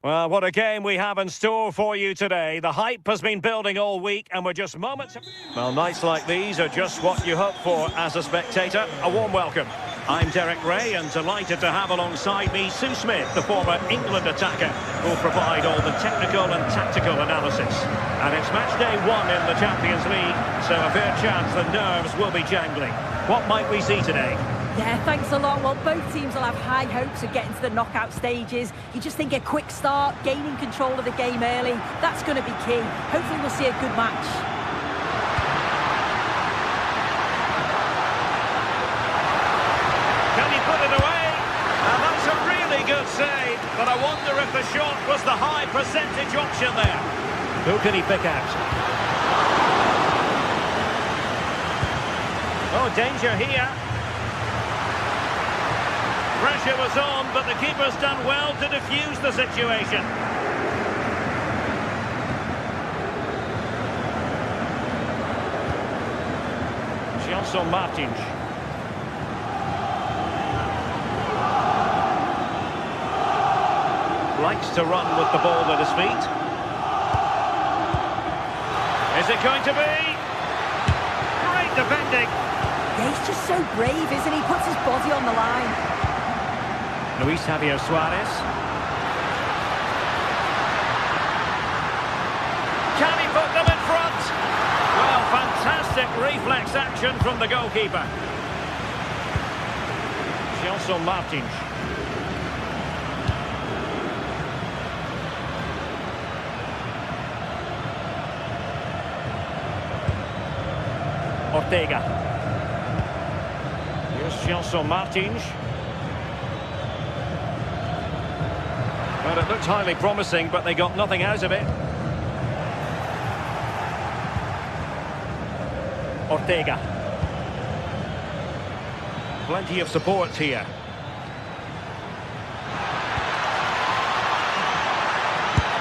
Well, what a game we have in store for you today. The hype has been building all week and we're just moments... Well, nights like these are just what you hope for as a spectator. A warm welcome. I'm Derek Ray and delighted to have alongside me Sue Smith, the former England attacker, who'll provide all the technical and tactical analysis. And it's match day 1 in the Champions League, so a fair chance the nerves will be jangling. What might we see today? Yeah, thanks a lot. Well, both teams will have high hopes of getting to the knockout stages. You just think a quick start, gaining control of the game early, that's going to be key. Hopefully we'll see a good match. Can he put it away? And that's a really good save, but I wonder if the shot was the high percentage option there. Who can he pick out? Oh, danger here. Pressure was on, but the keeper's done well to defuse the situation. Gelson Martins. Likes to run with the ball at his feet. Is it going to be? Great defending. Yeah, he's just so brave, isn't he? Puts his body on the line. Luis Javier Suarez. Can he put them in front? Well, fantastic reflex action from the goalkeeper. Gelson Martins. Ortega. Here's Gelson Martins. Well, it looked highly promising, but they got nothing out of it. Ortega. Plenty of support here.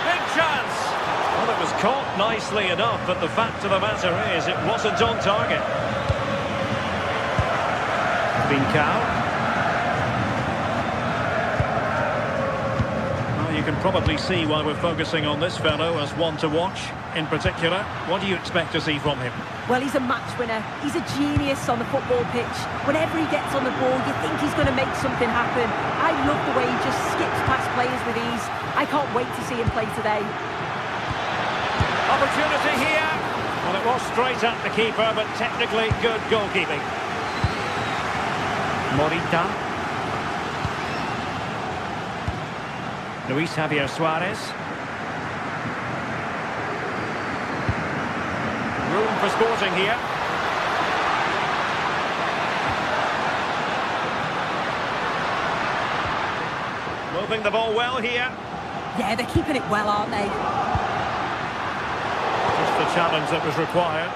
Big chance! Well, it was caught nicely enough, but the fact of the matter is it wasn't on target. Vincao. You can probably see why we're focusing on this fellow as one to watch. In particular, what do you expect to see from him? Well, he's a match winner. He's a genius on the football pitch. Whenever he gets on the ball, you think he's going to make something happen. I love the way he just skips past players with ease. I can't wait to see him play today. Opportunity here. Well, it was straight at the keeper, but technically good goalkeeping. Morita. Luis Javier Suarez. Room for sporting here. Moving the ball well here. Yeah, they're keeping it well, aren't they? Just the challenge that was required.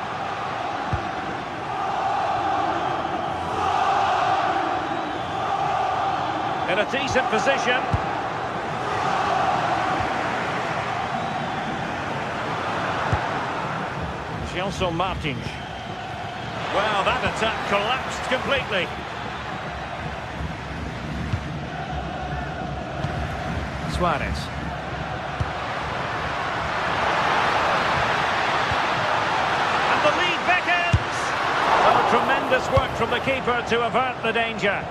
In a decent position. Gelson Martins. Well, that attack collapsed completely. Suarez. And the lead beckons. Well, tremendous work from the keeper to avert the danger.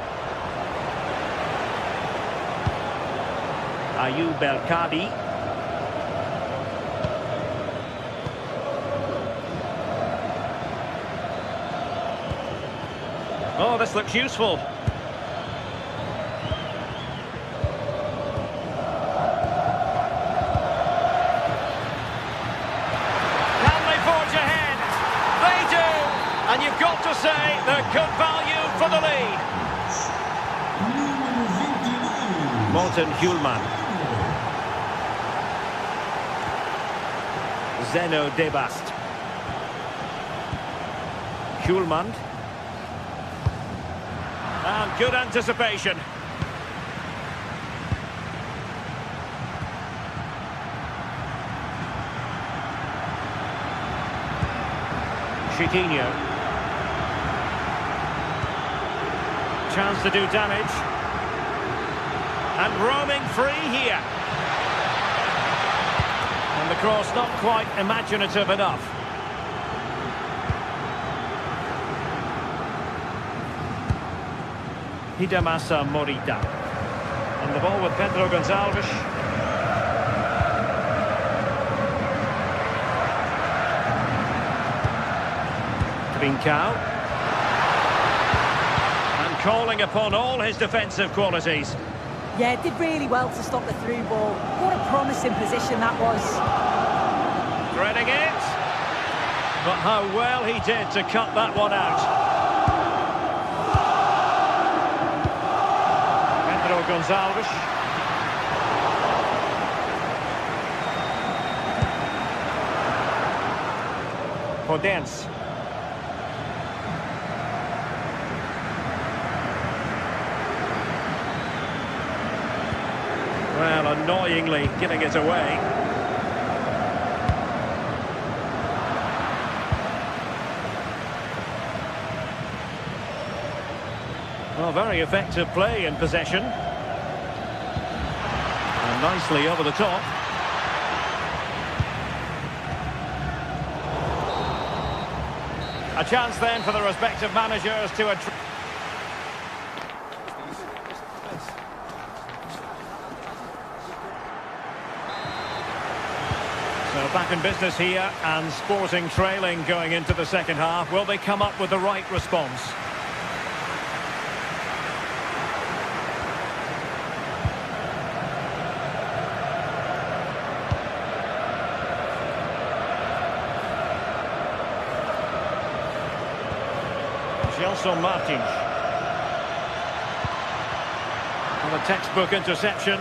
Ayoub El-Kadi. Oh, this looks useful. Can they forge ahead? They do! And you've got to say they're good value for the lead. Morten Hjulman. Zeno Debast. Hjulman. And good anticipation. Chiquinho. Chance to do damage. And roaming free here. And the cross not quite imaginative enough. Hidemasa Morita. And the ball with Pedro Gonçalves. Trincao. And calling upon all his defensive qualities. Yeah, did really well to stop the through ball. What a promising position that was. Threading it. But how well he did to cut that one out. Pedro Gonçalves. Podence. Well, annoyingly giving it away. Well, very effective play in possession. And nicely over the top. A chance then for the respective managers to address. So back in business here, and Sporting trailing going into the second half. Will they come up with the right response? Gelson Martins. And a textbook interception.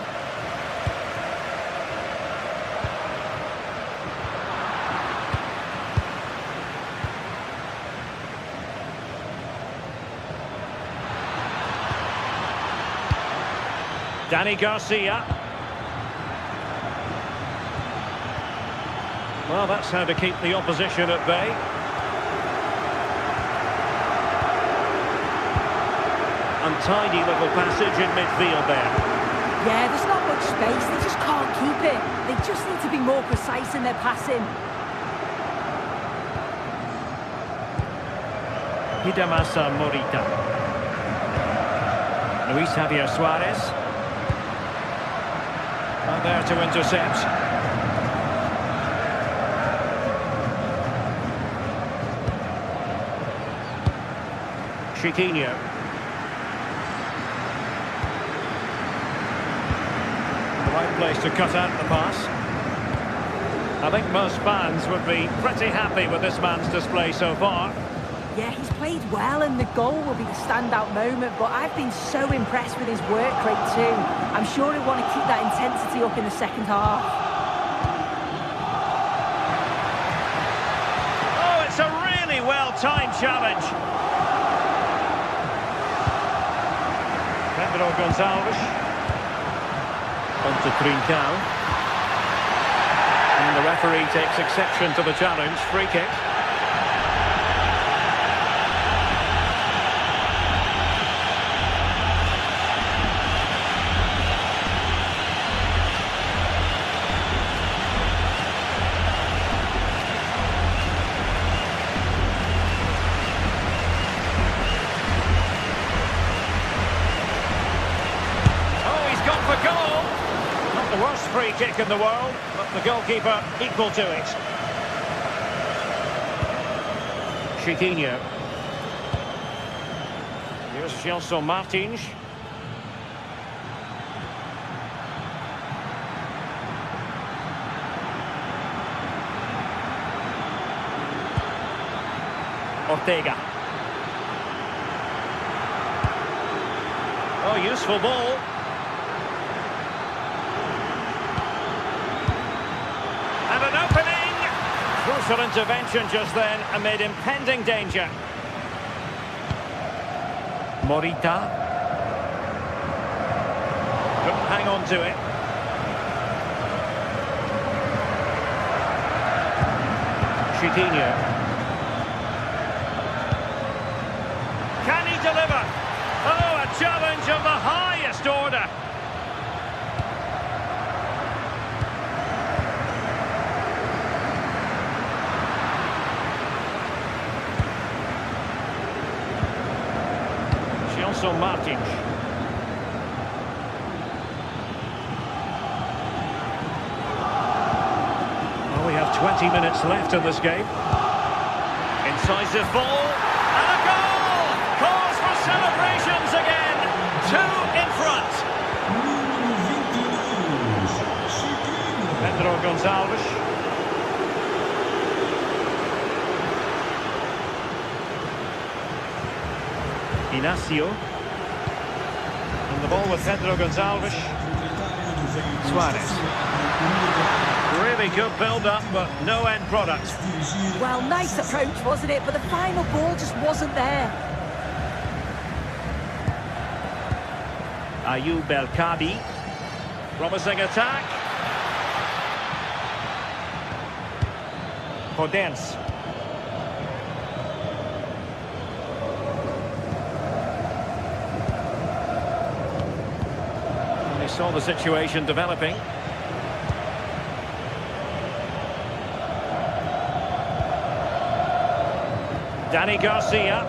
Danny Garcia. Well, that's how to keep the opposition at bay. Untidy little passage in midfield there. Yeah, there's not much space. They just can't keep it. They just need to be more precise in their passing. Hidemasa Morita. Luis Javier Suarez. And there to intercept. Chiquinho. The right place to cut out the pass. I think most fans would be pretty happy with this man's display so far. Yeah, he's played well, and the goal will be the standout moment, but I've been so impressed with his work rate too. I'm sure he'll want to keep that intensity up in the second half. Oh, it's a really well-timed challenge. Pedro Gonçalves. On to Trincao. And the referee takes exception to the challenge. Free kick. Worst free kick in the world, but the goalkeeper equal to it. Chiquinho. Here's Gelson Martins. Ortega. Oh, useful ball. And an opening! Crucial intervention just then amid impending danger. Morita. Couldn't hang on to it. Chiquinho. Can he deliver? Oh, a challenge of the highest order. Gelson Martins. Well, we have 20 minutes left in this game. Incisive ball, and a goal! Cause for celebrations again! 2 in front. Pedro Gonçalves. Inacio. And the ball with Pedro Gonçalves. Suarez. Really good build-up, but no end product. Well, nice approach, wasn't it? But the final ball just wasn't there. Ayoub El Kabi. Promising attack. Podence. They saw the situation developing. Danny Garcia.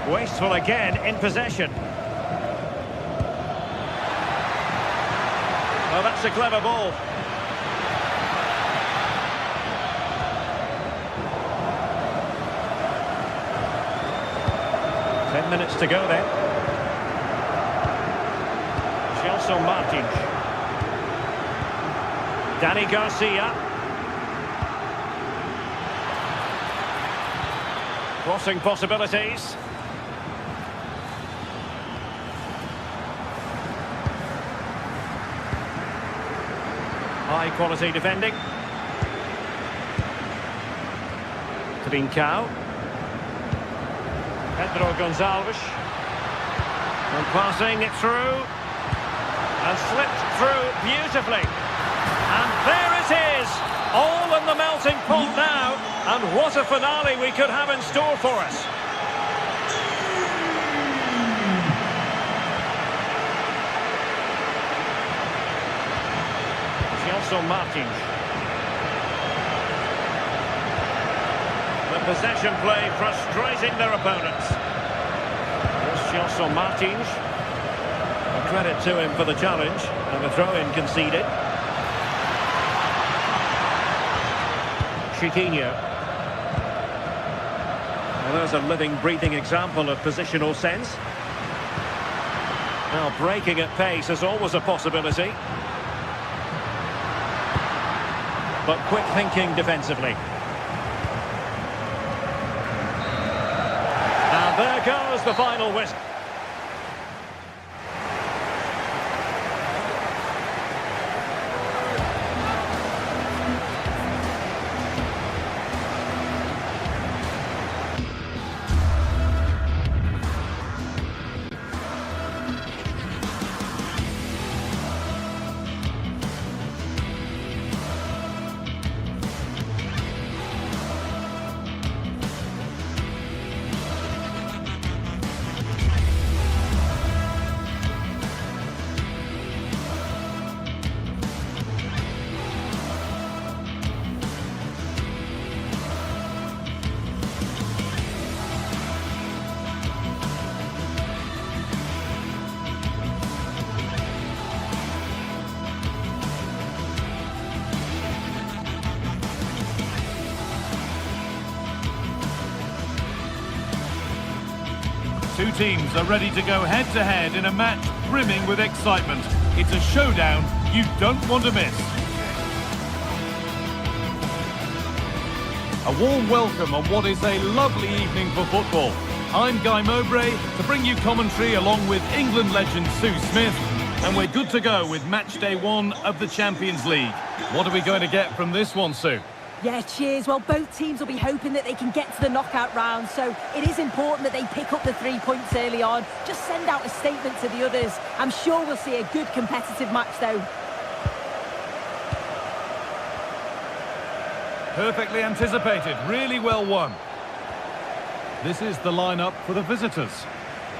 Wasteful again in possession. Well, that's a clever ball. Ten minutes to go then. Gelson Martins. Danny Garcia. Crossing possibilities. High quality defending. Trincao. Pedro Gonçalves. And passing it through. And slipped through beautifully. And there it is. All in the melting pot now. And what a finale we could have in store for us. Gelson Martins. The possession play frustrating their opponents. Here's Gelson Martins. A credit to him for the challenge and the throw-in conceded. Chiquinho. Well, there's a living, breathing example of positional sense. Now, breaking at pace is always a possibility. But quick thinking defensively. And there goes the final whistle. Two teams are ready to go head-to-head in a match brimming with excitement. It's a showdown you don't want to miss. A warm welcome on what is a lovely evening for football. I'm Guy Mowbray to bring you commentary along with England legend Sue Smith, and we're good to go with match day 1 of the Champions League. What are we going to get from this one, Sue? Yeah, cheers. Well, both teams will be hoping that they can get to the knockout round, so it is important that they pick up the 3 points early on. Just send out a statement to the others. I'm sure we'll see a good competitive match, though. Perfectly anticipated, really well won. This is the lineup for the visitors.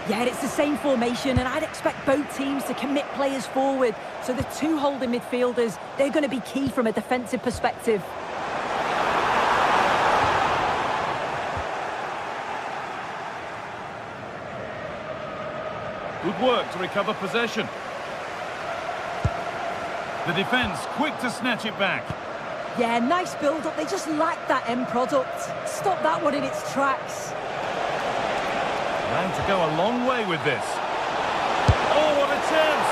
Yeah, it's the same formation, and I'd expect both teams to commit players forward. So the 2 holding midfielders, they're going to be key from a defensive perspective. Good work to recover possession. The defence quick to snatch it back. Yeah, nice build-up. They just lack that end product. Stop that one in its tracks. Allowed to go a long way with this. Oh, what a chance!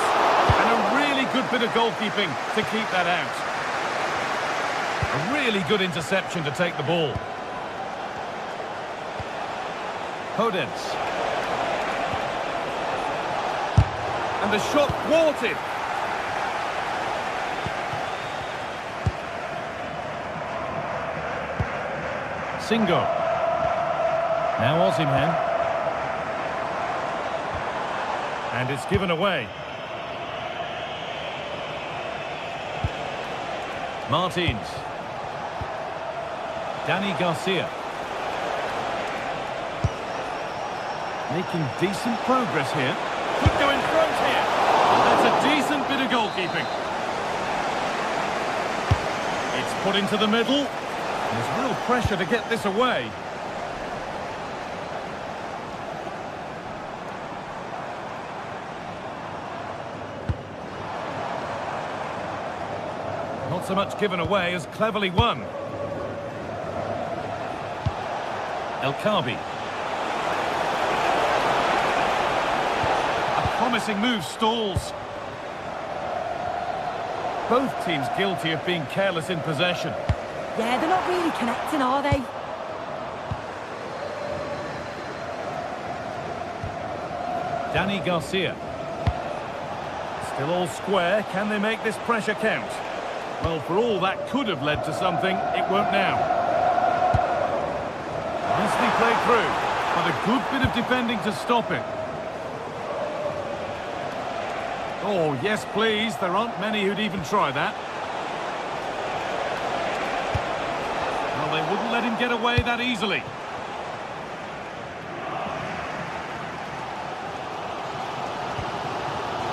And a really good bit of goalkeeping to keep that out. A really good interception to take the ball. Podence. And the shot thwarted. Singo. Now Osimhen. And it's given away. Martins. Dani Garcia. Making decent progress here. Could go in front here. That's a decent bit of goalkeeping. It's put into the middle. There's real pressure to get this away. Not so much given away as cleverly won. El Kaabi. A promising move stalls. Both teams guilty of being careless in possession. Yeah, they're not really connecting, are they? Dani Garcia. Still all square. Can they make this pressure count? Well, for all that could have led to something, it won't now. Nicely played through, but a good bit of defending to stop it. Oh, yes, please. There aren't many who'd even try that. Well, they wouldn't let him get away that easily.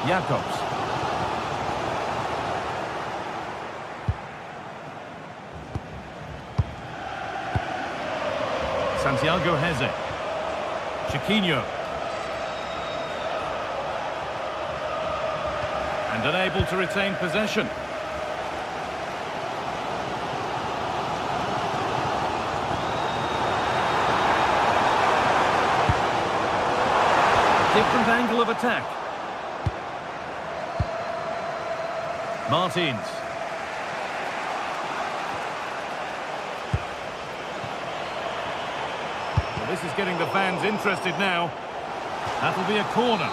Jacobs. Santiago Heze. Chiquinho. And unable to retain possession. Different angle of attack. Martins. Well, this is getting the fans interested now. That'll be a corner.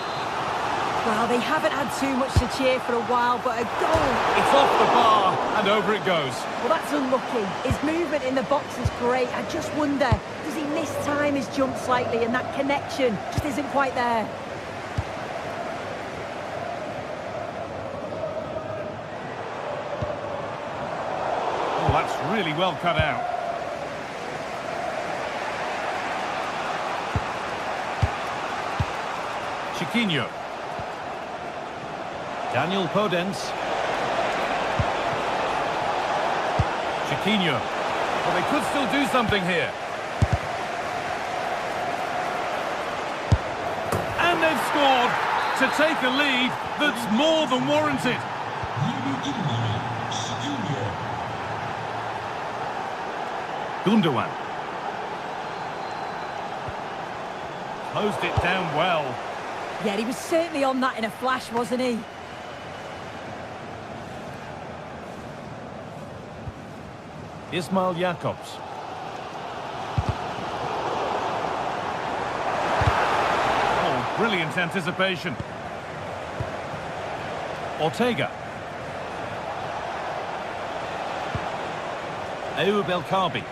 Well, they haven't had too much to cheer for a while, but a goal. It's off the bar, and over it goes. Well, that's unlucky. His movement in the box is great. I just wonder, does he mistime his jump slightly, and that connection just isn't quite there? Oh, that's really well cut out. Chiquinho. Daniel Podence. Chiquinho. Well, they could still do something here. And they've scored to take a lead that's more than warranted. Gundogan. Closed it down well. Yeah, he was certainly on that in a flash, wasn't he? Ismail Jacobs. Oh, brilliant anticipation. Ortega. Ayoub El Kaabi.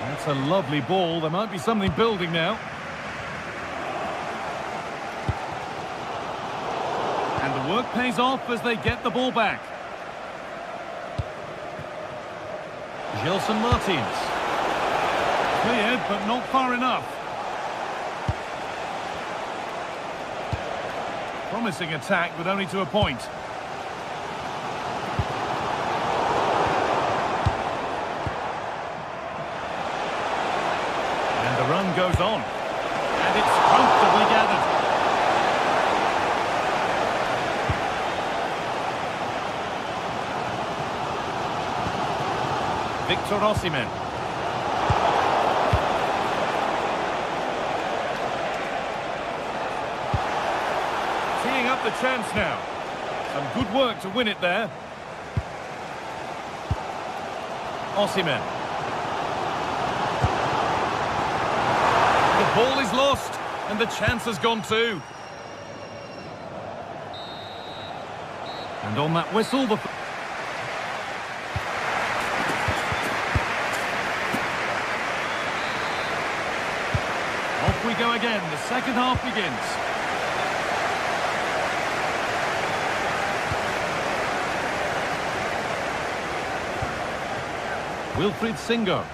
That's a lovely ball. There might be something building now. And the work pays off as they get the ball back. Gelson Martins. Cleared, but not far enough. Promising attack, but only to a point. Victor Osimhen. Teeing up the chance now. Some good work to win it there. Osimhen. The ball is lost, and the chance has gone too. And on that whistle, the... Off we go again, the second half begins. Wilfried Singo.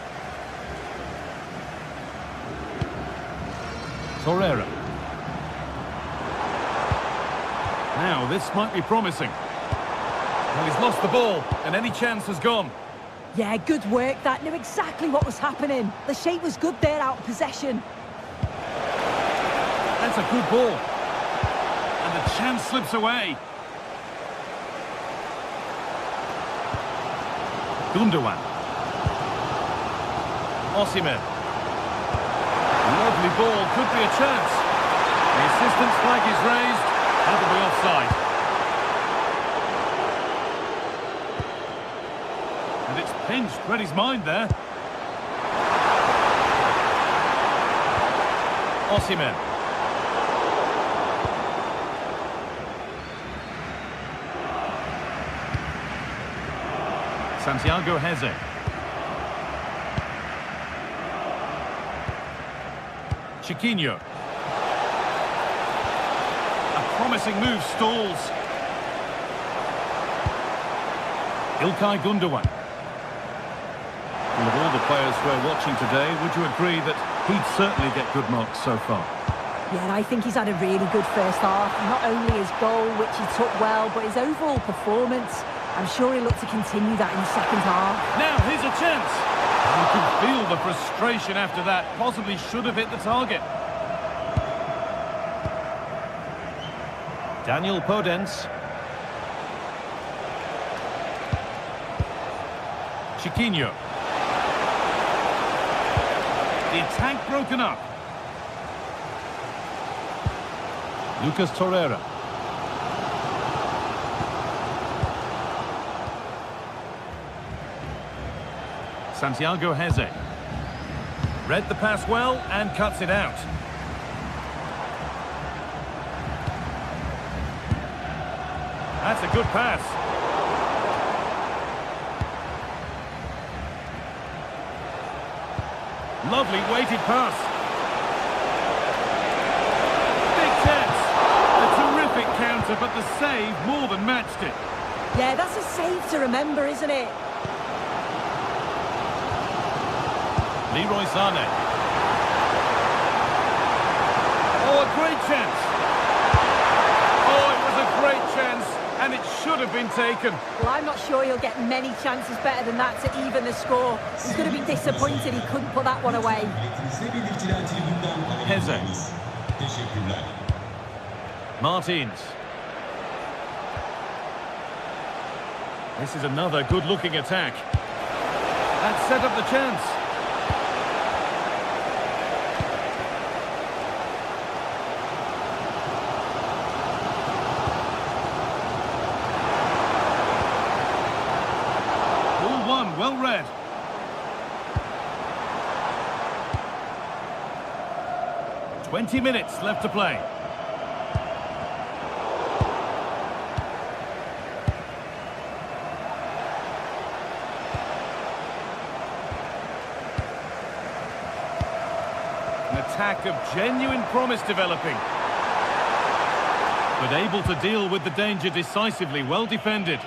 Torreira. Now, this might be promising. Well, he's lost the ball, and any chance has gone. Yeah, good work. That knew exactly what was happening. The shape was good there out of possession. That's a good ball. And the chance slips away. Gundogan. Osimhen. Lovely ball, could be a chance. The assistant's flag is raised. That'll be offside. And it's pinched Reddy's mind there. Osimhen. Santiago Heze. Chiquinho. A promising move stalls. Ilkay Gundogan. And of all the players we're watching today, would you agree that he'd certainly get good marks so far? Yeah, I think he's had a really good first half. Not only his goal, which he took well, but his overall performance. I'm sure he'll look to continue that in the second half. Now, here's a chance. You can feel the frustration after that. Possibly should have hit the target. Daniel Podence. Chiquinho. The attack broken up. Lucas Torreira. Santiago Heze. Read the pass well and cuts it out. That's a good pass. Lovely weighted pass. Big chance. A terrific counter, but the save more than matched it. Yeah, that's a save to remember, isn't it? Leroy Sané. Oh, a great chance. Oh, it was a great chance, and it should have been taken. Well, I'm not sure he'll get many chances better than that to even the score. He's going to be disappointed he couldn't put that one away. Heze. Martins. This is another good-looking attack. That set up the chance. Well read. "20 minutes left to play. An attack of genuine promise developing. But able to deal with the danger decisively, well defended.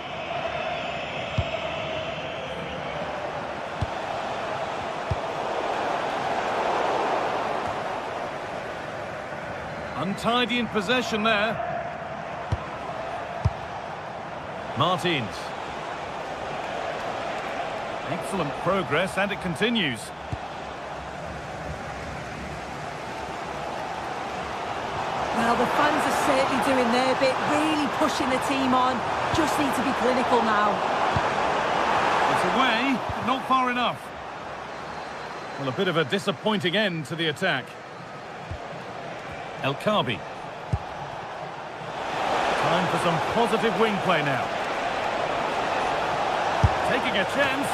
Untidy in possession there. Martins. Excellent progress, and it continues. Well, the fans are certainly doing their bit, really pushing the team on. Just need to be clinical now. It's It's away, but not far enough. Well, a bit of a disappointing end to the attack. El Khabi. Time for some positive wing play now. Taking a chance,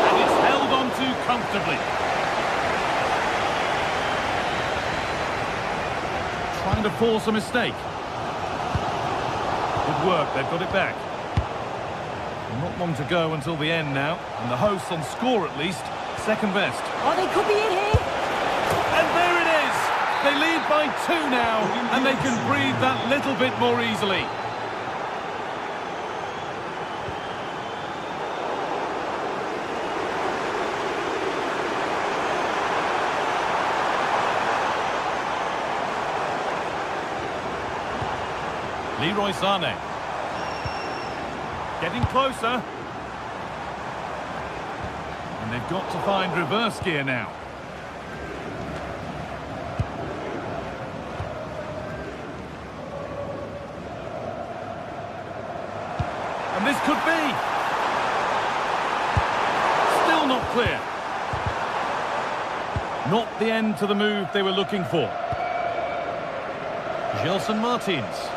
and it's held on to comfortably. Trying to force a mistake. Good work, they've got it back. Not long to go until the end now, and the hosts on score at least, second best. Oh, they could be in here. And there it is! They lead by 2 now, and they can breathe that little bit more easily. Leroy Sané. Getting closer. And they've got to find reverse gear now. And this could be. Still not clear. Not the end to the move they were looking for. Gelson Martins.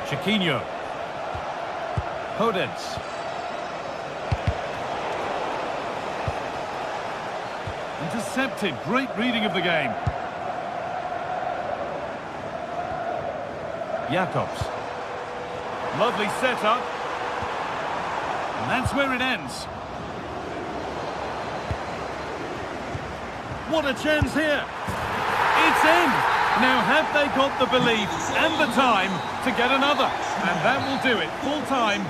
Chiquinho. Podence. Intercepted. Great reading of the game. Jacobs. Lovely setup. And that's where it ends. What a chance here. It's in. Now, have they got the belief and the time to get another? And that will do it. Full time.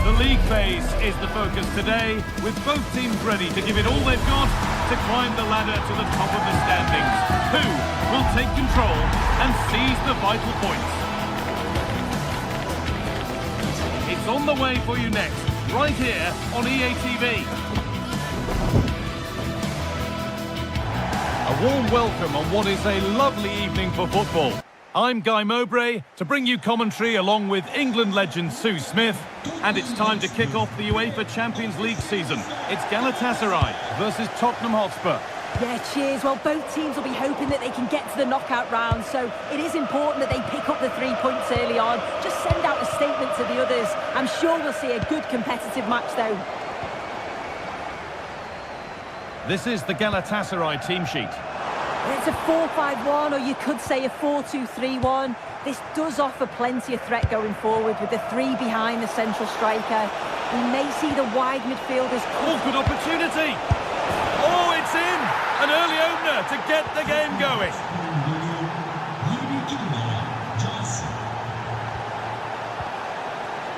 The league phase is the focus today, with both teams ready to give it all they've got to climb the ladder to the top of the standings. Who will take control and seize the vital points? It's on the way for you next, right here on EA TV. A warm welcome on what is a lovely evening for football. I'm Guy Mowbray to bring you commentary along with England legend Sue Smith, and it's time to kick off the UEFA Champions League season. It's Galatasaray versus Tottenham Hotspur. Yeah, cheers. Well, both teams will be hoping that they can get to the knockout round, so it is important that they pick up the 3 points early on. Just send out a statement to the others. I'm sure we'll see a good competitive match, though. This is the Galatasaray team sheet. It's a 4-5-1, or you could say a 4-2-3-1. This does offer plenty of threat going forward with the 3 behind the central striker. We may see the wide midfielders... Oh, good opportunity! Oh, it's in! An early opener to get the game going.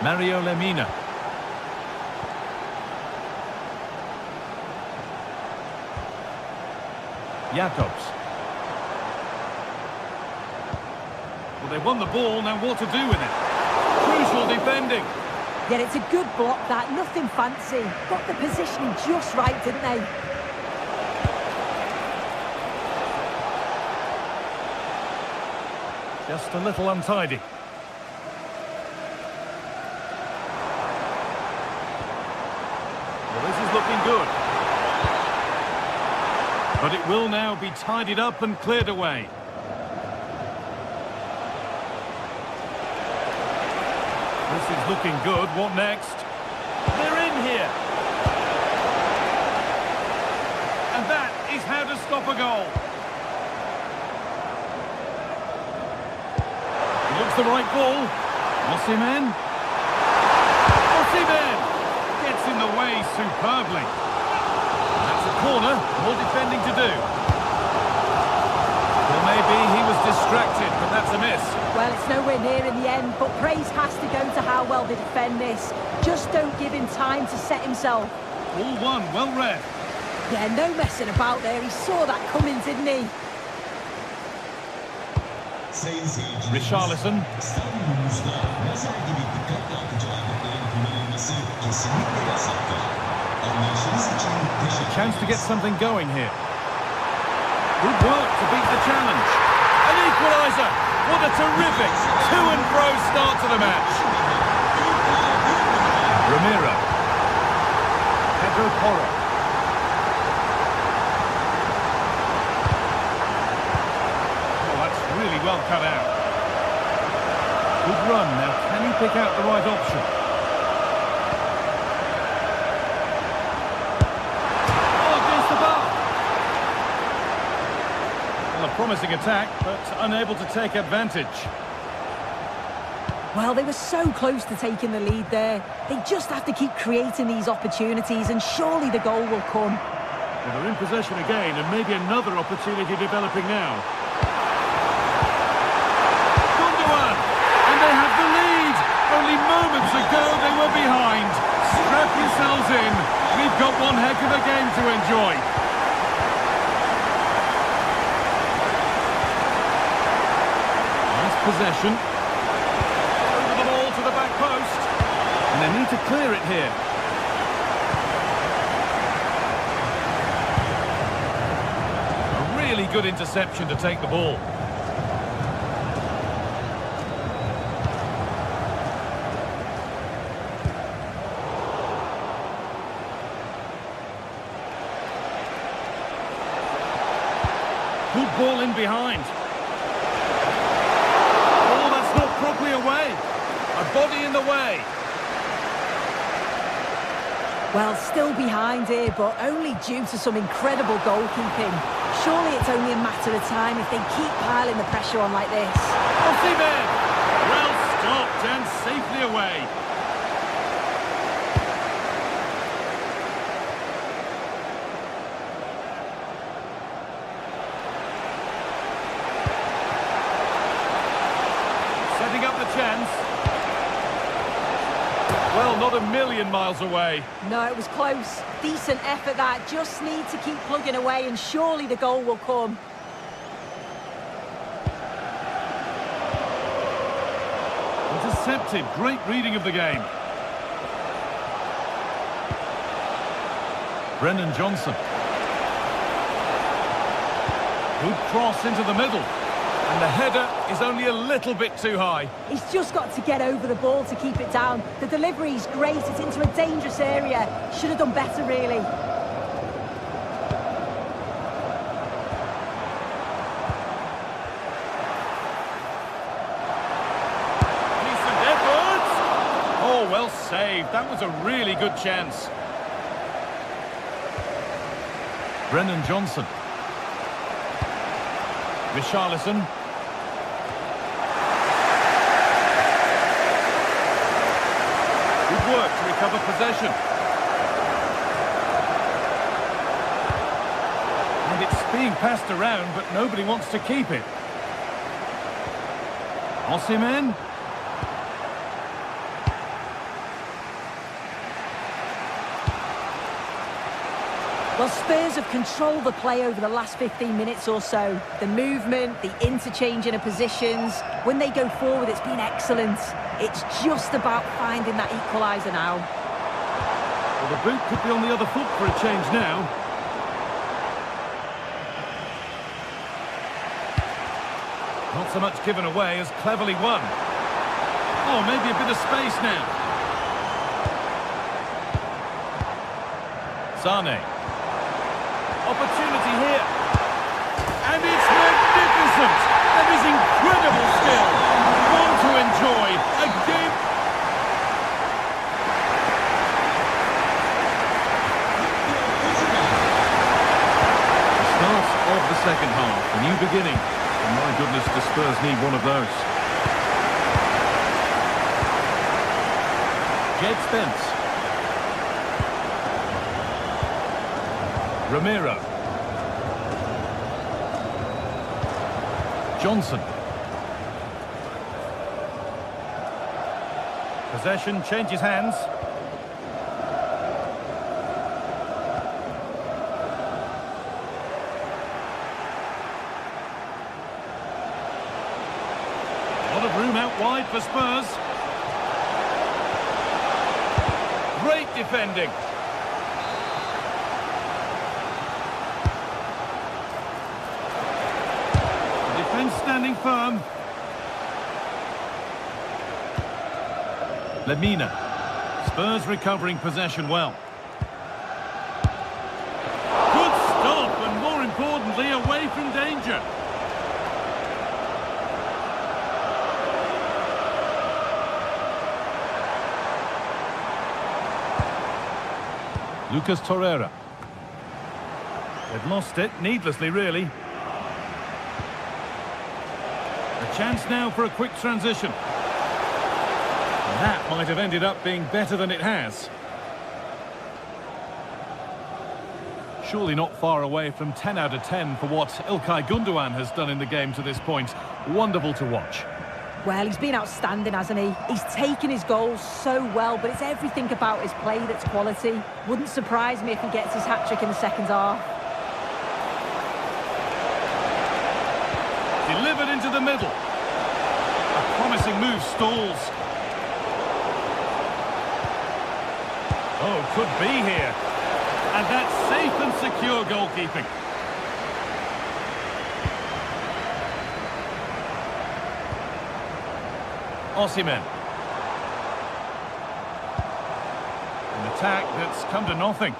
Mario Lemina. Jacobs. Well, they won the ball, now what to do with it? Crucial defending. Yeah, it's a good block that, nothing fancy. Got the positioning just right, didn't they? Just a little untidy. Well, this is looking good. But it will now be tidied up and cleared away. This is looking good. What next? They're in here. And that is how to stop a goal. It looks the right ball. Osimhen. Osimhen gets in the way superbly. That's a corner. More defending to do. Well, maybe he was distracted, but that's a miss. Well, it's nowhere near in the end, but praise has to go to how well they defend this. Just don't give him time to set himself. All one, well read. Yeah, no messing about there. He saw that coming, didn't he? Richarlison. A chance to get something going here. Good work to beat the challenge. An equaliser. What a terrific to-and-fro start to the match. Ramiro. Pedro Porro. Oh, that's really well cut out. Good run. Now, can he pick out the right option? Promising attack, but unable to take advantage. Well, they were so close to taking the lead there. They just have to keep creating these opportunities, and surely the goal will come. Well, they're in possession again, and maybe another opportunity developing now. Gundogan, and they have the lead. Only moments ago they were behind. Strap yourselves in. We've got one heck of a game to enjoy. Possession. Over the ball to the back post. And they need to clear it here. A really good interception to take the ball. Good ball in behind. Properly away. A body in the way. Well, still behind here, but only due to some incredible goalkeeping. Surely it's only a matter of time if they keep piling the pressure on like this. Osimhen! Well stopped and safely away. Setting up the chance. Well, not a million miles away. No, it was close. Decent effort that. Just need to keep plugging away and surely the goal will come. Intercepted. Great reading of the game. Brennan Johnson. Good cross into the middle. And the header is only a little bit too high. He's just got to get over the ball to keep it down. The delivery's great. It's into a dangerous area. Should have done better, really. Decent effort. Oh, well saved. That was a really good chance. Brennan Johnson. Richarlison. Good work to recover possession. And it's being passed around, but nobody wants to keep it. Osimhen. Well, Spurs have controlled the play over the last 15 minutes or so. The movement, the interchanging of positions. When they go forward, it's been excellent. It's just about finding that equaliser now. Well, the boot could be on the other foot for a change now. Not so much given away as cleverly won. Oh, maybe a bit of space now. Sane. Opportunity here. And it's magnificent. That is incredible skill. One to enjoy. A game. Start of the second half. A new beginning. And my goodness, the Spurs need one of those. Jed Spence. Romero. Johnson. Possession changes hands. A lot of room out wide for Spurs. Great defending. Standing firm. Lemina. Spurs recovering possession well. Good stop, and more importantly, away from danger. Lucas Torreira. They've lost it, needlessly really. Chance now for a quick transition. And that might have ended up being better than it has. Surely not far away from 10 out of 10 for what İlkay Gündoğan has done in the game to this point. Wonderful to watch. Well, he's been outstanding, hasn't he? He's taken his goals so well, but it's everything about his play that's quality. Wouldn't surprise me if he gets his hat-trick in the second half. Delivered into the middle. A promising move stalls. Oh, could be here. And that's safe and secure goalkeeping. Osimhen. An attack that's come to nothing.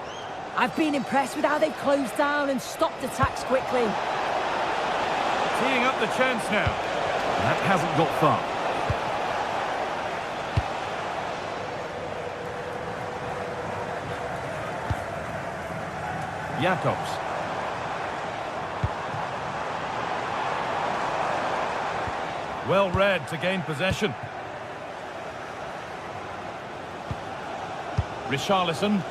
I've been impressed with how they've closed down and stopped attacks quickly. Teeing up the chance now. That hasn't got far. Jacobs. Well read to gain possession. Richarlison.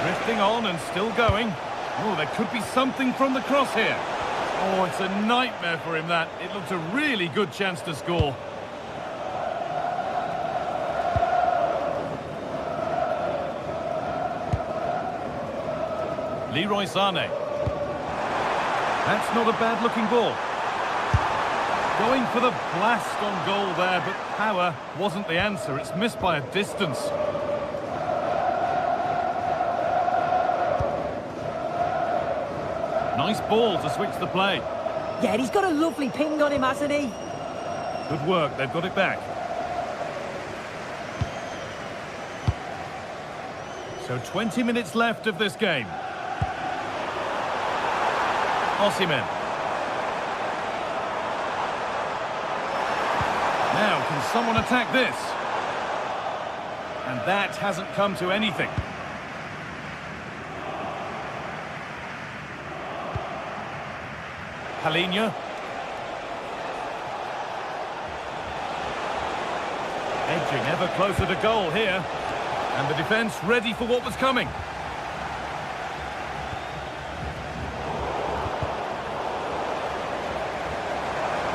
Drifting on and still going. Oh, there could be something from the cross here. Oh, it's a nightmare for him, that. It looked a really good chance to score. Leroy Sane. That's not a bad-looking ball. Going for the blast on goal there, but power wasn't the answer. It's missed by a distance. Nice ball to switch the play. Yeah, he's got a lovely ping on him, hasn't he? Good work, they've got it back. So 20 minutes left of this game. Osimhen. Now, can someone attack this? And that hasn't come to anything. Palhinha. Edging ever closer to goal here. And the defence ready for what was coming.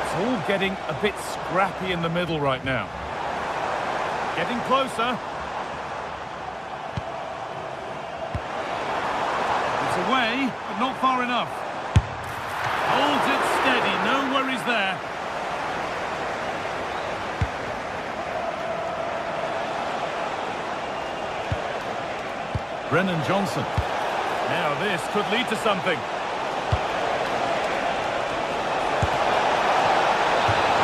It's all getting a bit scrappy in the middle right now. Getting closer. It's away, but not far enough. Holds it steady, no worries there. Brennan Johnson. Now this could lead to something.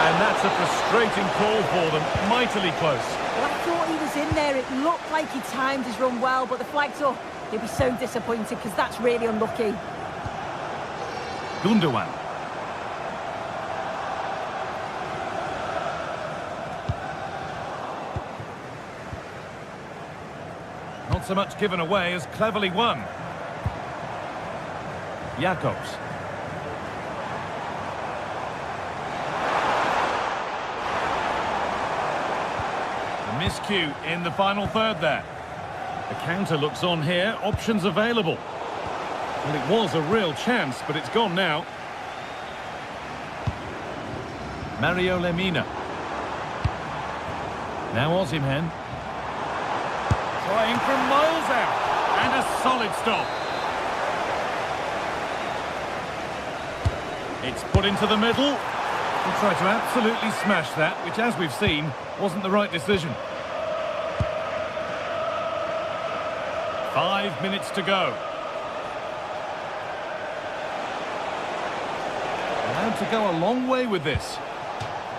And that's a frustrating call for them. Mightily close. Well, I thought he was in there. It looked like he timed his run well, but the flag's up. He'll be so disappointed because that's really unlucky. Gundogan. Not so much given away as cleverly won. Jacobs. A miscue in the final third there. The counter looks on here, options available. Well, it was a real chance, but it's gone now. Mario Lemina. Now Osimhen. Trying from miles out. And a solid stop. It's put into the middle. He tried to absolutely smash that, which, as we've seen, wasn't the right decision. 5 minutes to go. Allowed to go a long way with this.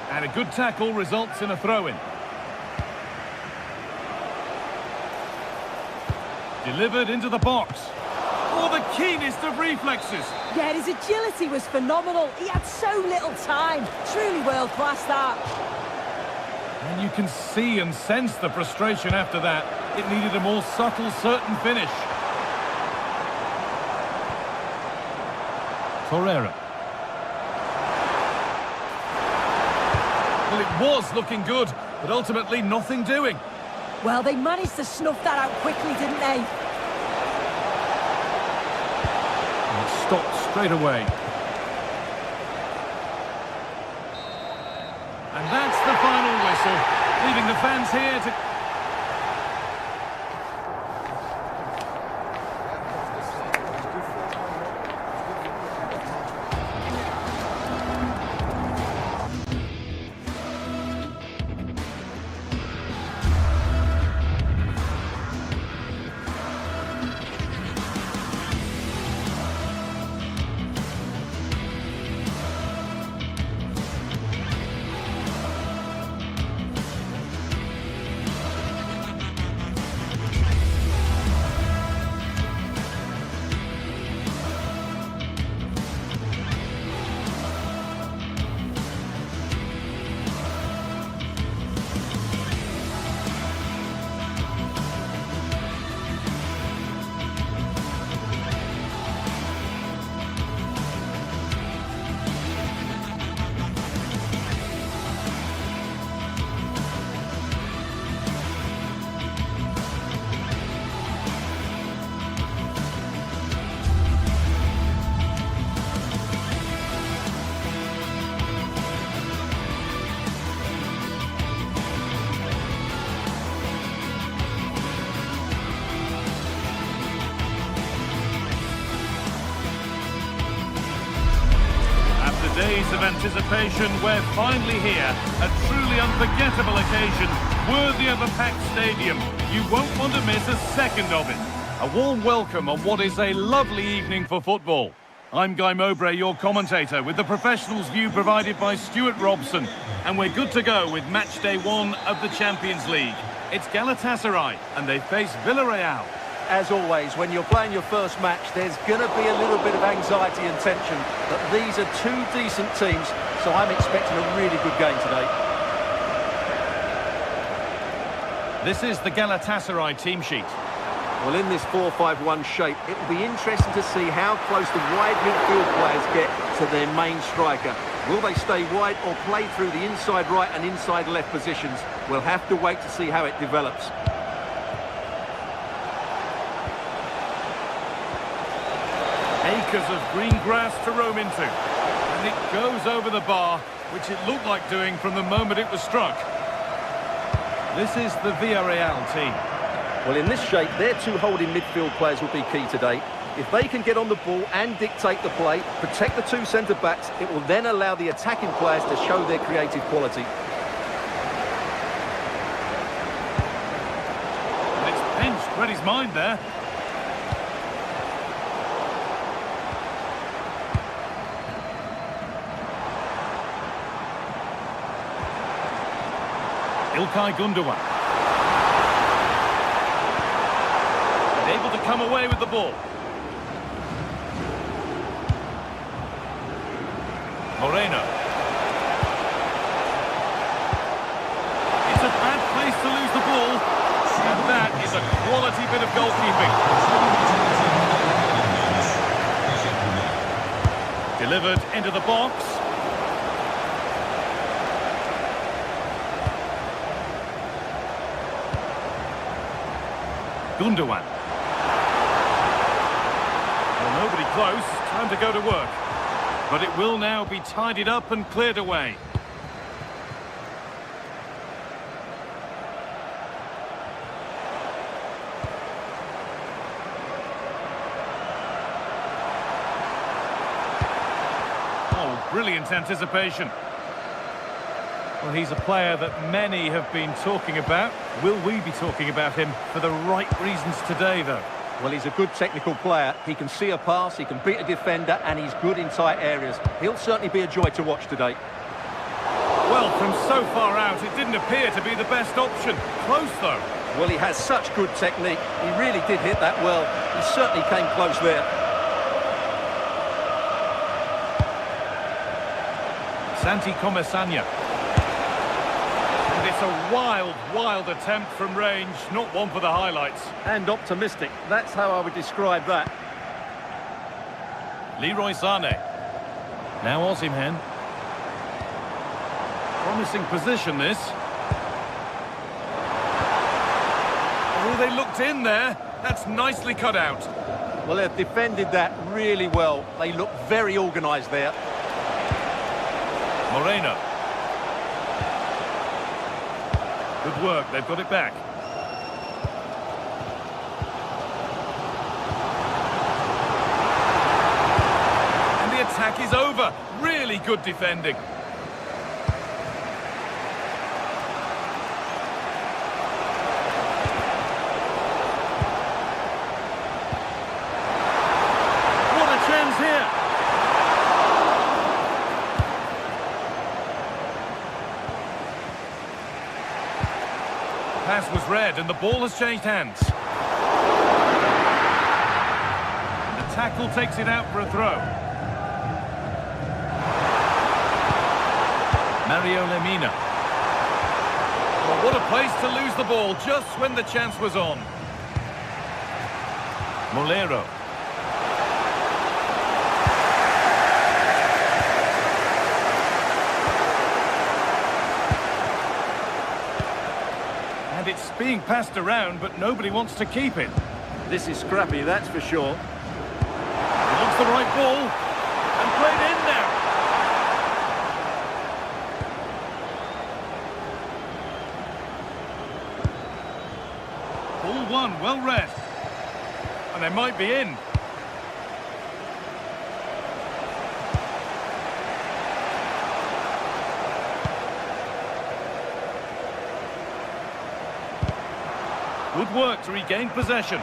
And a good tackle results in a throw-in. Delivered into the box. Oh, the keenest of reflexes. Yeah, his agility was phenomenal. He had so little time. Truly world-class, that. And you can see and sense the frustration after that. It needed a more subtle, certain finish. Torreira. Well, it was looking good, but ultimately nothing doing. Well, they managed to snuff that out quickly, didn't they? And it stopped straight away. And that's the final whistle, leaving the fans here to... Days of anticipation, we're finally here. A truly unforgettable occasion, worthy of a packed stadium. You won't want to miss a second of it. A warm welcome on what is a lovely evening for football. I'm Guy Mowbray, your commentator, with the professionals' view provided by Stuart Robson. And we're good to go with match day 1 of the Champions League. It's Galatasaray, and they face Villarreal. As always, when you're playing your first match, there's going to be a little bit of anxiety and tension. But these are two decent teams, so I'm expecting a really good game today. This is the Galatasaray team sheet. Well, in this 4-5-1 shape, it will be interesting to see how close the wide midfield players get to their main striker. Will they stay wide or play through the inside right and inside left positions? We'll have to wait to see how it develops. Acres of green grass to roam into. And it goes over the bar, which it looked like doing from the moment it was struck. This is the Villarreal team. Well, in this shape, their two holding midfield players will be key today. If they can get on the ball and dictate the play, protect the two centre-backs, it will then allow the attacking players to show their creative quality. And it's pinched Reddy's mind there. İlkay Gündoğan. And able to come away with the ball. Moreno. It's a bad place to lose the ball. And that is a quality bit of goalkeeping. Delivered into the box. Gündoğan. Well, nobody close. Time to go to work. But it will now be tidied up and cleared away. Oh, brilliant anticipation. Well, he's a player that many have been talking about. Will we be talking about him for the right reasons today, though? Well, he's a good technical player. He can see a pass, he can beat a defender, and he's good in tight areas. He'll certainly be a joy to watch today. Well, from so far out, it didn't appear to be the best option. Close, though. Well, he has such good technique. He really did hit that well. He certainly came close there. Santi Comesaña. And it's a wild, wild attempt from range, not one for the highlights. And optimistic. That's how I would describe that. Leroy Sané. Now Osimhen. Promising position, this. Oh, they looked in there. That's nicely cut out. Well, they've defended that really well. They look very organised there. Moreno. Good work, they've got it back. And the attack is over. Really good defending. What a chance here. Pass was read and the ball has changed hands. The tackle takes it out for a throw. Mario Lemina. Well, what a place to lose the ball just when the chance was on. Molero. And it's being passed around, but nobody wants to keep it. This is scrappy, that's for sure. It looks the right ball. And played in now. Ball one, well read. And they might be in. Good work to regain possession.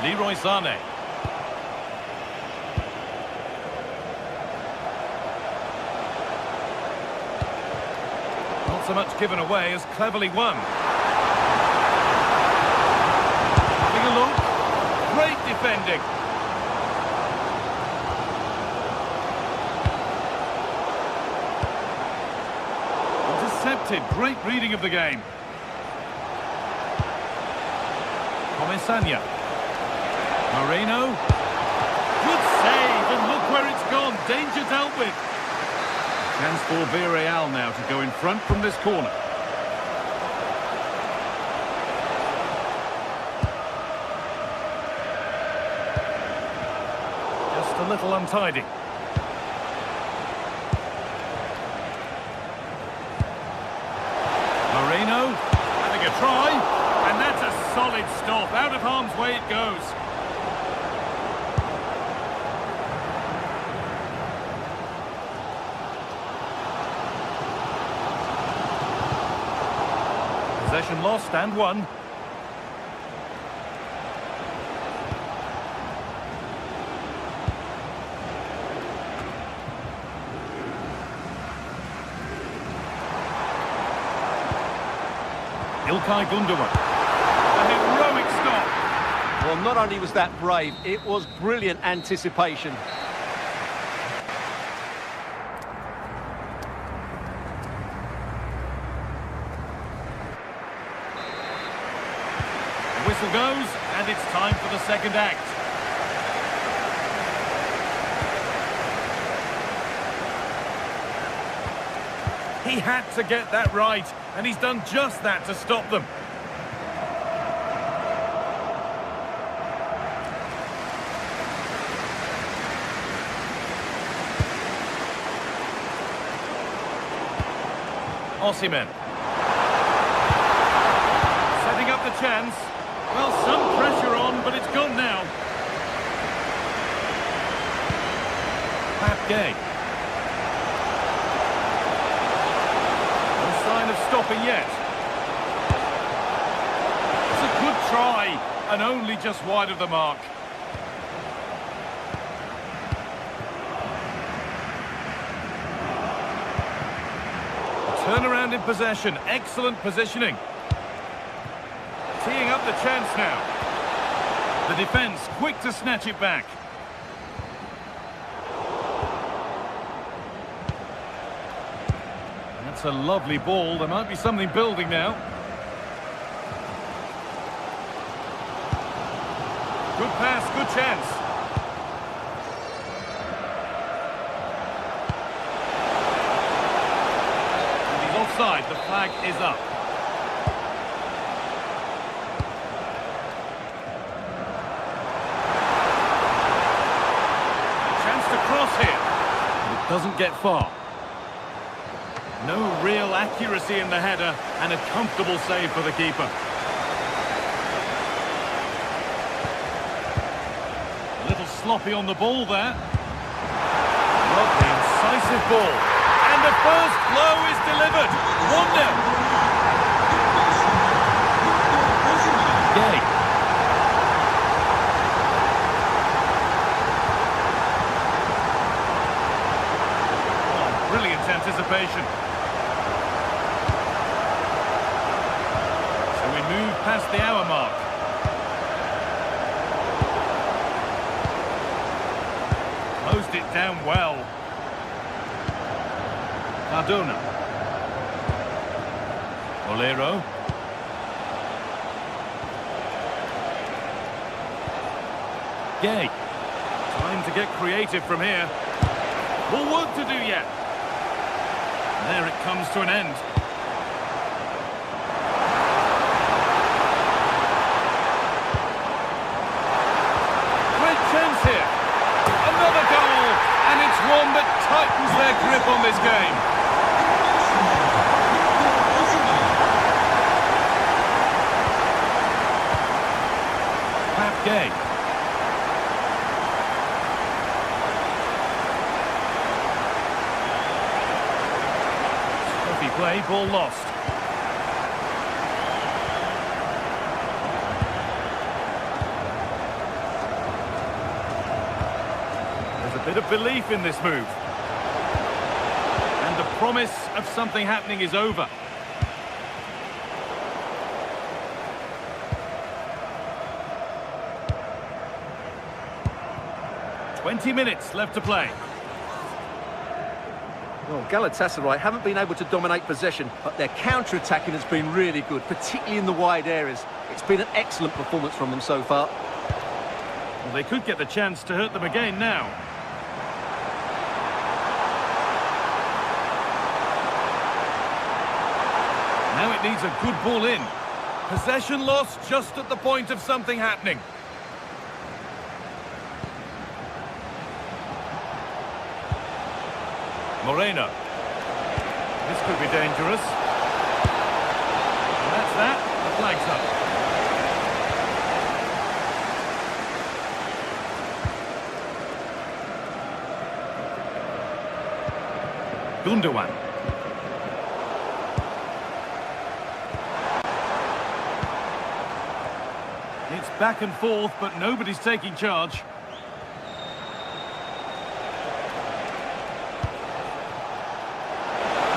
Leroy Sané. Not so much given away as cleverly won. Having a look. Great defending. Intercepted. Great reading of the game. Comesaña. Moreno. Good save, and look where it's gone. Danger dealt with. Chance for Villarreal now to go in front from this corner. Just a little untidy. solid stop. Out of harm's way it goes. Possession lost and won. Ilkay Gundogan. A heroic stop. Well, not only was that brave, it was brilliant anticipation. The whistle goes, and it's time for the second act. He had to get that right, and he's done just that to stop them. Osimhen. Setting up the chance. Well, some pressure on, but it's gone now. Gay. Sign of stopping yet. It's a good try, and only just wide of the mark. Turnaround in possession, excellent positioning. Teeing up the chance now. The defence quick to snatch it back. That's a lovely ball. There might be something building now. Good pass, good chance. And he's offside. The flag is up. A chance to cross here. But it doesn't get far. No real accuracy in the header, and a comfortable save for the keeper. A little sloppy on the ball there. Lovely, incisive ball. And the first blow is delivered. 1-0. Gay. Oh, brilliant anticipation. Move past the hour mark. Closed it down well. Cardona. Olero. Gay. Time to get creative from here. More work to do yet. There it comes to an end. Here. Another goal, and it's one that tightens their grip on this game. Gay. Sloppy play, ball lost. Bit of belief in this move. And the promise of something happening is over. "20 minutes left to play. Well, Galatasaray haven't been able to dominate possession, but their counter-attacking has been really good, particularly in the wide areas. It's been an excellent performance from them so far. Well, they could get the chance to hurt them again now. Now it needs a good ball in. Possession lost just at the point of something happening. Moreno. This could be dangerous. And that's that. The flag's up. Gundogan. It's back and forth, but nobody's taking charge.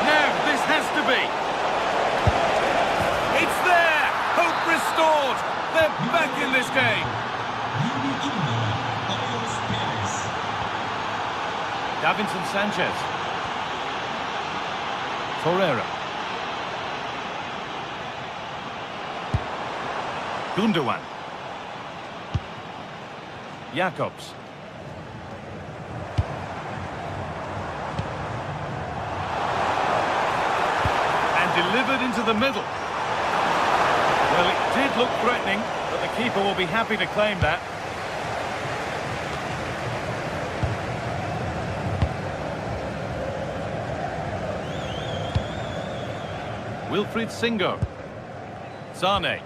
Now, this has to be. It's there! Hope restored! They're back in this game. Davinson Sanchez. Torreira. Gundogan. Jacobs. And delivered into the middle. Well, it did look threatening, but the keeper will be happy to claim that. Wilfried Singo. Sane.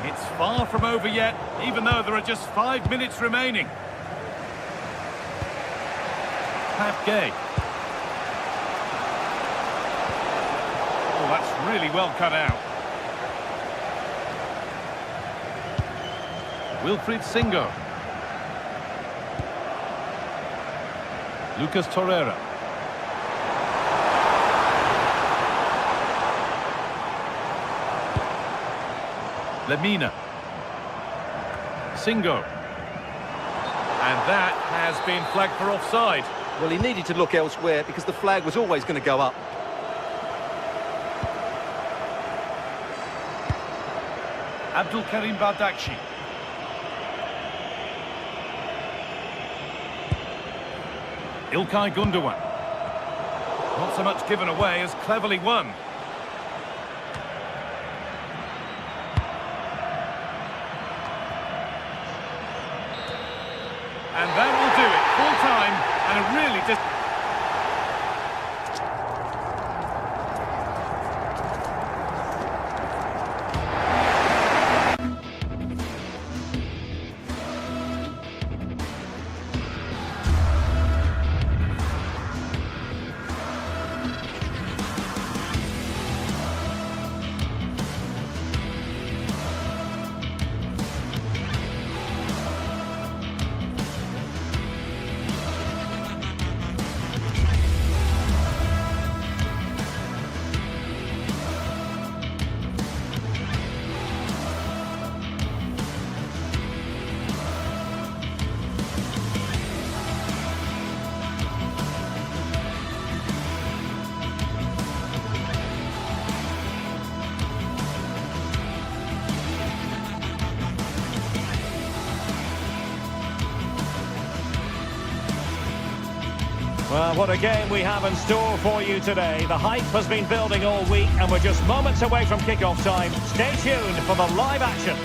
It's far from over yet, even though there are just 5 minutes remaining. Pat Gay. Oh, that's really well cut out. Wilfried Singo. Lucas Torreira. Lemina. Singo. And that has been flagged for offside. Well, he needed to look elsewhere because the flag was always going to go up. Abdul Karim Bardakci. Ilkay Gundogan. Not so much given away as cleverly won. And that will do it. Full time and a really Well, what a game we have in store for you today. The hype has been building all week and we're just moments away from kick-off time. Stay tuned for the live action.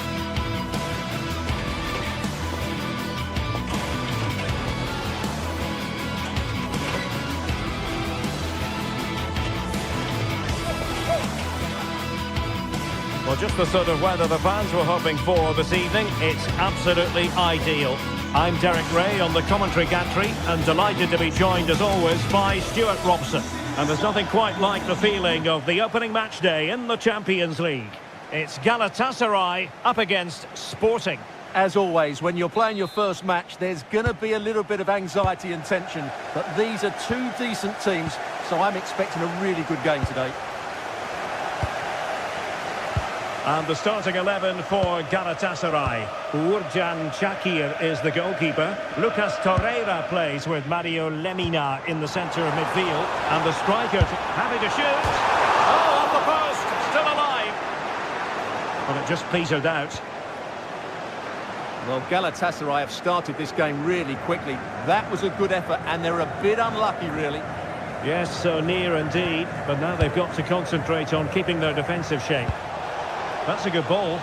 Well, just the sort of weather the fans were hoping for this evening. It's absolutely ideal. I'm Derek Ray on the commentary gantry and delighted to be joined as always by Stuart Robson. And there's nothing quite like the feeling of the opening match day in the Champions League. It's Galatasaray up against Sporting. As always, when you're playing your first match, there's going to be a little bit of anxiety and tension. But these are two decent teams, so I'm expecting a really good game today. And the starting 11 for Galatasaray. Uğurcan Çakır is the goalkeeper. Lucas Torreira plays with Mario Lemina in the centre of midfield. And the striker happy to shoot. Oh, off the post, still alive. But it just petered out. Well, Galatasaray have started this game really quickly. That was a good effort, and they're a bit unlucky, really. Yes, so near indeed. But now they've got to concentrate on keeping their defensive shape. That's a good ball.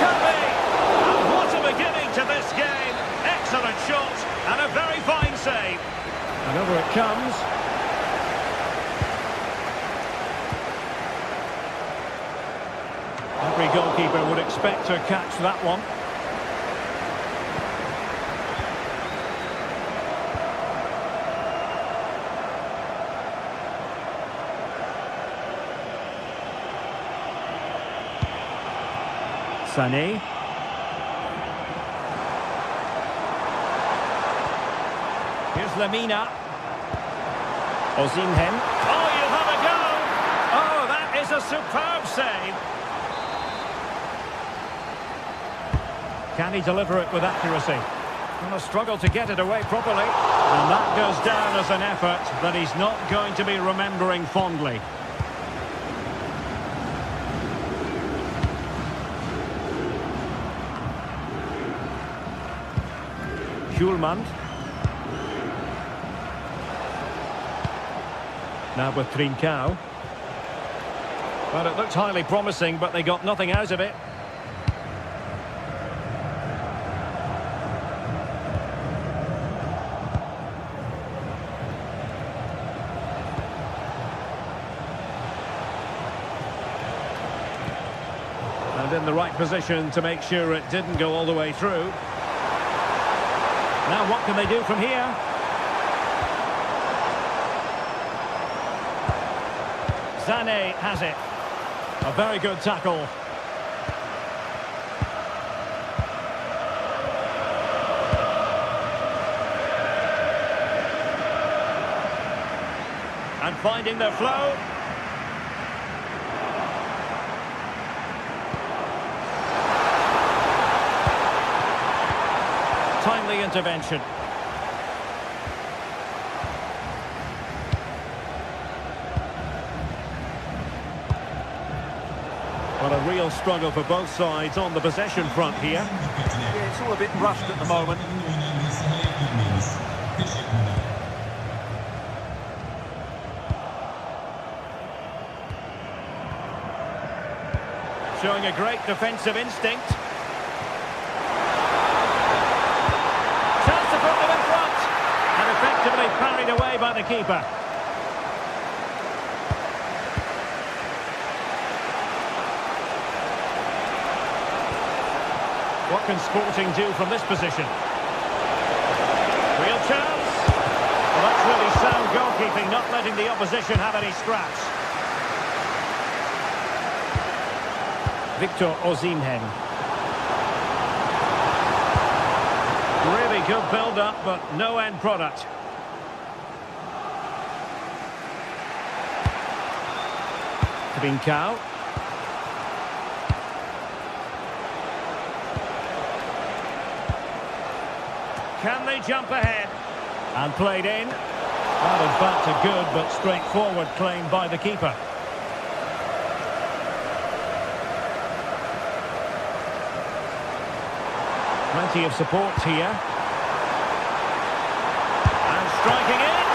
Can be! And what a beginning to this game. Excellent shot and a very fine save. And over it comes. Every goalkeeper would expect to catch that one. Sané. Here's Lamina. Osimhen. Oh, you have a go! Oh, that is a superb save. Can he deliver it with accuracy? Well, a struggle to get it away properly. And that goes down as an effort that he's not going to be remembering fondly. Schulman. Now with Trincao. Well, it looked highly promising, but they got nothing out of it. And in the right position to make sure it didn't go all the way through. Now what can they do from here? Sané has it. A very good tackle. And finding their flow. Timely intervention. Well, a real struggle for both sides on the possession front here. Yeah, it's all a bit rushed at the moment. Showing a great defensive instinct. Chance to put them in front. And effectively parried away by the keeper. What can Sporting do from this position? Real chance. Well, that's really sound goalkeeping, not letting the opposition have any scraps. Victor Osimhen. Really good build-up, but no end product. Trincao. Can they jump ahead? And played in. Well, in fact, a good but straightforward claim by the keeper. Plenty of support here. And striking it.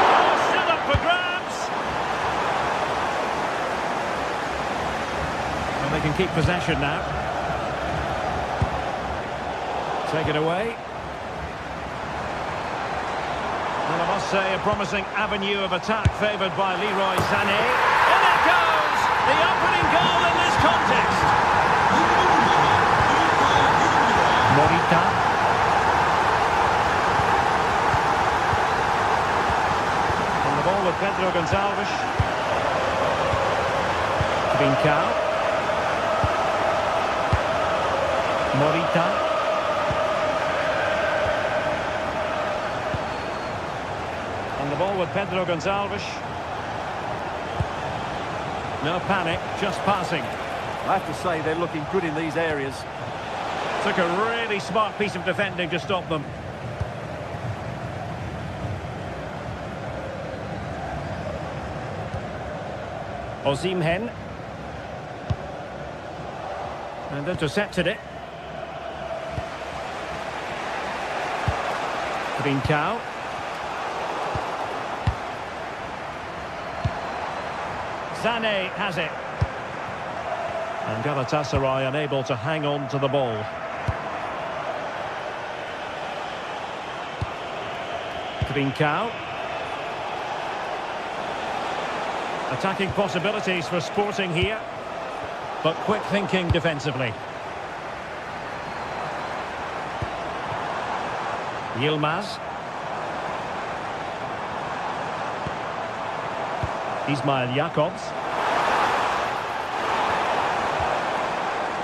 Oh, still up for grabs. And they can keep possession now. Take it away. And I must say, a promising avenue of attack favoured by Leroy Sané. In it goes! The opening goal in this contest. Morita. On the ball with Pedro Gonçalves. Trincao. Morita. On the ball with Pedro Gonçalves. No panic, just passing. I have to say they're looking good in these areas. Took a really smart piece of defending to stop them. Osimhen. And intercepted it. Trincao. Sané has it. And Galatasaray unable to hang on to the ball. Trincao. Attacking possibilities for Sporting here, but quick thinking defensively. Yilmaz. Ismail Jakobs.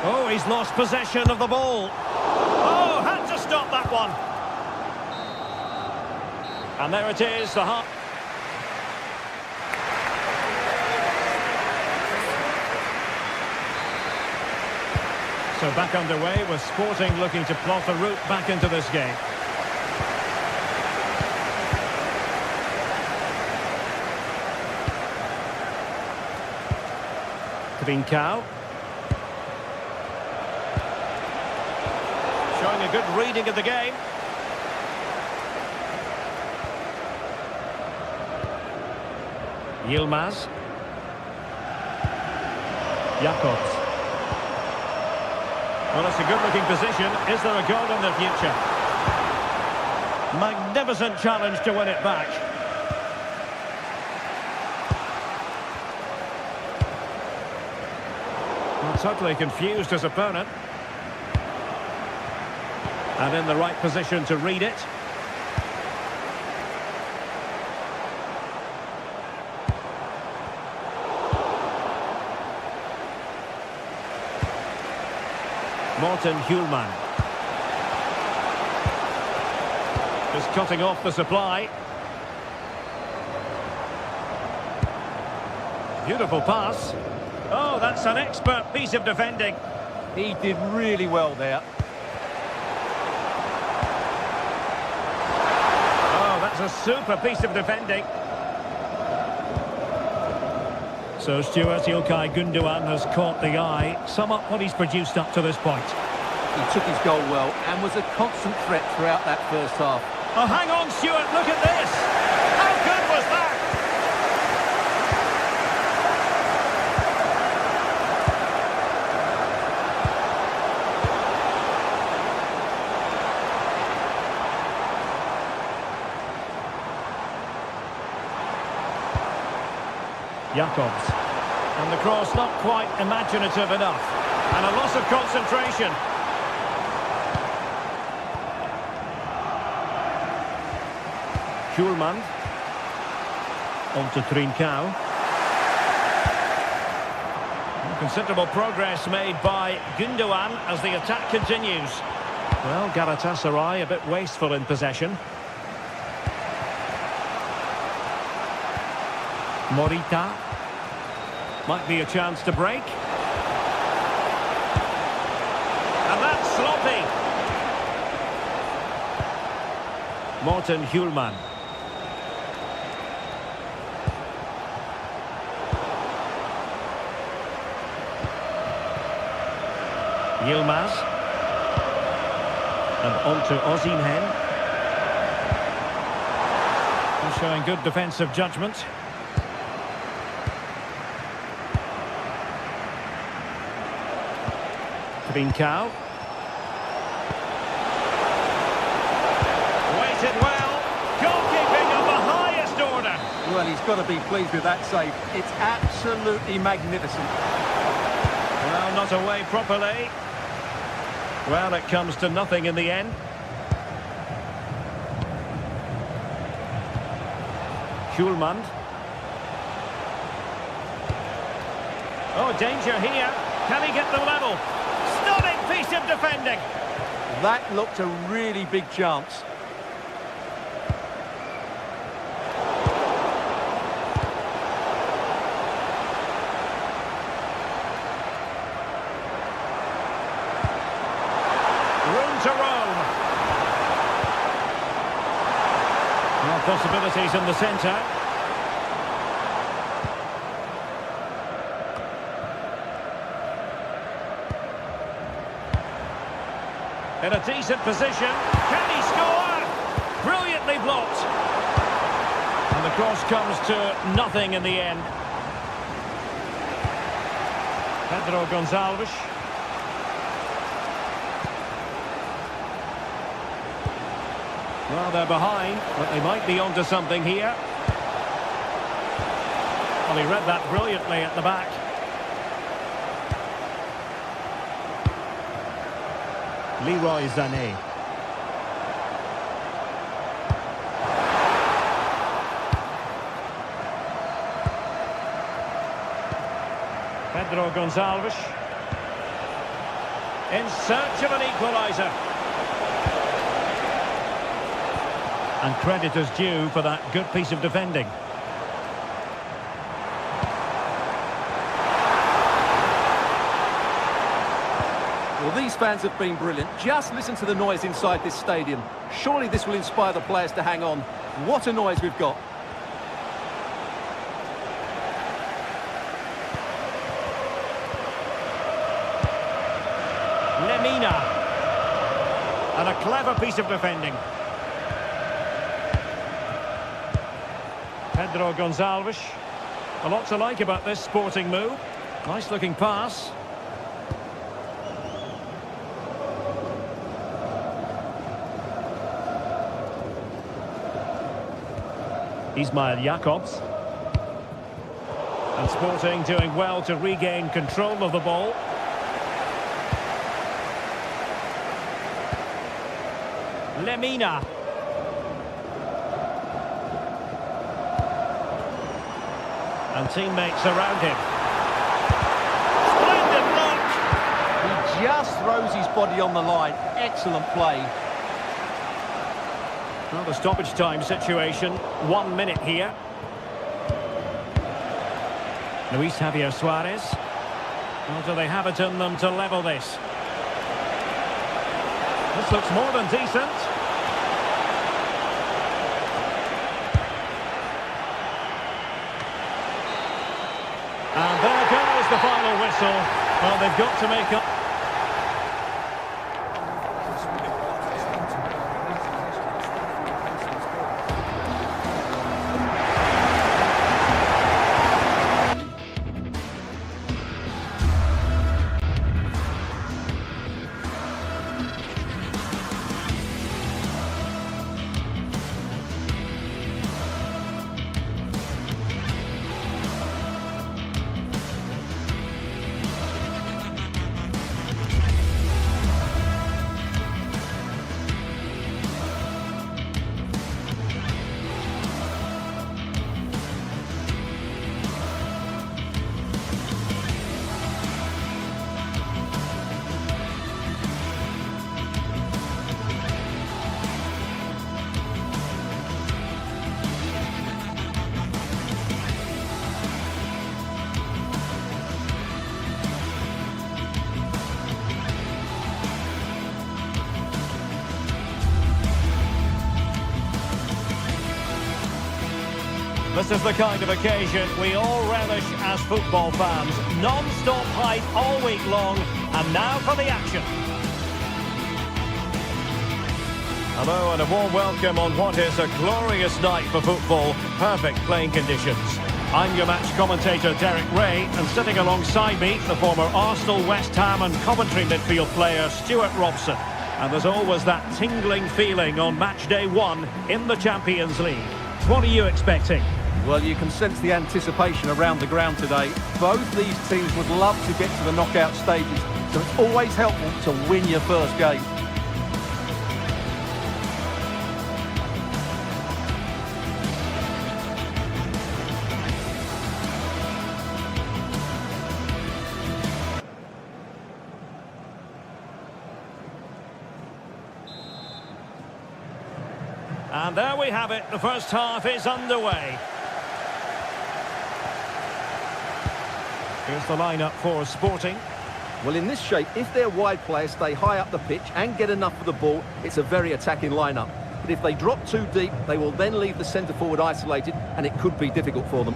Oh, he's He's lost possession of the ball. Oh, had to stop that one. And there it is, the half. So back underway with Sporting looking to plot a route back into this game. Trincao. Showing a good reading of the game. Yilmaz. Jacobs. Well, it's a good-looking position. Is there a goal in the future? Magnificent challenge to win it back. Well, totally confused his opponent. And in the right position to read it. Morten Hjulman. Just cutting off the supply. Beautiful pass. Oh, that's an expert piece of defending. He did really well there. Oh, that's a super piece of defending. So Stuart, Ilkay Gundogan has caught the eye. Sum up what he's produced up to this point. He took his goal well and was a constant threat throughout that first half. Oh, hang on, Stuart, look at this. How good was that? Jacobs. And the cross not quite imaginative enough. And a loss of concentration. Hjulman. On to Trincao. Considerable progress made by Gundogan as the attack continues. Well, Galatasaray a bit wasteful in possession. Morita. Might be a chance to break. And that's sloppy. Morten Hjulman. Yilmaz. And on to Osimhen. He's showing good defensive judgment. Trincao. Waited well. Goalkeeping of the highest order. Well, he's got to be pleased with that save. It's absolutely magnificent. Well, not away properly. Well, it comes to nothing in the end. Hjulman. Oh, danger here. Can he get the level? Stunning piece of defending. That looked a really big chance. Room to roam. Well, possibilities in the centre. In a decent position. Can he score? Brilliantly blocked. And the cross comes to nothing in the end. Pedro Gonçalves. Well, they're behind, but they might be onto something here. Well, he read that brilliantly at the back. Leroy Sané. Pedro Gonçalves. In search of an equaliser. And credit is due for that good piece of defending. Well, these fans have been brilliant. Just listen to the noise inside this stadium. Surely this will inspire the players to hang on. What a noise we've got. Lemina. And a clever piece of defending. Pedro Gonçalves. A lot to like about this sporting move. Nice looking pass. Ismail Jakobs. And Sporting doing well to regain control of the ball. Lemina. And teammates around him. Splendid block! He just throws his body on the line. Excellent play. Well, the stoppage time situation, 1 minute here. Luis Javier Suarez. Well, do they have it in them to level this? This looks more than decent. And there goes the final whistle. Well, they've got to make up. This is the kind of occasion we all relish as football fans. Non-stop hype all week long, and now for the action. Hello and a warm welcome on what is a glorious night for football. Perfect playing conditions. I'm your match commentator Derek Ray, and sitting alongside me, the former Arsenal, West Ham and Coventry midfield player Stuart Robson. And there's always that tingling feeling on match day 1 in the Champions League. What are you expecting? Well, you can sense the anticipation around the ground today. Both these teams would love to get to the knockout stages, so it's always helpful to win your first game. And there we have it, the first half is underway. Here's the lineup for Sporting. Well, in this shape, if their wide players stay high up the pitch and get enough of the ball, it's a very attacking lineup. But if they drop too deep, they will then leave the centre forward isolated, and it could be difficult for them.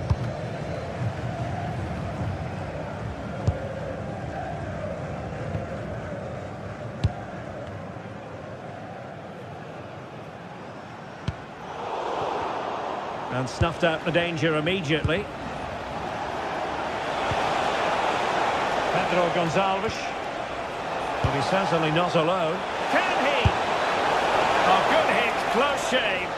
And snuffed out the danger immediately. Pedro Gonçalves. But he's certainly not alone. Can he? Oh, good hit, close shave.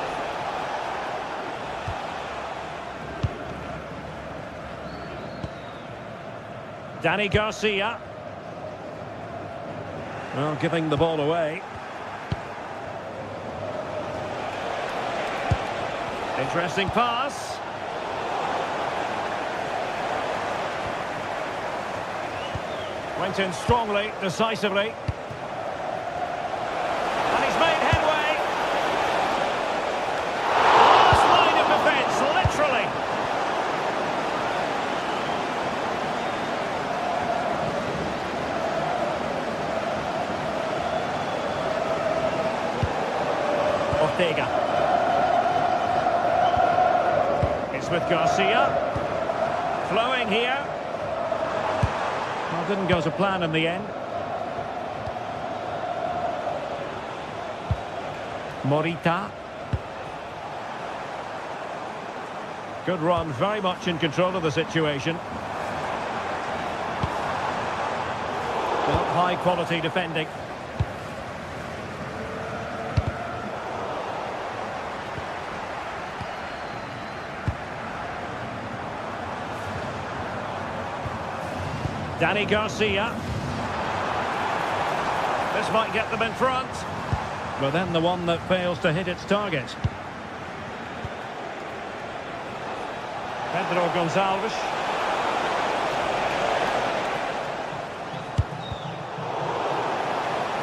Danny Garcia. Well, giving the ball away. Interesting pass. Went in strongly, decisively. And he's made headway. Last line of defence, literally. Ortega. It's with Garcia. Flowing here. Well, didn't go to plan in the end. Morita. Good run, very much in control of the situation. Well, high quality defending. Danny Garcia. This might get them in front. But then the one that fails to hit its target. Pedro Gonçalves.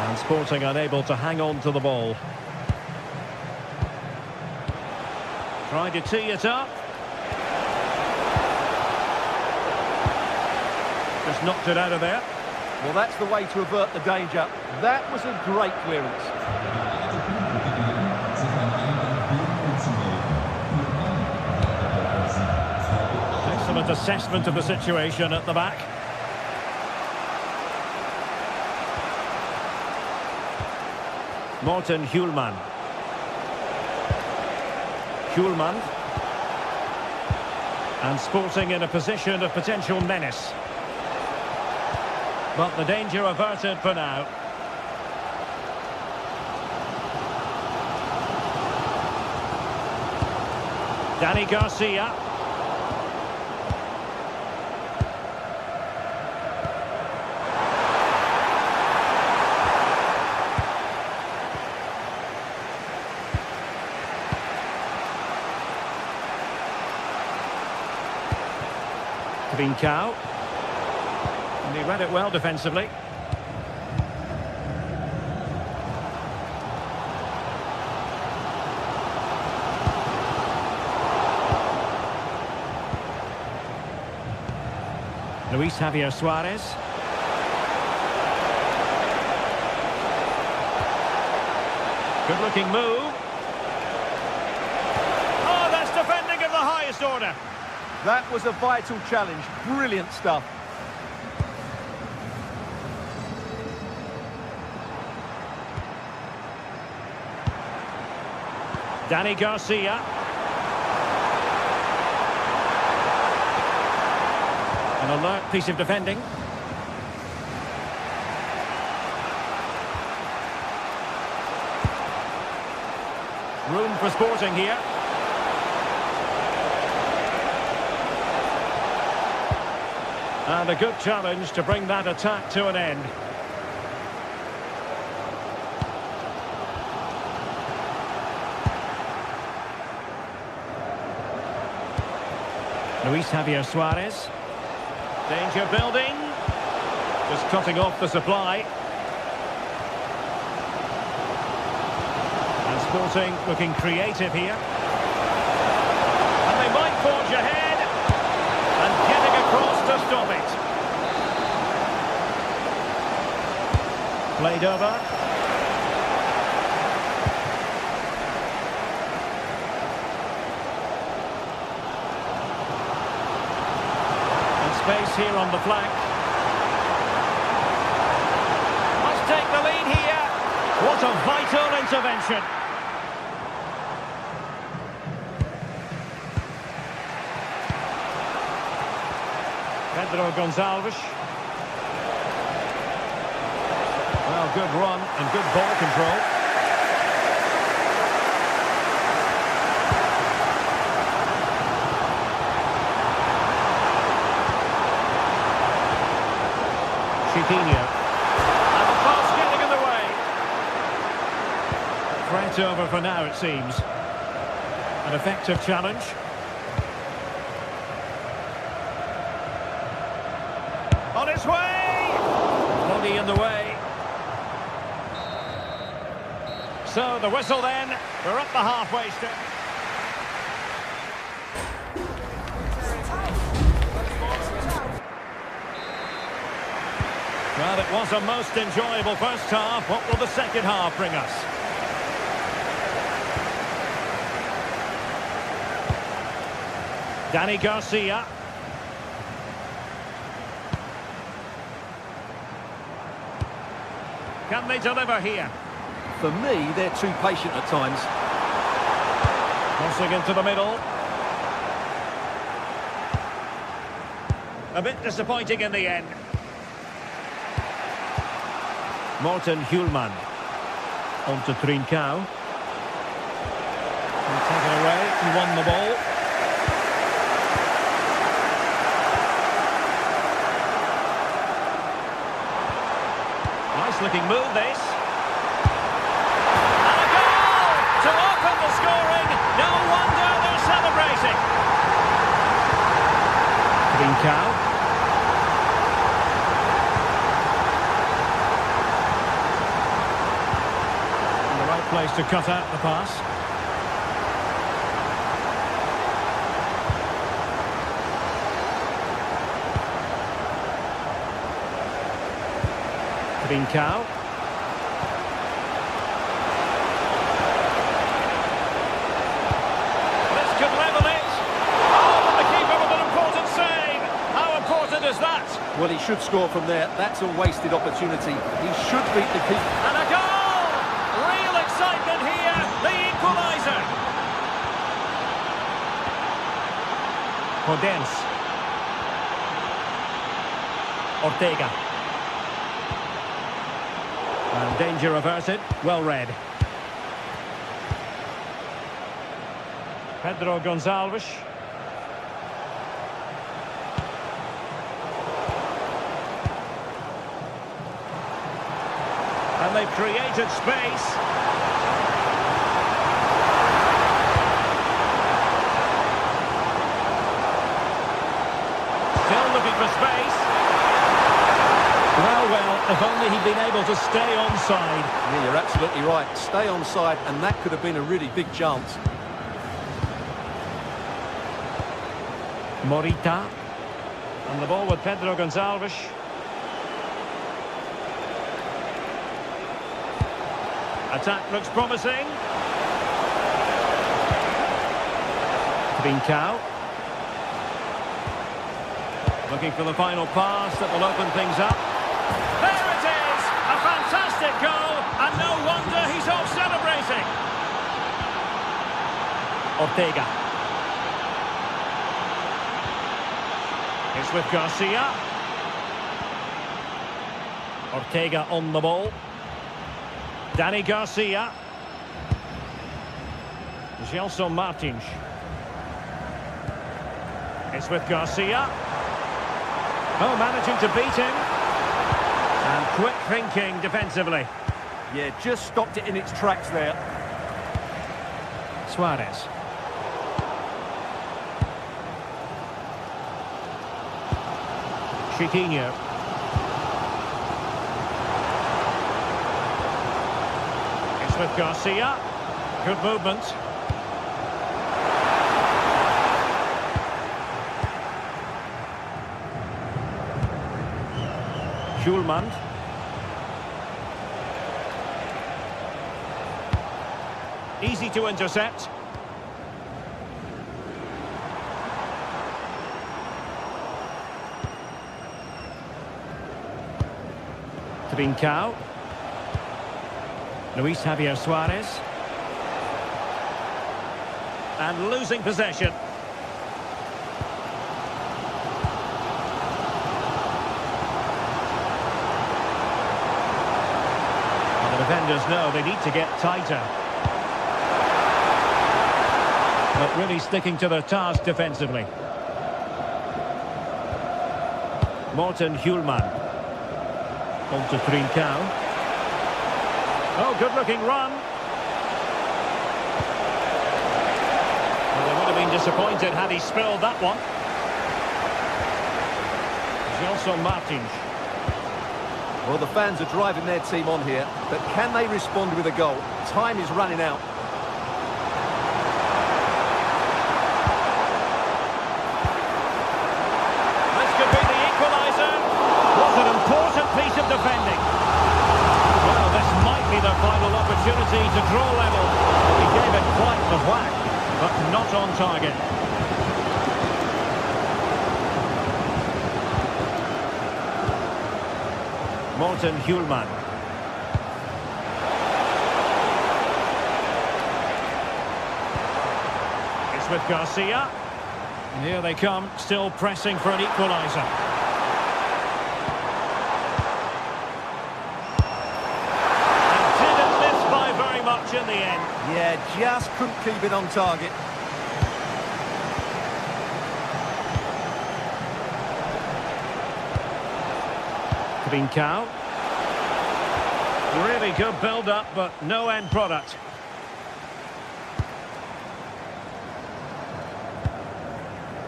And Sporting unable to hang on to the ball. Trying to tee it up. Just knocked it out of there. Well, that's the way to avert the danger. That was a great clearance. Excellent assessment of the situation at the back. Morten Hjulman. Hjulman. And Sporting in a position of potential menace. But the danger averted for now. Danny Garcia. Trincao. And he read it well defensively. Luis Javier Suarez. Good looking move. Oh, that's defending of the highest order. That was a vital challenge. Brilliant stuff. Danny Garcia. An alert piece of defending. Room for Sporting here. And a good challenge to bring that attack to an end. Luis Javier Suarez. Danger building. Just cutting off the supply. And Sporting looking creative here. And they might forge ahead. And getting across to stop it. Played over. Space here on the flank. Must take the lead here. What a vital intervention. Pedro Gonçalves. Well, good run and good ball control. Chiquinho. And the pass getting in the way. Threat over for now, it seems. An effective challenge. On its way! in the way. So the whistle then. We're up the halfway strip. Well, it was a most enjoyable first half. What will the second half bring us? Danny Garcia. Can they deliver here? For me, they're too patient at times. Crossing into the middle. A bit disappointing in the end. Morten Hjulman. On to Trincao. Taken away, he won the ball. Nice looking move this. And a goal to open the scoring. No wonder they're celebrating. Trincao. Place to cut out the pass. Trincao. This could level it. Oh, and the keeper with an important save. How important is that? Well, he should score from there. That's a wasted opportunity. He should beat the keeper. And a goal! Real excitement here, the equaliser. Podence. Ortega. And danger averted, well read. Pedro Gonçalves. And they've created space. Still looking for space. Well, if only he'd been able to stay onside. Yeah, you're absolutely right. Stay onside, and that could have been a really big chance. Morita. And the ball with Pedro Gonçalves. Attack looks promising. Trincao. Looking for the final pass that will open things up. There it is! A fantastic goal, and no wonder he's off celebrating. Ortega. It's with Garcia. Ortega on the ball. Danny Garcia. Gelson Martins. It's with Garcia. Oh, managing to beat him. And quick thinking defensively. Yeah, just stopped it in its tracks there. Suarez. Chiquinho. It's with Garcia. Good movement. Hjulman. Easy to intercept. Trincao. Luis Javier Suarez. And losing possession. The defenders know they need to get tighter. But really sticking to their task defensively. Morten Hjulman. On to Trincao. Oh, good-looking run. Well, they would have been disappointed had he spilled that one. Gelson Martins. Well, the fans are driving their team on here, but can they respond with a goal? Time is running out. This could be the equaliser. What an important piece of defending. Well, this might be the final opportunity to draw level. He gave it quite the whack, but not on target. Morten Hjulman. It's with Garcia. And here they come, still pressing for an equaliser. And didn't miss by very much in the end. Yeah, just couldn't keep it on target. Trincao. Really good build-up, but no end product.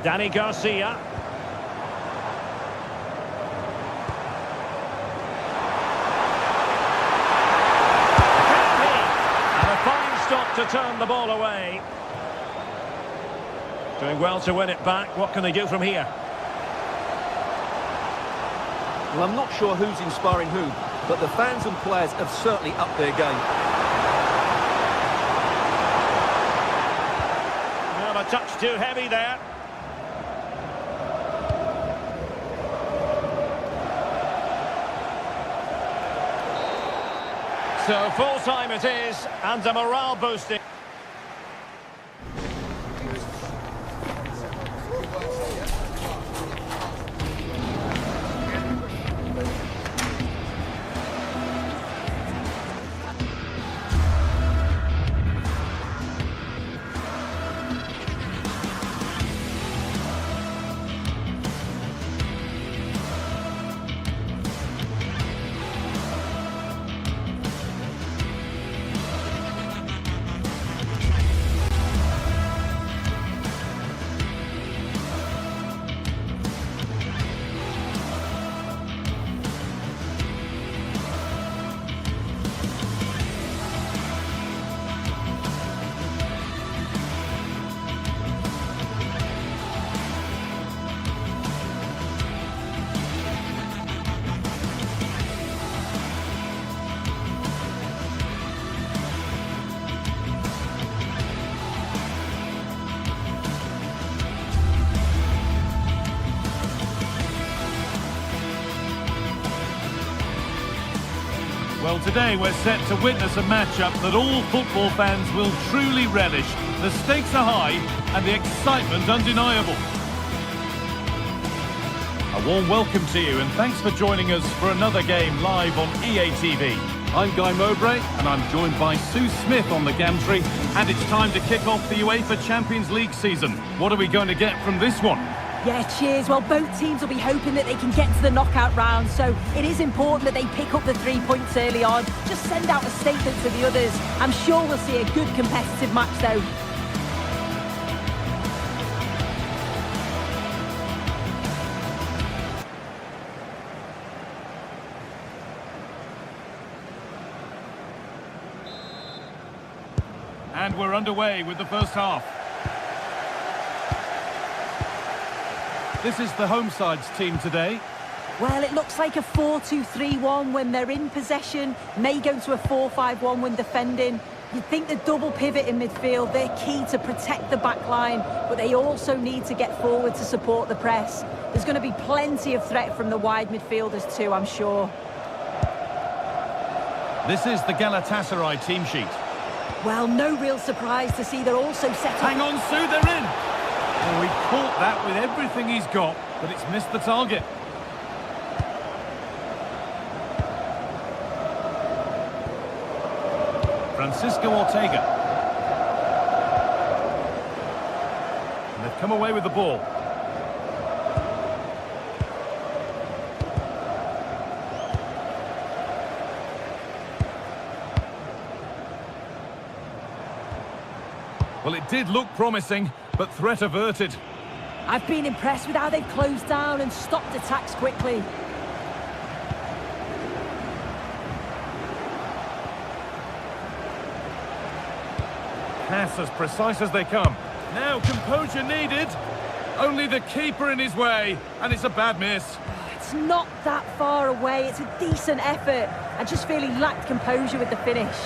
Danny Garcia. And a fine stop to turn the ball away. Doing well to win it back. What can they do from here? Well, I'm not sure who's inspiring who, but the fans and players have certainly upped their game. Well, a touch too heavy there. So full time it is, and a morale boosting. Well, today we're set to witness a matchup that all football fans will truly relish. The stakes are high and the excitement undeniable. A warm welcome to you and thanks for joining us for another game live on EA TV. I'm Guy Mowbray and I'm joined by Sue Smith on the gantry, and it's time to kick off the UEFA Champions League season. What are we going to get from this one? Yeah, cheers. Well, both teams will be hoping that they can get to the knockout round, so it is important that they pick up the 3 points early on. Just send out a statement to the others. I'm sure we'll see a good competitive match, though. And we're underway with the first half. This is the home side's team today. Well, it looks like a 4-2-3-1 when they're in possession. May go to a 4-5-1 when defending. You'd think the double pivot in midfield, they're key to protect the back line, but they also need to get forward to support the press. There's going to be plenty of threat from the wide midfielders too, I'm sure. This is the Galatasaray team sheet. Well, no real surprise to see they're also set up. Hang on, Sue, they're in! Well, he caught that with everything he's got, but it's missed the target. Francisco Ortega. And they've come away with the ball. Well, it did look promising, but threat averted. I've been impressed with how they've closed down and stopped attacks quickly. pass as precise as they come. Now composure needed. Only the keeper in his way, and it's a bad miss. It's not that far away. It's a decent effort. I just feel he lacked composure with the finish.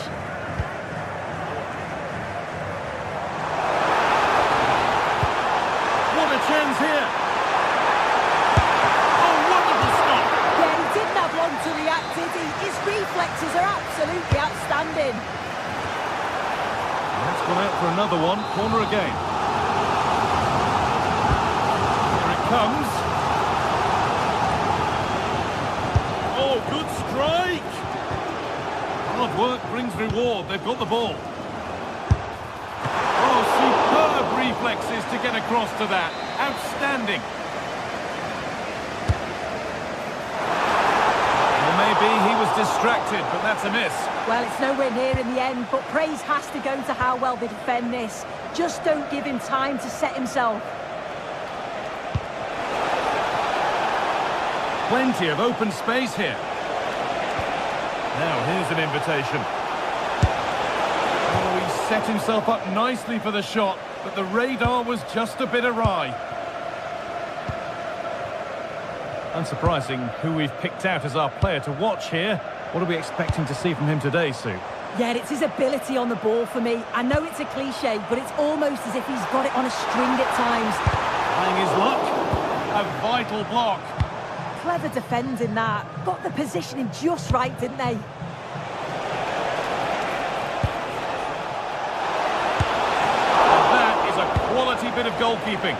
What a chance here. Oh, wonderful stop. Yeah, he didn't have long to react, did he? His reflexes are absolutely outstanding. That's gone out for another one. Corner again. Here it comes. Oh, good strike. Hard work brings reward. They've got the ball. Oh, superb reflexes to get across to that. Outstanding. Well, maybe he was distracted, but that's a miss. Well, it's nowhere near in the end, but praise has to go to how well they defend this. Just don't give him time to set himself. Plenty of open space here. Now, here's an invitation. Oh, he set himself up nicely for the shot, but the radar was just a bit awry. Unsurprising who we've picked out as our player to watch here. What are we expecting to see from him today, Sue? Yeah, it's his ability on the ball for me. I know it's a cliche, but it's almost as if he's got it on a string at times. Trying his luck. A vital block. Clever defending that. Got the positioning just right, didn't they? That is a quality bit of goalkeeping.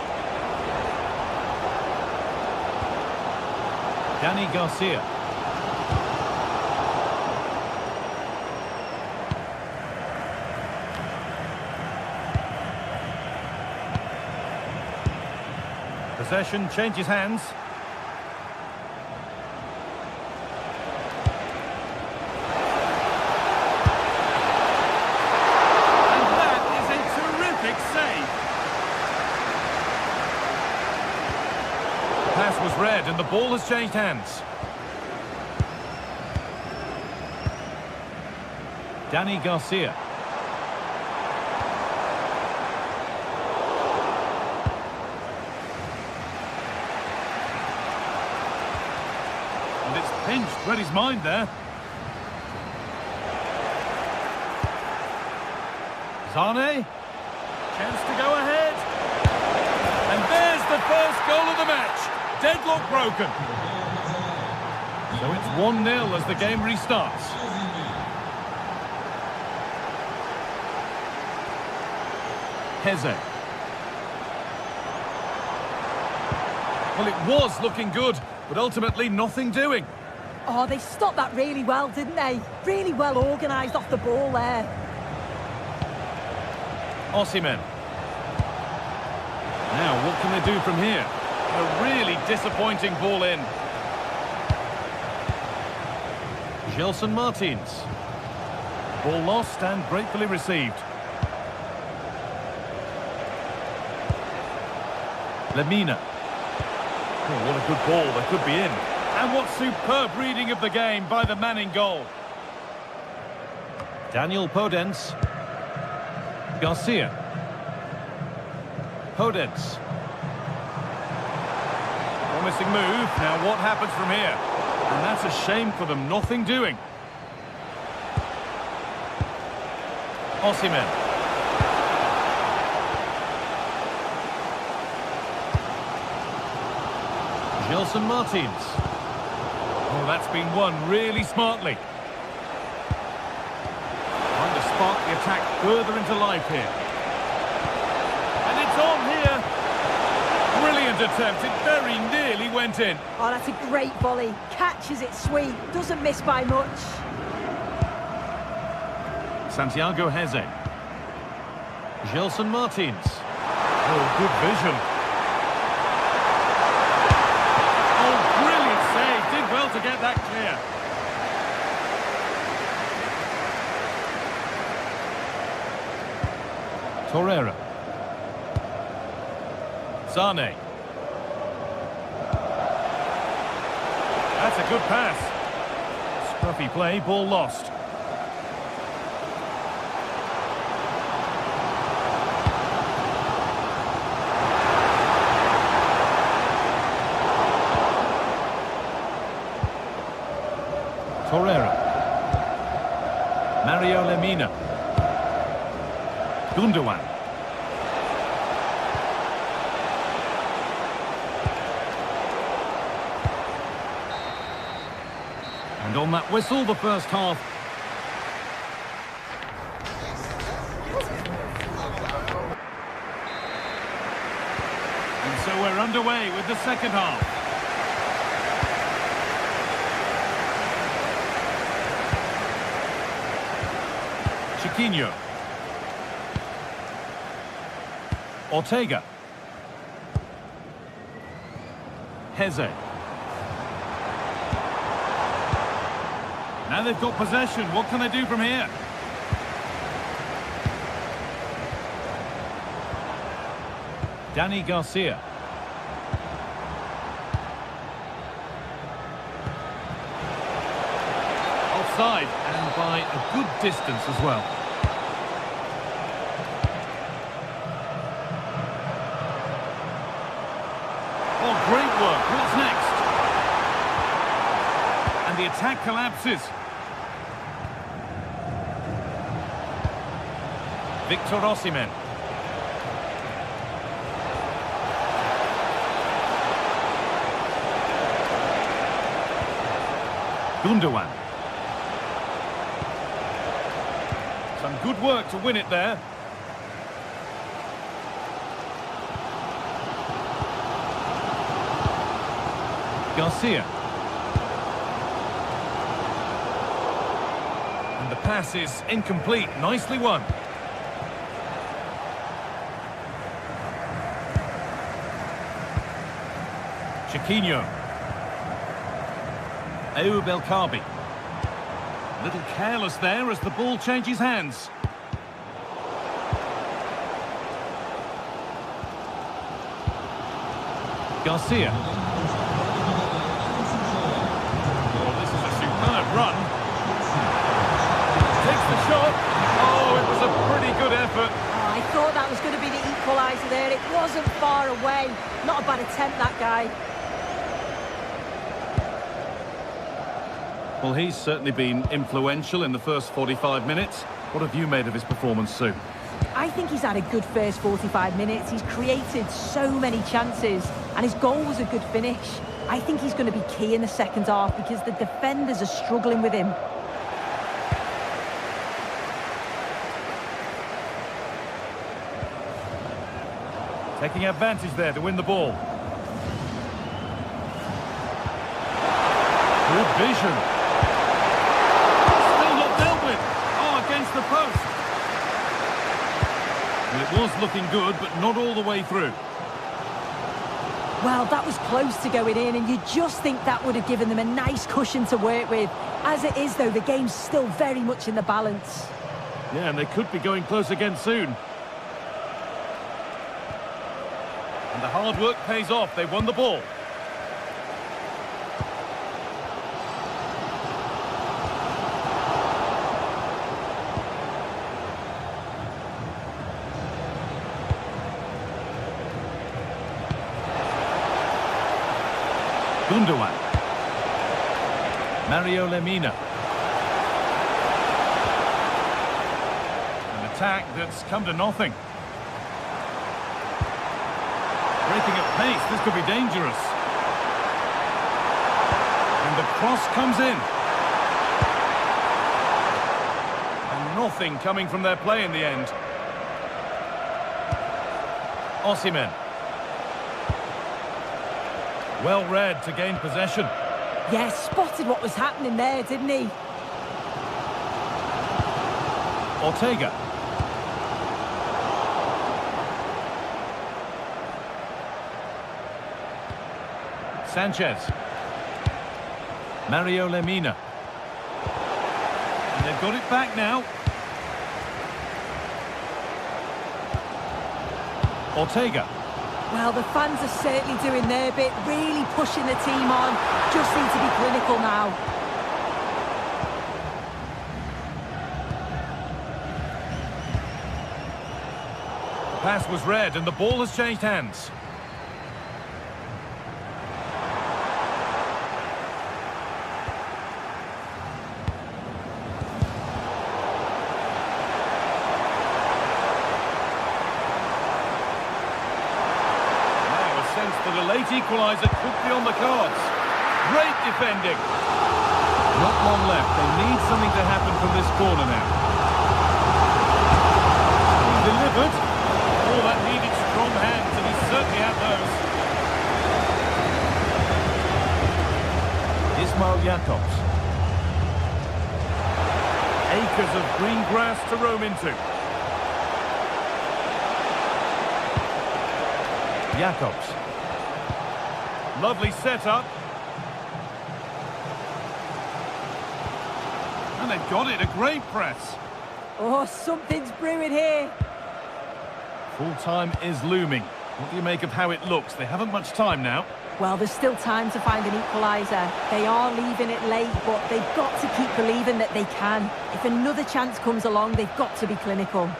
Danny Garcia. Possession changes hands. And that is a terrific save. The pass was read and the ball has changed hands. Danny Garcia. And it's pinched, read his mind there. Zane. Chance to go ahead. And there's the first goal of the match. Deadlock broken. So it's 1-0 as the game restarts. Heze. Well, it was looking good, but ultimately nothing doing. Oh, they stopped that really well, didn't they? Really well organised off the ball there. Osimhen. Now, what can they do from here? A really disappointing ball in. Gelson Martins. Ball lost and gratefully received. Lemina. Oh, what a good ball. They could be in. And what superb reading of the game by the man in goal. Daniel Podence. Garcia. Podence. Promising move. Now what happens from here? And that's a shame for them. Nothing doing. Osimhen. Gelson Martins. Oh, that's been won really smartly. Trying to spark the attack further into life here. And it's on here. Brilliant attempt. It very nearly went in. Oh, that's a great volley. Catches it sweet. Doesn't miss by much. Santiago Heze. Gelson Martins. Oh, good vision. Well to get that clear. Torreira. Sane. That's a good pass. Scruffy play, ball lost. Mario Lemina. Gundogan. And on that whistle, the first half. And so we're underway with the second half. Chiquinho. Ortega. Heze. Now they've got possession. What can they do from here? Dani Garcia. Offside, and by a good distance as well. Oh, great work. What's next? And the attack collapses. Victor Osimhen. Gundogan. Some good work to win it there. Garcia. And the pass is incomplete. Nicely won. Chiquinho. Ayoub El Kaabi. A little careless there as the ball changes hands. Garcia. Oh, this is a superb run. Takes the shot. Oh, it was a pretty good effort. Oh, I thought that was going to be the equaliser there. It wasn't far away. Not a bad attempt, that guy. Well, he's certainly been influential in the first 45 minutes. What have you made of his performance, Sue? I think he's had a good first 45 minutes. He's created so many chances, and his goal was a good finish. I think he's going to be key in the second half because the defenders are struggling with him. Taking advantage there to win the ball. Good vision. Still not dealt with. Oh, against the post. Well, it was looking good, but not all the way through. Well, that was close to going in, and you just think that would have given them a nice cushion to work with. As it is, though, the game's still very much in the balance. Yeah, and they could be going close again soon. And the hard work pays off. They won the ball. Gundogan. Mario Lemina. An attack that's come to nothing. Breaking at pace, this could be dangerous. And the cross comes in. And nothing coming from their play in the end. Osimhen. Well read to gain possession. Yeah, spotted what was happening there, didn't he? Ortega. Sanchez. Mario Lemina. And they've got it back now. Ortega. Well, the fans are certainly doing their bit, really pushing the team on. Just need to be clinical now. The pass was read and the ball has changed hands. a late equaliser could be on the cards. Great defending. Not long left. They need something to happen from this corner now. He delivered. Oh, that needed strong hands, and he certainly had those. Ismail Jakobs. Acres of green grass to roam into. Jakobs. Lovely setup. And they've got it, a great press. Oh, something's brewing here. Full time is looming. What do you make of how it looks? They haven't much time now. Well, there's still time to find an equaliser. They are leaving it late, but they've got to keep believing that they can. If another chance comes along, they've got to be clinical.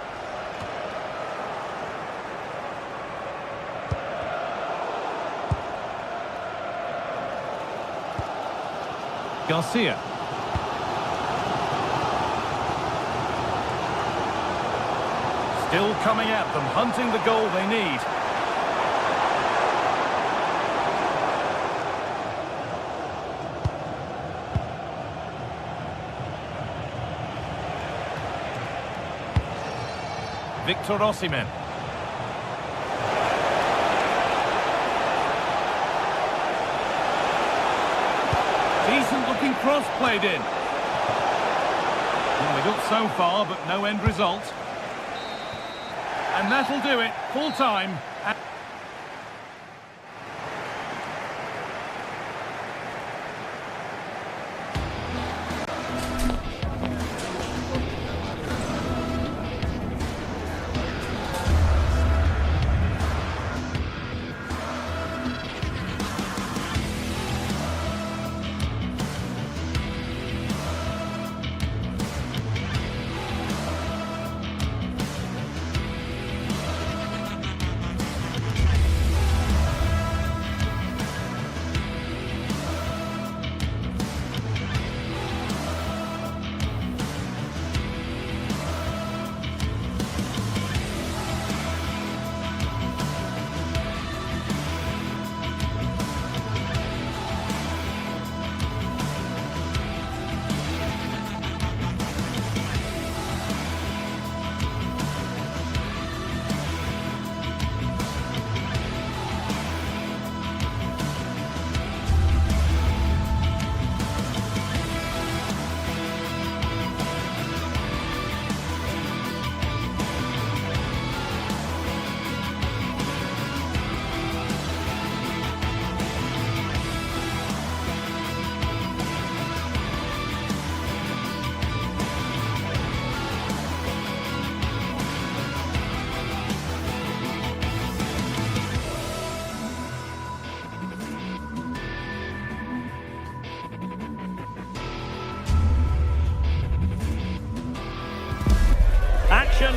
Garcia. Still coming at them, hunting the goal they need. Victor Osimhen. Decent looking cross played in. Well, they got so far, but no end result. And that'll do it. Full time.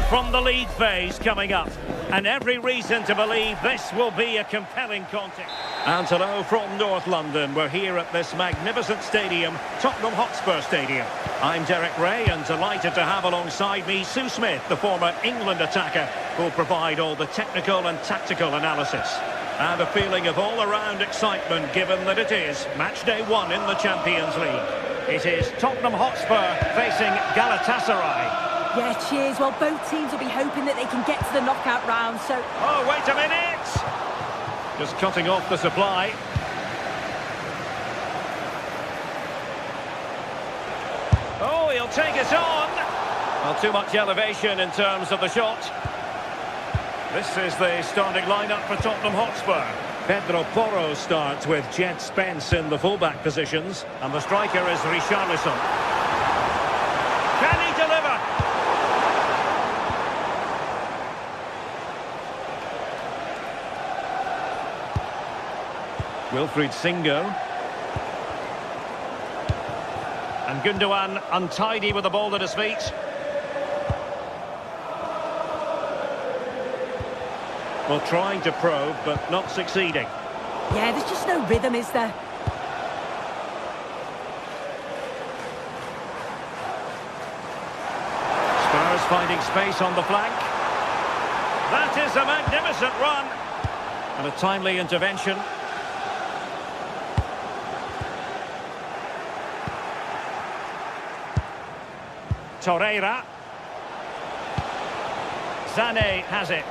From the league phase coming up, and every reason to believe this will be a compelling contest. And hello from North London. We're here at this magnificent stadium, Tottenham Hotspur Stadium. I'm Derek Ray, and delighted to have alongside me Sue Smith, the former England attacker, who'll provide all the technical and tactical analysis. And a feeling of all-around excitement, given that it is match day 1 in the Champions League. It is Tottenham Hotspur facing Galatasaray. Yeah, cheers. Well, both teams will be hoping that they can get to the knockout round, so... Oh, wait a minute! Just cutting off the supply. Oh, he'll take it on! Well, too much elevation in terms of the shot. This is the starting lineup for Tottenham Hotspur. Pedro Porro starts with Jed Spence in the fullback positions, and the striker is Richarlison. Can he deliver? Wilfried Singo. And Gundogan untidy with the ball at his feet. Well, trying to probe, but not succeeding. Yeah, there's just no rhythm, is there? Spurs finding space on the flank. That is a magnificent run. And a timely intervention. Torreira. Sané has it.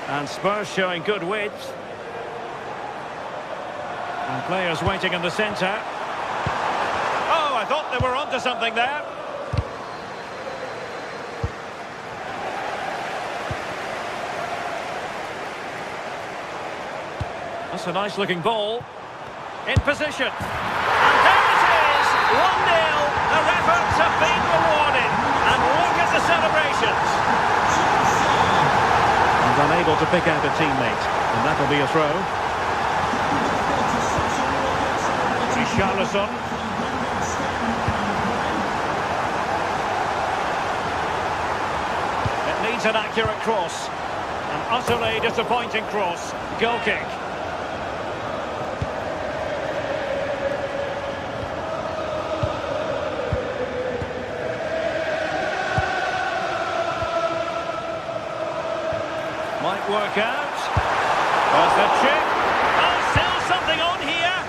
And Spurs showing good width. And players waiting in the centre. Oh, I thought they were onto something there. That's a nice looking ball. In position. And there it is! 1-0. Their efforts have been rewarded. And look at the celebrations. And unable to pick out a teammate. And that'll be a throw. Richarlison. It needs an accurate cross. An utterly disappointing cross. Goal kick. Might work out. There's the chip. Oh, still something on here.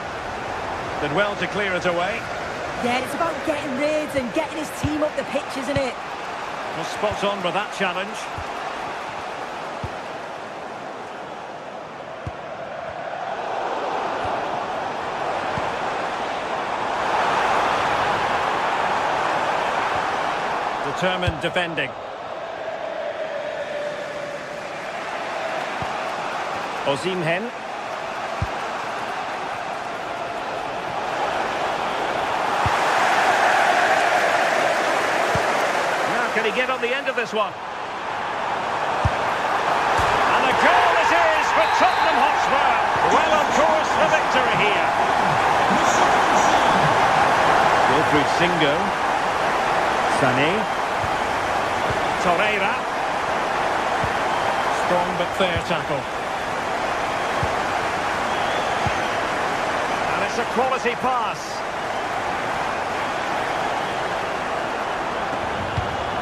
Did well to clear it away. Yeah, it's about getting rid and getting his team up the pitch, isn't it? Well, spot on with that challenge. Determined defending. Osimhen. Now, can he get on the end of this one? And a goal it is for Tottenham Hotspur. Well on course for victory here. Wilfried Singo. Sané. Torreira. Strong but fair tackle. It's a quality pass.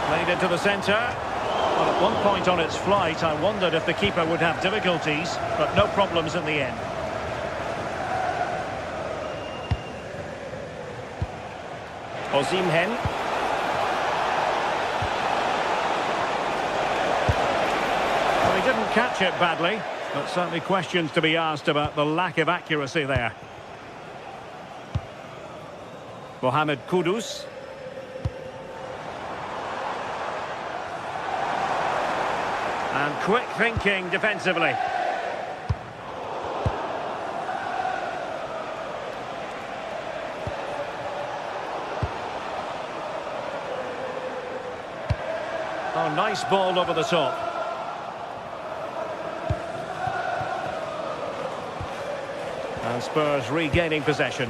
Played into the centre. Well, at one point on its flight, I wondered if the keeper would have difficulties, but no problems in the end. Osimhen. Well, he didn't catch it badly, but certainly questions to be asked about the lack of accuracy there. Mohamed Kudus. And quick thinking defensively. Oh, nice ball over the top. And Spurs regaining possession.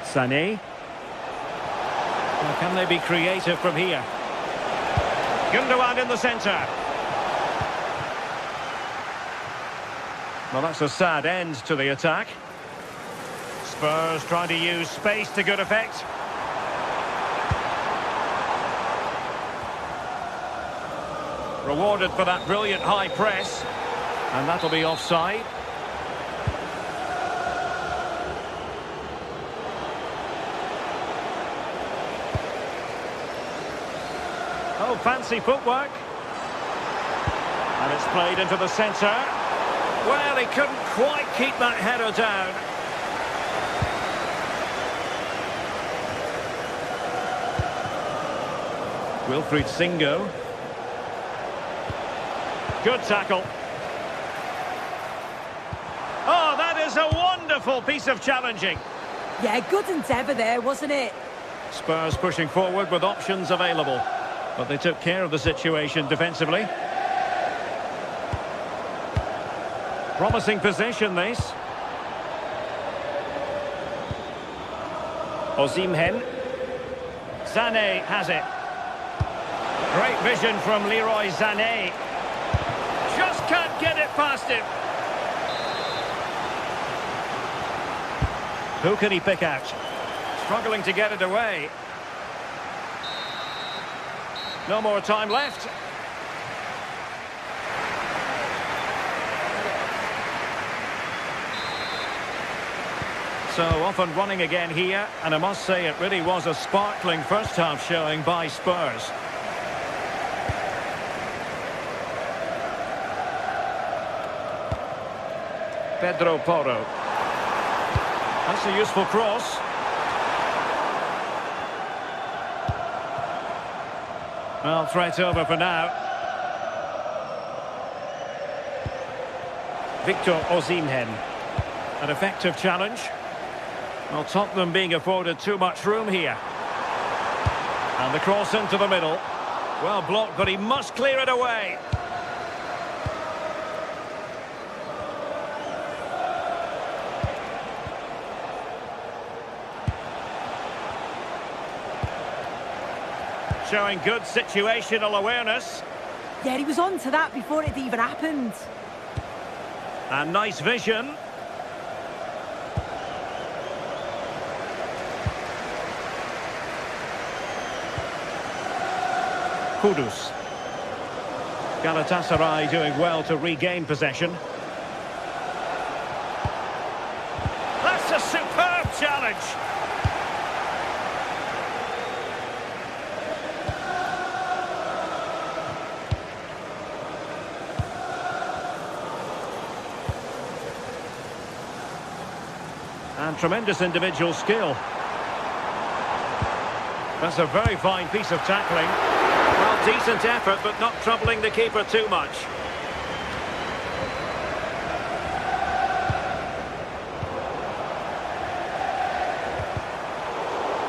Sané. Well, can they be creative from here? Gundogan in the centre. Well, that's a sad end to the attack. Spurs trying to use space to good effect. Rewarded for that brilliant high press. And that'll be offside. Oh, fancy footwork. And it's played into the centre. Well, he couldn't quite keep that header down. Wilfried Singo. Good tackle. Oh, that is a wonderful piece of challenging. Yeah, good endeavour there, wasn't it? Spurs pushing forward with options available. But they took care of the situation defensively. Promising position, this. Osimhen. Sané has it. Great vision from Leroy Sané. Just can't get it past him. Who can he pick out? Struggling to get it away. No more time left. So off and running again here, and I must say it really was a sparkling first half showing by Spurs. Pedro Porro. That's a useful cross. Well, threat over for now. Victor Osimhen. An effective challenge. Well, Tottenham being afforded too much room here. And the cross into the middle. Well blocked, but he must clear it away. Showing good situational awareness. Yeah, he was on to that before it even happened. And nice vision. Kudus. Galatasaray doing well to regain possession. That's a superb challenge. And tremendous individual skill. That's a very fine piece of tackling. Well, decent effort, but not troubling the keeper too much.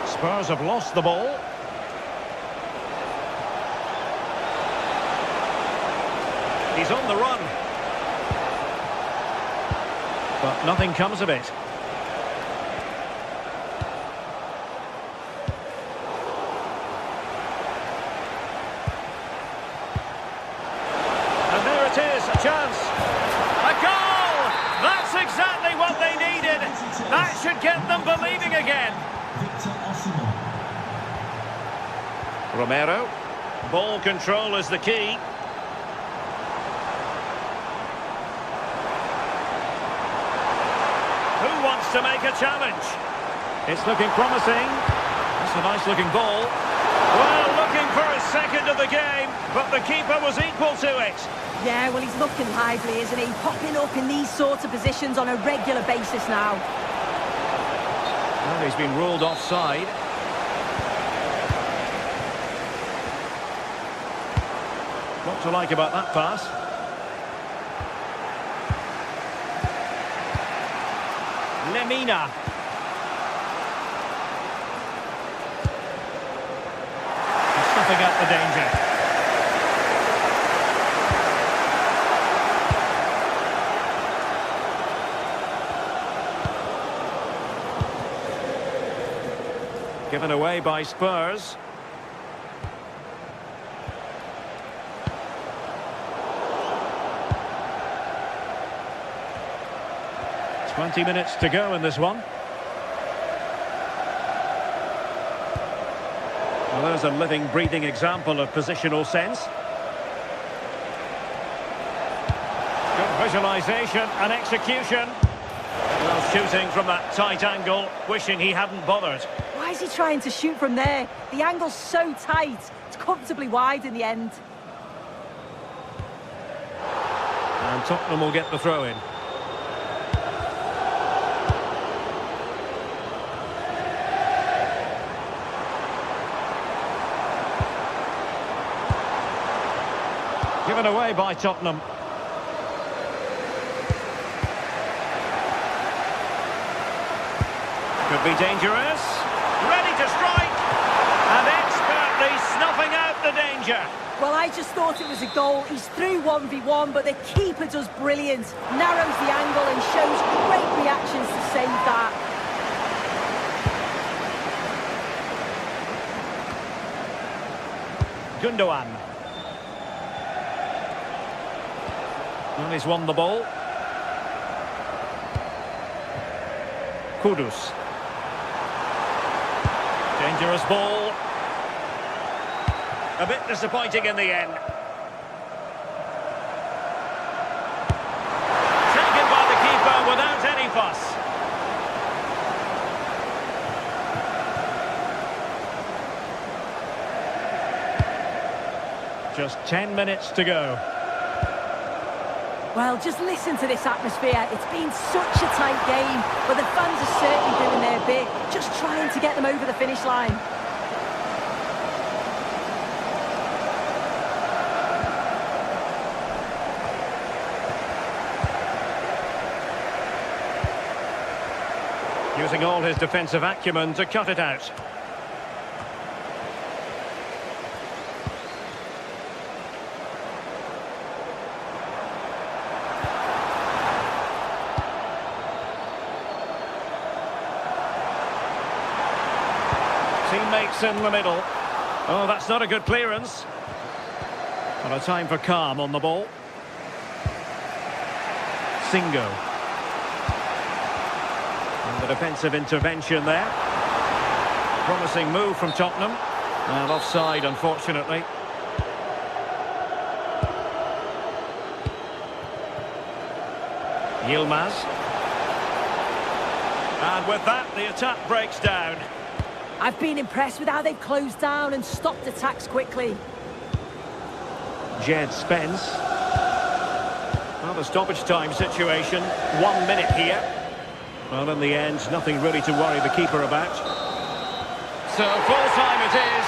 Spurs have lost the ball. He's on the run. But nothing comes of it. Chance. A goal! That's exactly what they needed. That should get them believing again. Romero. Ball control is the key. Who wants to make a challenge? It's looking promising. That's a nice looking ball. Well, looking for a second of the game, but the keeper was equal to it. Yeah, well, he's looking lively, isn't he? Popping up in these sorts of positions on a regular basis now. Well, he's been ruled offside. What to like about that pass? Lemina. He's snuffing out the danger. Given away by Spurs. "20 minutes to go in this one. Well, there's a living, breathing example of positional sense. Good visualisation and execution. Well, shooting from that tight angle, wishing he hadn't bothered. Why is he trying to shoot from there? The angle's so tight. It's comfortably wide in the end. And Tottenham will get the throw in. Given away by Tottenham. Could be dangerous. Ready to strike. And expertly snuffing out the danger. Well, I just thought it was a goal. He's through 1v1, but the keeper does brilliant. Narrows the angle and shows great reactions to save that. Gundogan. And he's won the ball. Kudus. Dangerous ball. A bit disappointing in the end. Taken by the keeper without any fuss. Just 10 minutes to go. Well, just listen to this atmosphere. It's been such a tight game, but the fans are certainly doing their bit, just trying to get them over the finish line. Using all his defensive acumen to cut it out. Teammates in the middle. Oh, that's not a good clearance. Well, a time for calm on the ball. Singo. And the defensive intervention there. Promising move from Tottenham. And offside, unfortunately. Yilmaz. And with that, the attack breaks down. I've been impressed with how they've closed down and stopped attacks quickly. Jed Spence. Well, the stoppage time situation. 1 minute here. Well, in the end, nothing really to worry the keeper about. So, full time it is.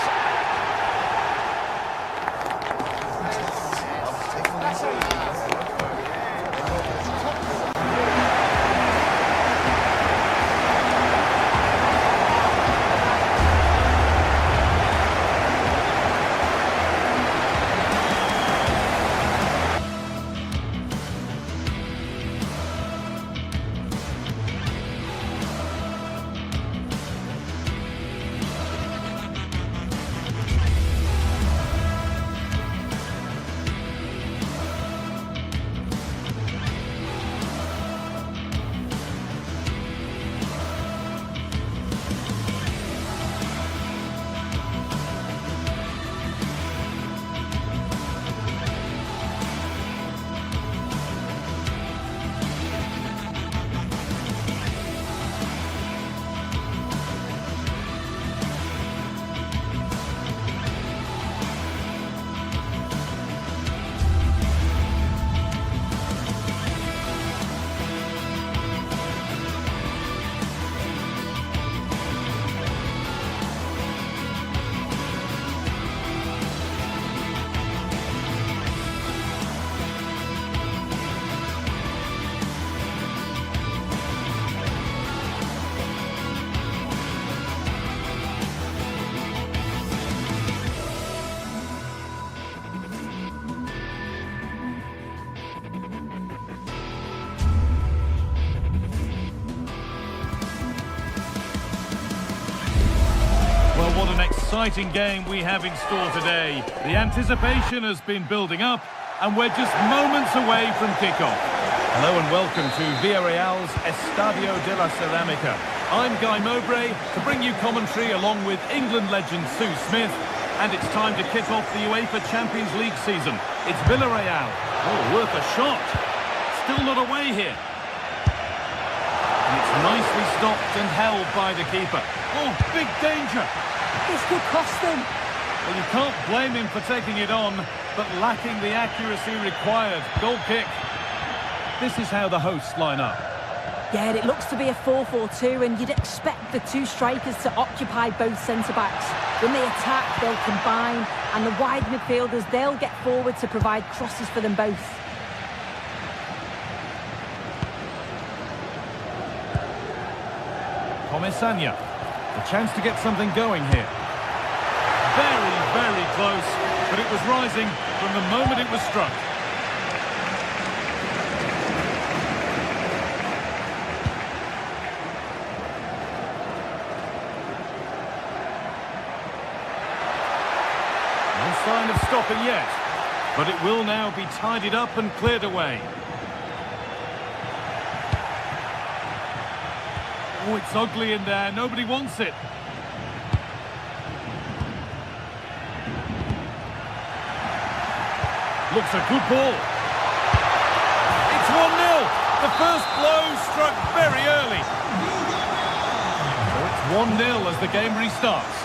Well, what an exciting game we have in store today. The anticipation has been building up, and we're just moments away from kickoff. Hello and welcome to Villarreal's Estadio de la Cerámica. I'm Guy Mowbray to bring you commentary along with England legend Sue Smith, and it's time to kick off the UEFA Champions League season. It's Villarreal. Oh, worth a shot. Still not away here. And it's nicely stopped and held by the keeper. Oh, big danger. This could cost them. Well, you can't blame him for taking it on, but lacking the accuracy required. Goal kick. This is how the hosts line up. Yeah, it looks to be a 4-4-2, and you'd expect the two strikers to occupy both centre-backs. When they attack, they'll combine, and the wide midfielders, they'll get forward to provide crosses for them both. Comesaña. A chance to get something going here. Very, very close, but it was rising from the moment it was struck. No sign of stopping yet, but it will now be tidied up and cleared away. Oh, it's ugly in there. Nobody wants it. Looks a good ball. It's 1-0. The first blow struck very early. So it's 1-0 as the game restarts.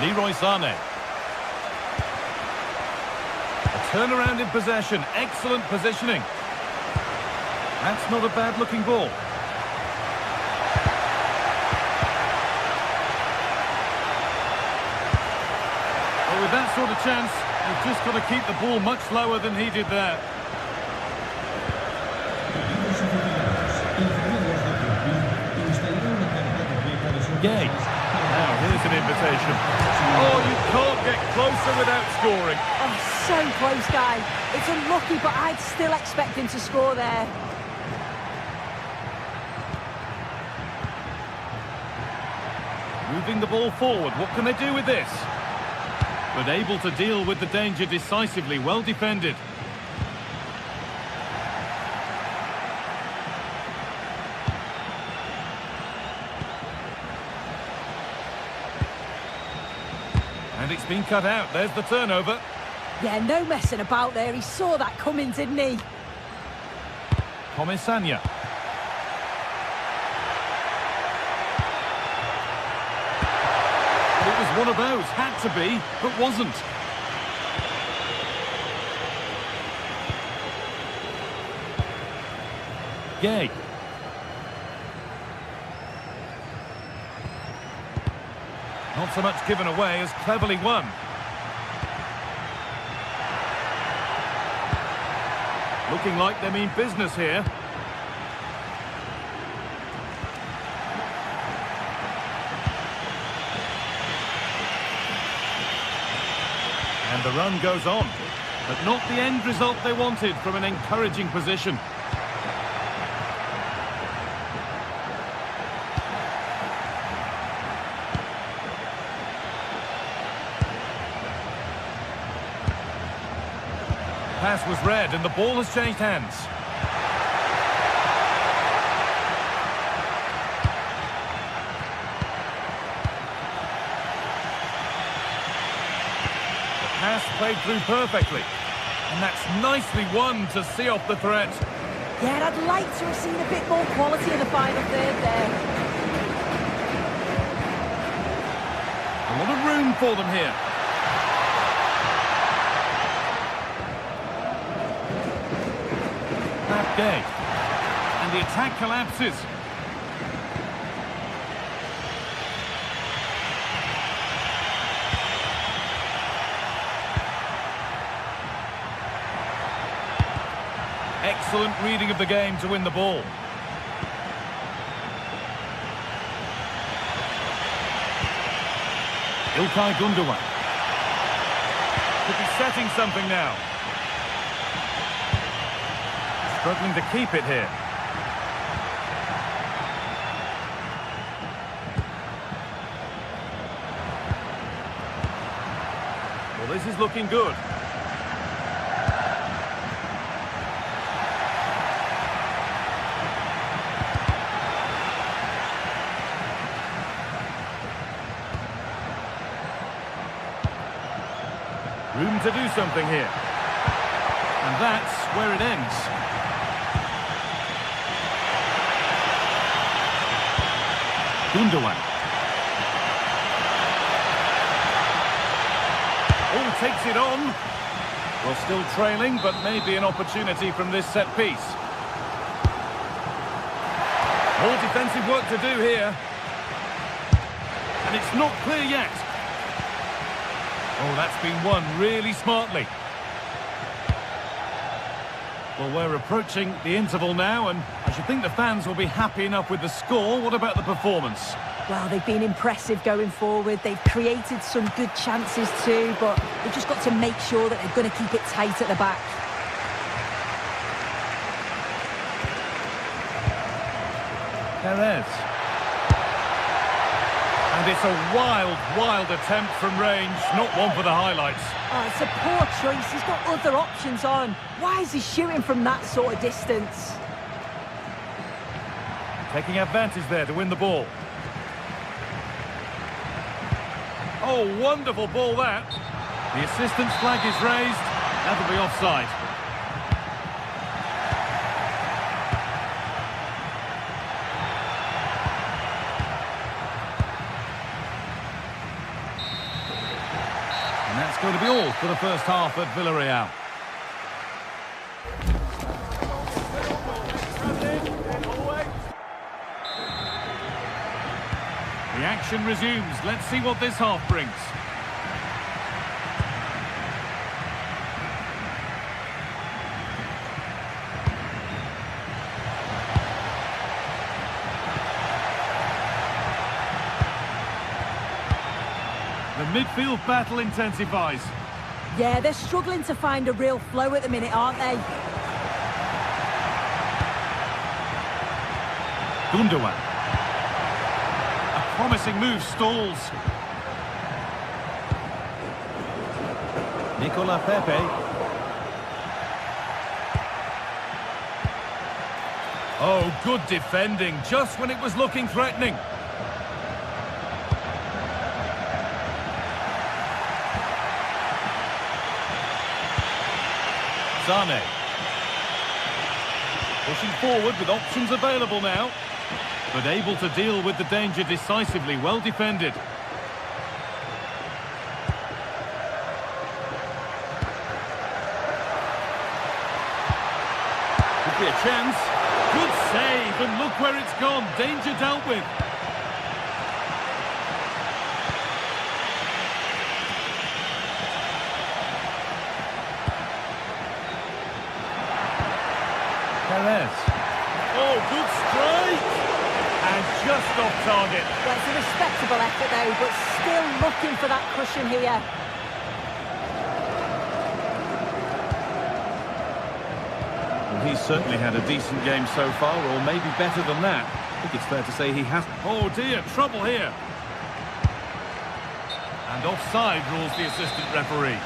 Leroy Sané. A turnaround in possession. Excellent positioning. That's not a bad-looking ball. Well, with that sort of chance, you've just got to keep the ball much lower than he did there. Gay. Now, here's an invitation. Oh, you can't get closer without scoring. Oh, so close, Guy. It's unlucky, but I'd still expect him to score there. Moving the ball forward. What can they do with this? But able to deal with the danger decisively. Well defended. And it's been cut out. There's the turnover. Yeah, no messing about there. He saw that coming, didn't he? Comisania. It was one of those. Had to be, but wasn't. Gay. Not so much given away as cleverly won. Looking like they mean business here. And the run goes on. But not the end result they wanted from an encouraging position. Pass was read and the ball has changed hands. The pass played through perfectly. And that's nicely won to see off the threat. Yeah, I'd like to have seen a bit more quality in the final third there. A lot of room for them here. Gay. And the attack collapses. Excellent reading of the game to win the ball. İlkay Gundogan. Could be setting something now. Struggling to keep it here. Well, this is looking good. Room to do something here. And that's where it ends. Gundogan. Oh, takes it on. Well, still trailing, but maybe an opportunity from this set piece. More defensive work to do here. And it's not clear yet. Oh, that's been won really smartly. Well, we're approaching the interval now, and I should think the fans will be happy enough with the score. What about the performance? Well, they've been impressive going forward. They've created some good chances too, but they've just got to make sure that they're going to keep it tight at the back. Perez. And it's a wild, wild attempt from range, not one for the highlights. Oh, it's a poor choice. He's got other options on. Why is he shooting from that sort of distance? Taking advantage there to win the ball. Oh, wonderful ball that. The assistant's flag is raised. That'll be offside. And that's going to be all for the first half at Villarreal. The action resumes. Let's see what this half brings. The midfield battle intensifies. Yeah, they're struggling to find a real flow at the minute, aren't they? Gundogan. A promising move stalls. Nicola Pepe. Oh, good defending, just when it was looking threatening. Sane. Pushing forward with options available now. But able to deal with the danger decisively, well defended. Could be a chance. Good save, and look where it's gone. Danger dealt with. Perez. Oh, good strike! And just off target. Well, it's a respectable effort though, but still looking for that cushion here. Well, he's certainly had a decent game so far, or maybe better than that. I think it's fair to say he has... Oh dear, trouble here. And offside rules the assistant referee.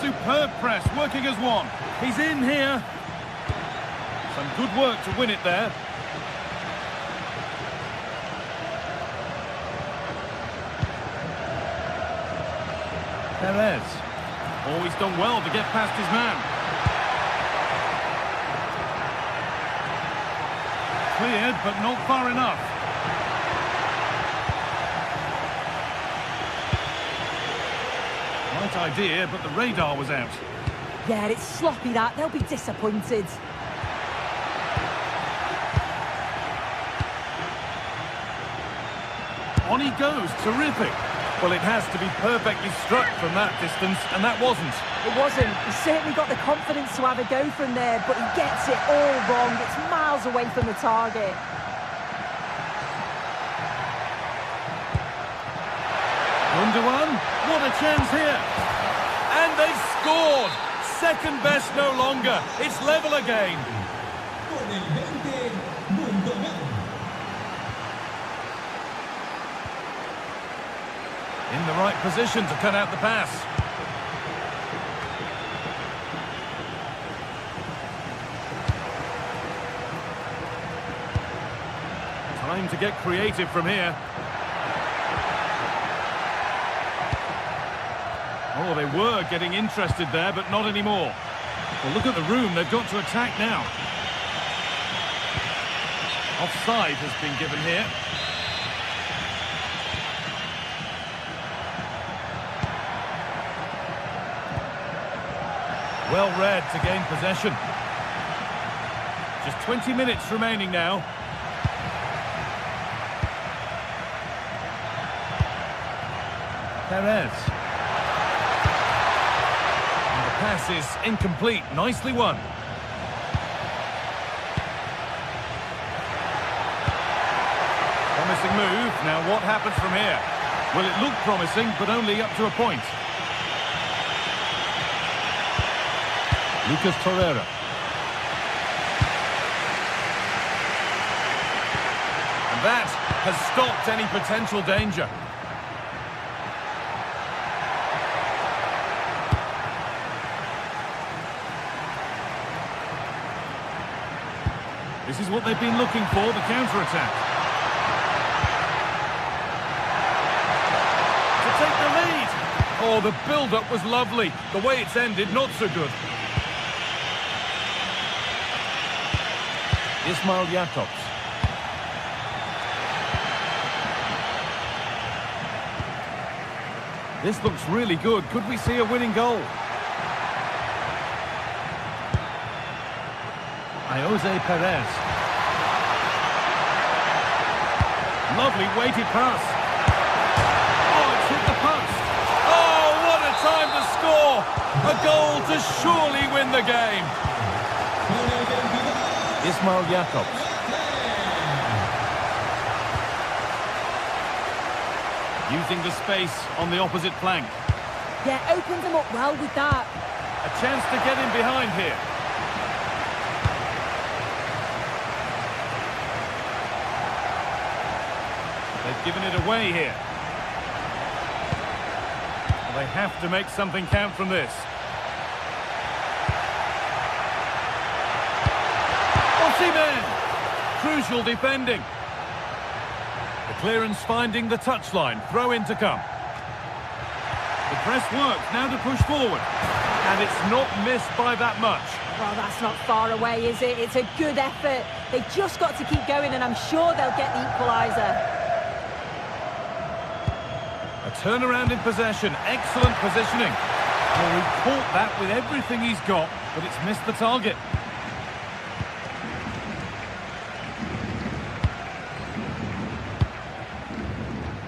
Superb press, working as one. He's in here. Some good work to win it there. Perez. Oh, he's done well to get past his man. Cleared, but not far enough. Right idea, but the radar was out. Yeah, it's sloppy that. They'll be disappointed. On he goes, terrific. Well, it has to be perfectly struck from that distance, and that wasn't. It wasn't. He's certainly got the confidence to have a go from there, but he gets it all wrong. It's miles away from the target. Gundogan, what a chance here. And they've scored. Second best no longer. It's level again. In the right position to cut out the pass. Time to get creative from here. Oh, they were getting interested there, but not anymore. Well, look at the room. They've got to attack now. Offside has been given here. Well read to gain possession. Just 20 minutes remaining now. Perez. And the pass is incomplete. Nicely won. Promising move. Now what happens from here? Well, it looked promising, but only up to a point. Lucas Torreira. And that has stopped any potential danger. This is what they've been looking for, the counter-attack. Oh, the build-up was lovely. The way it's ended, not so good. Ismail Jakobs. This looks really good. Could we see a winning goal? Jose Perez. Lovely weighted pass. Oh, it's hit the post. Oh, what a time to score! A goal to surely win the game. Ismail Jakobs. Using the space on the opposite flank. Yeah, opens them up well with that. A chance to get in behind here. They've given it away here. Well, they have to make something count from this. Osimhen! Crucial defending. The clearance finding the touchline. Throw in to come. The press works. Now to push forward. And it's not missed by that much. Well, that's not far away, is it? It's a good effort. They've just got to keep going, and I'm sure they'll get the equaliser. A turnaround in possession. Excellent positioning. Well, he caught that with everything he's got, but it's missed the target.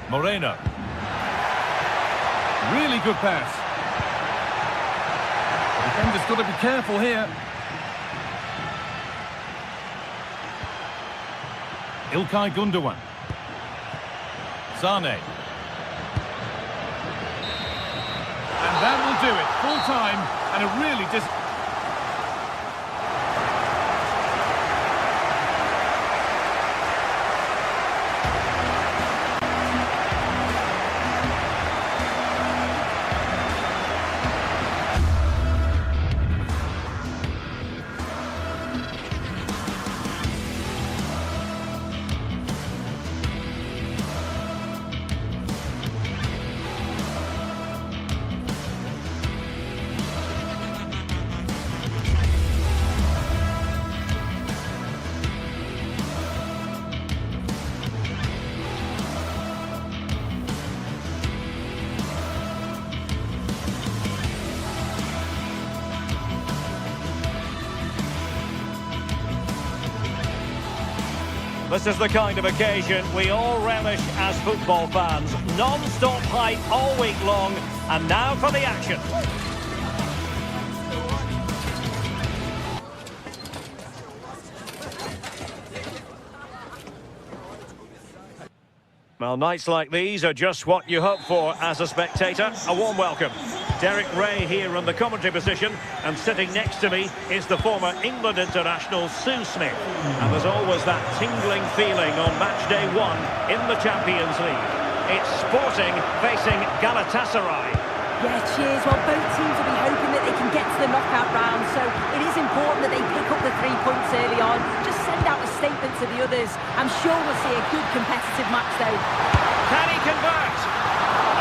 Moreno. Really good pass. The defender's got to be careful here. İlkay Gundogan. Sane. And that will do it. Full time and a really This is the kind of occasion we all relish as football fans. Non-stop hype all week long, and now for the action. Well, nights like these are just what you hope for as a spectator. A warm welcome. Derek Ray here in the commentary position, and sitting next to me is the former England international Sue Smith. And there's always that tingling feeling on match day 1 in the Champions League. It's Sporting facing Galatasaray. Yeah, cheers. Well, both teams will be hoping that they can get to the knockout round, so it is important that they pick up the 3 points early on. Just send out a statement to the others. I'm sure we'll see a good competitive match, though. Can he convert?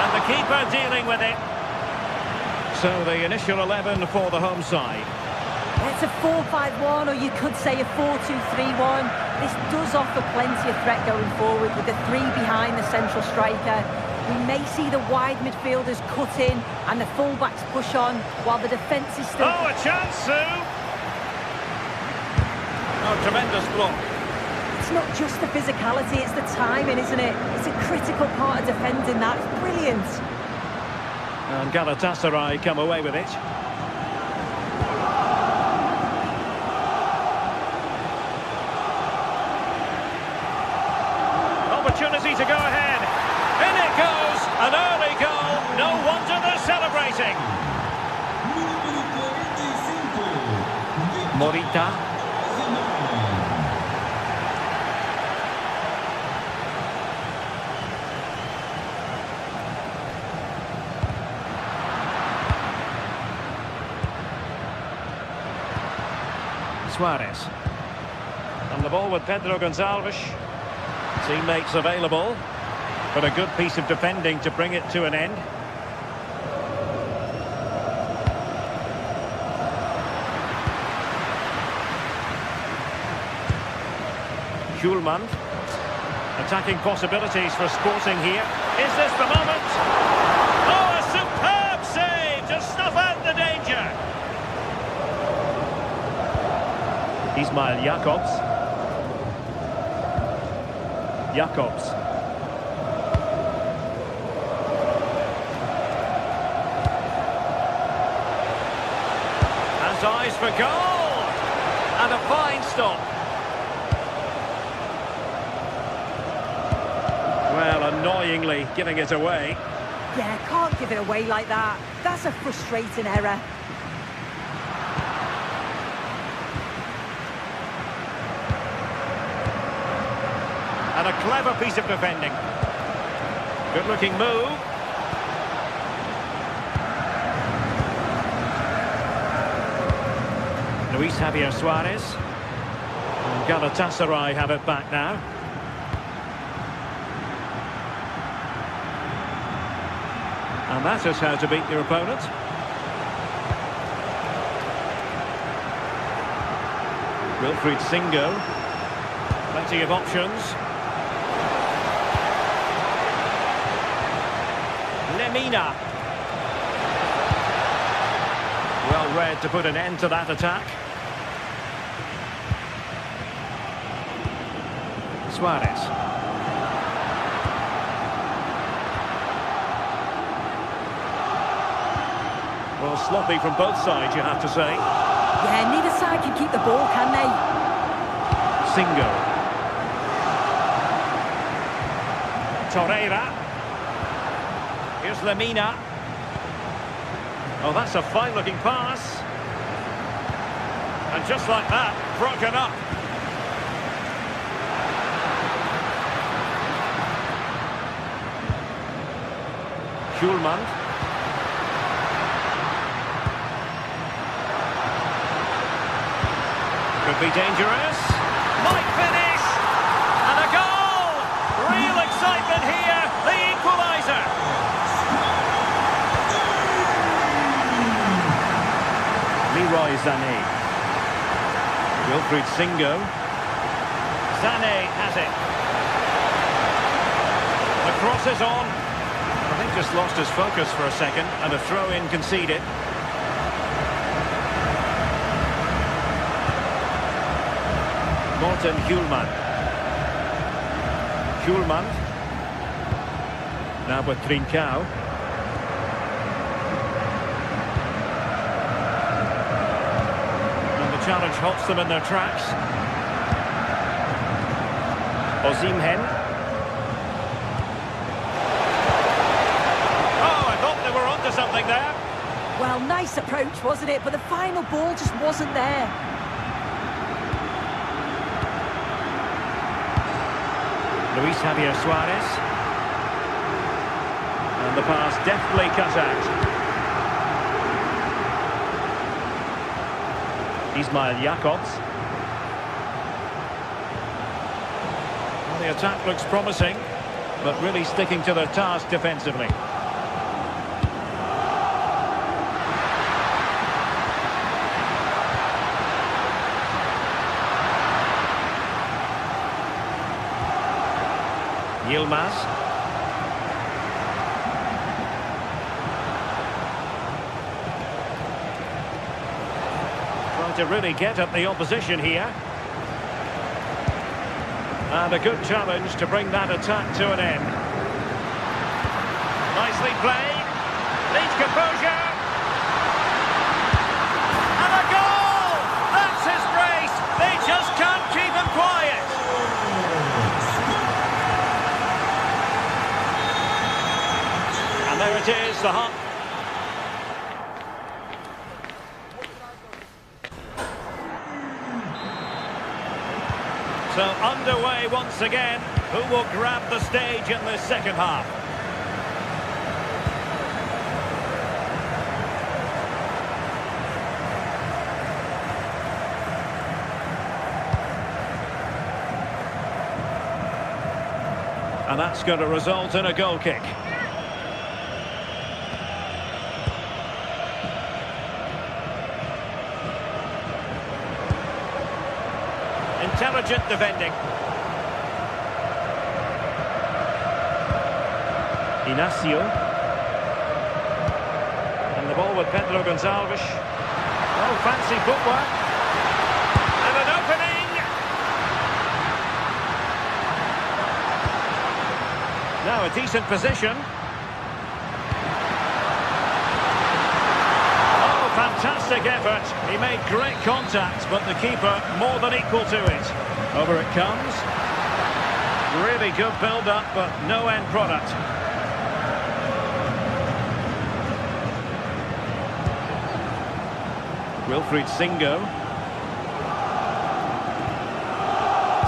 And the keeper dealing with it. So the initial 11 for the home side. It's a 4-5-1, or you could say a 4-2-3-1. This does offer plenty of threat going forward with the 3 behind the central striker. We may see the wide midfielders cut in and the full-backs push on while the defence is still... Oh, a chance, Sue! Oh, tremendous block. It's not just the physicality, it's the timing, isn't it? It's a critical part of defending that. It's brilliant. And Galatasaray come away with it. Opportunity to go ahead. In it goes! An early goal. No wonder they're celebrating. Morita. Suarez. And the ball with Pedro Gonçalves. Teammates available. But a good piece of defending to bring it to an end. Schulman. Attacking possibilities for Sporting here. Is this the moment? Oh, a superb save to snuff out the danger. Ismail Jakobs. Jakobs. Has eyes for goal. And a fine stop. Well, annoyingly giving it away. Yeah, can't give it away like that. That's a frustrating error. And a clever piece of defending. Good-looking move. Luis Javier Suarez. And Galatasaray have it back now. And that is how to beat your opponent. Wilfried Singo. Plenty of options. Lemina. Well read to put an end to that attack. Suarez. Well, sloppy from both sides, you have to say. Yeah, neither side can keep the ball, can they? Singo. Torreira. Here's Lemina. Oh, that's a fine-looking pass. And just like that, broken up. Schulman. Could be dangerous. Might finish. And a goal! Real excitement here. The equaliser. Leroy Sané. Wilfried Singo. Sané has it. The cross is on. I think just lost his focus for a second and a throw-in conceded. Morten Hjulmand. Hjulmand. Now with Trincao. And the challenge halts them in their tracks. Osimhen. Oh, I thought they were onto something there. Well, nice approach, wasn't it? But the final ball just wasn't there. Luis Javier Suarez. And the pass deftly cut out. Ismail Jakobs. Well, the attack looks promising, but really sticking to their task defensively. Yilmaz. Trying to really get at the opposition here. And a good challenge to bring that attack to an end. Nicely played. Needs composure. And a goal! That's his brace. They just can't keep him quiet. And there it is, the hot. So underway once again. Who will grab the stage in this second half? And that's going to result in a goal kick. Intelligent defending. Inacio. And the ball with Pedro Gonçalves. Oh, fancy footwork. And an opening. Now a decent position. Oh, fantastic effort. He made great contact, but the keeper more than equal to it. Over it comes. Really good build-up, but no end product. Wilfried Singo.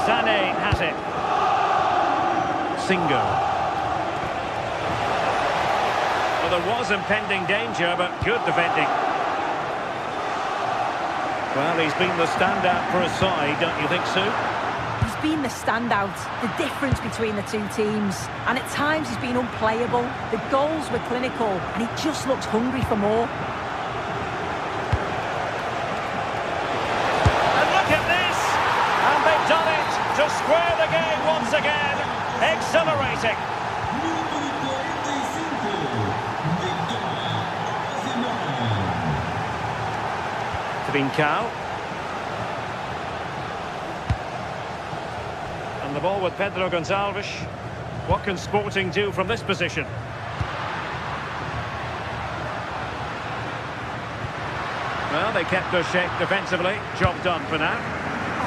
Sané has it. Singo. Well, there was impending danger, but good defending. Well, he's been the standout for his side, don't you think, Sue? He's been the standout, the difference between the two teams. And at times he's been unplayable. The goals were clinical, and he just looks hungry for more. And look at this! And they've done it to square the game once again. Exhilarating. Trincao. And the ball with Pedro Gonçalves. What can Sporting do from this position? Well, they kept their shape defensively. Job done for now.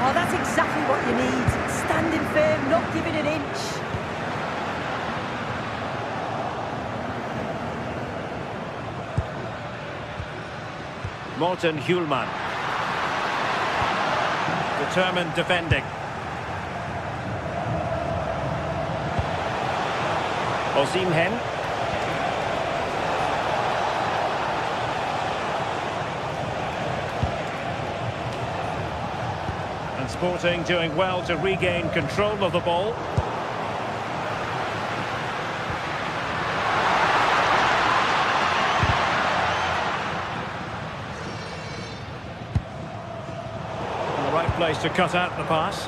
Oh, that's exactly what you need. Standing firm, not giving an inch. Morten Hjulman. Determined defending. Osimhen. And Sporting doing well to regain control of the ball. The right place to cut out the pass.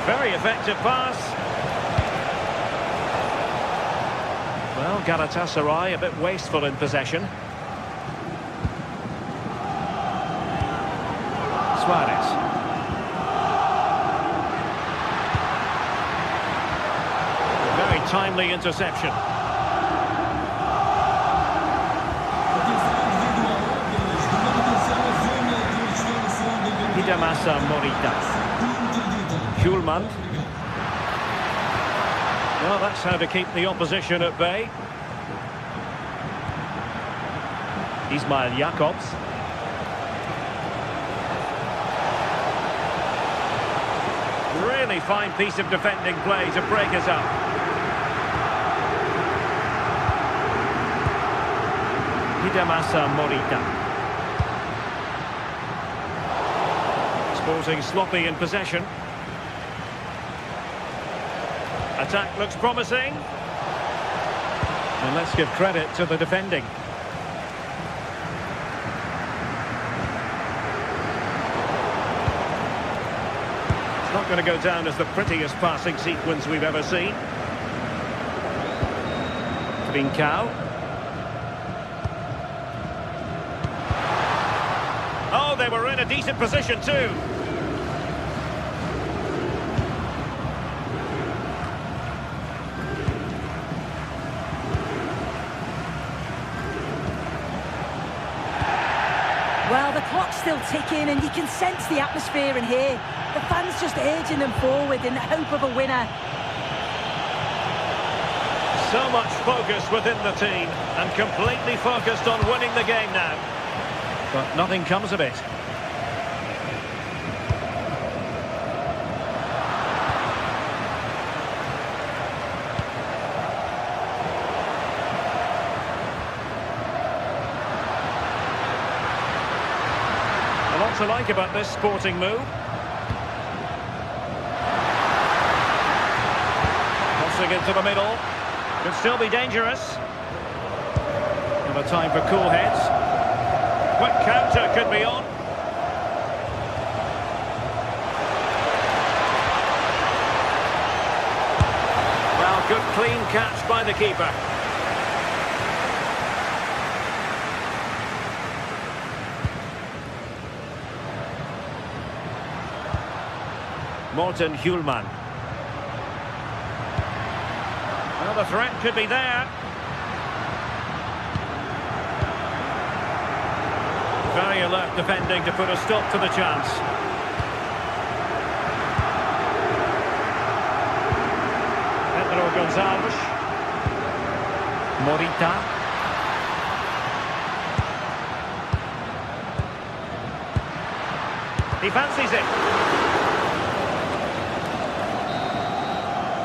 Very effective pass. Well, Galatasaray a bit wasteful in possession. Suarez. Very timely interception. Hidemasa Morita. Hjulman. Well, that's how to keep the opposition at bay. Ismail Jakobs. Really fine piece of defending play to break us up. Hidemasa Morita. Sporting sloppy in possession. Attack looks promising. And let's give credit to the defending. It's not going to go down as the prettiest passing sequence we've ever seen. Trincao. Oh, they were in a decent position too. Well, the clock's still ticking and you can sense the atmosphere in here. The fans just urging them forward in the hope of a winner. So much focus within the team and completely focused on winning the game now. But nothing comes of it. A lot to like about this Sporting move. Crossing into the middle. Could still be dangerous. And a time for cool heads. Quick counter could be on. clean catch by the keeper. Morten Hjulman. Well, the threat could be there. Very alert defending to put a stop to the chance. Pedro Gonzalez. Morita. He fancies it.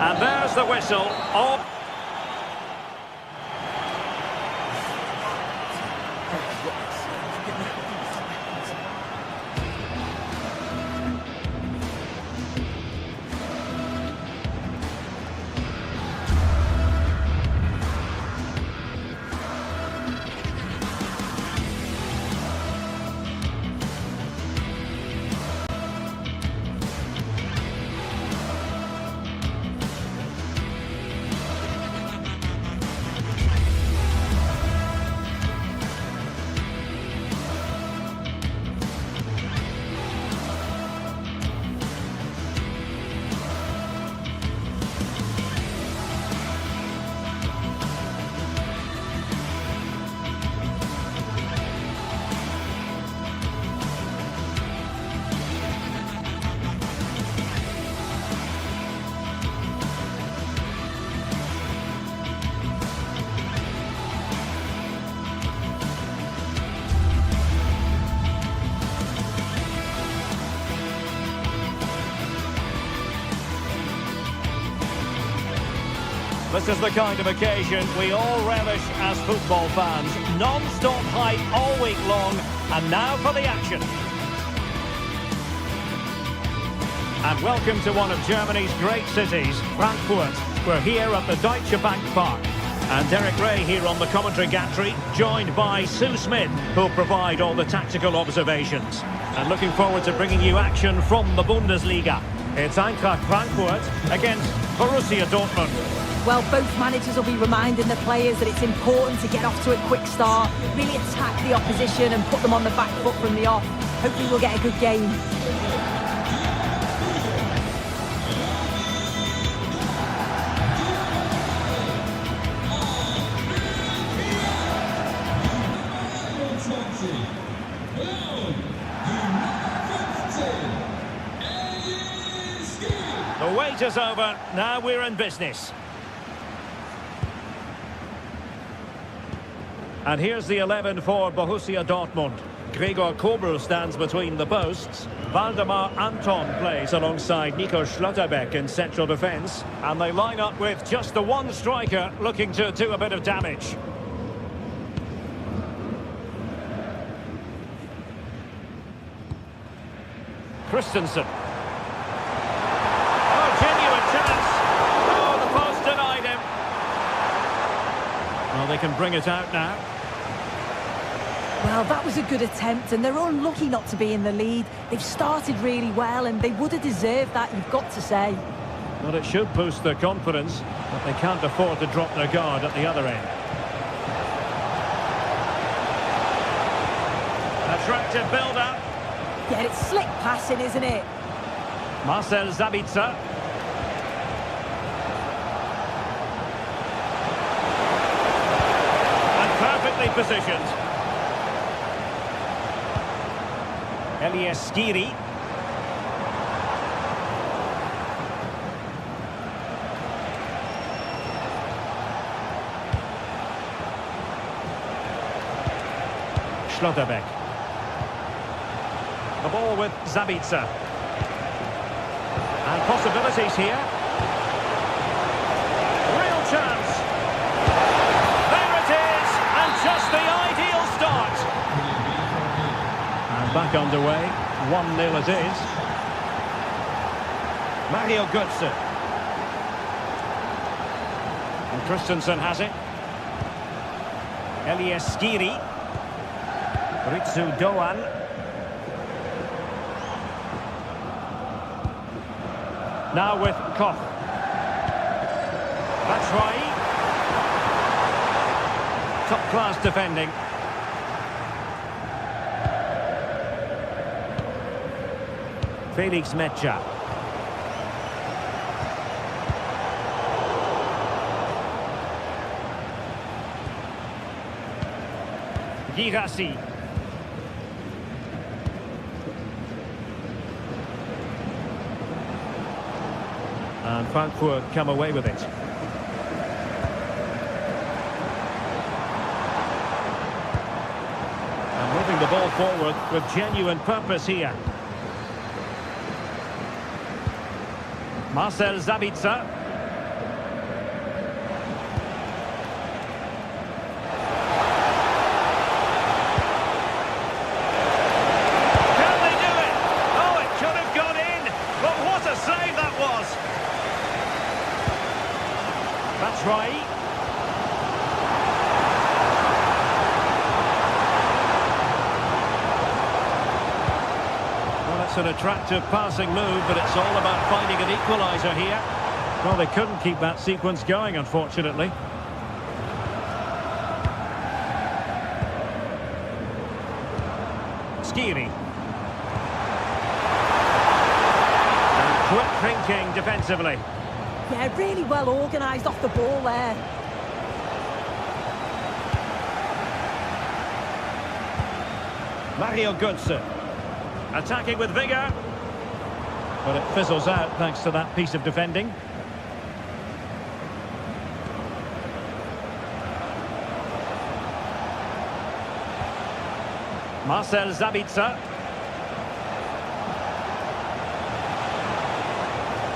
And there's the whistle. Oh. This is the kind of occasion we all relish as football fans. Non-stop hype all week long, and now for the action. And welcome to one of Germany's great cities, Frankfurt. We're here at the Deutsche Bank Park. And Derek Ray here on the commentary gantry, joined by Sue Smith, who'll provide all the tactical observations. And looking forward to bringing you action from the Bundesliga. It's Eintracht Frankfurt against Borussia Dortmund. Well, both managers will be reminding the players that it's important to get off to a quick start, really attack the opposition and put them on the back foot from the off. Hopefully we'll get a good game. The wait is over, now we're in business. And here's the 11 for Borussia Dortmund. Gregor Kobel stands between the posts. Waldemar Anton plays alongside Nico Schlotterbeck in central defence. And they line up with just the one striker looking to do a bit of damage. Christensen. Oh, genuine chance. Oh, the post denied him. Well, they can bring it out now. Well, that was a good attempt, and they're unlucky not to be in the lead. They've started really well, and they would have deserved that, you've got to say. Well, it should boost their confidence, but they can't afford to drop their guard at the other end. Attractive build-up. Yeah, it's slick passing, isn't it? Marcel Sabitzer. And perfectly positioned. Elias Skiri. Schlotterbeck. The ball with Sabitzer. And possibilities here. Real chance. There it is. And just the ideal start. And back underway. 1-0 it is. Mario Götze. And Christensen has it. Elias Skiri. Ritsu Doan. Now with Koch. That's right. Top-class defending. Felix Mecha. Girassi. And Frankfurt come away with it. And moving the ball forward with genuine purpose here. Marcel Sabitzer. Can they do it? Oh, it should have gone in. But what a save that was. That's right. Well, it's an attractive passing move, but it's all about finding an equaliser here. Well, they couldn't keep that sequence going, unfortunately. Skiri. And quick thinking defensively. Yeah, really well organised off the ball there. Mario Götze. Attacking with vigour. But it fizzles out thanks to that piece of defending. Marcel Sabitzer.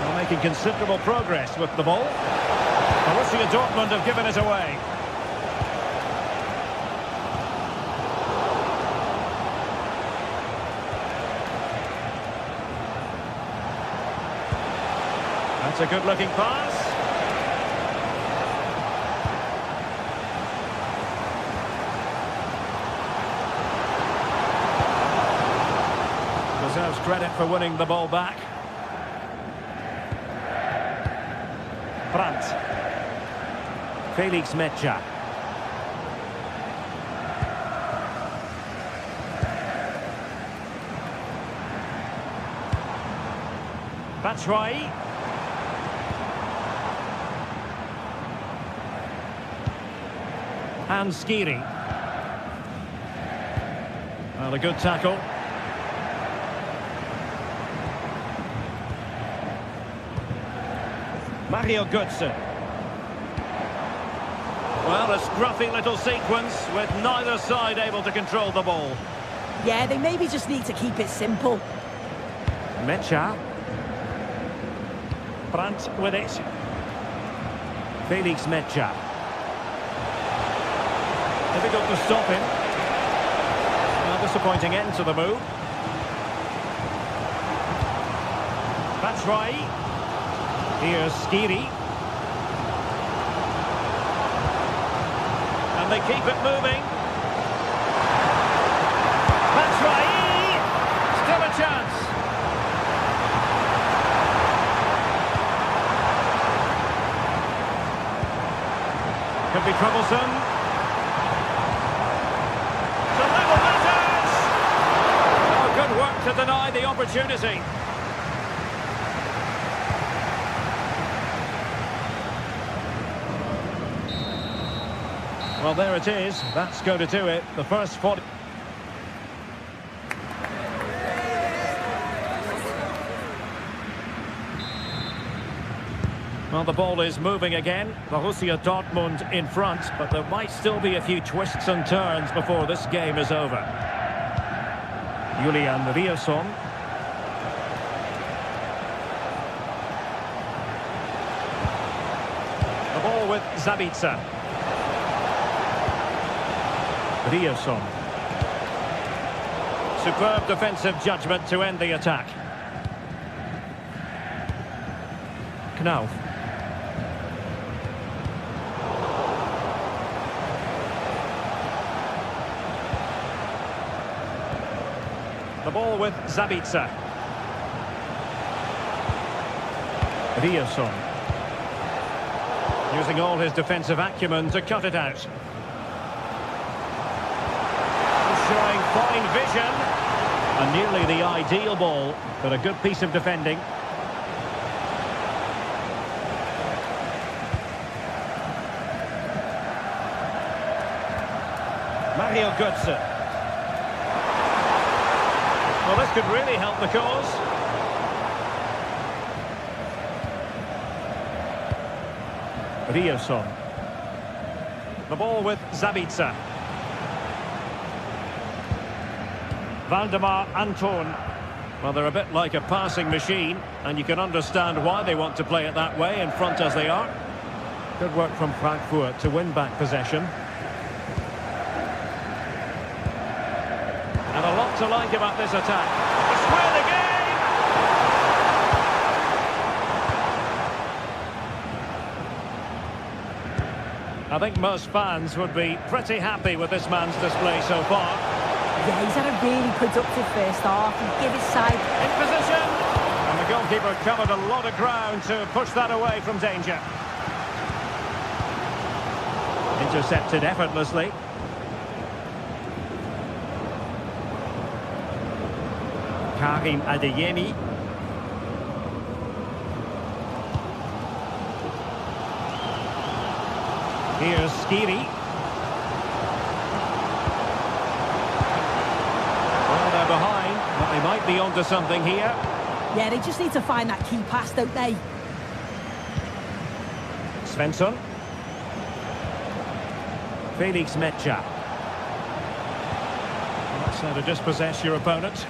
They're making considerable progress with the ball. Borussia Dortmund have given it away. That's a good-looking pass. Deserves credit for winning the ball back. Brandt. Felix Mecha. That's right. And Skiri. Well, a good tackle. Mario Götze. Well, a scruffy little sequence with neither side able to control the ball. Yeah, they maybe just need to keep it simple. Mecha. Brandt with it. Felix Mecha. Difficult to stop him. A disappointing end to the move. That's right. Here's Skiri. And they keep it moving. That's right. Still a chance. Could be troublesome. To level matters. Oh, good work to deny the opportunity. Well, there it is. That's going to do it. The first 40... Well, the ball is moving again. Borussia Dortmund in front, but there might still be a few twists and turns before this game is over. Julian Rierson. The ball with Sabitzer. Rierson. Superb defensive judgment to end the attack. Knauf. The ball with Sabitzer. Rierson. Using all his defensive acumen to cut it out. Showing fine vision. And nearly the ideal ball, but a good piece of defending. Mario Götze. Well, this could really help the cause. Ryerson. The ball with Zabitzer. Valdemar Anton. Well, they're a bit like a passing machine, and you can understand why they want to play it that way, in front as they are. Good work from Frankfurt to win back possession. And a lot to like about this attack. To square the game! I think most fans would be pretty happy with this man's display so far. Yeah, he's had a really productive first half. He'll give his side In position! And the goalkeeper covered a lot of ground to push that away from danger. Intercepted effortlessly. Karim Adeyemi. Here's Skiri. Well, they're behind, but they might be onto something here. Yeah, they just need to find that key pass, don't they? Svensson. Felix Metscher. That's how to dispossess your opponent.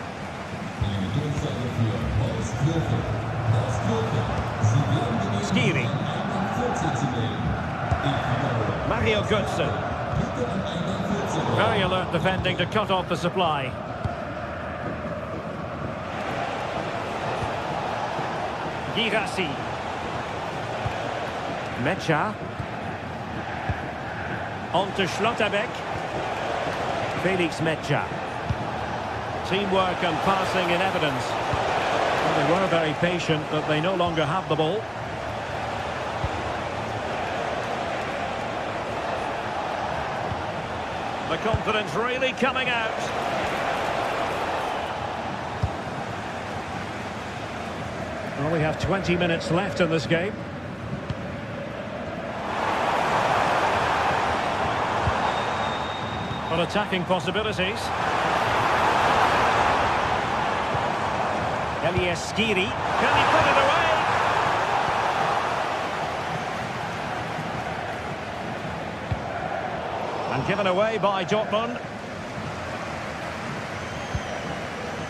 Skiri. Mario Götze. Very alert defending to cut off the supply. Girassi. Metscher. On to Schlotterbeck. Felix Metscher. Teamwork and passing in evidence. Well, they were very patient, but they no longer have the ball. The confidence really coming out. Well, we have 20 minutes left in this game. Well, attacking possibilities. Elias Skiri. Can he put it away? And given away by Dortmund.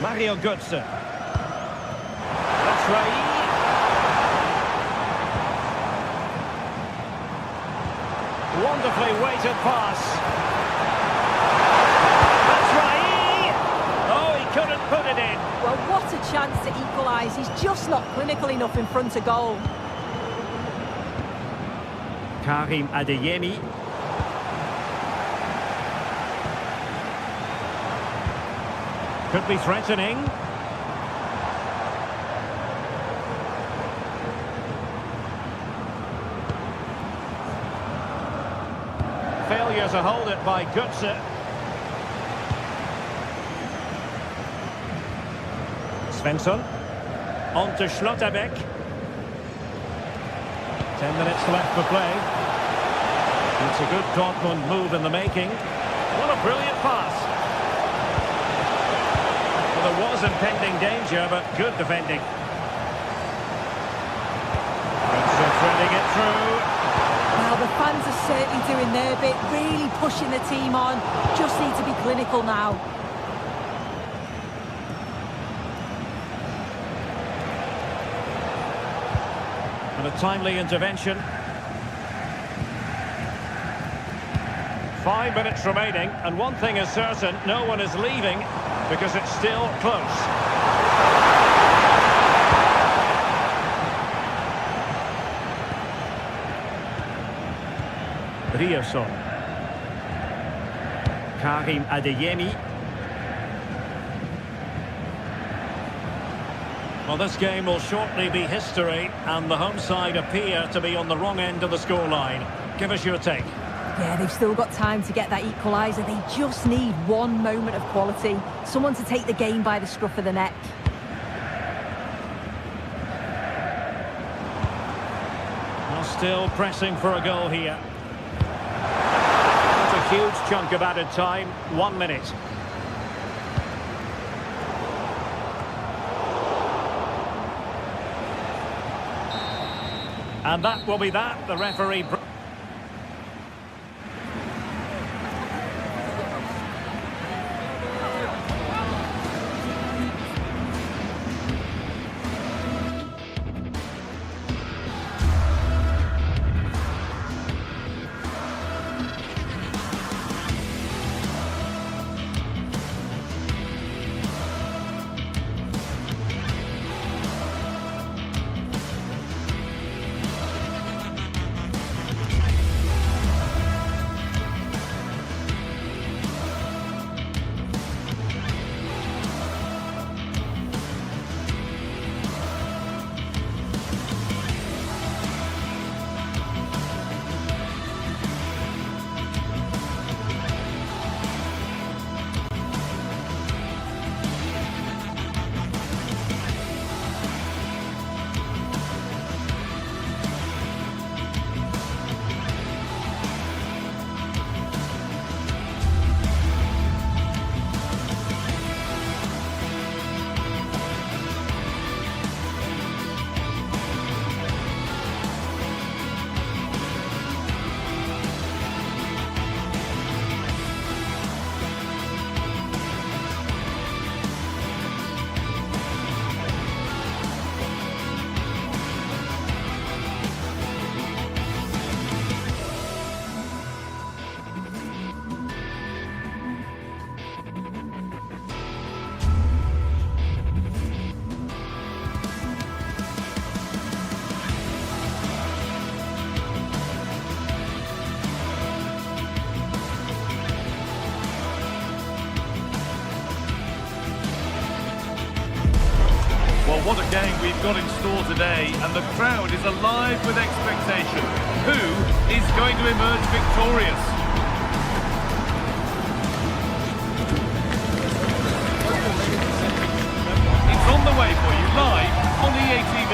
Mario Götze. Batshuayi. Wonderfully weighted pass. Batshuayi. Oh, he couldn't put it in. Well, what a chance to equalise. He's just not clinical enough in front of goal. Karim Adeyemi. Could be threatening. Failure to hold it by Götze. Svensson. On to Schlotterbeck. 10 minutes left for play. It's a good Dortmund move in the making. What a brilliant pass. Well, there was impending danger, but good defending. Götze threading it through. Well, the fans are certainly doing their bit, really pushing the team on. Just need to be clinical now. And a timely intervention. 5 minutes remaining, and one thing is certain, no one is leaving because it's still close. Ryerson. Karim Adeyemi. Well, this game will shortly be history, and the home side appear to be on the wrong end of the scoreline. Give us your take. Yeah, they've still got time to get that equaliser. They just need one moment of quality. Someone to take the game by the scruff of the neck. Well, still pressing for a goal here. That's a huge chunk of added time. 1 minute. And that will be that. The referee... Well, what a game we've got in store today, and the crowd is alive with expectation. Who is going to emerge victorious? It's on the way for you, live on EA TV.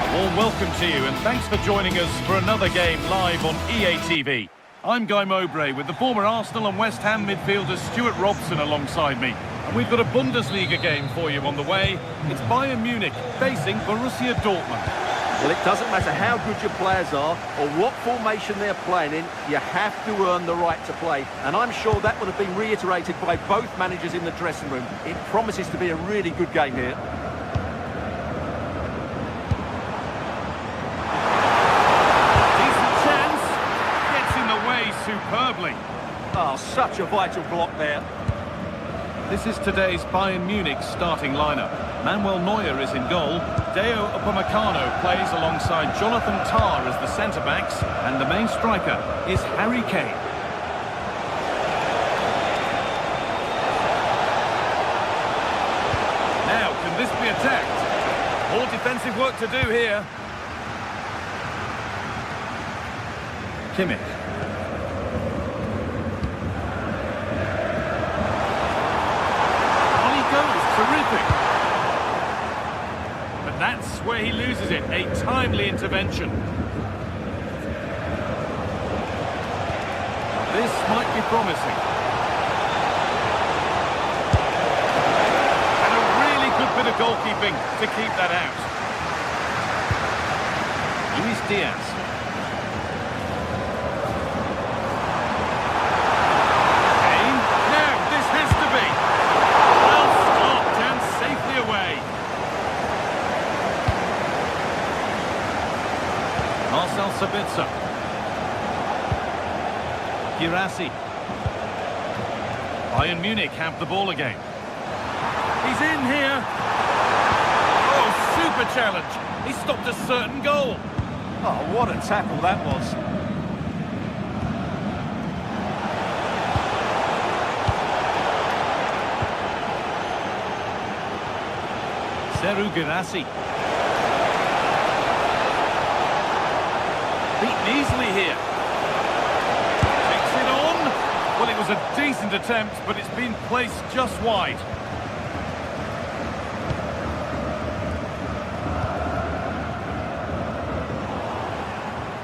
A warm welcome to you, and thanks for joining us for another game live on EA TV. I'm Guy Mowbray with the former Arsenal and West Ham midfielder Stuart Robson alongside me. And we've got a Bundesliga game for you on the way. It's Bayern Munich facing Borussia Dortmund. Well, it doesn't matter how good your players are or what formation they're playing in, you have to earn the right to play. And I'm sure that would have been reiterated by both managers in the dressing room. It promises to be a really good game here. Superbly. Oh, such a vital block there. This is today's Bayern Munich starting lineup. Manuel Neuer is in goal. Deo Upamecano plays alongside Jonathan Tah as the centre-backs, and the main striker is Harry Kane. Now, can this be attacked? More defensive work to do here. Kimmich. Terrific. But that's where he loses it. A timely intervention. This might be promising. And a really good bit of goalkeeping to keep that out. Luis Diaz. Sabitzer. Girassi. Bayern Munich have the ball again. He's in here. Oh, super challenge. He stopped a certain goal. Oh, what a tackle that was. Ganassi. Beaten easily here. Takes it on. Well, it was a decent attempt, but it's been placed just wide.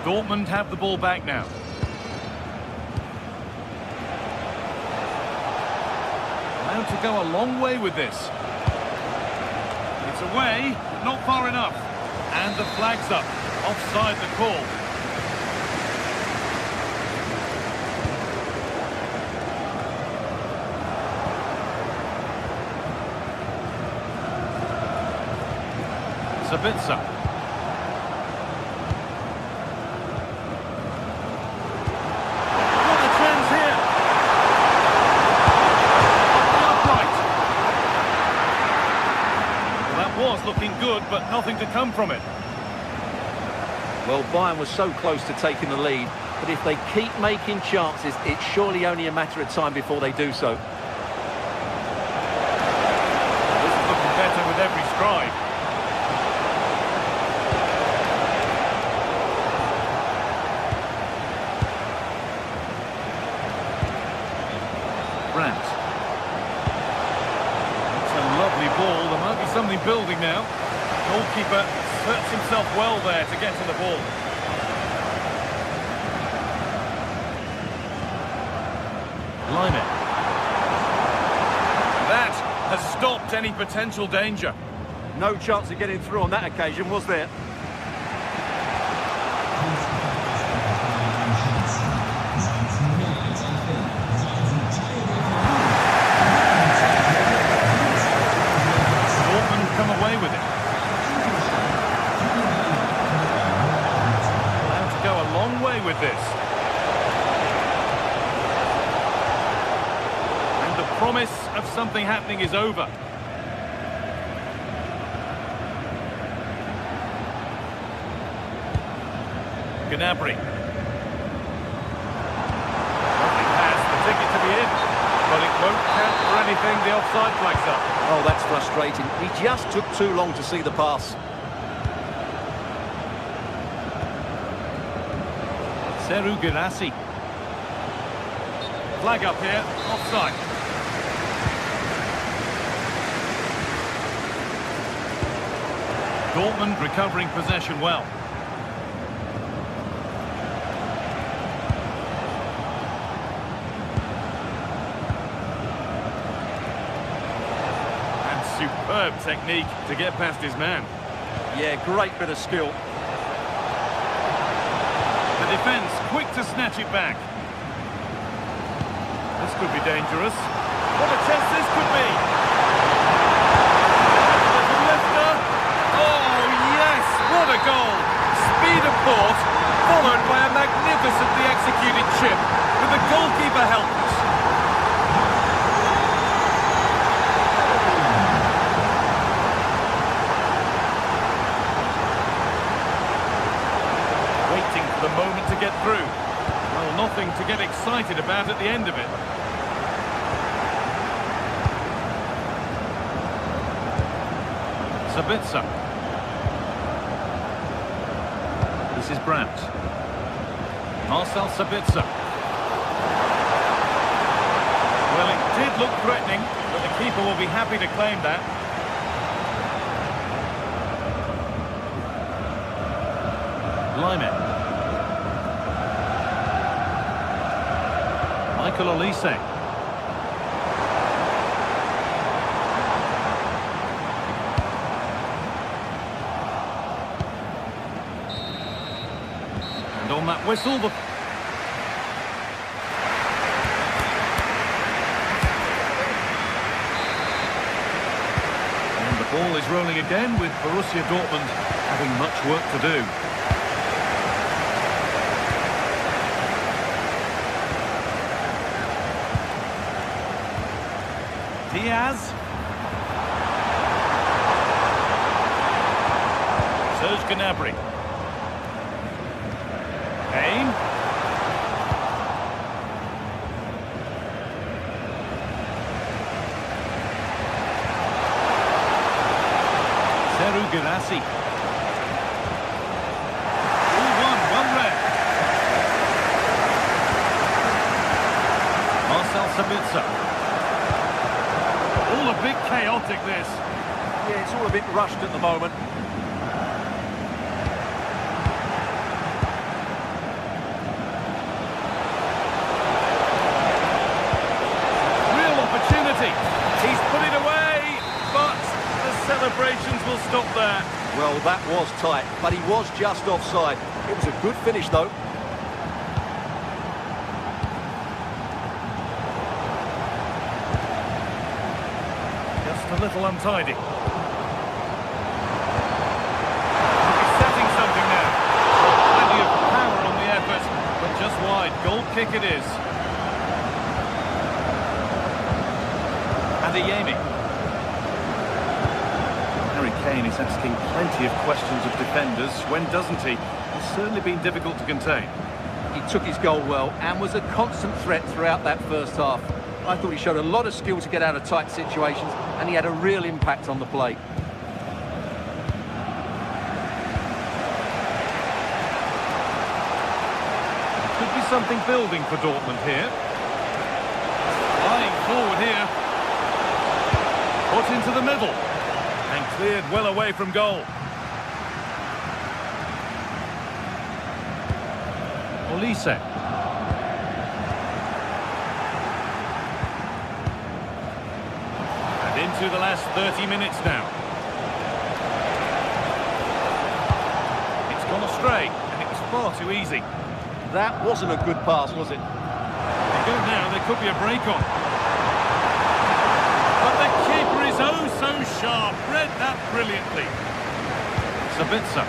Dortmund have the ball back now. Allowed to go a long way with this. It's away, not far enough. And the flag's up. Offside the call. Sabitzer. What a chance here. Upright. Well, that was looking good, but nothing to come from it. Well, Bayern was so close to taking the lead, but if they keep making chances, it's surely only a matter of time before they do so. This is looking better with every stride. Brandt. It's a lovely ball. There might be something building now. Goalkeeper hurts himself well there to get to the ball. Lyman. That has stopped any potential danger. No chance of getting through on that occasion, was there? Dortmund come away with it. Go a long way with this. And the promise of something happening is over. Gnabry. Lovely pass, the ticket to be in. But it won't count for anything, the offside flag's up. Oh, that's frustrating. He just took too long to see the pass. Ganassi. Flag up here, offside. Dortmund recovering possession well. And superb technique to get past his man. Yeah, great bit of skill. The defence quick to snatch it back. This could be dangerous. What a chance this could be! There's a lifter. Oh yes, what a goal! Speed of thought, followed by a magnificently executed chip, with the goalkeeper helpless. The moment to get through. Well, nothing to get excited about at the end of it. Sabitzer. This is Brandt. Marcel Sabitzer. Well, it did look threatening, but the keeper will be happy to claim that. Lyman. Michael Olise. And on that whistle, and the ball is rolling again with Borussia Dortmund having much work to do. Diaz. Serge Gnabry. Kane. Girassi. 1 red. Marcel Sabitzer. All a bit chaotic, this. Yeah, it's all a bit rushed at the moment. Real opportunity. He's put it away, but the celebrations will stop there. Well, that was tight, but he was just offside. It was a good finish, though. Just a little untidy. He's setting something now. Plenty of power on the effort, but just wide. Goal kick it is. Adeyemi. Harry Kane is asking plenty of questions of defenders. When doesn't he? It's certainly been difficult to contain. He took his goal well and was a constant threat throughout that first half. I thought he showed a lot of skill to get out of tight situations, and he had a real impact on the play. Could be something building for Dortmund here. Flying forward here. Put into the middle. And cleared well away from goal. Olise. And into the last 30 minutes now. It's gone astray, and it was far too easy. That wasn't a good pass, was it? They go now, there could be a break on. But the keeper is oh so sharp, read that brilliantly. Sabitzer.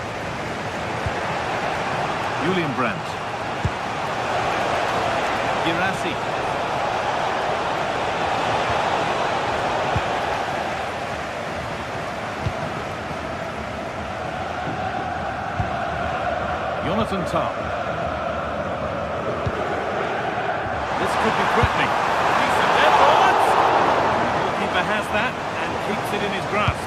Julian Brandt. Girassi. Jonathan Tah. This could be threatening. Decent effort. The goalkeeper has that and keeps it in his grasp.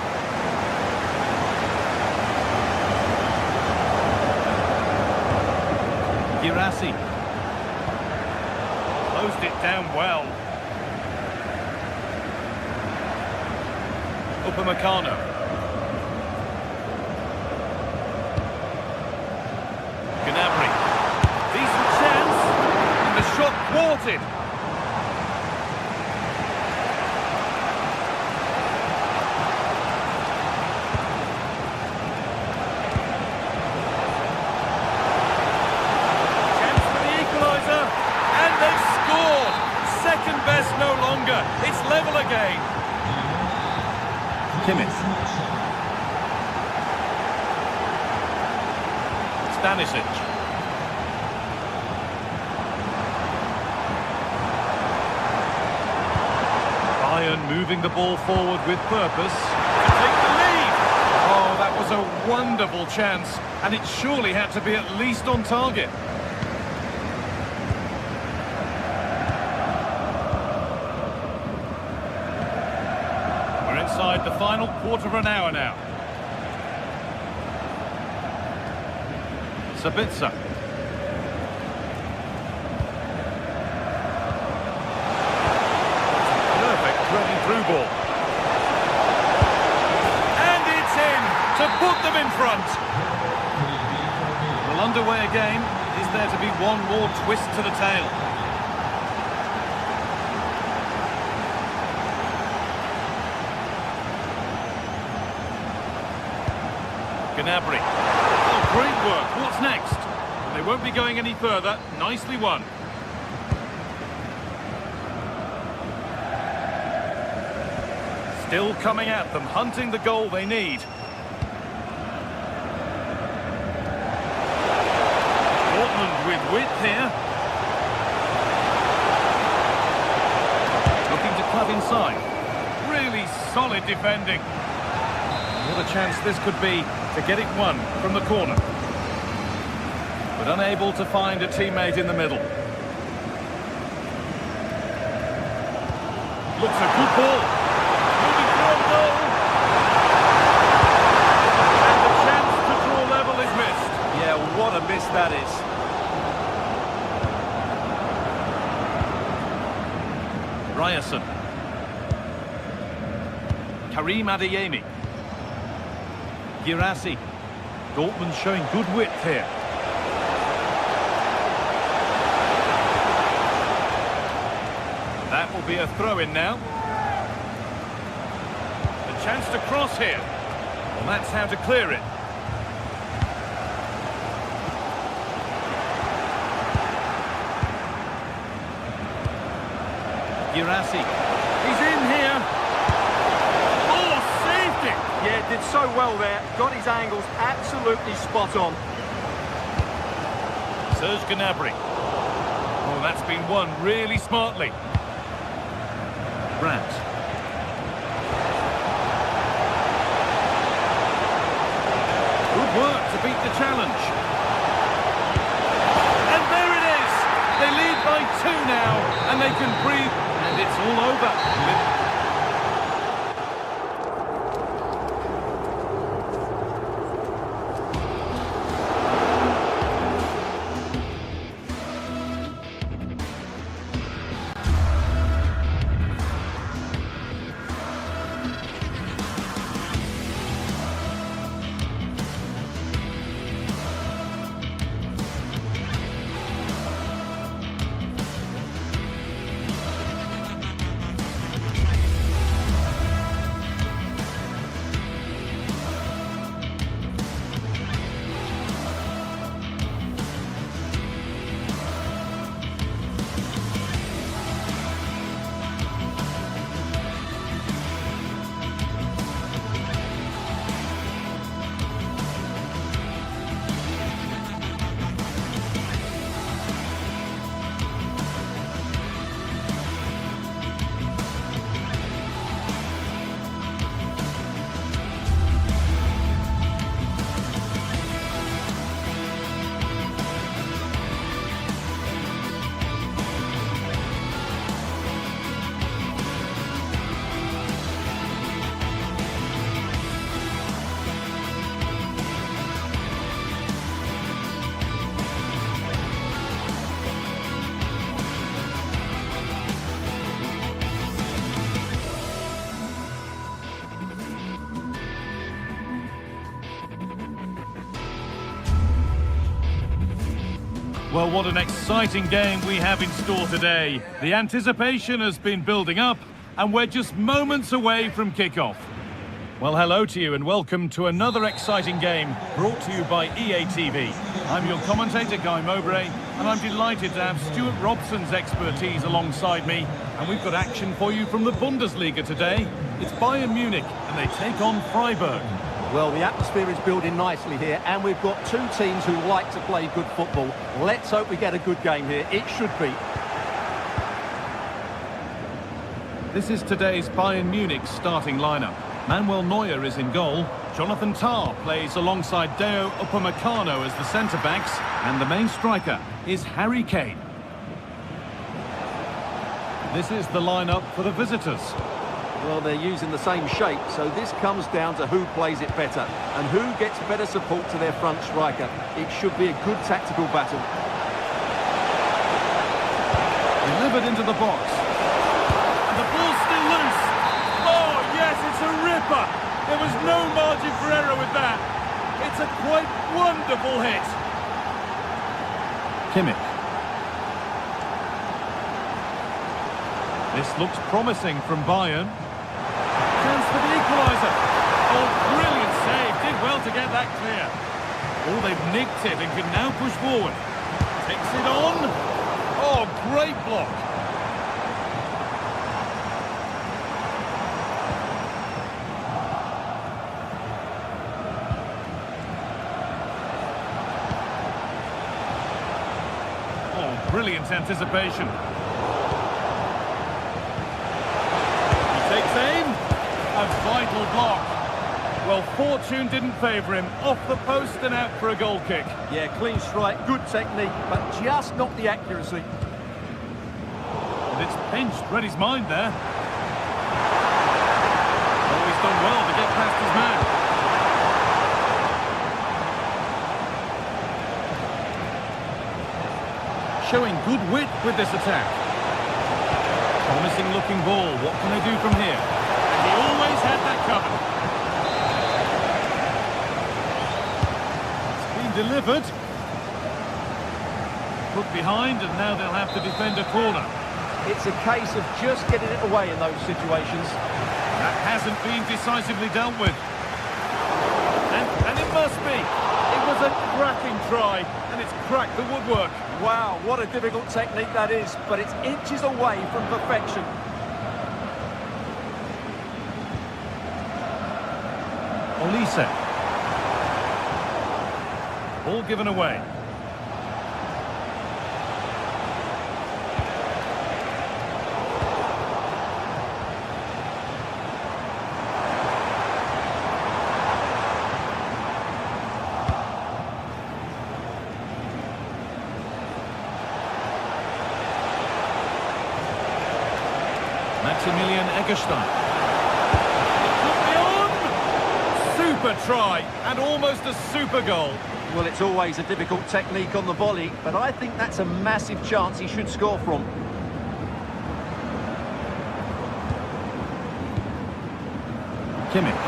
Girassi. Closed it down well. Upamecano. Gnabry. Decent chance. And the shot thwarted. Chance for the equaliser. And they've scored. Second best no longer. It's level again. Kimmich. Stanisic. Bayern moving the ball forward with purpose to take the lead. Oh, that was a wonderful chance, and it surely had to be at least on target. We're inside the final quarter of an hour now. Sabitzer. Perfect threading through ball. And it's in to put them in front. Well, underway again. Is there to be one more twist to the tail? Gnabry. Oh, great work. What's next? They won't be going any further. Nicely won. Still coming at them, hunting the goal they need. Dortmund with width here. Looking to club inside. Really solid defending. What a chance this could be to get it won from the corner. But unable to find a teammate in the middle. Looks a good ball. Moving through a goal. Karim Adeyemi. Girassi. Dortmund showing good width here. That will be a throw-in now. A chance to cross here. Well, that's how to clear it. Girassi. He's in here. Oh, saved it! Yeah, did so well there. Got his angles absolutely spot on. Serge Gnabry. Oh, that's been won really smartly. Brandt. Good work to beat the challenge. And there it is! They lead by 2 now, and they can breathe, and it's all over. Well, what an exciting game we have in store today. The anticipation has been building up, and we're just moments away from kickoff. Well, hello to you and welcome to another exciting game brought to you by EA TV. I'm your commentator, Guy Mowbray, and I'm delighted to have Stuart Robson's expertise alongside me. And we've got action for you from the Bundesliga today. It's Bayern Munich, and they take on Freiburg. Well, the atmosphere is building nicely here, and we've got two teams who like to play good football. Let's hope we get a good game here. It should be. This is today's Bayern Munich starting lineup. Manuel Neuer is in goal. Jonathan Tah plays alongside Deo Upamecano as the centre-backs, and the main striker is Harry Kane. This is the lineup for the visitors. Well, they're using the same shape, so this comes down to who plays it better and who gets better support to their front striker. It should be a good tactical battle. Delivered into the box. And the ball's still loose. Oh, yes, it's a ripper. There was no margin for error with that. It's a quite wonderful hit. Kimmich. This looks promising from Bayern. Chance for the equaliser. Oh, brilliant save. Did well to get that clear. Oh, they've nicked it and can now push forward. Takes it on. Oh, great block. Oh, brilliant anticipation. Takes aim. A vital block. Well, fortune didn't favour him. Off the post and out for a goal kick. Yeah, clean strike, good technique, but just not the accuracy. And it's pinched. Read his mind there. Oh, he's done well to get past his man. Showing good wit with this attack. Promising looking ball. What can they do from here? And he always He's had that covered. It's been delivered. Put behind, and now they'll have to defend a corner. It's a case of just getting it away in those situations. That hasn't been decisively dealt with. And it must be. It was a cracking try, and it's cracked the woodwork. Wow, what a difficult technique that is, but it's inches away from perfection. Olise. Ball given away. Maximilian Eggestein. Super try, and almost a super goal. Well, it's always a difficult technique on the volley, but I think that's a massive chance he should score from. Kimmich.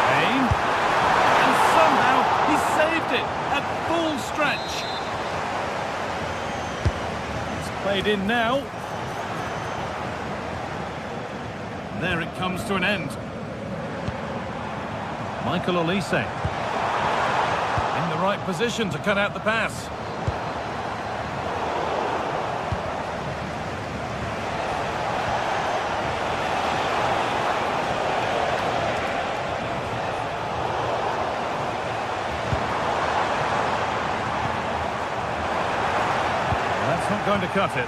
Kane. And somehow he saved it at full stretch. It's played in now. There it comes to an end. Michael Olise. In the right position to cut out the pass. That's not going to cut it.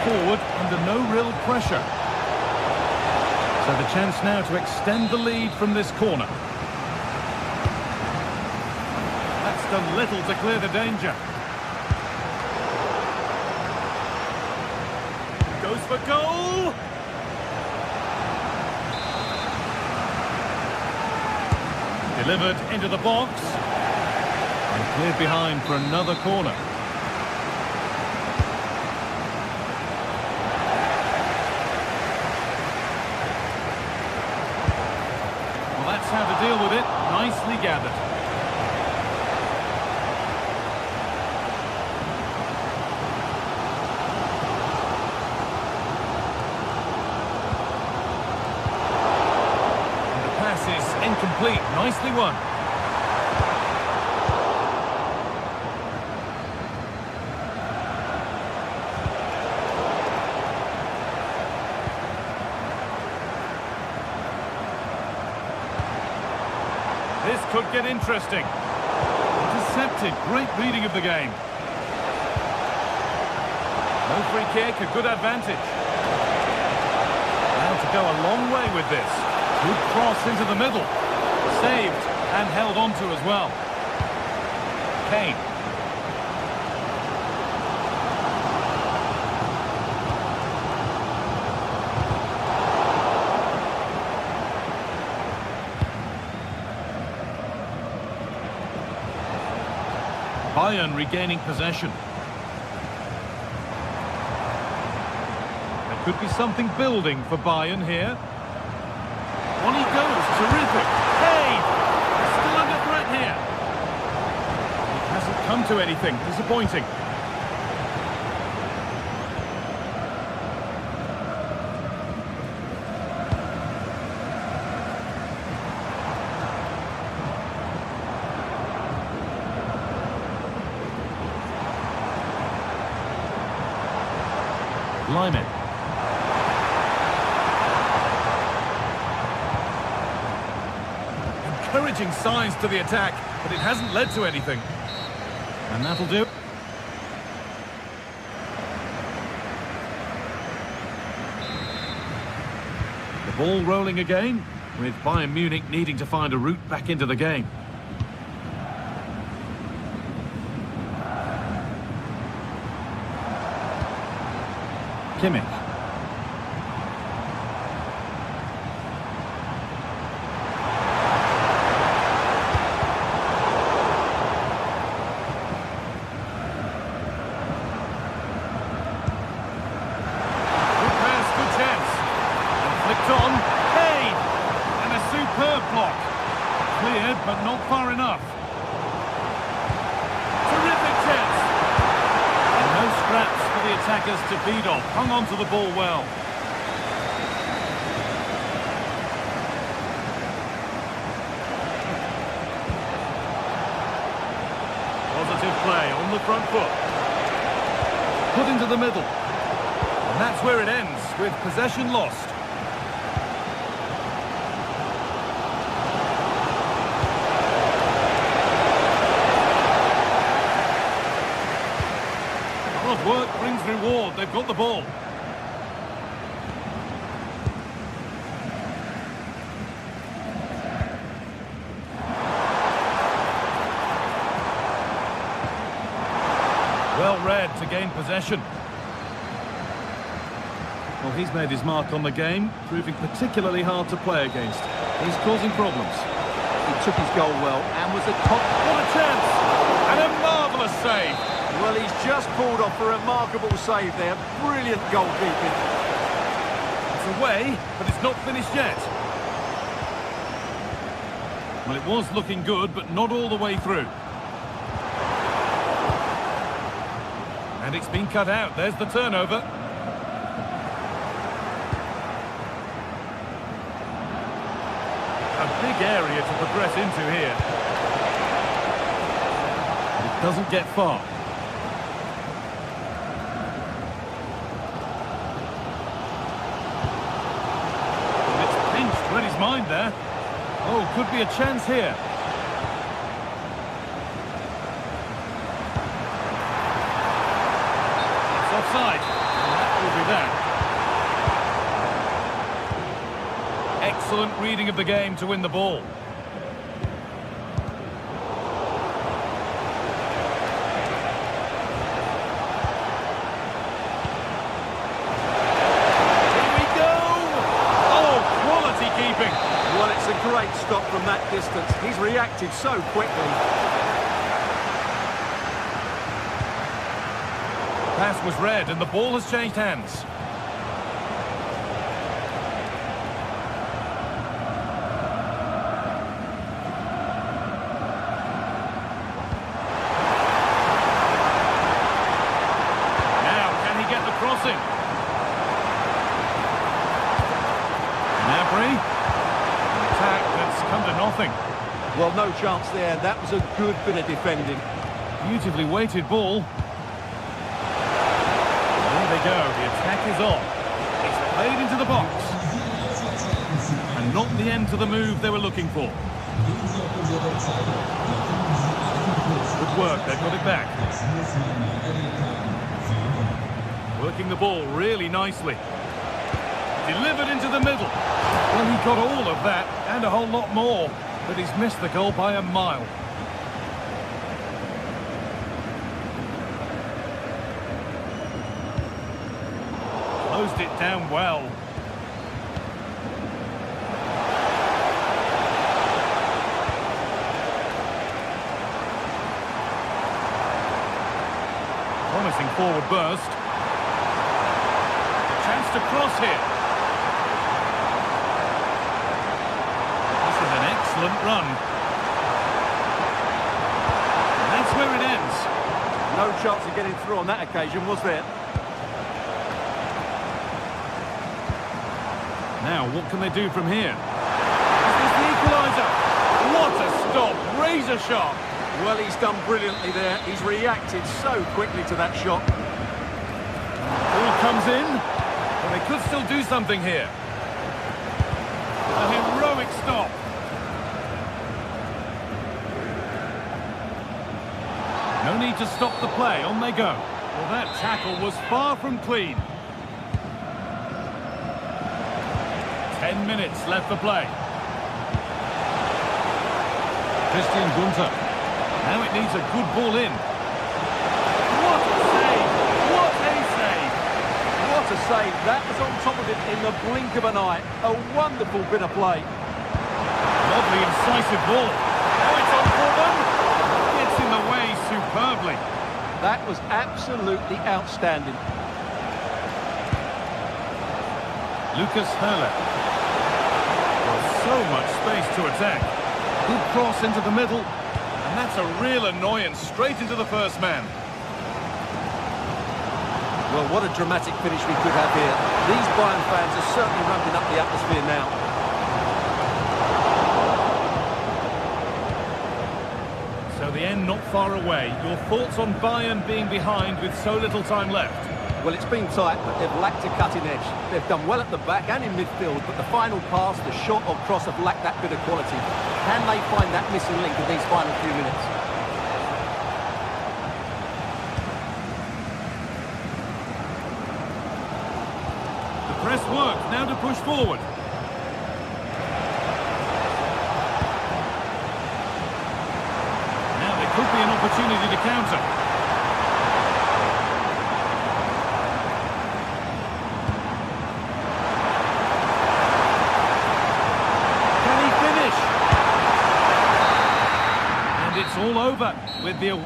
Forward under no real pressure. So the chance now to extend the lead from this corner. That's done little to clear the danger. Goes for goal! Delivered into the box. And cleared behind for another corner. How to deal with it, nicely gathered. And the pass is incomplete, nicely won. This could get interesting. Intercepted, great reading of the game. No free kick, a good advantage. Now to go a long way with this. Good cross into the middle. Saved and held onto as well. Kane. Bayern regaining possession. There could be something building for Bayern here. On he goes, terrific. Kane! Still under threat here. It hasn't come to anything, disappointing. Lyman. Encouraging signs to the attack, but it hasn't led to anything. And that'll do. The ball rolling again, with Bayern Munich needing to find a route back into the game. Kimmich. but not far enough. Terrific chance. And no scraps for the attackers to feed off. Hung on to the ball well. Positive play on the front foot. Put into the middle. And that's where it ends, with possession lost. Hard work brings reward. They've got the ball. Well read to gain possession. Well, he's made his mark on the game, proving particularly hard to play against. He's causing problems. He took his goal well and was a top... What a chance! And a marvellous save. Well, he's just pulled off a remarkable save there. Brilliant goalkeeping. It's away, but it's not finished yet. Well, it was looking good, but not all the way through. And it's been cut out. There's the turnover. A big area to progress into here. It doesn't get far. And it's pinched. Read his mind there. Oh, could be a chance here. Offside. And that will be that. Excellent reading of the game to win the ball. Here we go! Oh, quality keeping. Well, it's a great stop from that distance. He's reacted so quickly. Pass was read and the ball has changed hands. Now, can he get the crossing? Nabry. An attack that's come to nothing. Well, no chance there. That was a good bit of defending. Beautifully weighted ball. There they go, the attack is on. It's played into the box. And not the end to the move they were looking for. Good work, they've got it back. Working the ball really nicely. Delivered into the middle. Well, he got all of that and a whole lot more, but he's missed the goal by a mile. Closed it down well. Promising forward burst. Chance to cross here. This is an excellent run. And that's where it ends. No chance of getting through on that occasion, was there? Now, what can they do from here? Is this the equaliser? What a stop! Razor sharp! Well, he's done brilliantly there. He's reacted so quickly to that shot. Ball comes in, but they could still do something here. A heroic stop. No need to stop the play. On they go. Well, that tackle was far from clean. 10 minutes left for play. Christian Gunter. Now it needs a good ball in. What a save! What a save! What a save! That was on top of it in the blink of an eye. A wonderful bit of play. Lovely incisive ball. Now it's on for them. Gets in the way superbly. That was absolutely outstanding. Lucas Hurler. So much space to attack. Good cross into the middle. And that's a real annoyance, straight into the first man. Well, what a dramatic finish we could have here. These Bayern fans are certainly ramping up the atmosphere now. So the end not far away. Your thoughts on Bayern being behind with so little time left? Well, it's been tight, but they've lacked a cutting edge. They've done well at the back and in midfield, but the final pass, the shot or cross have lacked that bit of quality. Can they find that missing link in these final few minutes? The press works, now to push forward. Now there could be an opportunity to counter. It's all over with the...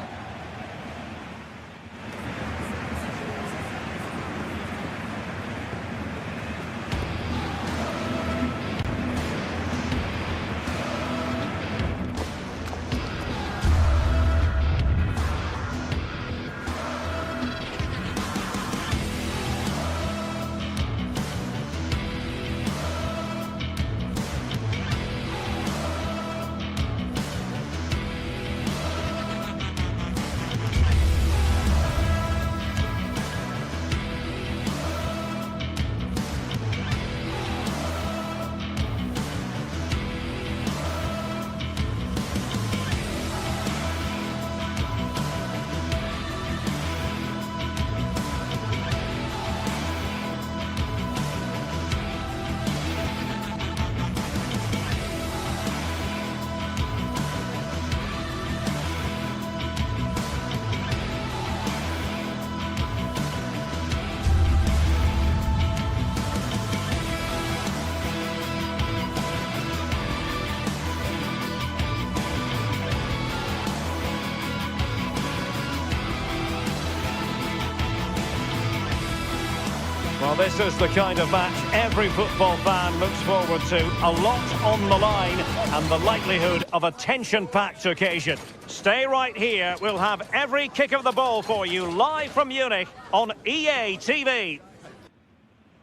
Well, this is the kind of match every football fan looks forward to. A lot on the line and the likelihood of a tension-packed occasion. Stay right here. We'll have every kick of the ball for you live from Munich on EA TV.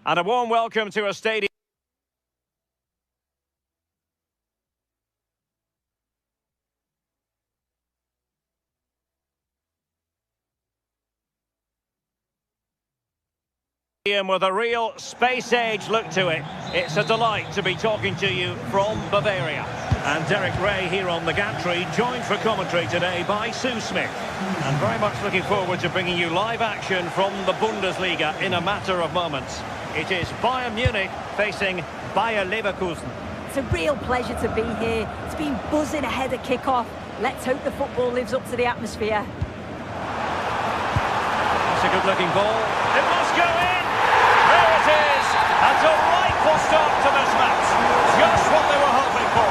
And a warm welcome to a stadium. With a real space-age look to it. It's a delight to be talking to you from Bavaria. And Derek Ray here on the gantry, joined for commentary today by Sue Smith. And very much looking forward to bringing you live action from the Bundesliga in a matter of moments. It is Bayern Munich facing Bayer Leverkusen. It's a real pleasure to be here. It's been buzzing ahead of kick-off. Let's hope the football lives up to the atmosphere. It's a good-looking ball. It must go in! There it is! A delightful start to this match. Just what they were hoping for.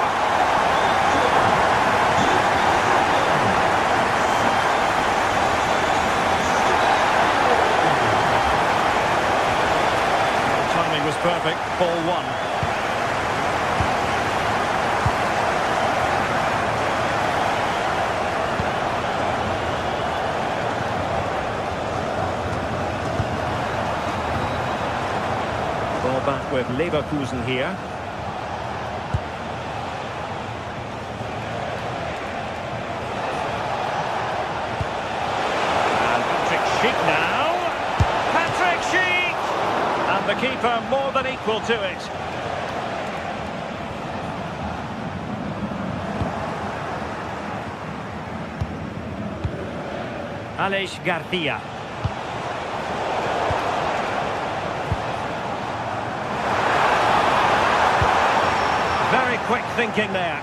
The timing was perfect. Ball one. Ball back with Leverkusen here. And Patrick Schick now. Patrick Schick! And the keeper more than equal to it. Alex Garcia. Very quick thinking there.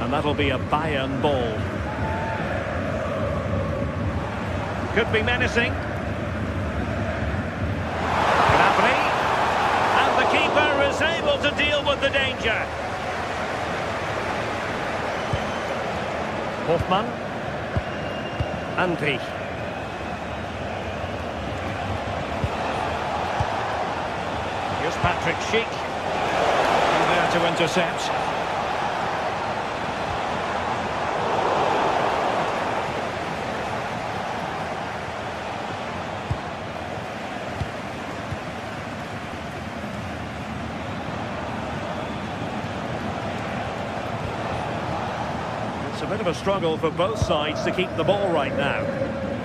And that'll be a Bayern ball. Could be menacing. Gnabry. And the keeper is able to deal with the danger. Hoffmann. Andrich. Here's Patrick Schick. And there to intercept. It's a bit of a struggle for both sides to keep the ball right now.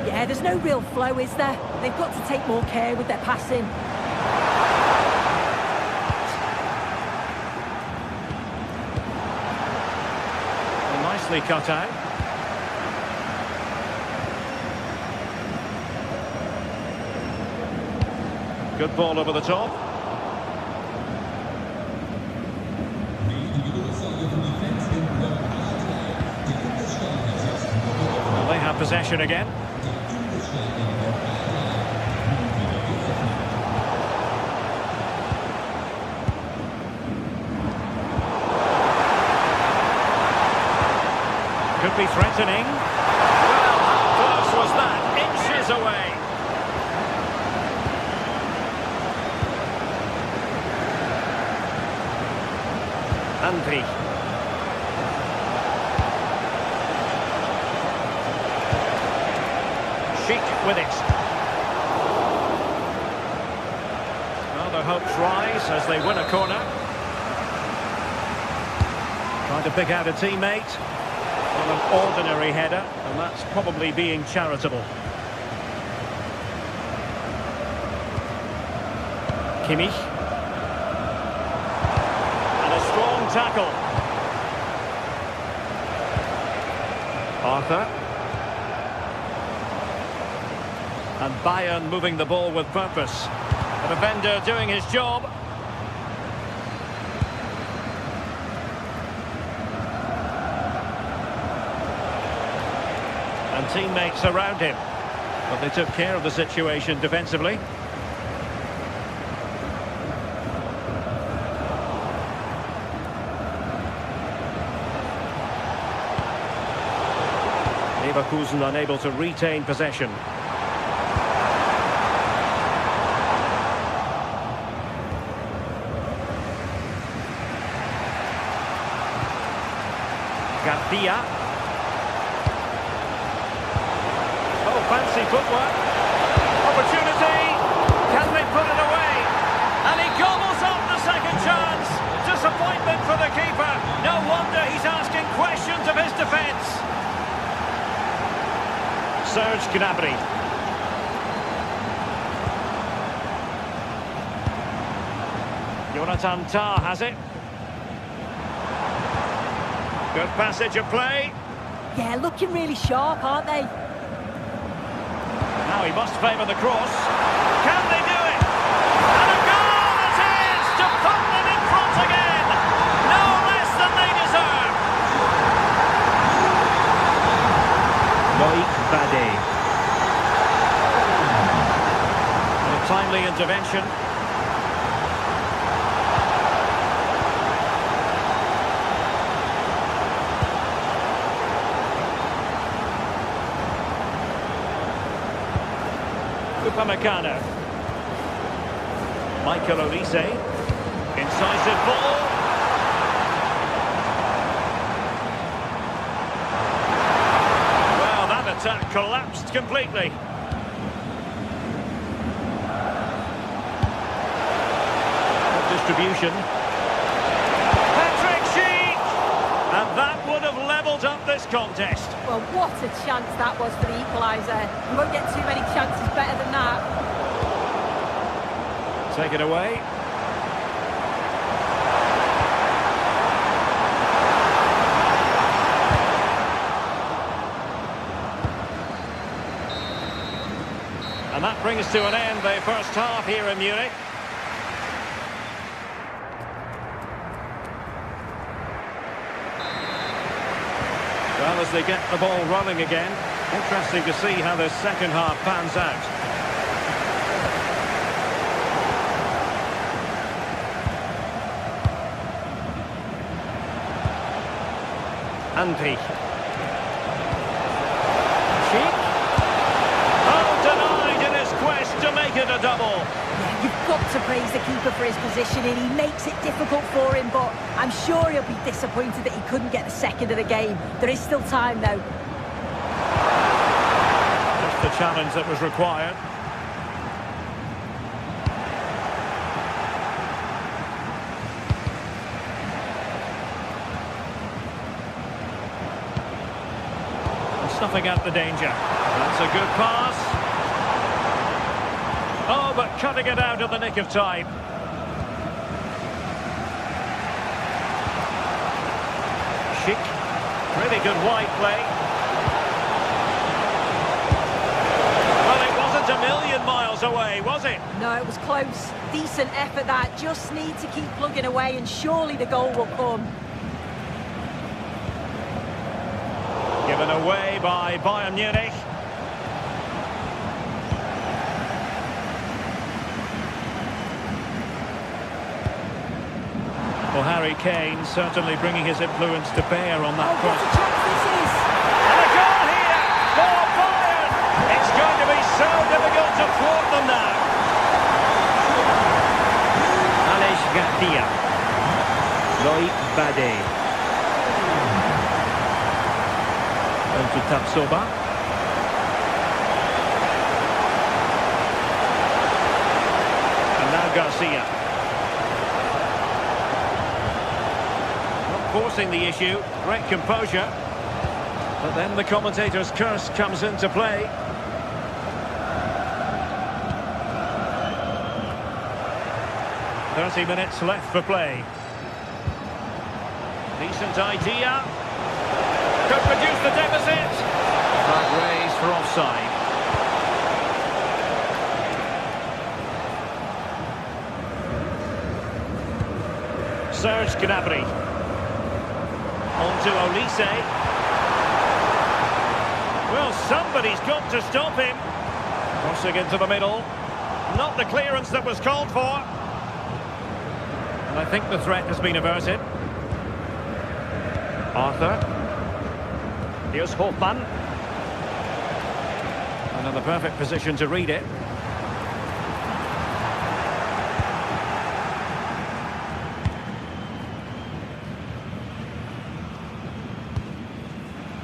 Yeah, there's no real flow, is there? They've got to take more care with their passing. Well, nicely cut out. Good ball over the top. Well, they have possession again. Could be threatening. Well, how close was that? Inches away. Andy. Schick with it. Well, their hopes rise as they win a corner. Trying to pick out a teammate. Not an ordinary header, and that's probably being charitable. Kimmich. And a strong tackle. Arthur. And Bayern moving the ball with purpose. The defender doing his job. And teammates around him. But they took care of the situation defensively. Leverkusen unable to retain possession. Garcia. Fancy footwork. Opportunity. Can they put it away? And he gobbles up the second chance. Disappointment for the keeper. No wonder he's asking questions of his defence. Serge Gnabry. Jonathan Tah has it. Good passage of play. Yeah, looking really sharp, aren't they? Now he must favour the cross. Can they do it? And a goal it is to put them in front again. No less than they deserve. Loic Bade. And a timely intervention. Upamecano. Michael Olise. Incisive ball. Well, that attack collapsed completely. Good distribution. Patrick Schick! And that would have levelled up this contest. Well, what a chance that was for the equaliser. You won't get too many chances better than that. Take it away. And that brings to an end the first half here in Munich. Well, as they get the ball rolling again, interesting to see how the second half pans out. Andy. Schick. Oh, denied in his quest to make it a double. Yeah, you've got to praise the keeper for his positioning. He makes it difficult for him, but I'm sure he'll be disappointed that he couldn't get the second of the game. There is still time, though. Just the challenge that was required. Snuffing out the danger. That's a good pass. Oh, but cutting it out at the nick of time. Schick. Really good wide play. Well, it wasn't a million miles away, was it? No, it was close. Decent effort that. Just need to keep plugging away and surely the goal will come. Given away by Bayern Munich. Well, Harry Kane certainly bringing his influence to bear on that What a cross. chance this is! And a goal here for Bayern! It's going to be so difficult to thwart them now. Alex Garcia. Loïc Badé. To Tapsoba. And now Garcia. Not forcing the issue, great composure. But then the commentator's curse comes into play. "30 minutes left for play. Decent idea. Could reduce the deficit. Flag raised for offside. Serge Gnabry. On to Olise. Well, somebody's got to stop him. Crossing into the middle. Not the clearance that was called for. And I think the threat has been averted. Arthur. Here's Hofmann. Another perfect position to read it.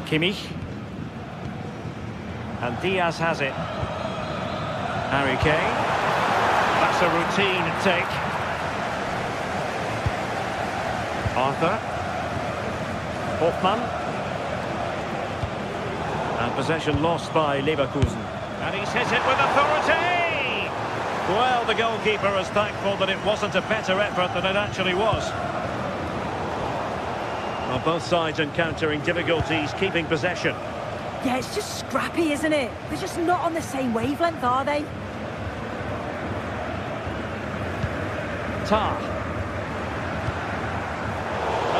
Kimmich. And Diaz has it. Harry Kane. That's a routine take. Arthur. Hofmann. And possession lost by Leverkusen. And he's hit it with authority! Well, the goalkeeper is thankful that it wasn't a better effort than it actually was. Well, both sides encountering difficulties keeping possession. Yeah, it's just scrappy, isn't it? They're just not on the same wavelength, are they? Tar.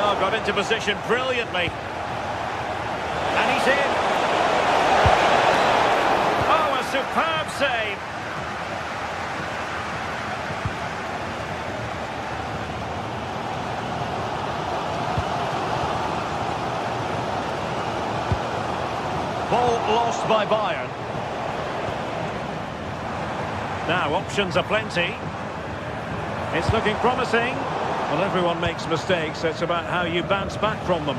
Oh, got into position brilliantly. And he's in. Oh, a superb save. Ball lost by Bayern. Now, options are plenty. It's looking promising. Well, everyone makes mistakes. It's about how you bounce back from them.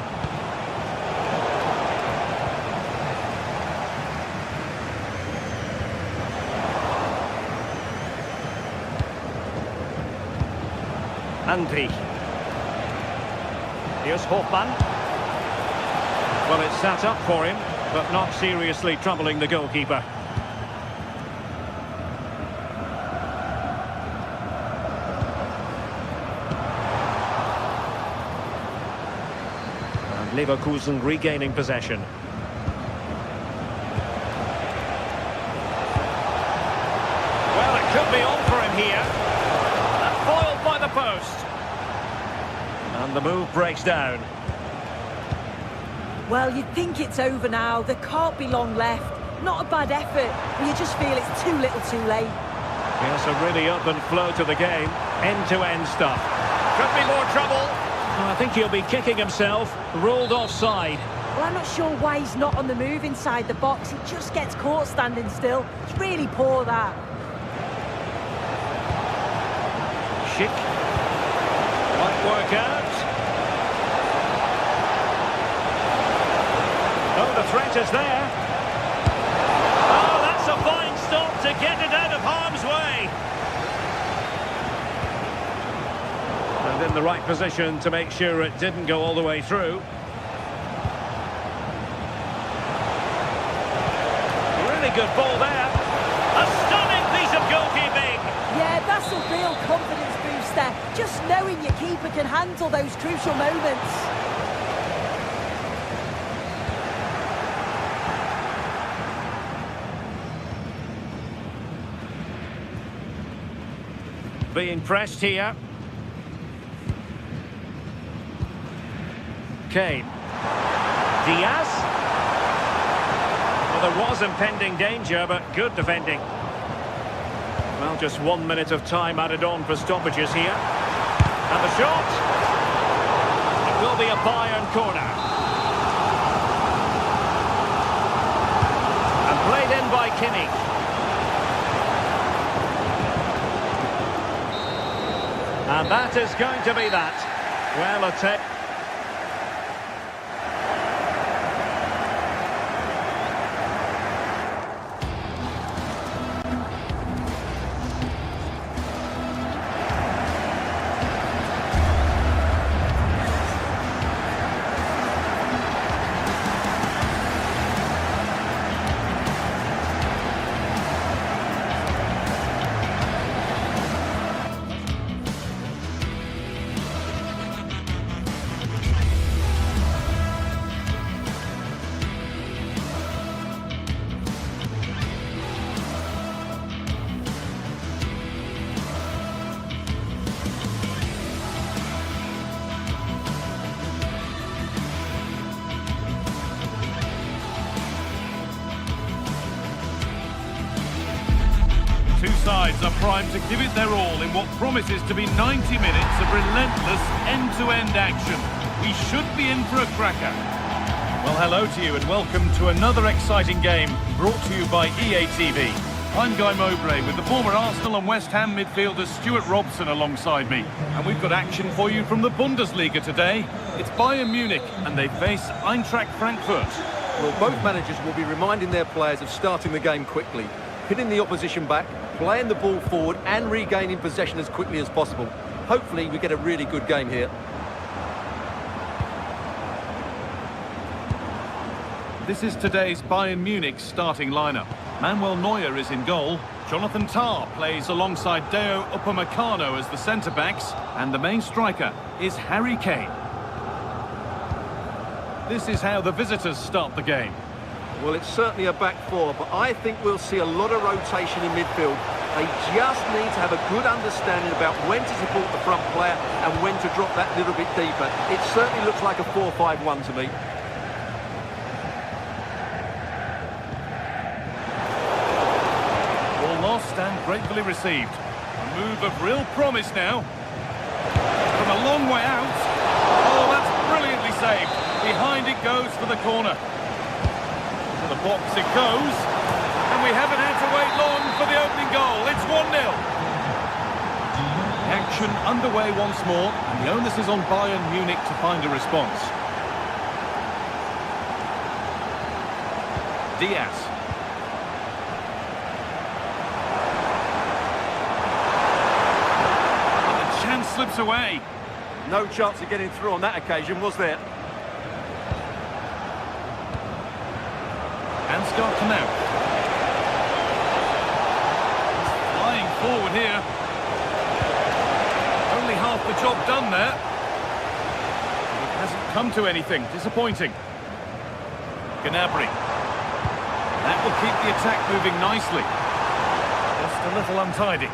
Andri. Here's Hofmann. Well, it's sat up for him, but not seriously troubling the goalkeeper. And Leverkusen regaining possession. Well, it could be on for him here. And foiled by the post. And the move breaks down. Well, you'd think it's over now. There can't be long left. Not a bad effort, but you just feel it's too little too late. Yes, a really open flow to the game. End-to-end stuff. Could be more trouble. I think he'll be kicking himself. Ruled offside. Well, I'm not sure why he's not on the move inside the box. He just gets caught standing still. It's really poor, that. Schick. Might work out. Oh, the threat is there. Oh, that's a fine stop to get it out of harm's way. And in the right position to make sure it didn't go all the way through. Really good ball there. A stunning piece of goalkeeping. Yeah, that's a real confidence booster. Just knowing your keeper can handle those crucial moments. Being pressed here. Kane. Diaz. Well, there was impending danger, but good defending. Well, just 1 minute of time added on for stoppages here. And the shot. It will be a Bayern corner. And played in by Kimmich. And that is going to be that. Well, a take. Two sides are primed to give it their all in what promises to be 90 minutes of relentless end-to-end action. We should be in for a cracker. Well, hello to you and welcome to another exciting game brought to you by EA TV. I'm Guy Mowbray with the former Arsenal and West Ham midfielder Stuart Robson alongside me. And we've got action for you from the Bundesliga today. It's Bayern Munich and they face Eintracht Frankfurt. Well, both managers will be reminding their players of starting the game quickly, hitting the opposition back, playing the ball forward and regaining possession as quickly as possible. Hopefully we get a really good game here. This is today's Bayern Munich starting lineup. Manuel Neuer is in goal. Jonathan Tah plays alongside Deo Upamecano as the centre-backs. And the main striker is Harry Kane. This is how the visitors start the game. Well, it's certainly a back four, but I think we'll see a lot of rotation in midfield. They just need to have a good understanding about when to support the front player and when to drop that little bit deeper. It certainly looks like a 4-5-1 to me. Ball lost and gratefully received. A move of real promise now. From a long way out. Oh, that's brilliantly saved. Behind it goes for the corner. The box it goes, and we haven't had to wait long for the opening goal. It's 1-0. Action underway once more, and the onus is on Bayern Munich to find a response. Diaz. And the chance slips away. No chance of getting through on that occasion, was there? Ansgar Knaup. Flying forward here. Only half the job done there. It hasn't come to anything. Disappointing. Gnabry. That will keep the attack moving nicely. Just a little untidy.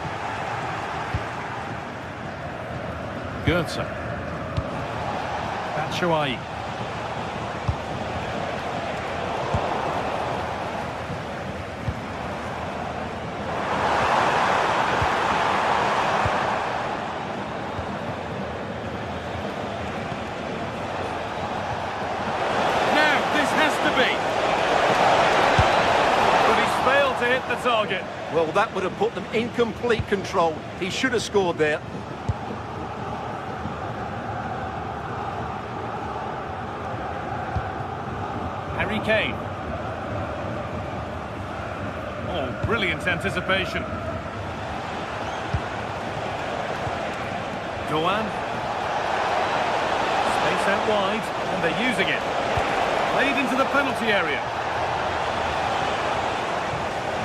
Goetze. Batshuayi. The target. Well, that would have put them in complete control. He should have scored there. Harry Kane. Oh, brilliant anticipation. Doan. Space out wide, and they're using it. Played into the penalty area.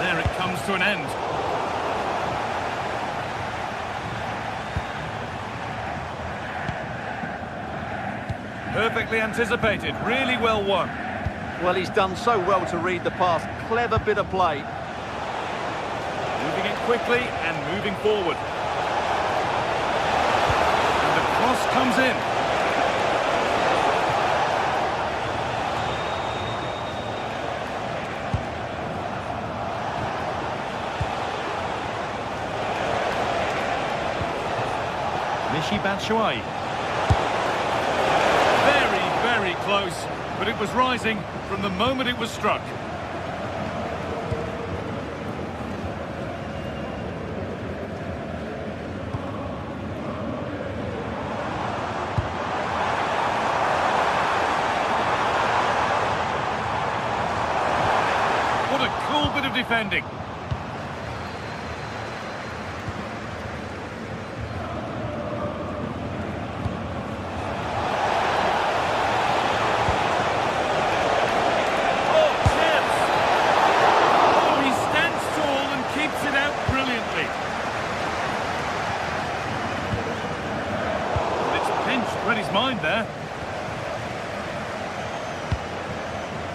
There it comes to an end. Perfectly anticipated, really well won. Well, he's done so well to read the pass. Clever bit of play. Moving it quickly and moving forward. And the cross comes in. Michy Batshuayi. Very close, but it was rising from the moment it was struck. What a cool bit of defending. Read his mind there.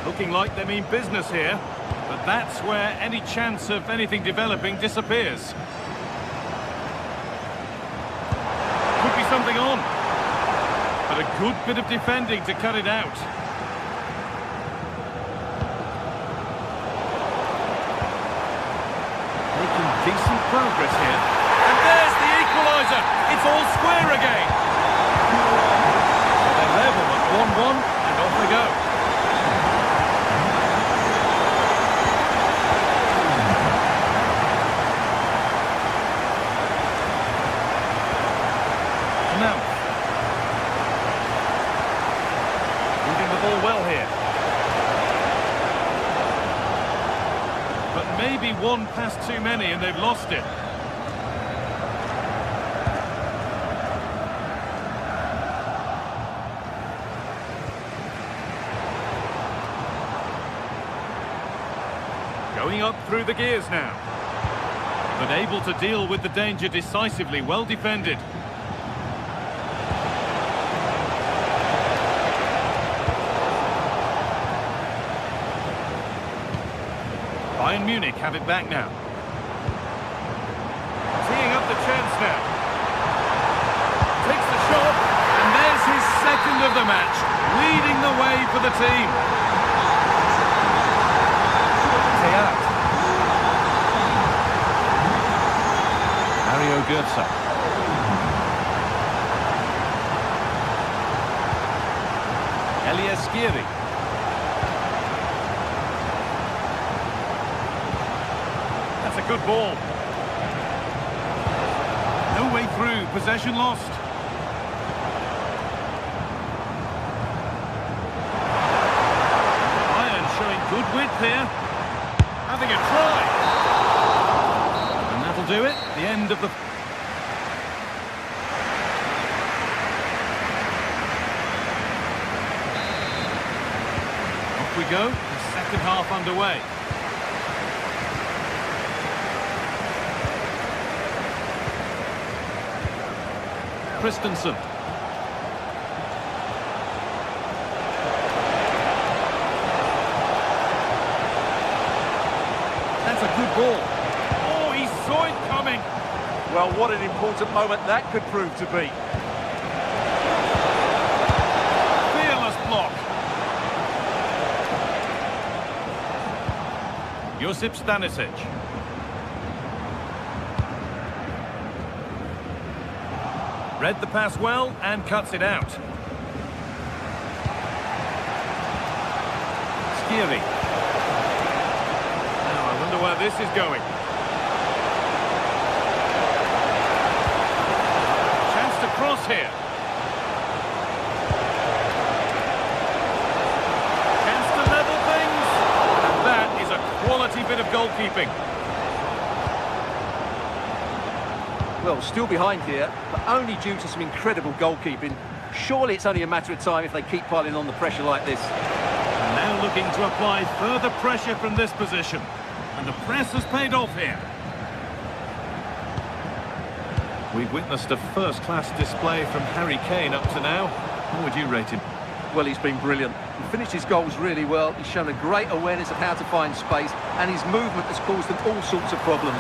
Looking like they mean business here, but that's where any chance of anything developing disappears. Could be something on, but a good bit of defending to cut it out. Making decent progress here. And there's the equaliser. It's all square again. They're level at 1-1, and off they go. Now, moving the ball well here. But maybe one pass too many and they've lost it. Going up through the gears now. But able to deal with the danger decisively, well defended. Bayern Munich have it back now. Teeing up the chance now. Takes the shot, and there's his second of the match, leading the way for the team. Mario Götze. Elias Skiri. That's a good ball. No way through, possession lost. Bayern showing good width here. Having a try. And that'll do it. The end of the... Off we go. The second half underway. Christensen. That's a good ball. Oh, he saw it coming. Well, what an important moment that could prove to be. Fearless block. Josip Stanisic. Read the pass well and cuts it out. Skiri. Now I wonder where this is going. Chance to cross here. Chance to level bit of goalkeeping. Well, still behind here, but only due to some incredible goalkeeping. Surely it's only a matter of time if they keep piling on the pressure like this. And now looking to apply further pressure from this position. And the press has paid off here. We've witnessed a first-class display from Harry Kane up to now. How would you rate him? Well, he's been brilliant. He finished his goals really well. He's shown a great awareness of how to find space, and his movement has caused them all sorts of problems.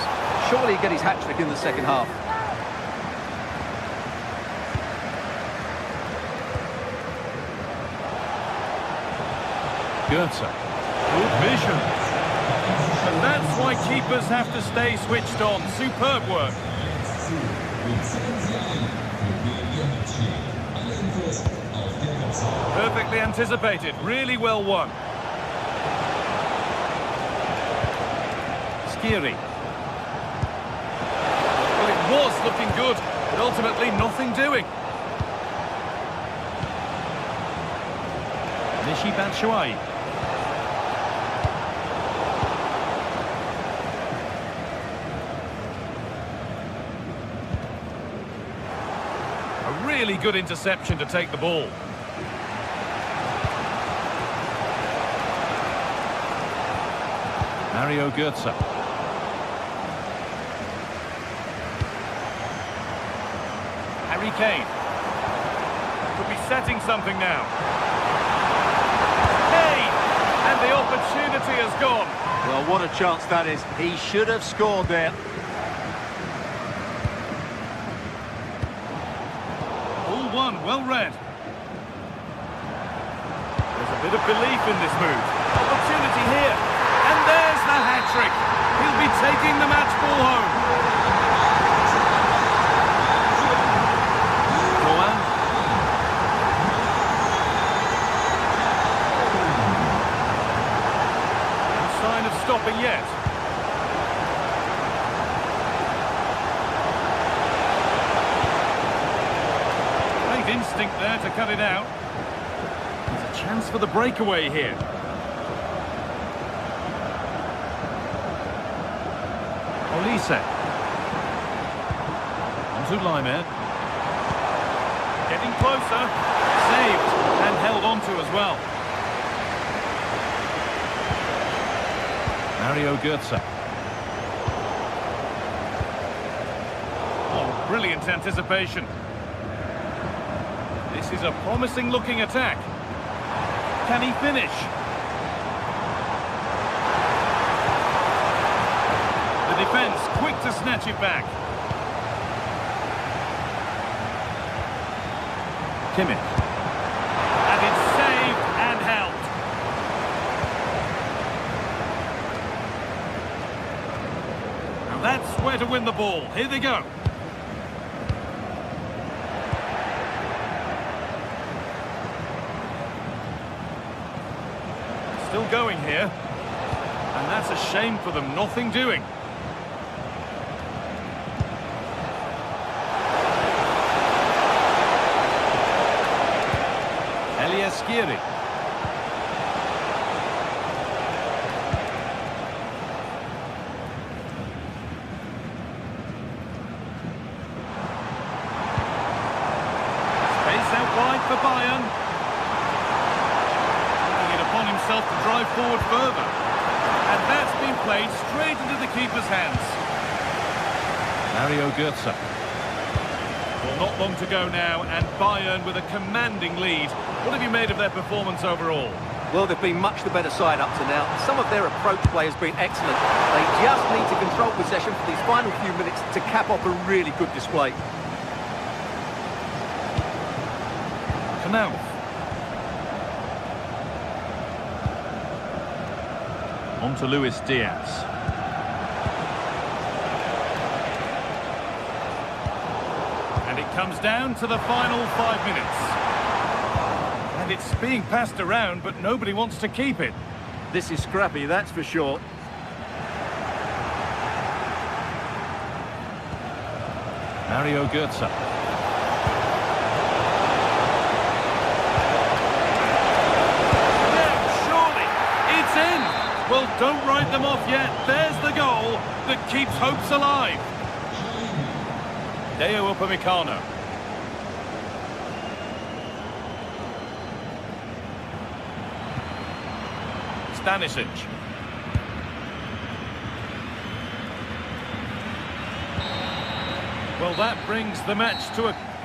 Surely he'll get his hat-trick in the second half. Goetze. Good vision. And that's why keepers have to stay switched on. Superb work. Perfectly anticipated. Really well won. Skiri. Well, it was looking good, but ultimately nothing doing. Nishi Batshuayi. A really good interception to take the ball. Mario Götze. Harry Kane. Could be setting something now. Kane! And the opportunity has gone. Well, what a chance that is. He should have scored there. All one, well read. There's a bit of belief in this move. Opportunity here. And there's the hat-trick. He'll be taking the match ball home. Coan. No sign of stopping yet. Great instinct there to cut it out. There's a chance for the breakaway here. Olise. Onto Laimer. Getting closer. Saved and held onto as well. Mario Götze. Oh, brilliant anticipation. This is a promising looking attack. Can he finish? The defence quick to snatch it back. Kimmich. And it's saved and held. Now that's where to win the ball. Here they go. Still going here. And that's a shame for them. Nothing doing. Skiri. Space out wide for Bayern. Taking it upon himself to drive forward further. And that's been played straight into the keeper's hands. Mario Götze. Well, not long to go now, and Bayern with a commanding lead. What have you made of their performance overall? Well, they've been much the better side up to now. Some of their approach play has been excellent. They just need to control possession for these final few minutes to cap off a really good display. Canal. On to Luis Diaz. And it comes down to the final 5 minutes. And it's being passed around, but nobody wants to keep it. This is scrappy, that's for sure. Mario Götze. Now, surely, it's in! Well, Don't write them off yet. There's the goal that keeps hopes alive. Deo Upamecano. Stanisic. Well, that brings the match to a...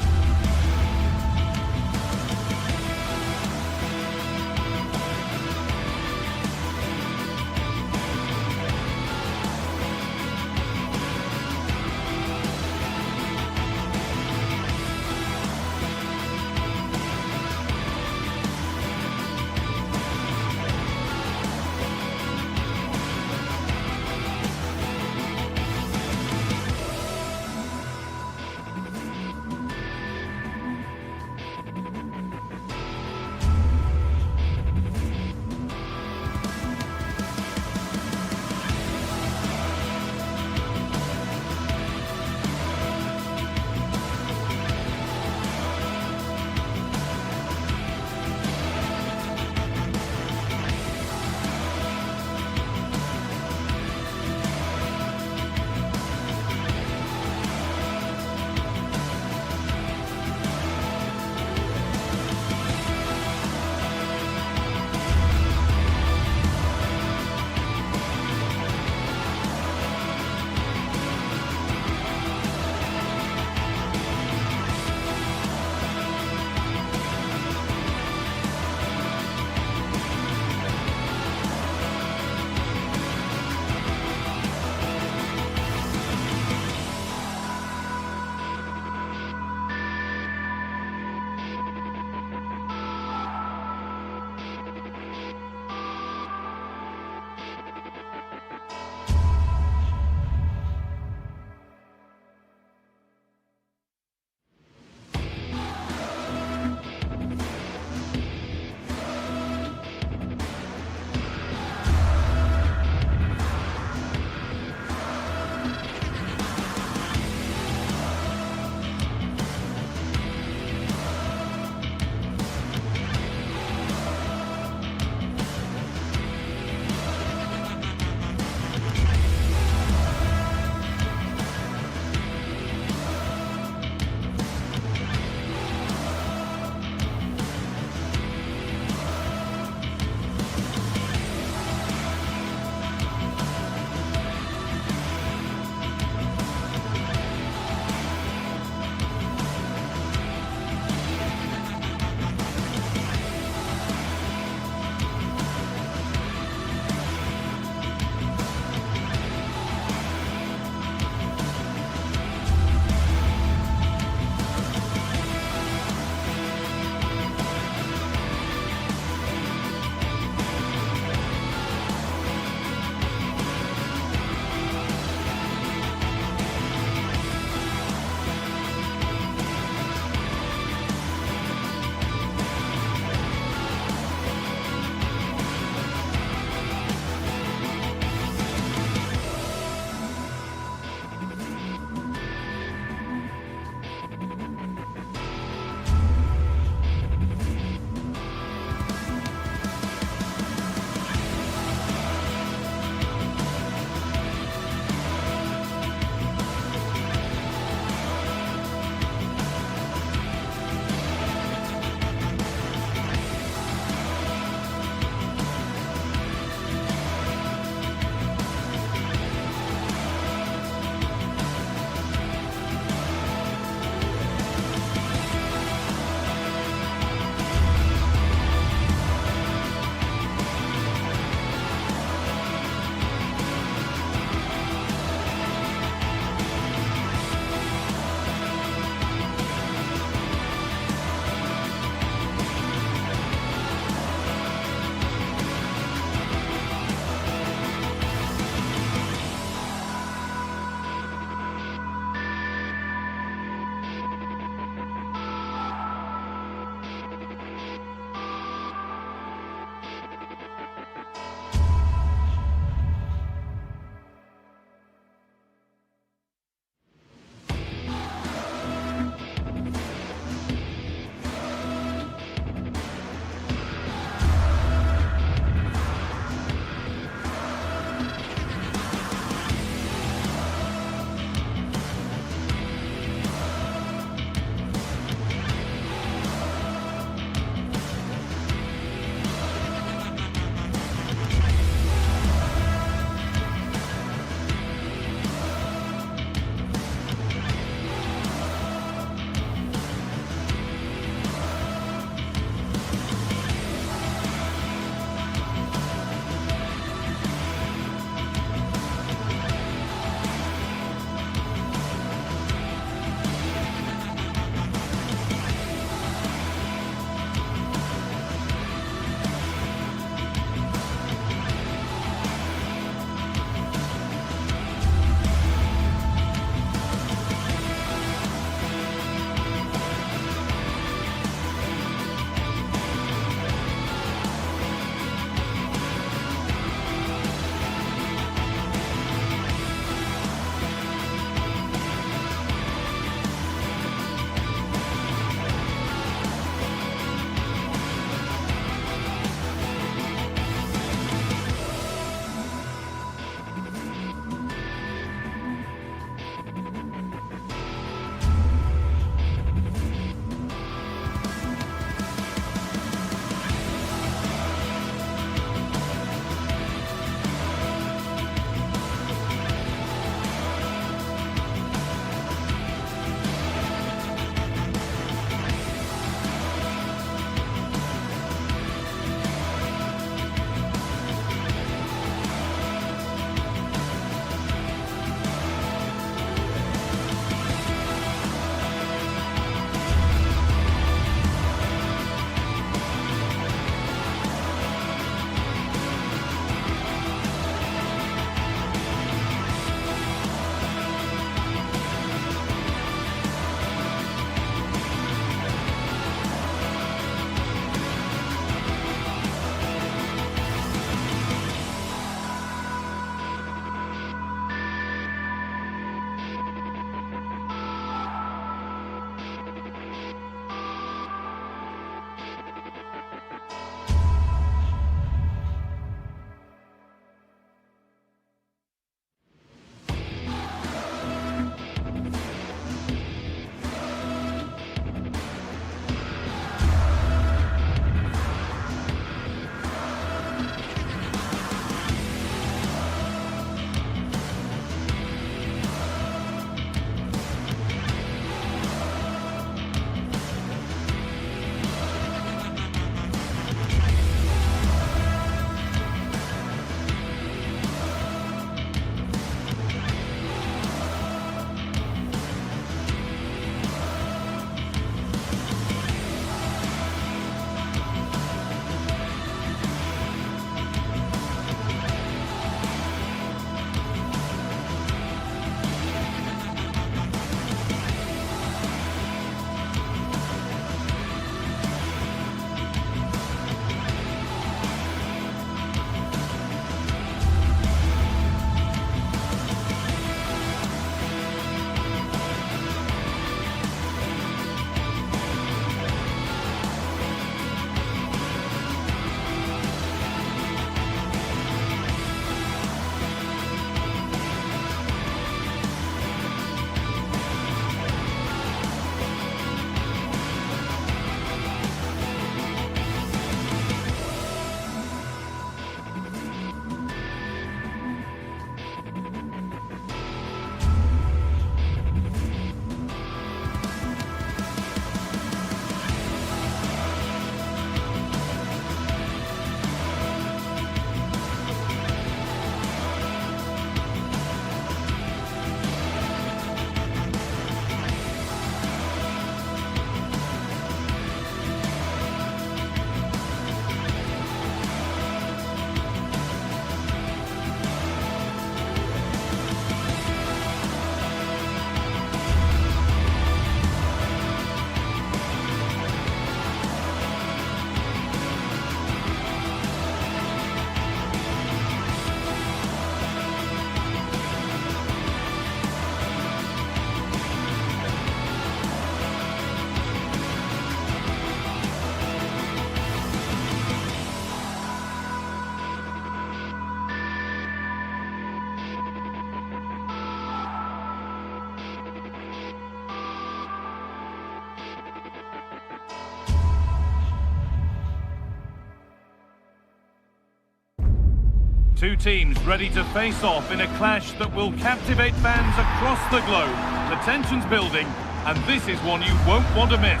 Two teams ready to face off in a clash that will captivate fans across the globe. The tension's building, and this is one you won't want to miss.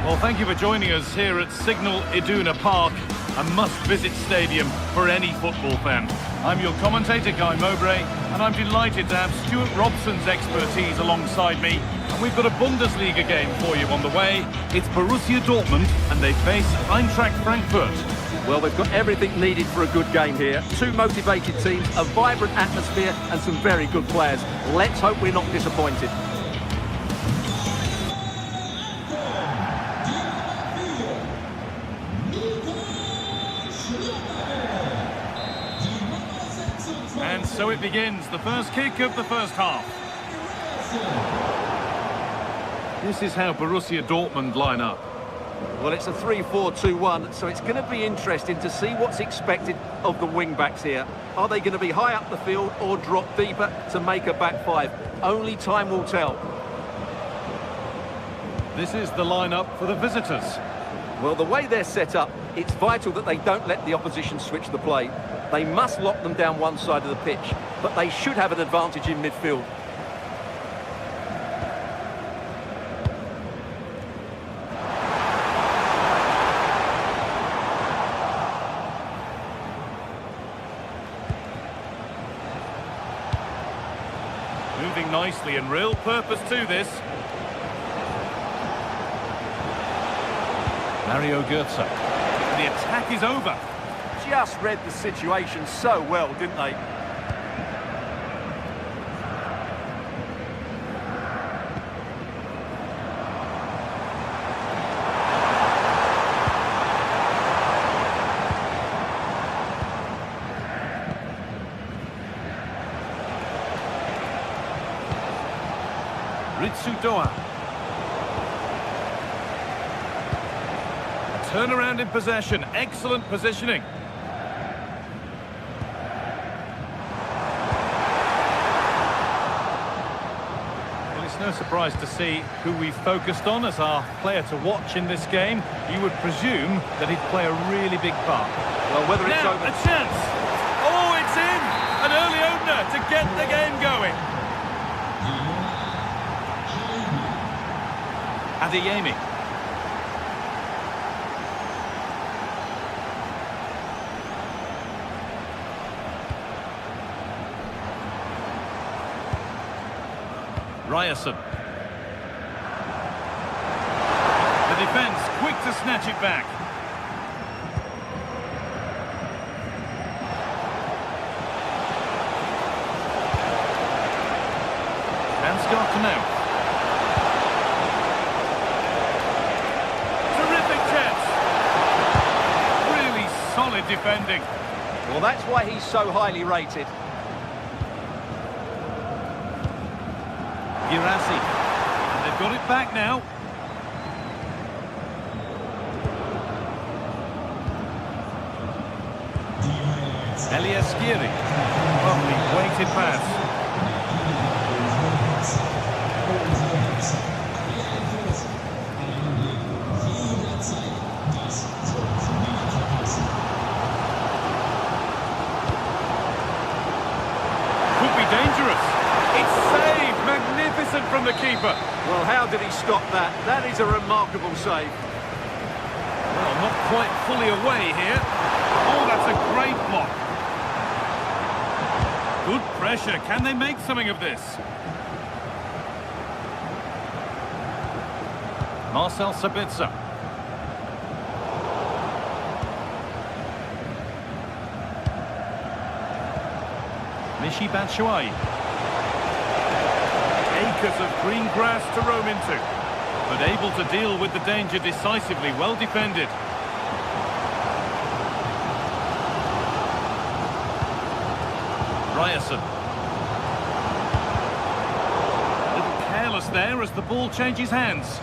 Well, thank you for joining us here at Signal Iduna Park, a must-visit stadium for any football fan. I'm your commentator, Guy Mowbray, and I'm delighted to have Stuart Robson's expertise alongside me. And we've got a Bundesliga game for you on the way. It's Borussia Dortmund, and they face Eintracht Frankfurt. Well, they've got everything needed for a good game here. Two motivated teams, a vibrant atmosphere and some very good players. Let's hope we're not disappointed. And so it begins, the first kick of the first half. This is how Borussia Dortmund line up. Well, it's a 3-4-2-1, so it's going to be interesting to see what's expected of the wing-backs here. Are they going to be high up the field or drop deeper to make a back five? Only time will tell. This is the lineup for the visitors. Well, the way they're set up, it's vital that they don't let the opposition switch the play. They must lock them down one side of the pitch, but they should have an advantage in midfield. Moving nicely and real purpose to this. Mario Götze. The attack is over. Just read the situation so well, didn't they? Ritsu-Doan. Turnaround in possession, excellent positioning. Well, it's no surprise to see who we've focused on as our player to watch in this game. You would presume that he'd play a really big part. Well, whether it's now, over... a chance! Oh, it's in! An early opener to get the game going. Adeyemi. Ryerson. The defence quick to snatch it back. Ansgar to now. Terrific chance. Really solid defending. Well, that's why he's so highly rated. Girassi. And they've got it back now. Elias Giri. Lovely weighted pass. Could be dangerous. It's saved. Magnificent from the keeper. Well, how did he stop that? That is a remarkable save. Well, not quite fully away here. Oh, that's a great block. Good pressure. Can they make something of this? Marcel Sabitzer. Michy Batshuayi. Acres of green grass to roam into, but able to deal with the danger decisively. Well defended. Ryerson. A little careless there as the ball changes hands.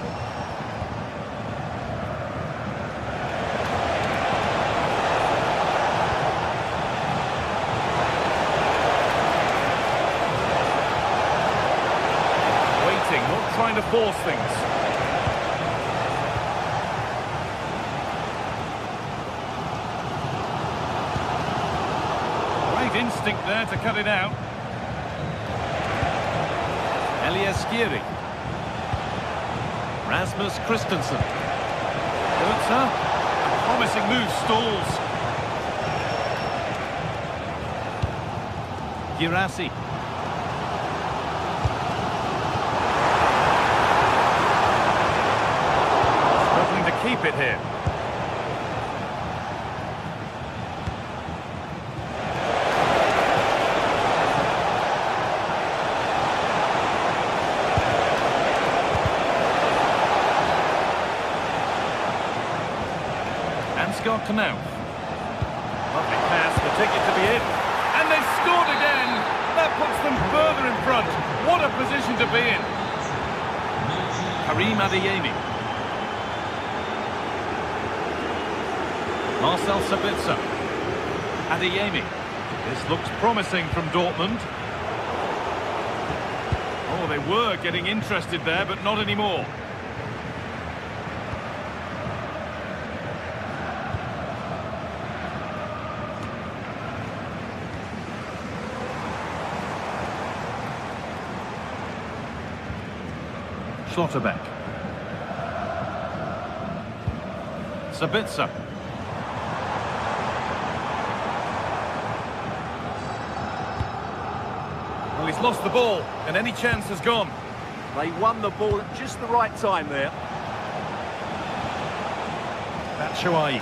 Waiting, not trying to force things. Great instinct there to cut it out. Eliaskiri. Rasmus Christensen. Goetze. A promising move stalls. Girassi. Struggling to keep it here. Scott Knauf. Lovely pass, the ticket to be in. And they've scored again! That puts them further in front. What a position to be in. Karim Adeyemi. Marcel Sabitzer. Adeyemi. This looks promising from Dortmund. Oh, they were getting interested there, but not anymore. Schlotterbeck. Sabitzer. Well, he's lost the ball, and any chance has gone. They won the ball at just the right time there. Batshuayi.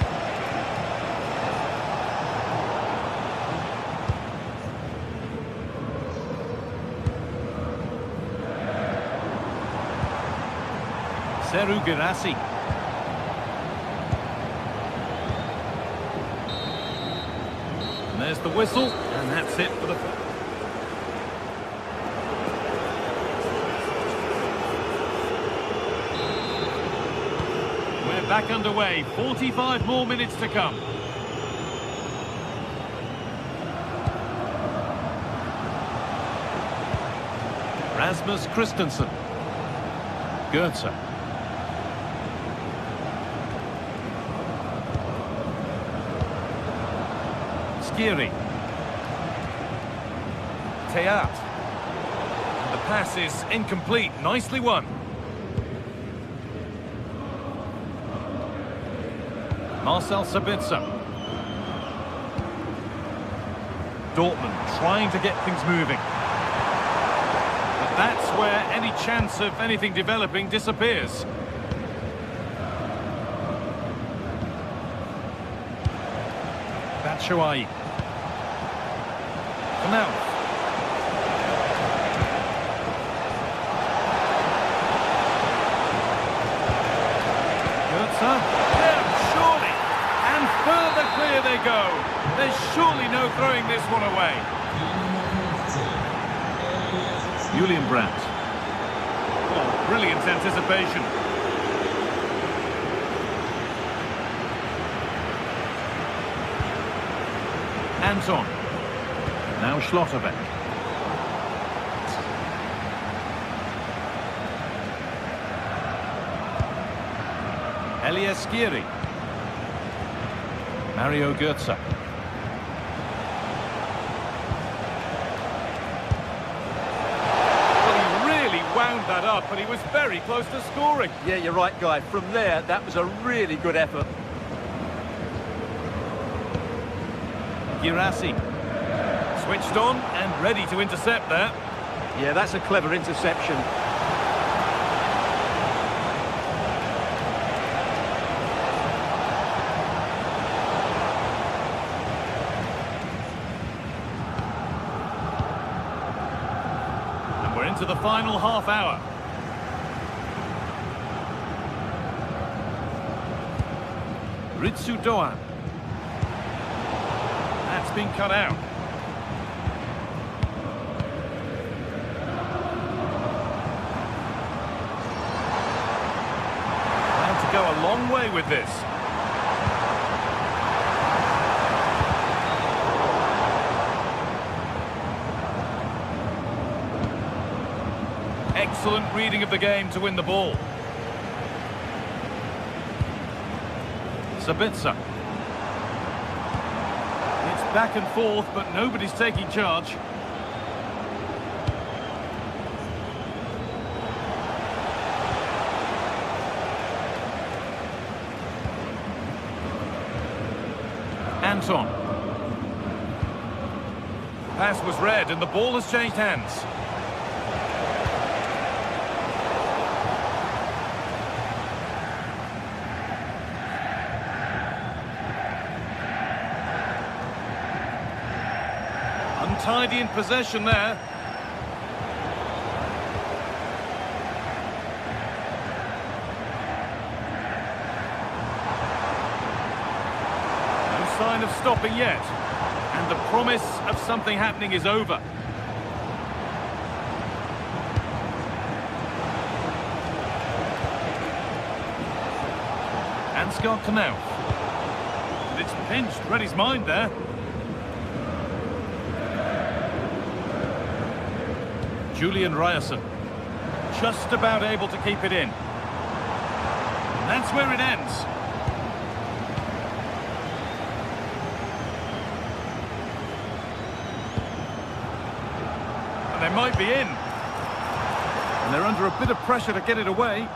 Seru Girassi. And there's the whistle, and that's it for the... We're back underway, 45 more minutes to come. Rasmus Christensen. Goetze. Skiri. Teat. The pass is incomplete. Nicely won. Marcel Sabitzer. Dortmund trying to get things moving. But that's where any chance of anything developing disappears. Batshuayi. Knauf. Goetze. Yeah, surely. And further clear they go. There's surely no throwing this one away. Julian Brandt. Oh, brilliant anticipation. Anton. Now Schlotterbeck. Eliaskiri. Mario Goetze. Well, he really wound that up, and he was very close to scoring. Yeah, you're right, Guy. From there, that was a really good effort. Girassi. Switched on and ready to intercept there. Yeah, that's a clever interception. And we're into the final half hour. Ritsu Doan. That's been cut out. Plan to go a long way with this. Excellent reading of the game to win the ball. Sabitzer. back and forth, but nobody's taking charge. Anton. Pass was read and the ball has changed hands. Untidy in possession there. Sign of stopping yet, and the promise of something happening is over. Ansgar Knauf. And it's pinched, read his mind there. Julian Ryerson, just about able to keep it in. And that's where it ends. They might be in. And they're under a bit of pressure to get it away.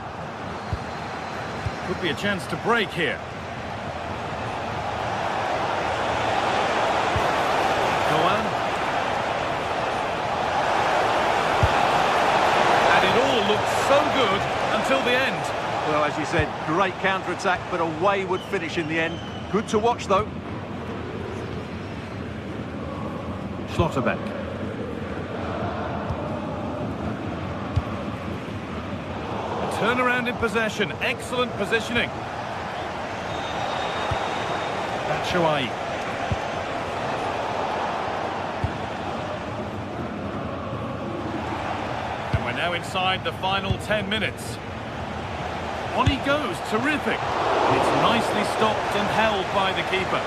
Could be a chance to break here. Goan. And it all looked so good until the end. Well, as you said, great counter-attack, but a wayward finish in the end. Good to watch, though. Schlotterbeck. Turnaround in possession, excellent positioning. Batshuayi. And we're now inside the final 10 minutes. On he goes, terrific. It's nicely stopped and held by the keeper.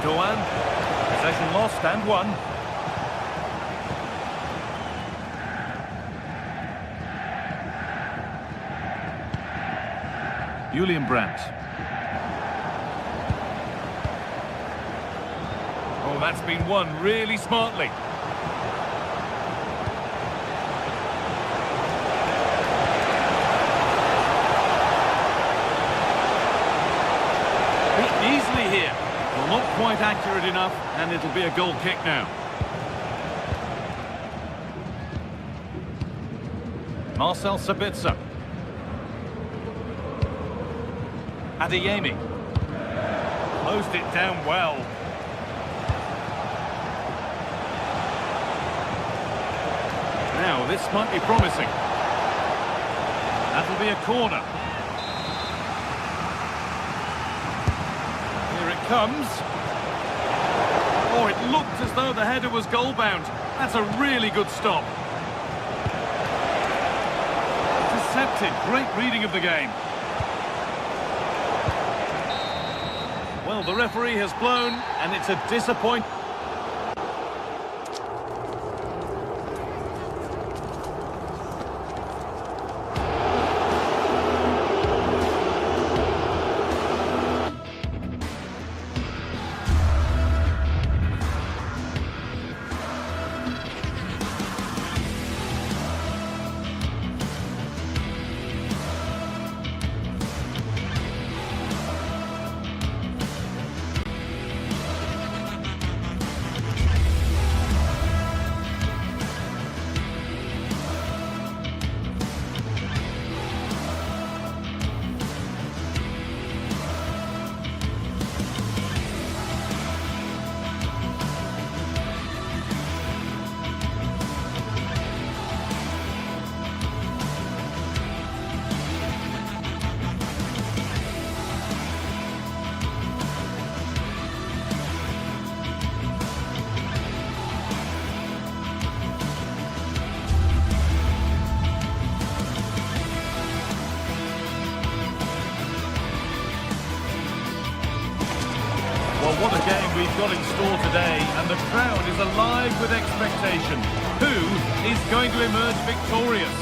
Goan, possession lost and won. Julian Brandt. Oh, that's been won really smartly. Beaten easily here. Well, not quite accurate enough, and it'll be a goal kick now. Marcel Sabitzer. Adeyemi. Closed it down well. Now, this might be promising. That'll be a corner. Here it comes. Oh, it looked as though the header was goal-bound. That's a really good stop. Intercepted. Great reading of the game. Well, the referee has blown, and it's a disappointment. Well, what a game we've got in store today, and the crowd is alive with expectation. Who is going to emerge victorious?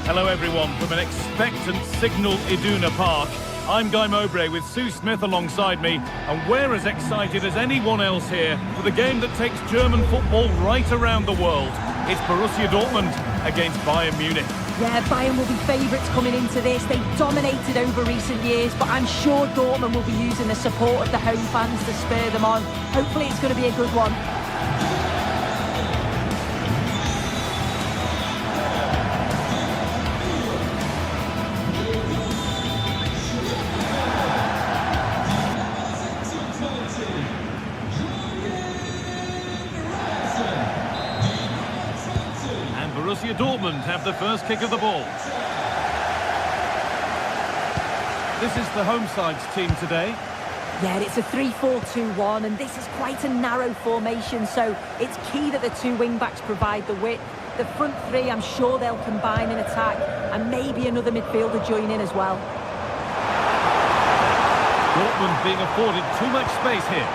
Hello everyone from an expectant Signal Iduna Park. I'm Guy Mowbray with Sue Smith alongside me, and we're as excited as anyone else here for the game that takes German football right around the world. It's Borussia Dortmund against Bayern Munich. Yeah, Bayern will be favourites coming into this. They've dominated over recent years, but I'm sure Dortmund will be using the support of the home fans to spur them on. Hopefully it's going to be a good one. Borussia Dortmund have the first kick of the ball. This is the home side's team today. Yeah, it's a 3-4-2-1, and this is quite a narrow formation, so it's key that the two wing-backs provide the width. The front three, I'm sure they'll combine in attack, and maybe another midfielder join in as well. Dortmund being afforded too much space here.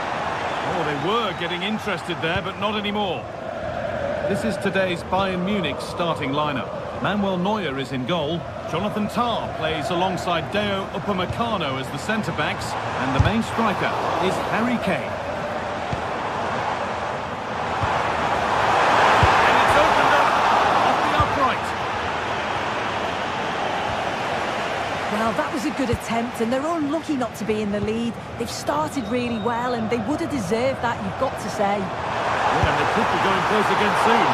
Oh, they were getting interested there, but not anymore. This is today's Bayern Munich starting lineup. Manuel Neuer is in goal. Jonathan Tah plays alongside Deo Upamecano as the centre-backs. And the main striker is Harry Kane. And it's opened up off the upright. Well, that was a good attempt, and they're unlucky not to be in the lead. They've started really well, and they would have deserved that, you've got to say. Yeah, they could be going close again soon.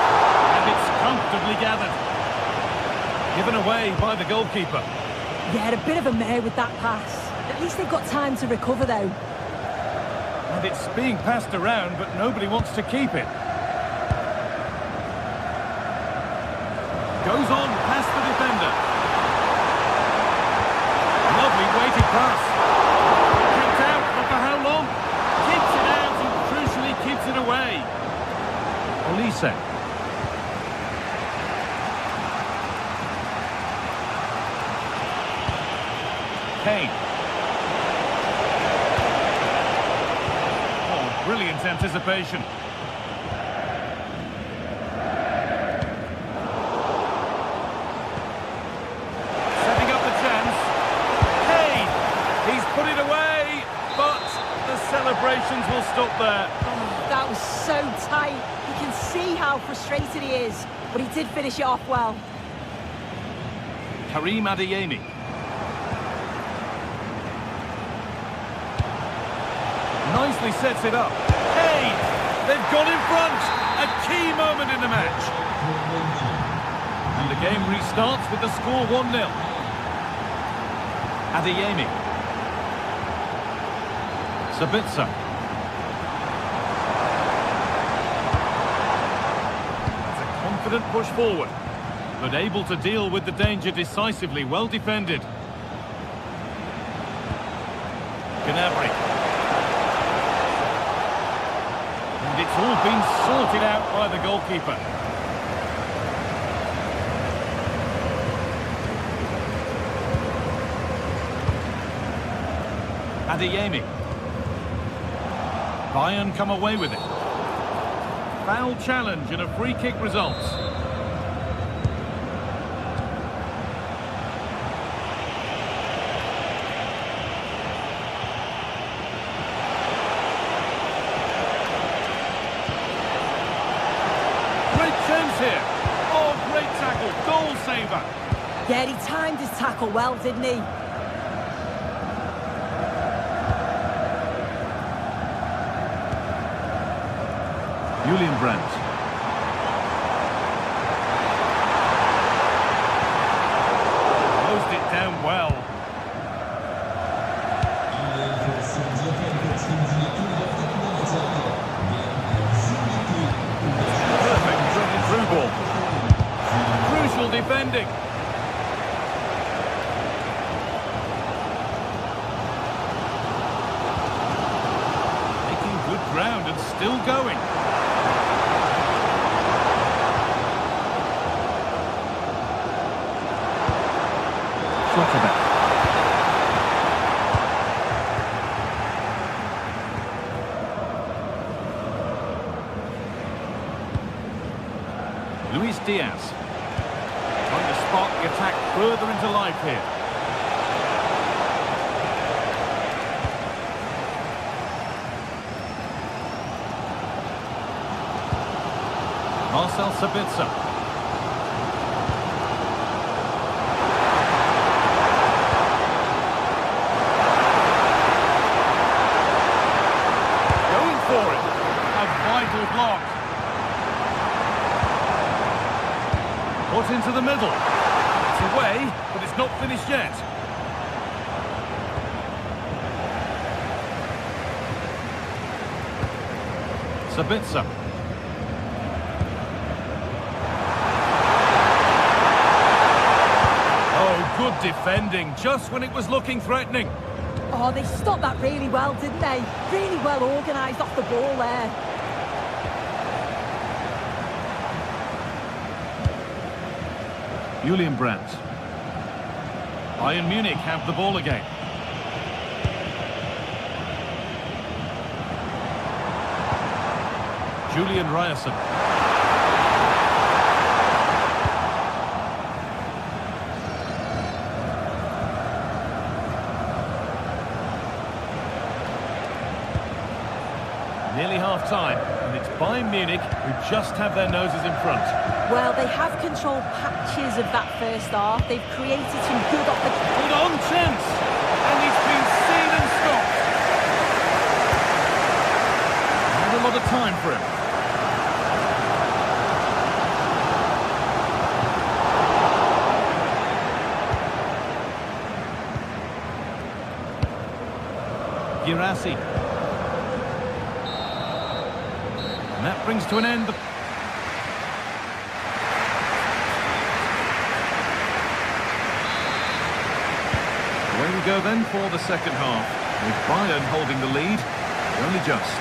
And it's comfortably gathered. Given away by the goalkeeper. Yeah, a bit of a mare with that pass. At least they've got time to recover, though. And it's being passed around, but nobody wants to keep it. Goes on past the defender. Lovely weighted pass. Kept out, but for how long? Keeps it out and crucially keeps it away. Olise. Kane. Oh, brilliant anticipation. Setting up the chance. Kane! He's put it away, but the celebrations will stop there. Oh, that was so tight. You can see how frustrated he is, but he did finish it off well. Karim Adeyemi. Nicely sets it up. Hey! They've gone in front! A key moment in the match. And the game restarts with the score 1-0. Adeyemi. Sabitzer. That's a confident push forward, but able to deal with the danger decisively. Well defended. Gnabry. And it's all been sorted out by the goalkeeper. Adeyemi. Bayern come away with it. Foul challenge and a free kick results. Here. Oh, great tackle, goal saver. Yeah, he timed his tackle well, didn't he? Julian Brandt. Closed it down well. Crucial defending. Making good ground and still going. Luis Diaz. Trying to spark the attack further into life here. Marcel Sabitzer. Going for it. A vital block. Put into the middle. It's away, but it's not finished yet. Sabitzer. Good defending, just when it was looking threatening. Oh, they stopped that really well, didn't they? Really well organised off the ball there. Julian Brandt. Bayern Munich have the ball again. Julian Ryerson. Nearly half-time, and it's Bayern Munich who just have their noses in front. Well, they have controlled patches of that first half. They've created some good opportunities. Good on chance, and he's been seen and stopped. Not a lot of time for him. Girassi. And that brings to an end the... Away we go then for the second half, with Bayern holding the lead, only just.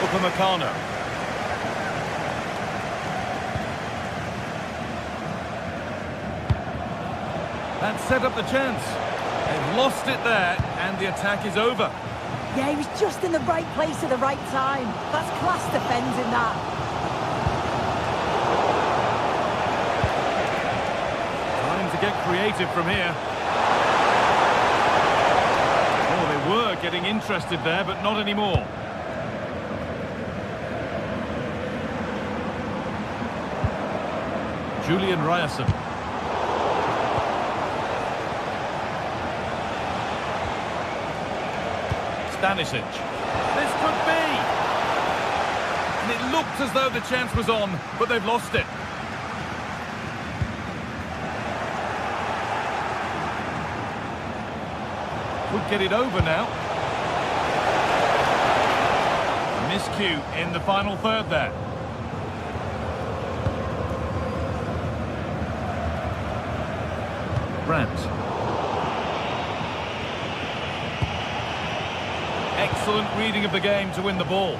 Upamecano. That set up the chance. They've lost it there, and the attack is over. Yeah, he was just in the right place at the right time. That's class defending that. Time to get creative from here. Oh, they were getting interested there, but not anymore. Julian Ryerson. Stanisic. This could be! And it looked as though the chance was on, but they've lost it. Could get it over now. Miscue in the final third there. Brandt. Excellent reading of the game to win the ball.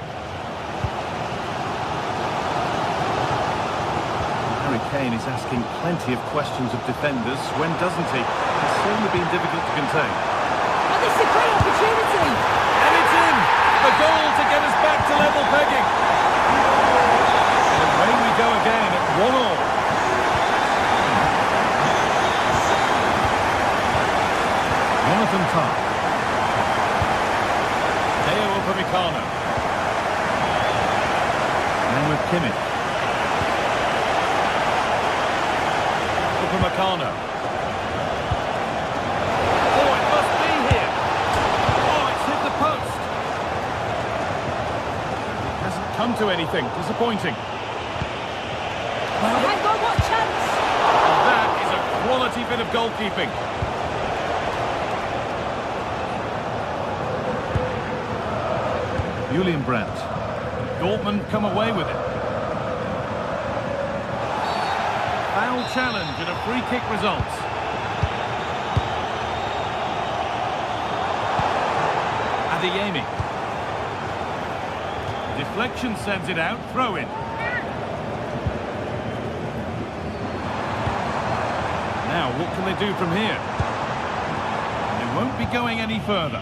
Harry Kane is asking plenty of questions of defenders. When doesn't he? It's certainly been difficult to contain. Oh, this is a great opportunity! And it's in! The goal to get us back to level pegging. And away we go again at 1-1. Jonathan Tah. Upamecano. And with Kimmich. Upamecano. Oh, it must be here. Oh, it's hit the post. It hasn't come to anything. Disappointing. Well, hang on, what chance! That is a quality bit of goalkeeping. Julian Brandt. Dortmund come away with it. Foul challenge and a free kick results. Adeyemi. Deflection sends it out, throw in. Now, what can they do from here? They won't be going any further.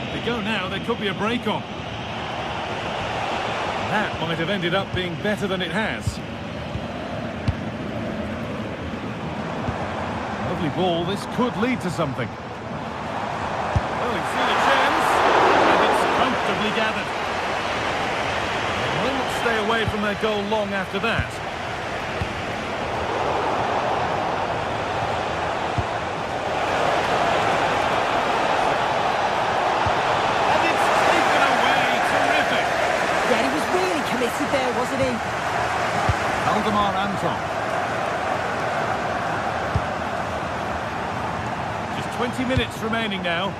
If they go now, there could be a break on. That might have ended up being better than it has. Lovely ball, this could lead to something. Well, he's seen a chance, and it's comfortably gathered. They will not stay away from their goal long after that. And it's taken away, terrific. Yeah, he was really committed there, wasn't he? Valdemar Anton. Just 20 minutes remaining now.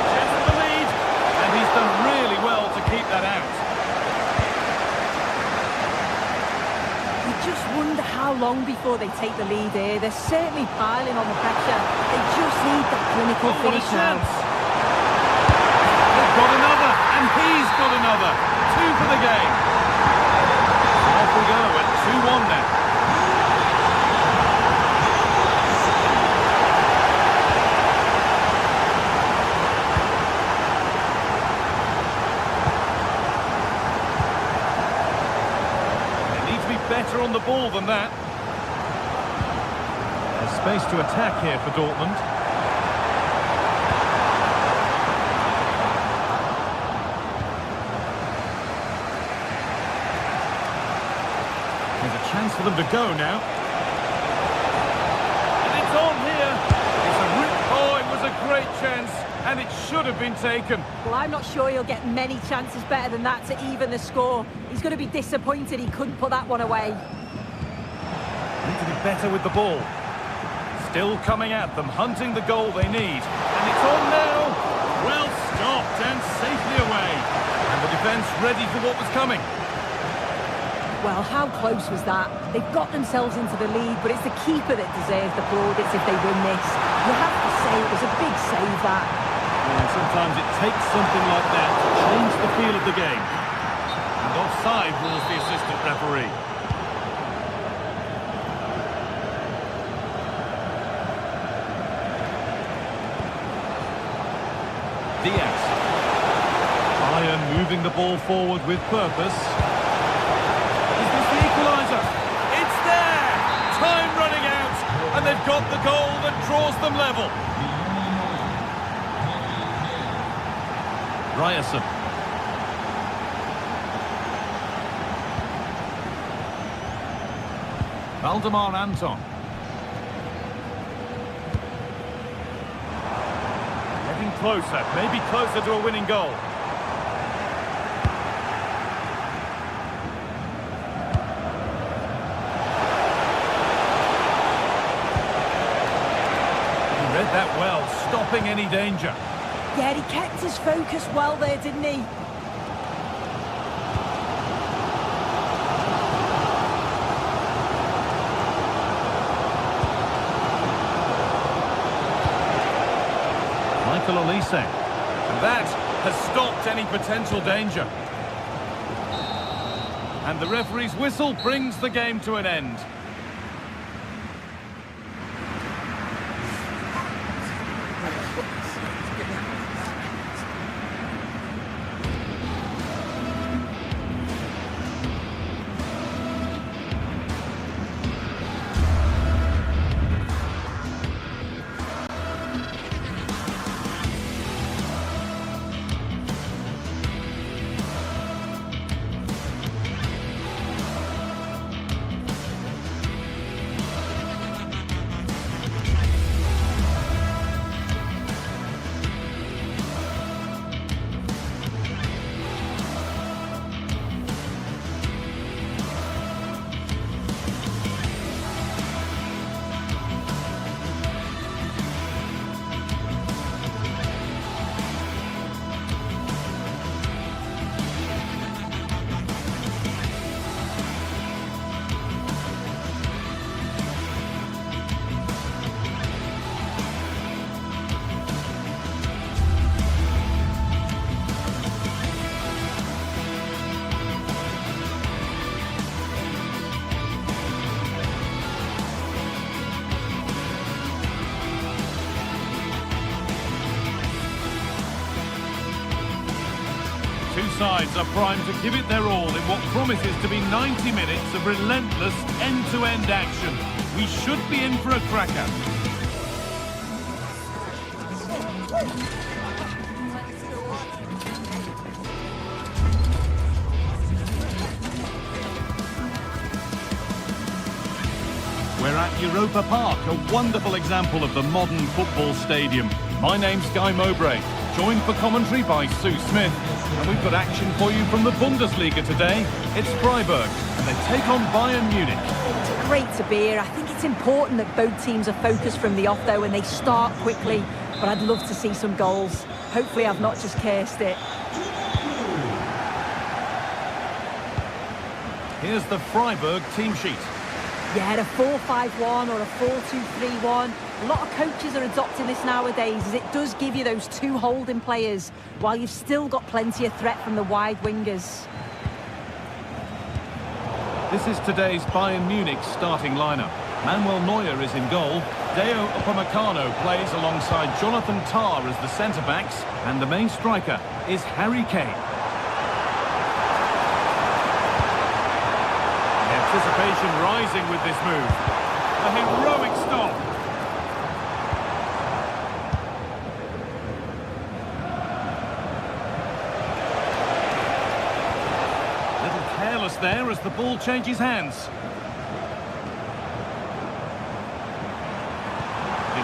Chance of the lead, and he's done really well to keep that out. You just wonder how long before they take the lead here. They're certainly piling on the pressure. They just need that clinical Oh, what a finish now. chance! They've got another, and he's got another. 2 for the game. So off we go at 2-1 now. They need to be better on the ball than that. There's space to attack here for Dortmund. There's a chance for them to go now. And it's on here. Oh, it was a great chance, and it should have been taken. Well, I'm not sure he'll get many chances better than that to even the score. He's going to be disappointed he couldn't put that one away. Need to be better with the ball. Still coming at them, hunting the goal they need. And it's on now. Well stopped and safely away. And the defence ready for what was coming. Well, how close was that? They've got themselves into the lead, but it's the keeper that deserves the plaudits if they win this. You have to say it was a big save, that. And sometimes it takes something like that to change the feel of the game. And offside rules the assistant referee. Diaz. Bayern moving the ball forward with purpose. Is this the equaliser? It's there! Time running out, and they've got the goal that draws them level. Ryerson. Valdemar Anton. Getting closer, maybe closer to a winning goal. He read that well, stopping any danger. Yeah, he kept his focus well there, didn't he? Michael Olise. And that has stopped any potential danger. And the referee's whistle brings the game to an end. sides are primed to give it their all in what promises to be 90 minutes of relentless end-to-end action. We should be in for a cracker. We're at Europa Park, a wonderful example of the modern football stadium. My name's Guy Mowbray, joined for commentary by Sue Smith. And we've got action for you from the Bundesliga today. It's Freiburg, and they take on Bayern Munich. It's great to be here. I think it's important that both teams are focused from the off, though, and they start quickly. But I'd love to see some goals. Hopefully I've not just cursed it. Here's the Freiburg team sheet. Yeah, a 4-5-1 or a 4-2-3-1. A lot of coaches are adopting this nowadays, as it does give you those two holding players, while you've still got plenty of threat from the wide wingers. This is today's Bayern Munich starting lineup. Manuel Neuer is in goal. Deo Upamecano plays alongside Jonathan Tah as the centre-backs, and the main striker is Harry Kane. Anticipation rising with this move. A heroic stop. Little careless there as the ball changes hands.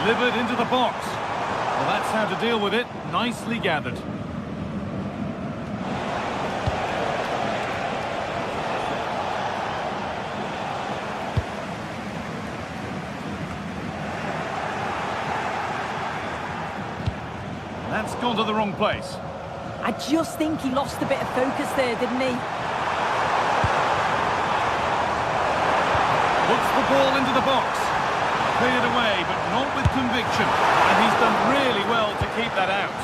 Delivered into the box. Well, that's how to deal with it. Nicely gathered. That's gone to the wrong place. I just think he lost a bit of focus there, didn't he? Puts the ball into the box. Cleared away, but not with conviction. And he's done really well to keep that out.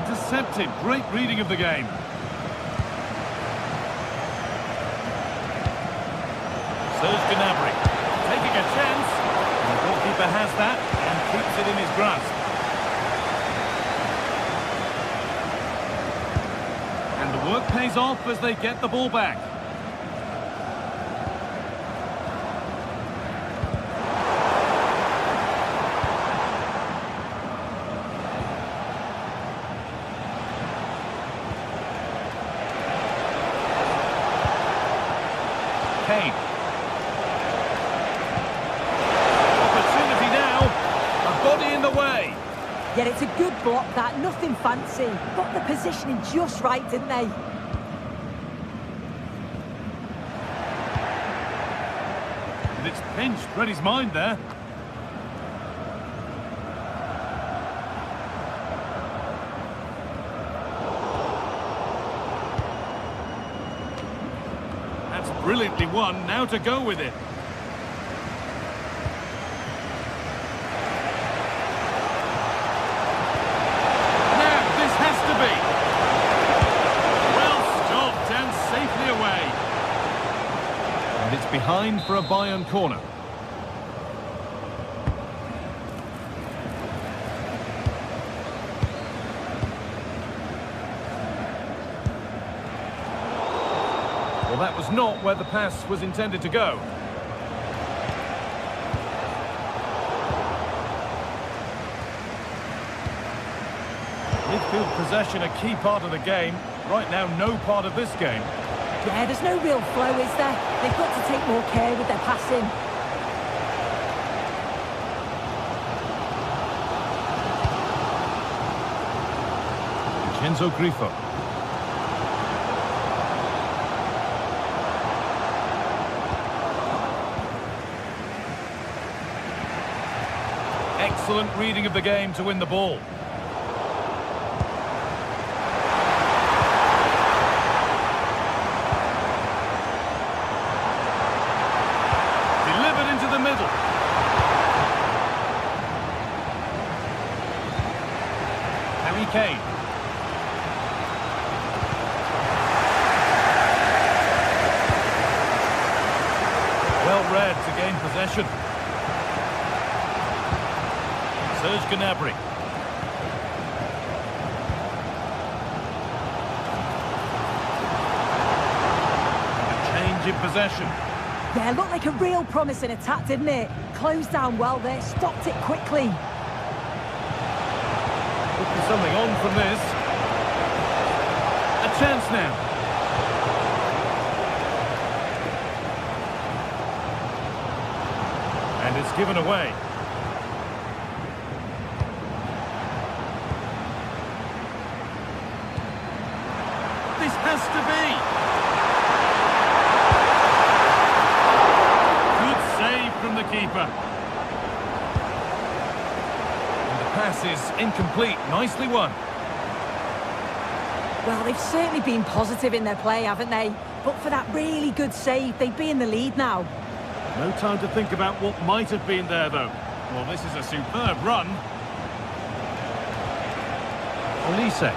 Intercepted. Great reading of the game. There's Gnabry, taking a chance, and the goalkeeper has that and keeps it in his grasp. And the work pays off as they get the ball back. Kane. Yeah, it's a good block, that. Nothing fancy. Got the positioning just right, didn't they? And it's pinched. Read his mind there. That's brilliantly won. Now to go with it. It's behind for a Bayern corner. Well, that was not where the pass was intended to go. Midfield possession a key part of the game. Right now, no part of this game. Yeah, there's no real flow, is there? They've got to take more care with their passing. Vincenzo Grifo. Excellent reading of the game to win the ball. Kane. Well read to gain possession. Gnabry. Change in possession. Yeah, looked like a real promising attack, didn't it? Closed down well there, stopped it quickly. Looking something on from this. A chance now. And it's given away. This has to be. Good save from the keeper. And the pass is incomplete. Nicely won. Well, they've certainly been positive in their play, haven't they? But for that really good save, they'd be in the lead now. No time to think about what might have been there, though. Well, this is a superb run. Olise.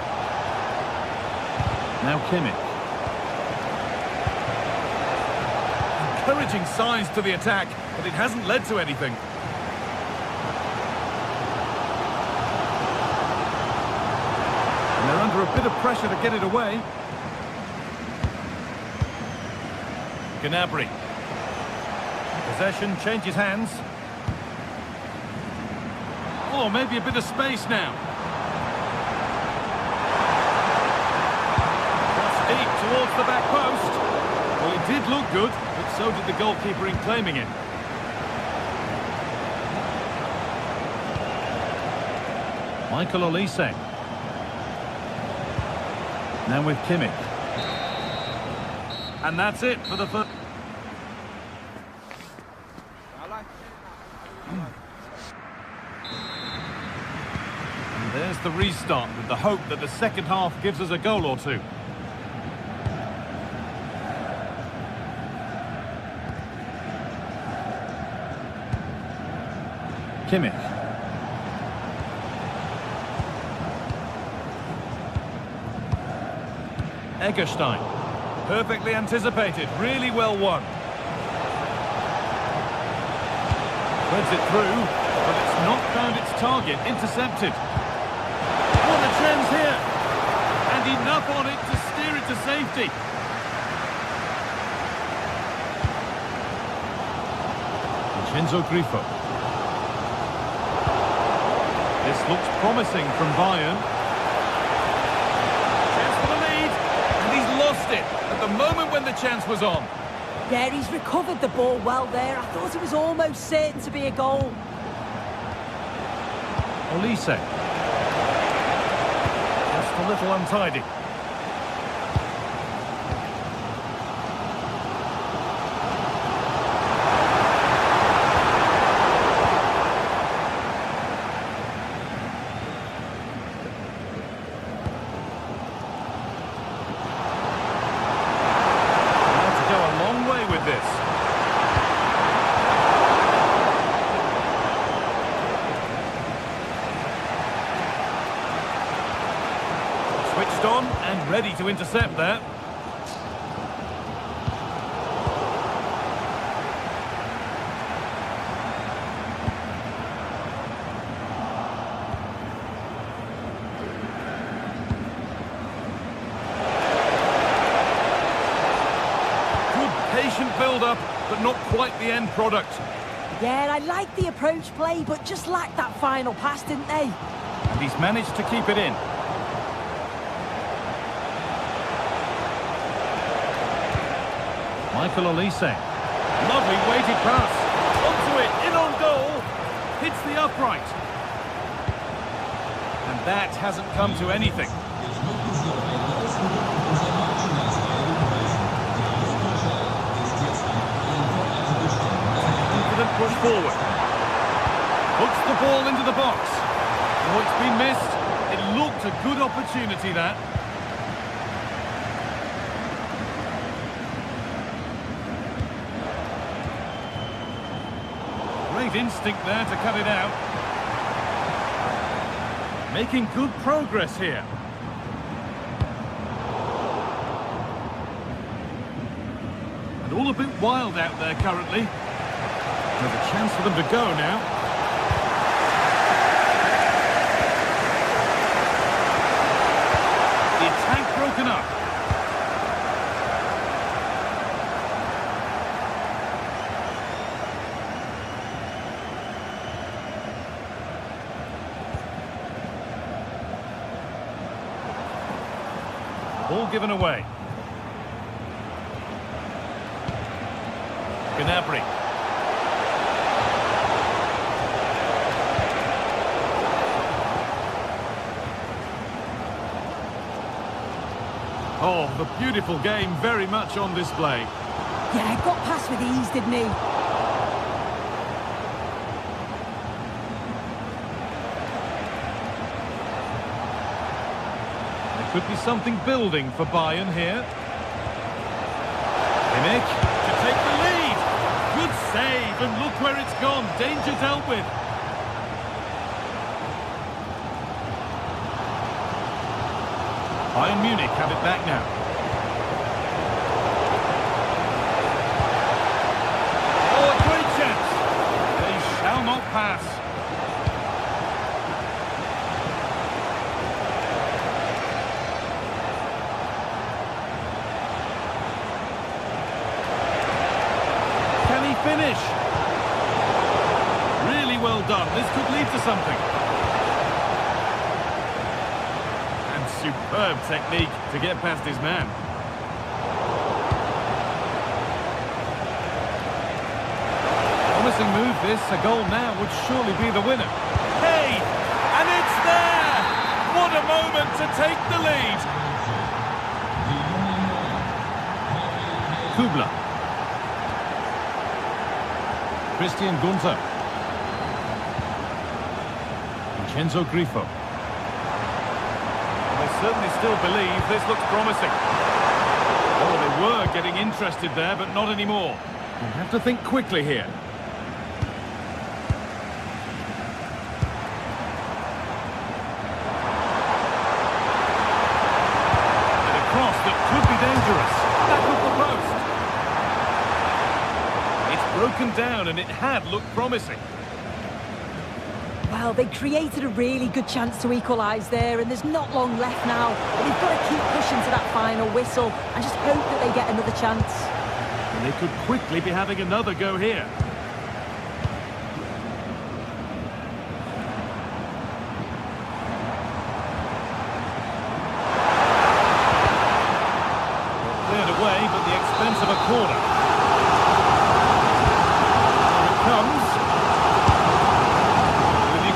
Now Kimmich. Encouraging signs to the attack, but it hasn't led to anything. And they're under a bit of pressure to get it away. Gnabry. Possession changes hands. Oh, maybe a bit of space now. Cross deep towards the back post. Well, it did look good, but so did the goalkeeper in claiming it. Michael Olise. Now with Kimmich. And that's it for the first. And there's the restart with the hope that the second half gives us a goal or two. Kimmich. Egerstein. Perfectly anticipated, really well won. Threads it through, but it's not found its target, intercepted. What a chance here! And enough on it to steer it to safety. Vincenzo Grifo. This looks promising from Bayern. Chance for the lead, and he's lost it at the moment when the chance was on. Yeah, he's recovered the ball well there. I thought it was almost certain to be a goal. Olise. Just a little untidy. Switched on and ready to intercept there. Good patient build-up, but not quite the end product. Yeah, I like the approach play, but just lacked that final pass, didn't they? And he's managed to keep it in. Michael Olise. Lovely weighted pass. Onto it, in on goal. Hits the upright. And that hasn't come to anything. Confident push forward. Puts the ball into the box. Oh, it's been missed. It looked a good opportunity, that. Great instinct there to cut it out. Making good progress here. And all a bit wild out there currently. There's a chance for them to go now. broken up. Ball given away. Gnabry. Oh, the beautiful game very much on display. Yeah, got past with ease, didn't he? There could be something building for Bayern here. Kimmich to take the lead. Good save, and look where it's gone. Danger dealt with. Bayern Munich have it back now. Oh, a great chance. They shall not pass. Can he finish? Really well done. This could lead to something. Superb technique to get past his man. Promising move this. A goal now would surely be the winner. Hey! And it's there! What a moment to take the lead! Kubla. Christian Gunther. Vincenzo Grifo. I certainly still believe this looks promising. Oh, they were getting interested there, but not anymore. We'll have to think quickly here. And a cross that could be dangerous. Back of the post. It's broken down, and it had looked promising. Well, they created a really good chance to equalise there, and there's not long left now. But they've got to keep pushing to that final whistle and just hope that they get another chance. And they could quickly be having another go here. Cleared away, but the expense of a corner. Here it comes.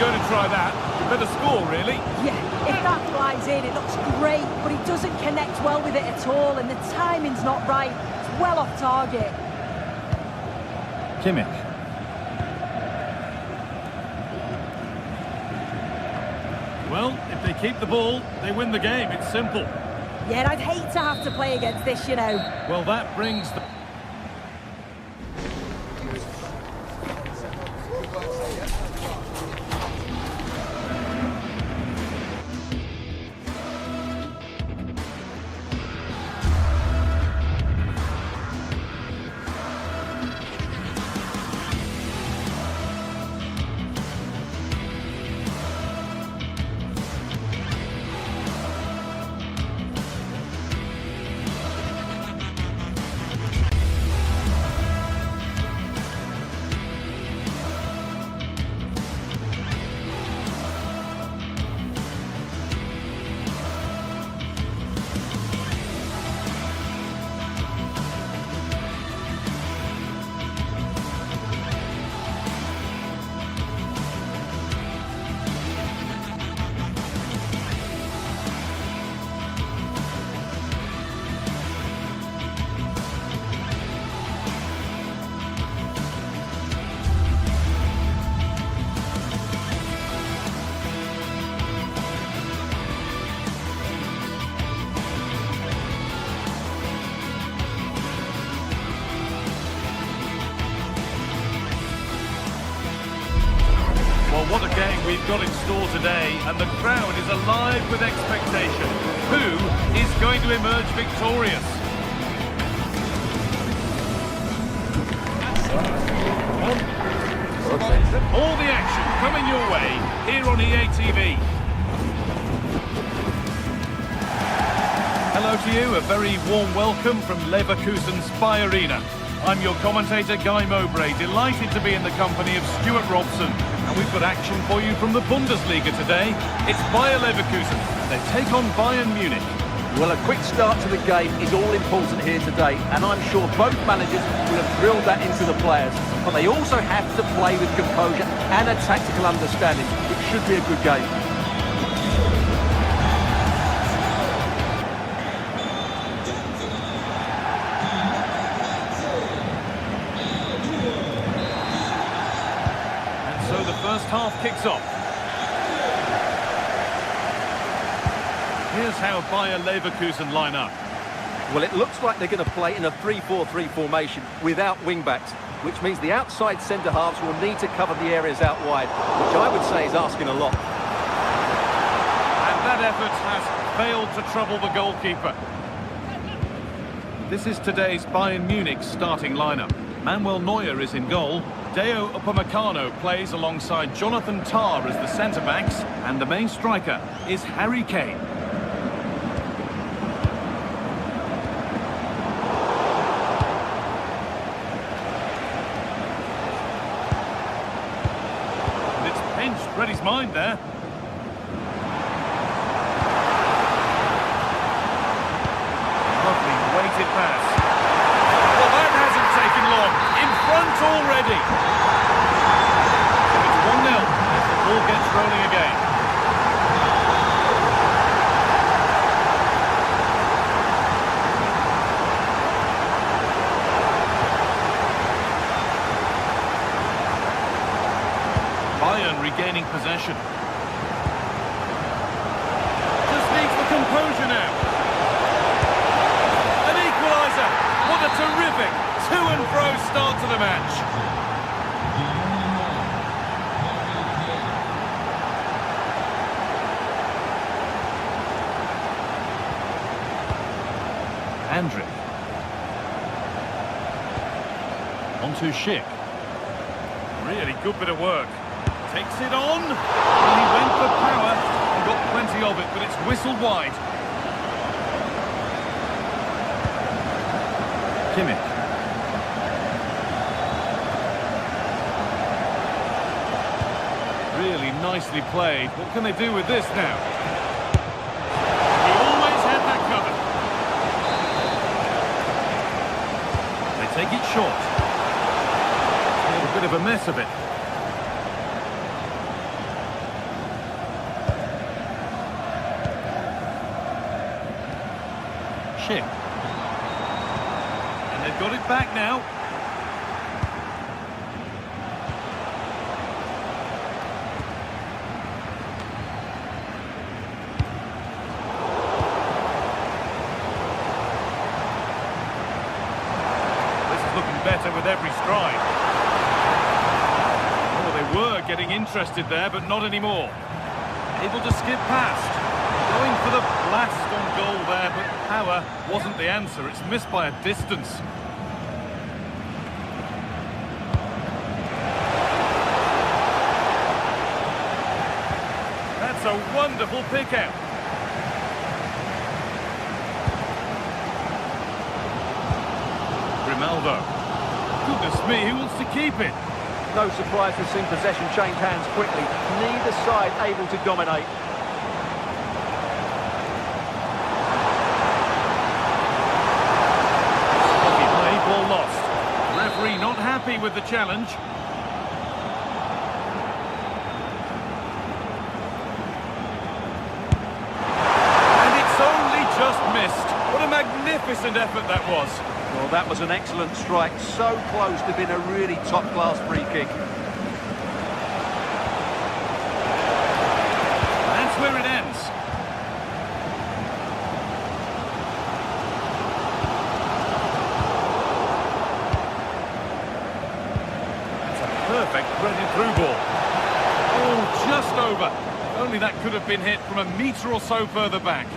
Going to try that. Better score, really. Yeah, if that flies in, it looks great, but he doesn't connect well with it at all, and the timing's not right. It's well off target. Kimmich. Well, if they keep the ball, they win the game. It's simple. Yeah, and I'd hate to have to play against this, you know. Well, that brings the... What a game we've got in store today, and the crowd is alive with expectation. Who is going to emerge victorious? All the action coming your way here on EA TV. Hello to you a very warm welcome from Leverkusen's Spy Arena. I'm your commentator, Guy Mowbray, delighted to be in the company of Stuart Robson. And we've got action for you from the Bundesliga today. It's Bayer Leverkusen. They take on Bayern Munich. Well, a quick start to the game is all important here today, and I'm sure both managers will have drilled that into the players. But they also have to play with composure and a tactical understanding. It should be a good game. So the first half kicks off. Here's how Bayer Leverkusen line up. Well, it looks like they're going to play in a 3-4-3 formation without wing-backs, which means the outside centre-halves will need to cover the areas out wide, which I would say is asking a lot. And that effort has failed to trouble the goalkeeper. This is today's Bayern Munich starting lineup. Manuel Neuer is in goal. Deo Upamecano plays alongside Jonathan Tah as the centre-backs, and the main striker is Harry Kane. And it's pinched, read his mind there. Lovely weighted pass. Well, that hasn't taken long. In front already. It's 1-0 as the ball gets rolling again. Bayern regaining possession. Just needs the composure now. An equaliser. What a terrific to-and-fro start to the match. Andrić. On to Schick. Really good bit of work. Takes it on. And he went for power and got plenty of it, but it's whistled wide. Kimmich. Really nicely played. What can they do with this now? He always had that covered. They take it short. Made a bit of a mess of it. Schick. And they've got it back now. Better with every stride. Oh, they were getting interested there, but not anymore. Able to skip past. Going for the blast on goal there, but power wasn't the answer. It's missed by a distance. That's a wonderful pick out. Grimaldo. Goodness me, who wants to keep it? No surprise we've seen possession change hands quickly. Neither side able to dominate. Lucky play, ball lost. Referee not happy with the challenge. And it's only just missed. What a magnificent effort that was. Well, that was an excellent strike, so close to being a really top-class free kick. That's where it ends. That's a perfect threaded through ball. Oh, just over. Only that could have been hit from a metre or so further back.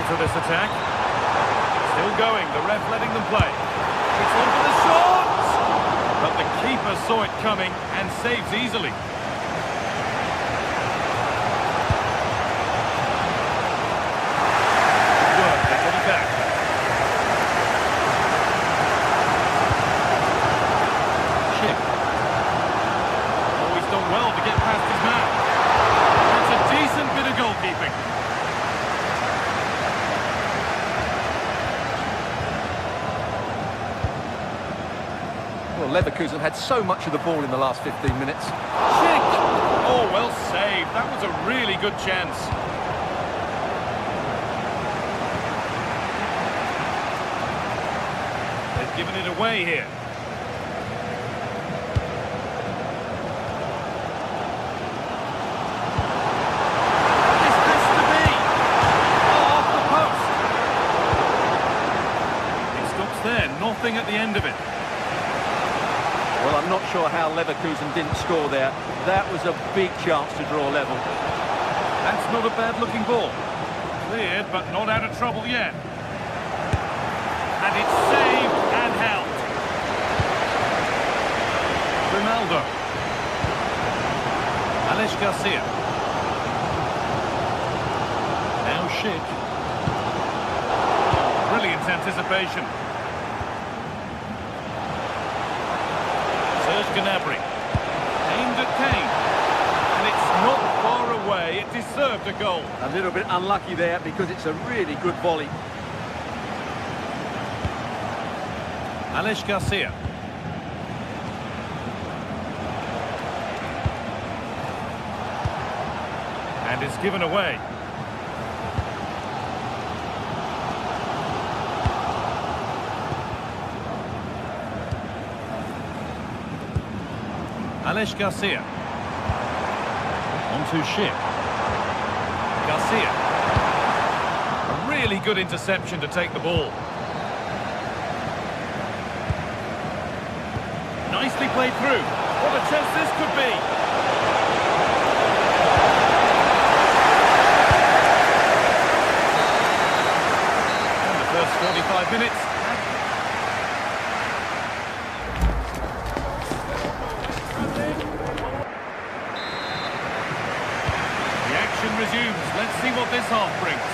To this attack. Still going, the ref letting them play. It's on for the shot! But the keeper saw it coming and saves easily. Leverkusen have had so much of the ball in the last 15 minutes. Schick! Oh, well saved. That was a really good chance. They've given it away here. This has to be! Oh, off the post. It stops there. Nothing at the end of it. Well, I'm not sure how Leverkusen didn't score there. That was a big chance to draw level. That's not a bad-looking ball. Cleared, but not out of trouble yet. And it's saved and held. Ronaldo. Alex Garcia. Now Schick. Brilliant anticipation. Gnabry, aimed at Kane, and it's not far away. It deserved a goal. A little bit unlucky there because it's a really good volley. Alex Garcia. And it's given away. Alex Garcia. On to Schick. Garcia. A really good interception to take the ball. Nicely played through. What a chance this could be. And the first 45 minutes. Resumes. Let's see what this half brings.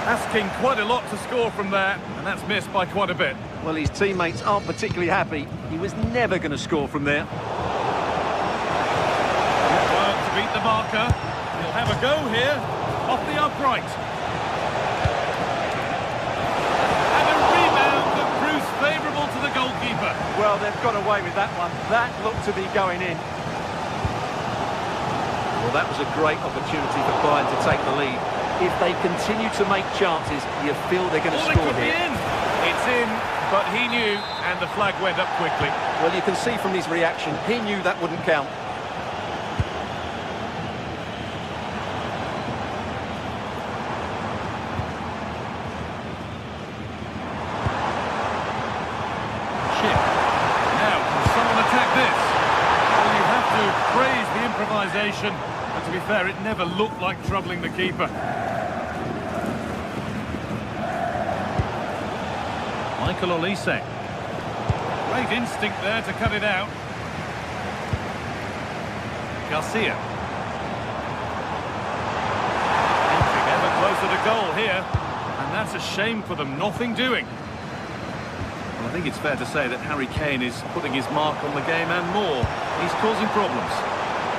Asking quite a lot to score from there, and that's missed by quite a bit. Well, his teammates aren't particularly happy. He was never going to score from there. Good work to beat the marker. He'll have a go here. Off the upright. Favourable to the goalkeeper. Well, they've got away with that one. That looked to be going in. Well, that was a great opportunity for Bayern to take the lead. If they continue to make chances, you feel they're going to score here. It's in, but he knew, and the flag went up quickly. Well, you can see from his reaction, he knew that wouldn't count. Praise the improvisation, but to be fair, it never looked like troubling the keeper. Michael Olise. Great instinct there to cut it out. Garcia. Inching ever closer to goal here, and that's a shame for them, nothing doing. Well, I think it's fair to say that Harry Kane is putting his mark on the game and more. He's causing problems.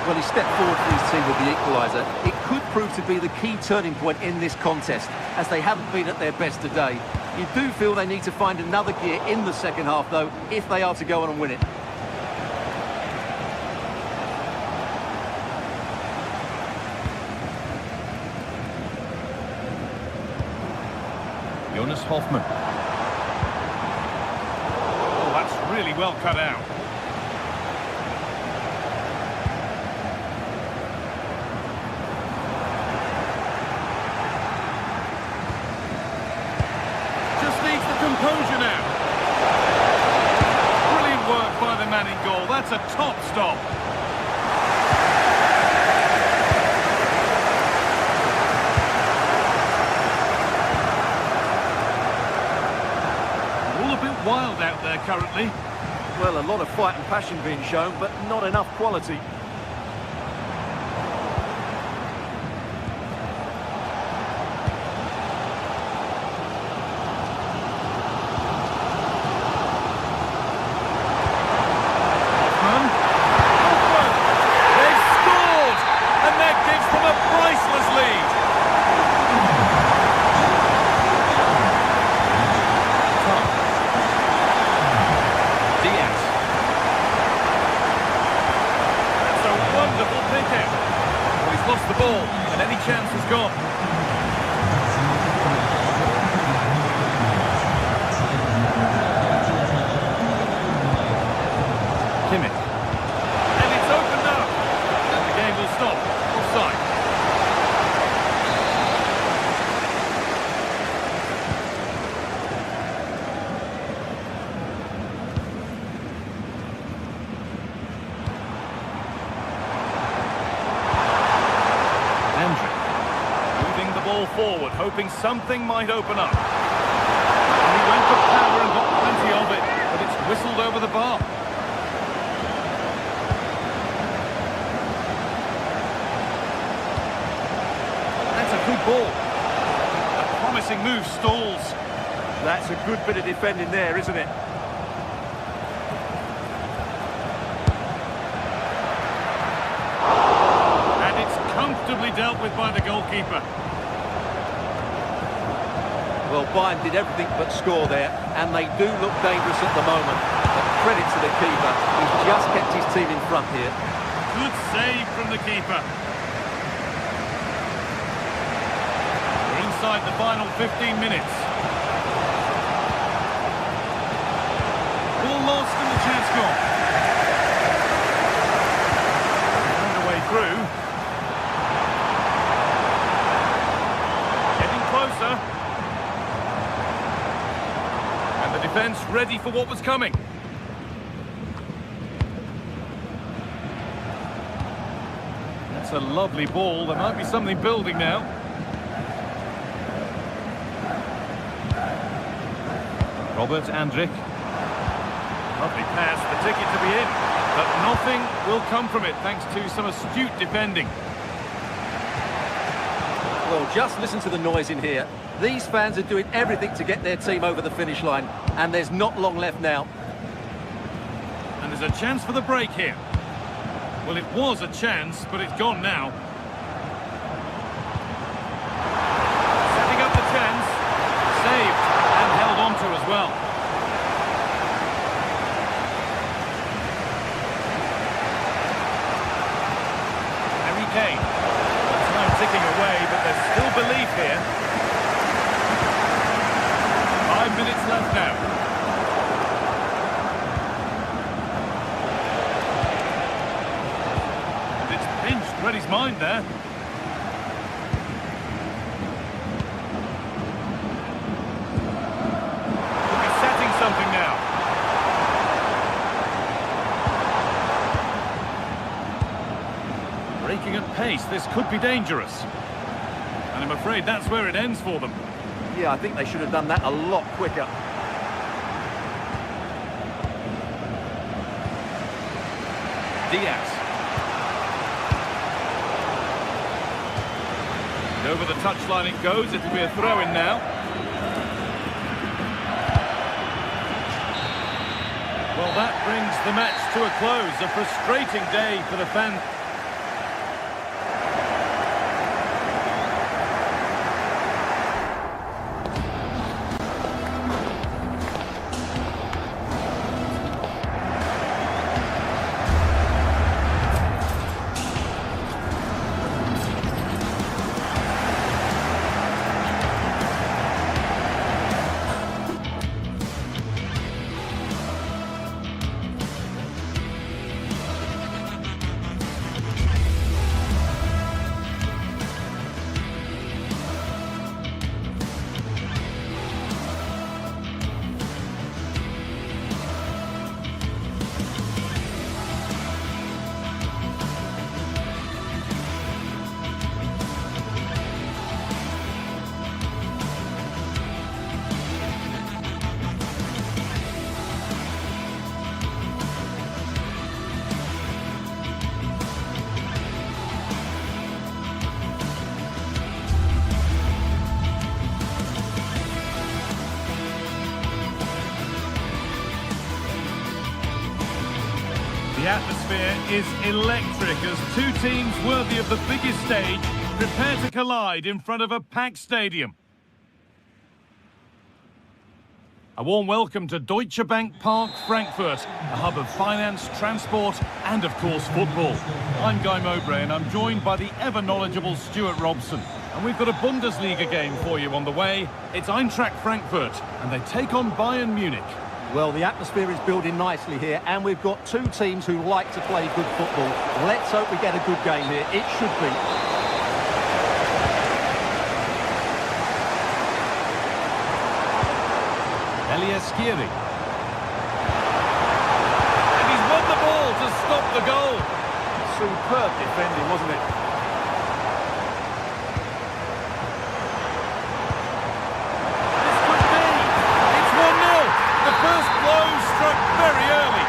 Well, he stepped forward for his team with the equaliser. It could prove to be the key turning point in this contest, as they haven't been at their best today. You do feel they need to find another gear in the second half, though, if they are to go on and win it. Jonas Hoffmann. Oh, that's really well cut out. Composure now. Brilliant work by the man in goal. That's a top stop. bit wild out there currently. Well, a lot of fight and passion being shown, but not enough quality. They've scored! And that gives them a priceless lead. Diaz. That's a wonderful pick out. Well, he's lost the ball, and any chance is gone. Kimmich. And it's opened up. And the game will stop. Offside. Andrew. Moving the ball forward, hoping something might open up. And he went for power and got plenty of it, but it's whistled over the bar. That's a good ball. A promising move stalls. That's a good bit of defending there, isn't it? And it's comfortably dealt with by the goalkeeper. Well, Bayern did everything but score there, and they do look dangerous at the moment. But credit to the keeper, he's just kept his team in front here. Good save from the keeper. We're inside the final 15 minutes. Ball lost and the chance gone. Found a way through. Getting closer. And the defence ready for what was coming. That's a lovely ball. There might be something building now. Robert Andrich. Lovely pass, the ticket to be in. But nothing will come from it thanks to some astute defending. Well, just listen to the noise in here. These fans are doing everything to get their team over the finish line, and there's not long left now. And there's a chance for the break here. Well, it was a chance, but it's gone now. Setting up the chance. Saved and held on to as well. Harry Kane. Time ticking away, but there's still belief here. 5 minutes left now. Read his mind there. Could be setting something now. Breaking at pace, this could be dangerous. And I'm afraid that's where it ends for them. Yeah, I think they should have done that a lot quicker. Diaz. Over the touchline it goes, it'll be a throw-in now. Well, that brings the match to a close. A frustrating day for the fans. The atmosphere is electric as two teams worthy of the biggest stage prepare to collide in front of a packed stadium. A warm welcome to Deutsche Bank Park, Frankfurt, a hub of finance, transport and, of course, football. I'm Guy Mowbray and I'm joined by the ever-knowledgeable Stuart Robson. And we've got a Bundesliga game for you on the way. It's Eintracht Frankfurt and they take on Bayern Munich. Well, the atmosphere is building nicely here, and we've got two teams who like to play good football. Let's hope we get a good game here. It should be. Elias Skiri. And he's won the ball to stop the goal. Superb defending, wasn't it? This could be. It's 1-0. The first blow struck very early.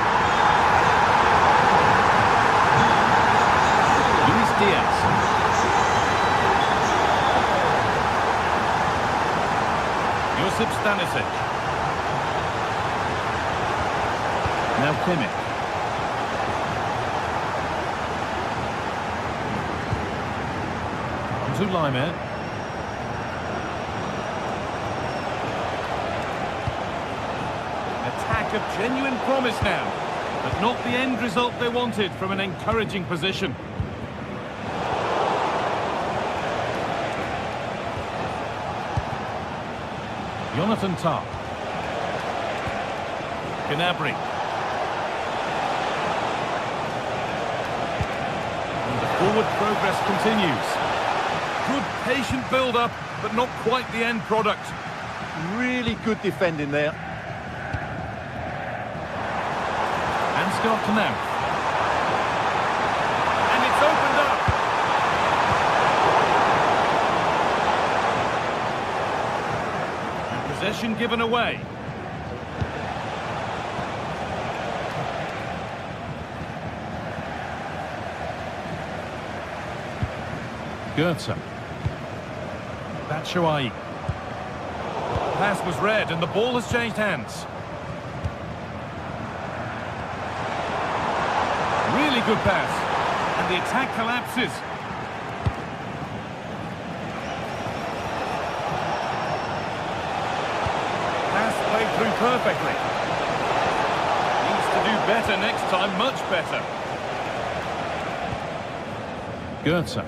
Luis Diaz. Josip Stanisic. Now Kimmich. On to Laimer. Attack of genuine promise now, but not the end result they wanted from an encouraging position. Jonathan Tah. Gnabry. And the forward progress continues. Good patient build-up, but not quite the end product. Really good defending there. Ansgar Knauff. And it's opened up. And possession given away. Goetze. Batshuayi. Pass was read and the ball has changed hands. Really good pass. And the attack collapses. Pass played through perfectly. Needs to do better next time, much better. Goetze.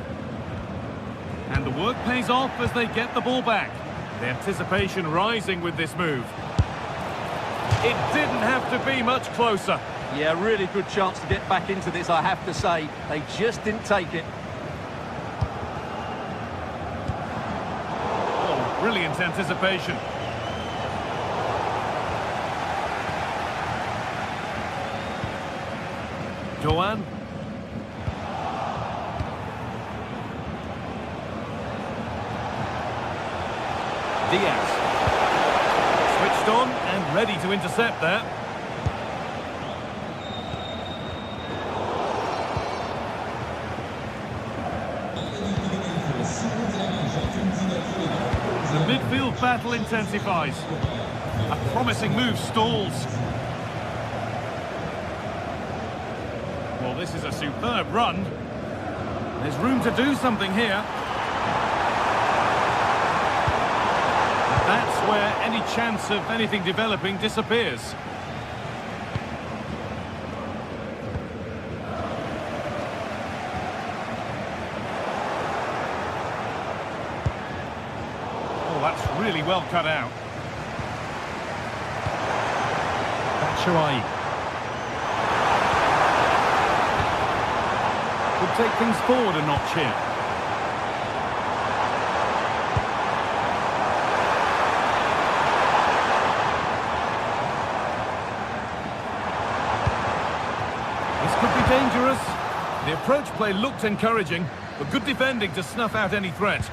And the work pays off as they get the ball back. The anticipation rising with this move. It didn't have to be much closer. Yeah, really good chance to get back into this, I have to say. They just didn't take it. Oh, brilliant anticipation. Joan. Diaz. Switched on and ready to intercept that. The midfield battle intensifies. A promising move stalls. Well, this is a superb run. There's room to do something here. That's where any chance of anything developing disappears. Oh, that's really well cut out. Batshuayi. Could take things forward a notch here. Dangerous. The approach play looked encouraging, but good defending to snuff out any threat.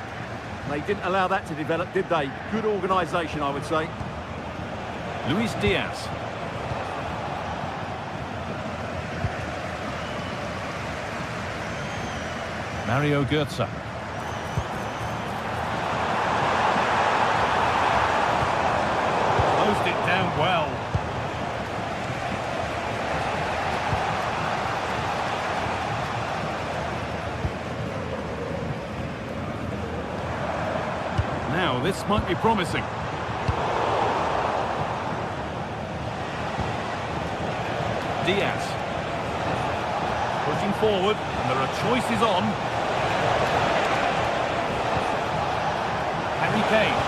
They didn't allow that to develop, did they? Good organisation, I would say. Luis Diaz. Mario Götze. Closed it down well. This might be promising. Diaz. Pushing forward, and there are choices on. Harry Kane.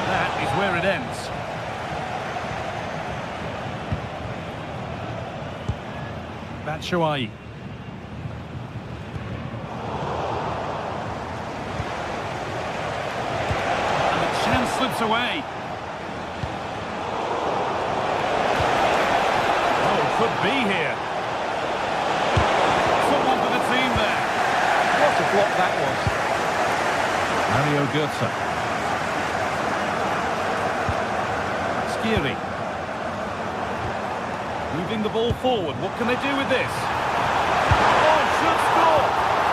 That is where it ends. Batshuayi. And the chance slips away. Could be here. Someone for the team there. What a block that was. Mario Götze. Skiri. Moving the ball forward. What can they do with this? Oh, should score.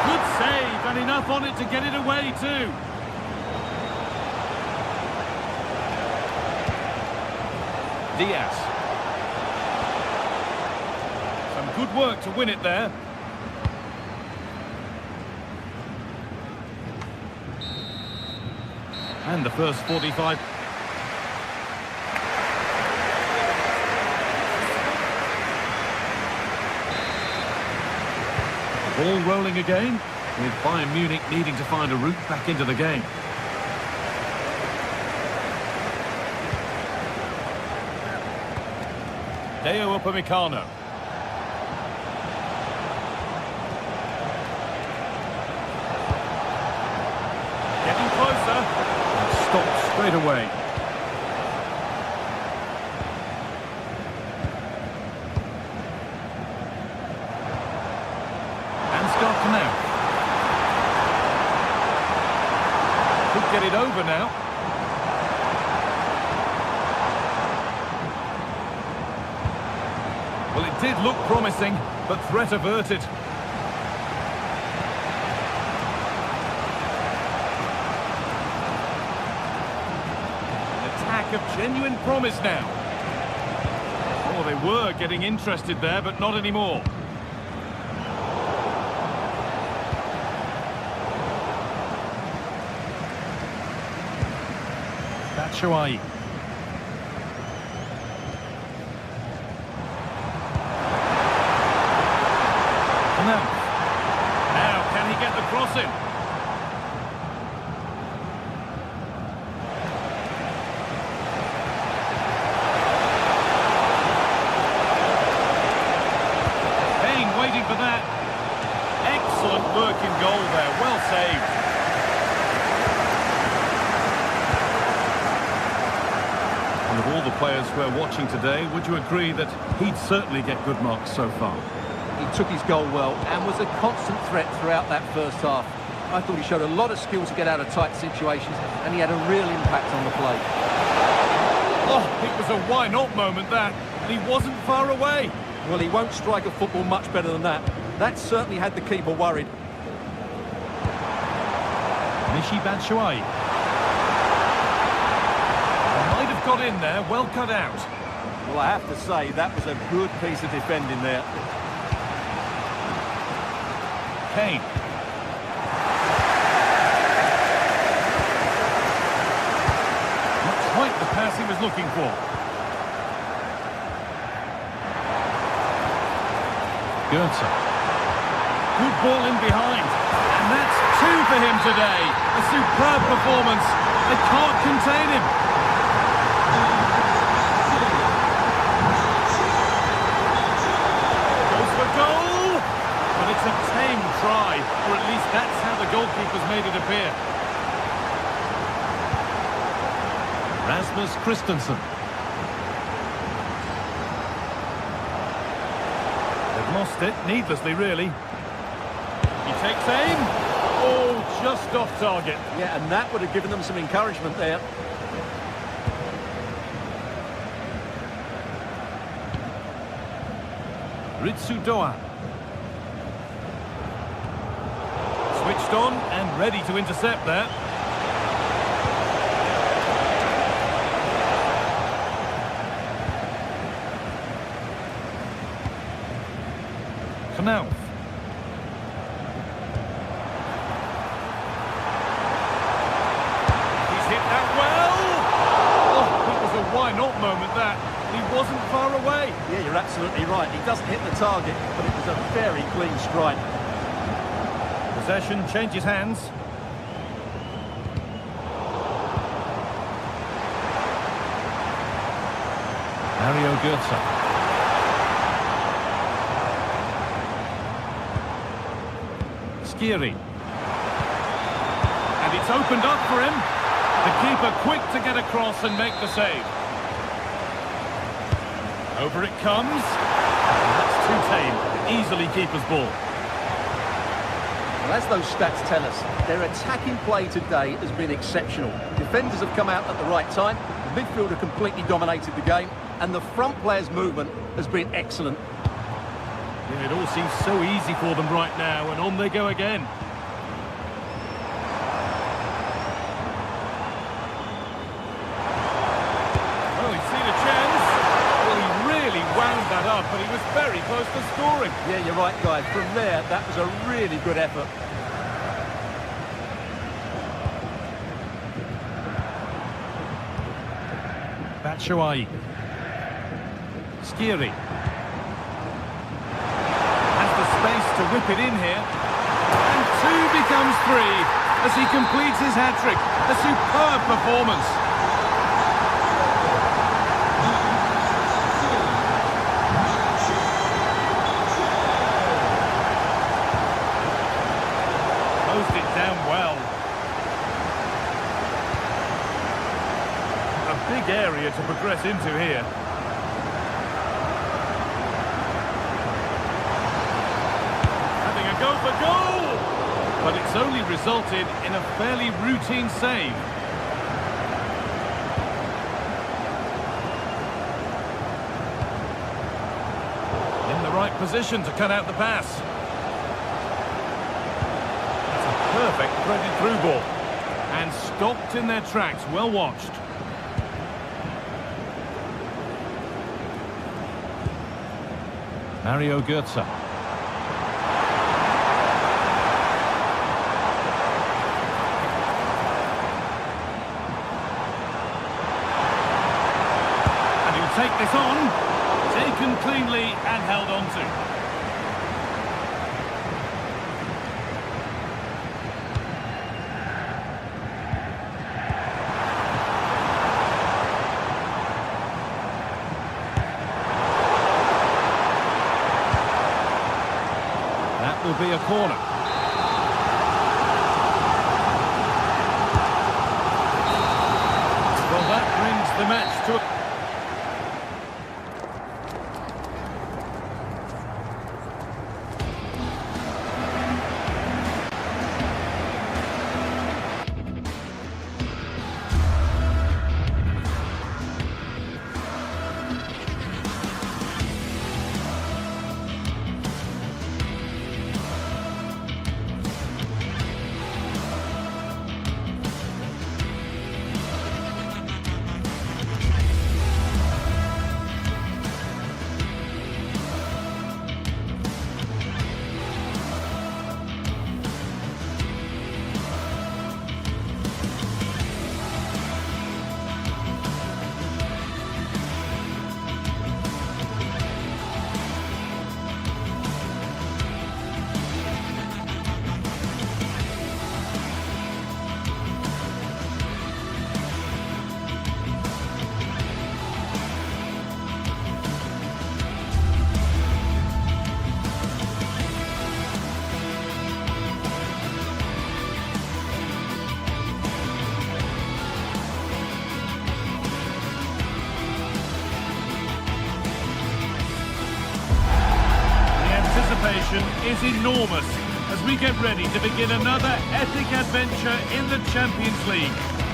Good save and enough on it to get it away too. Diaz. Good work to win it there. And the first 45. Ball rolling again, with Bayern Munich needing to find a route back into the game. Deo Upamecano. Stopped straight away. Ansgar Canal. Could get it over now. Well, it did look promising, but threat averted. Of genuine promise now. Oh, they were getting interested there, but not anymore. Batshuayi. Now, can he get the cross in? For that. Excellent work in goal there, well saved. And of all the players we're watching today, would you agree that he'd certainly get good marks so far? He took his goal well and was a constant threat throughout that first half. I thought he showed a lot of skill to get out of tight situations, and he had a real impact on the play. Oh, it was a why not moment that, and he wasn't far away. Well, he won't strike a football much better than that. That certainly had the keeper worried. Michy Batshuayi. Might have got in there, well cut out. Well, I have to say, that was a good piece of defending there. Kane. Not quite the pass he was looking for. Götze. Good ball in behind. And that's two for him today. A superb performance. They can't contain him. Goes for goal. But it's a tame try. Or at least that's how the goalkeeper's made it appear. Rasmus Christensen. Lost it, needlessly really. He takes aim. Oh, just off target. Yeah, and that would have given them some encouragement there. Ritsu Doan. Switched on and ready to intercept there. Now. wasn't far away. Yeah, you're absolutely right. He doesn't hit the target, but it was a very clean strike. Possession changes hands. Mario Götze. Skiri. And it's opened up for him. The keeper quick to get across and make the save. Over it comes. And that's too tame. Easily keeper's ball. Well, as those stats tell us, their attacking play today has been exceptional. Defenders have come out at the right time, the midfielder completely dominated the game, and the front player's movement has been excellent. Yeah, it all seems so easy for them right now, and on they go again. Oh, he's seen a chance. Well, he really wound that up, but he was very close to scoring. Yeah, you're right, guys. From there, that was a really good effort. Batshuayi. Skiri. Has the space to whip it in here. And 2 becomes 3 as he completes his hat-trick. A superb performance. Closed it down well. A big area to progress into here. Having a go for goal! But it's only resulted in a fairly routine save. In the right position to cut out the pass. That's a perfect threaded through ball. And stopped in their tracks, well watched. Mario Götze. And he'll take this on. Taken cleanly and held on to. That will be a corner. Well, that brings the match to a... Is enormous as we get ready to begin another epic adventure in the Champions League.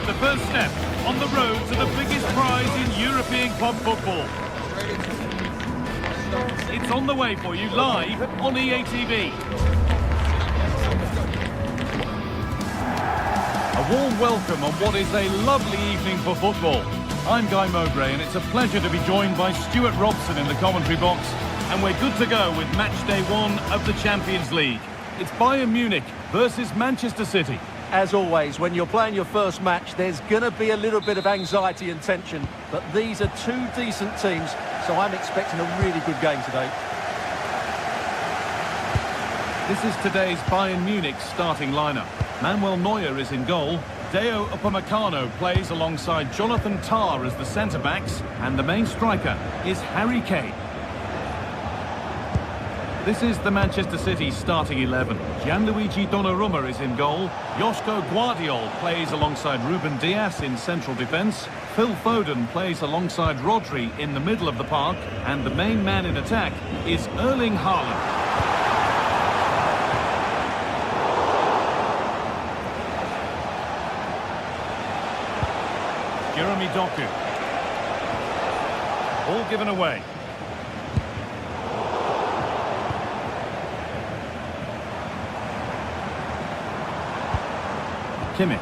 The first step on the road to the biggest prize in European club football. It's on the way for you live on EA TV. A warm welcome on what is a lovely evening for football. I'm Guy Mowbray and it's a pleasure to be joined by Stuart Robson in the commentary box. And we're good to go with match day 1 of the Champions League. It's Bayern Munich versus Manchester City. As always, when you're playing your first match, there's going to be a little bit of anxiety and tension. But these are two decent teams, so I'm expecting a really good game today. This is today's Bayern Munich starting lineup. Manuel Neuer is in goal. Deo Upamecano plays alongside Jonathan Tah as the centre-backs. And the main striker is Harry Kane. This is the Manchester City starting 11. Gianluigi Donnarumma is in goal. Joško Guardiol plays alongside Ruben Dias in central defence. Phil Foden plays alongside Rodri in the middle of the park. And the main man in attack is Erling Haaland. Jeremy Doku. Ball given away. Kimmich.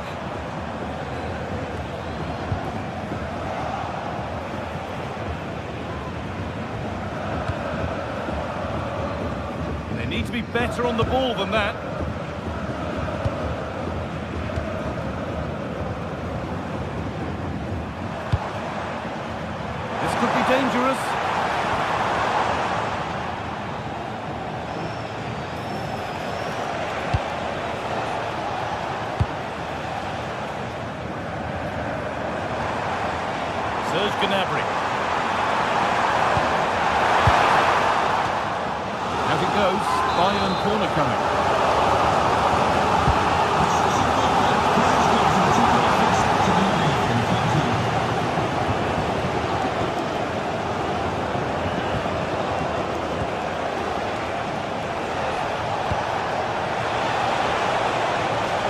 They need to be better on the ball than that. This could be dangerous. Gnabry. Out it goes. Bayern corner coming.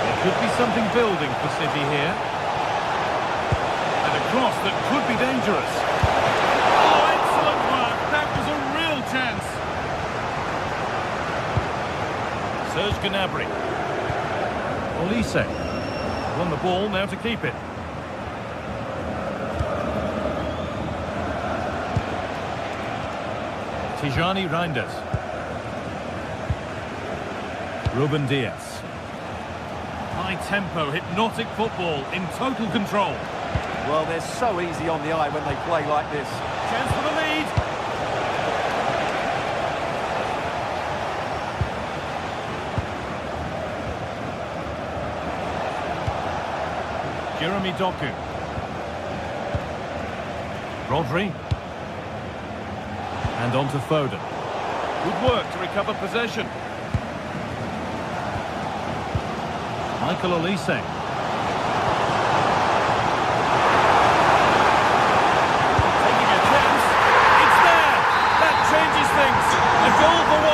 There could be something building for City here. Cross that could be dangerous. Oh, excellent work. That was a real chance. Serge Gnabry. Olise. Won the ball, now to keep it. Tijani Reinders. Ruben Dias. High tempo, hypnotic football in total control. Well, they're so easy on the eye when they play like this. Chance for the lead. Jeremy Doku. Rodri. And on to Foden. Good work to recover possession. Michael Olise. A goal for 1-0.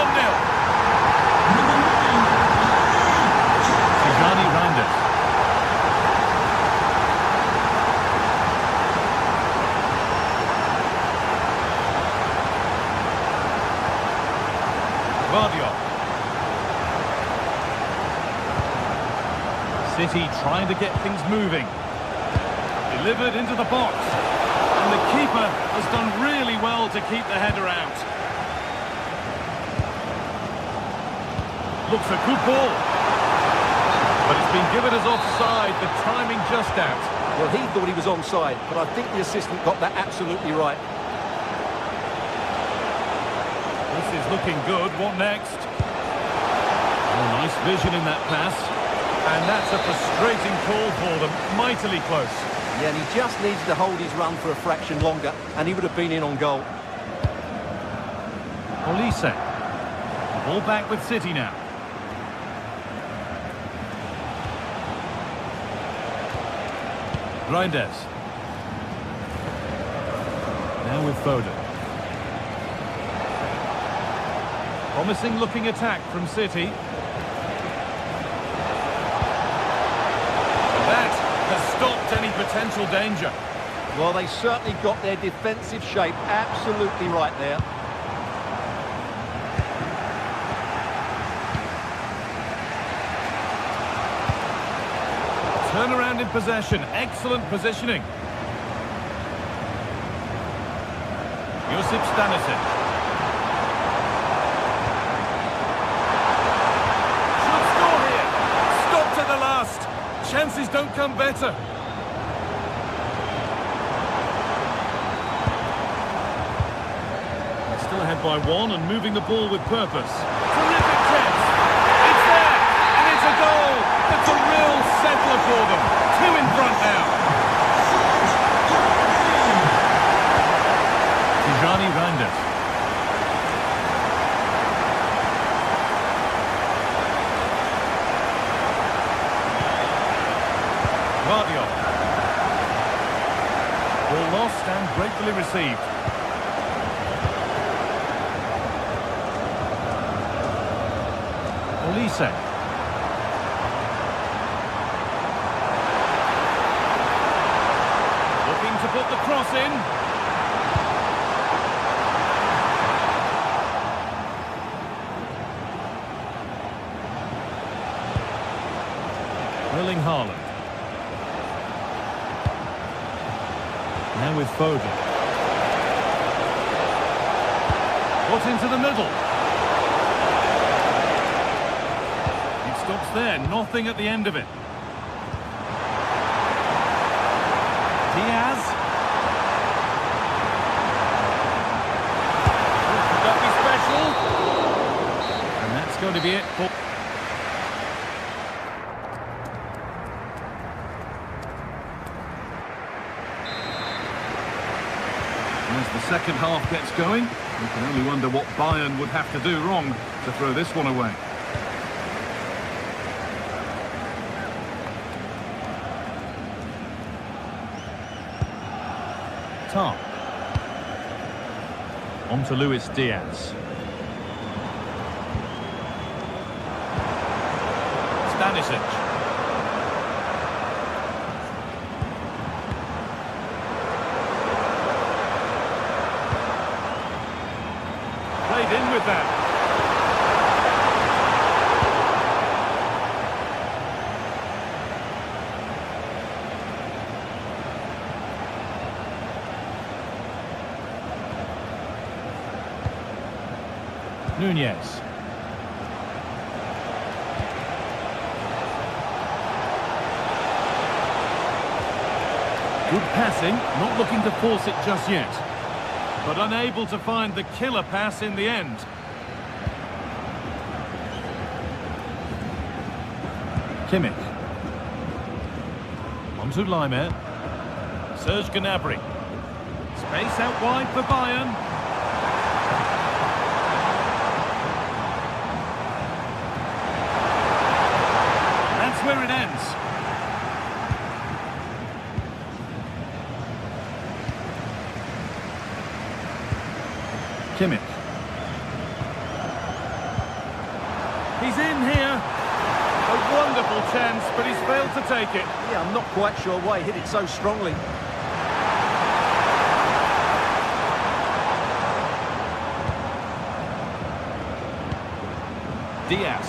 Tijani Reinders. Guardiol. City trying to get things moving. Delivered into the box. And the keeper has done really well to keep the header out. Looks a good ball. But it's been given as offside, the timing just out. Well, he thought he was onside, but I think the assistant got that absolutely right. This is looking good. What next? Oh, nice vision in that pass. And that's a frustrating call for them. Mightily close. Yeah, and he just needed to hold his run for a fraction longer, and he would have been in on goal. Olise. Ball back with City now. Reinders. Now with Foden. Promising looking attack from City. That has stopped any potential danger. Well, they certainly got their defensive shape absolutely right there. Turnaround in possession. Excellent positioning. Josip Stanisic. Should score here. Stopped at the last. Chances don't come better. Still ahead by one and moving the ball with purpose. Terrific chance. It's there, and it's a goal. That's a real settler for them. Two in front now. Tijani Randers. Guardiola. Ball lost and gratefully received. Olise. Looking to put the cross in. Erling Haaland. Now with Foden. Put into the middle. Stops there, nothing at the end of it. Diaz. Could that be special? And that's going to be it for... As the second half gets going, you can only wonder what Bayern would have to do wrong to throw this one away. On to Luis Diaz. Stanisic. Played in with that. Nunez. Good passing, not looking to force it just yet, but unable to find the killer pass in the end. Kimmich. On to Laimer. Serge Gnabry. Space out wide for Bayern. Where it ends. Kimmich. He's in here. A wonderful chance, but he's failed to take it. Yeah, I'm not quite sure why he hit it so strongly. Diaz.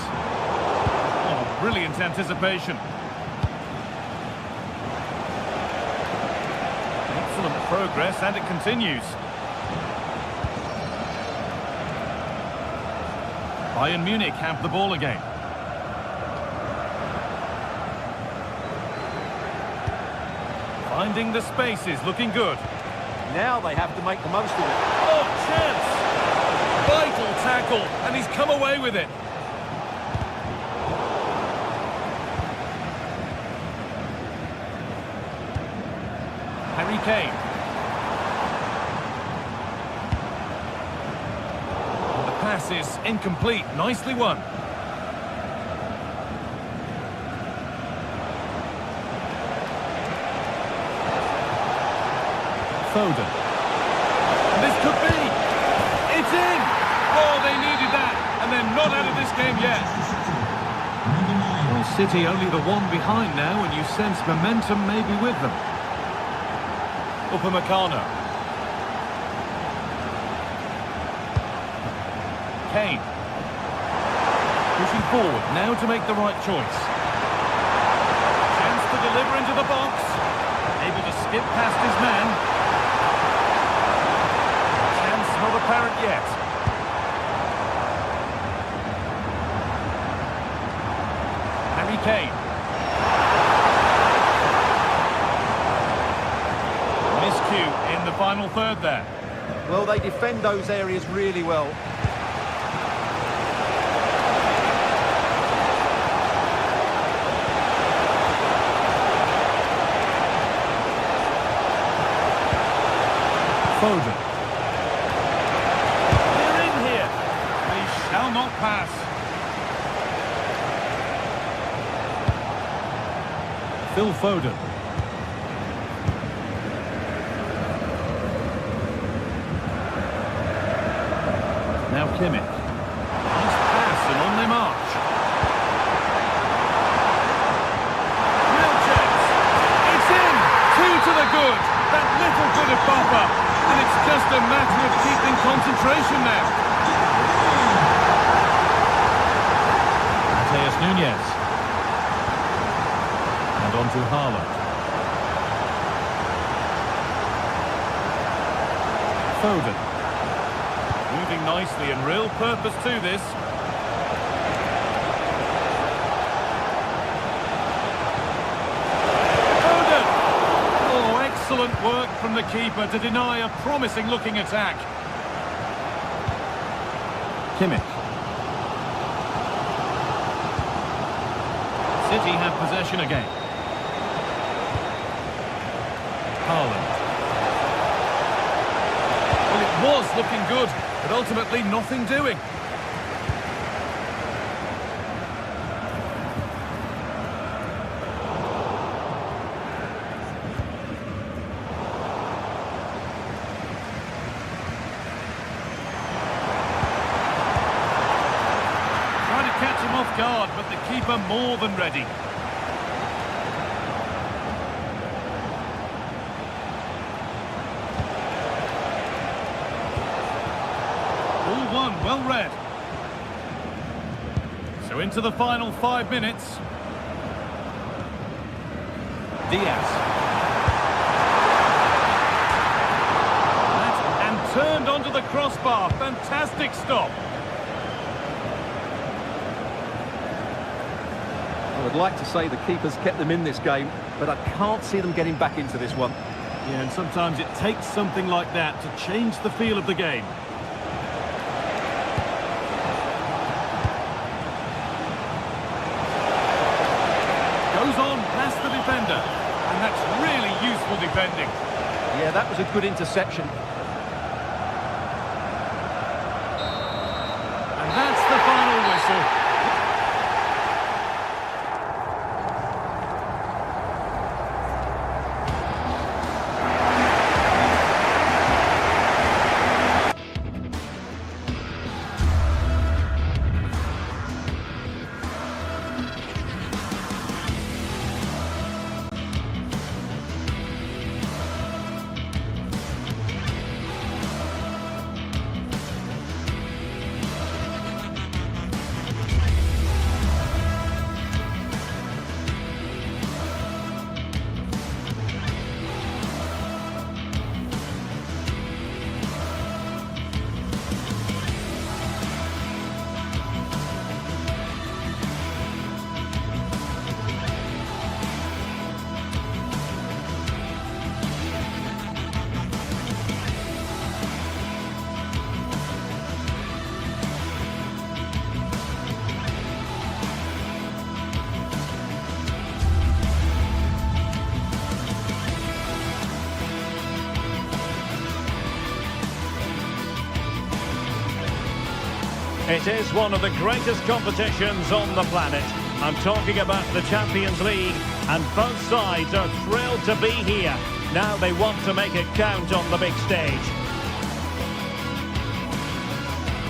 Brilliant anticipation. Excellent progress, and it continues. Bayern Munich have the ball again. Finding the spaces, looking good. Now they have to make the most of it. Oh, chance! Vital tackle, and he's come away with it. Harry Kane. The pass is incomplete. Nicely won. Foden. And this could be. It's in. Oh, they needed that. And they're not out of this game yet. Well, City only the one behind now, and you sense momentum may be with them. Upamecano. Kane. Pushing forward, now to make the right choice. Chance to deliver into the box. Able to skip past his man. Chance not apparent yet. Harry Kane. cue in the final third there. Well, they defend those areas really well. Foden. They're in here. They shall not pass. Phil Foden. Now Kimmich. Nice pass and on they march. Real chance. It's in. 2 to the good. That little bit of buffer. And it's just a matter of keeping concentration now. Mateus Nunes. And on to Haaland. Foden. Moving nicely and real purpose to this. Foden! Oh, excellent work from the keeper to deny a promising-looking attack. Kimmich. City have possession again. Haaland. Well, it was looking good, but ultimately nothing doing. Trying to catch him off guard, but the keeper more than ready. Well read. So into the final 5 minutes. Diaz. And turned onto the crossbar. Fantastic stop. I would like to say the keeper's kept them in this game, but I can't see them getting back into this one. Yeah, and sometimes it takes something like that to change the feel of the game. Goes on past the defender, and that's really useful defending. Yeah, that was a good interception. And that's the final whistle. It is one of the greatest competitions on the planet. I'm talking about the Champions League, and both sides are thrilled to be here. Now they want to make it count on the big stage.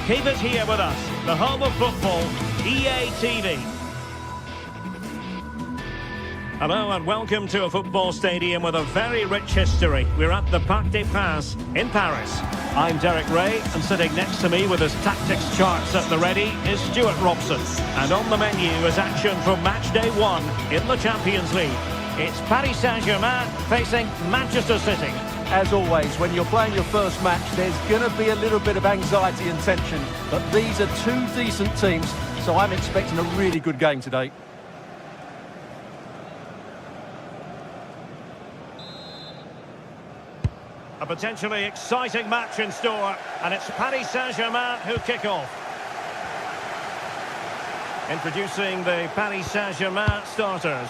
Keep it here with us, the home of football, EA TV. Hello and welcome to a football stadium with a very rich history. We're at the Parc des Princes in Paris. I'm Derek Ray, and sitting next to me with his tactics charts at the ready is Stuart Robson. And on the menu is action from match day 1 in the Champions League. It's Paris Saint-Germain facing Manchester City. As always, when you're playing your first match, there's going to be a little bit of anxiety and tension. But these are two decent teams, so I'm expecting a really good game today. A potentially exciting match in store, and it's Paris Saint-Germain who kick off. Introducing the Paris Saint-Germain starters.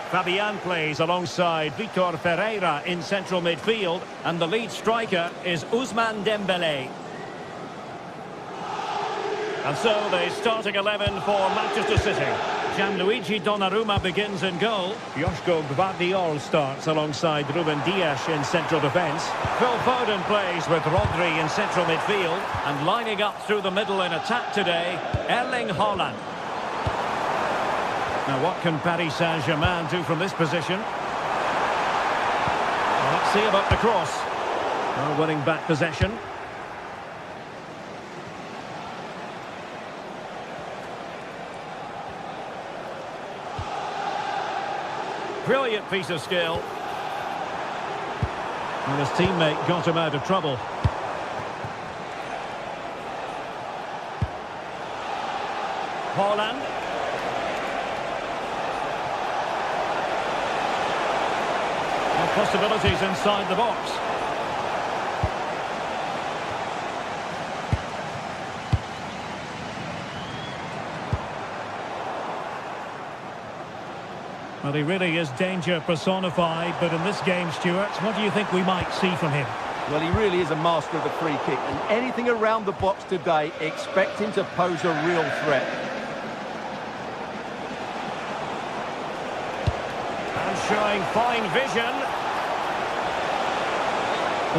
Fabian plays alongside Vitor Ferreira in central midfield, and the lead striker is Ousmane Dembélé. And so the starting 11 for Manchester City. Gianluigi Donnarumma begins in goal. Joško Gvardiol starts alongside Ruben Dias in central defence. Phil Foden plays with Rodri in central midfield. And lining up through the middle in attack today, Erling Haaland. Now what can Paris Saint-Germain do from this position? Well, let's see about the cross. Well, winning back possession. Brilliant piece of skill. And his teammate got him out of trouble. Haaland. No possibilities inside the box. Well, he really is danger personified, but in this game, Stuart, what do you think we might see from him? Well, he really is a master of the free kick, and anything around the box today, expect him to pose a real threat. And showing fine vision.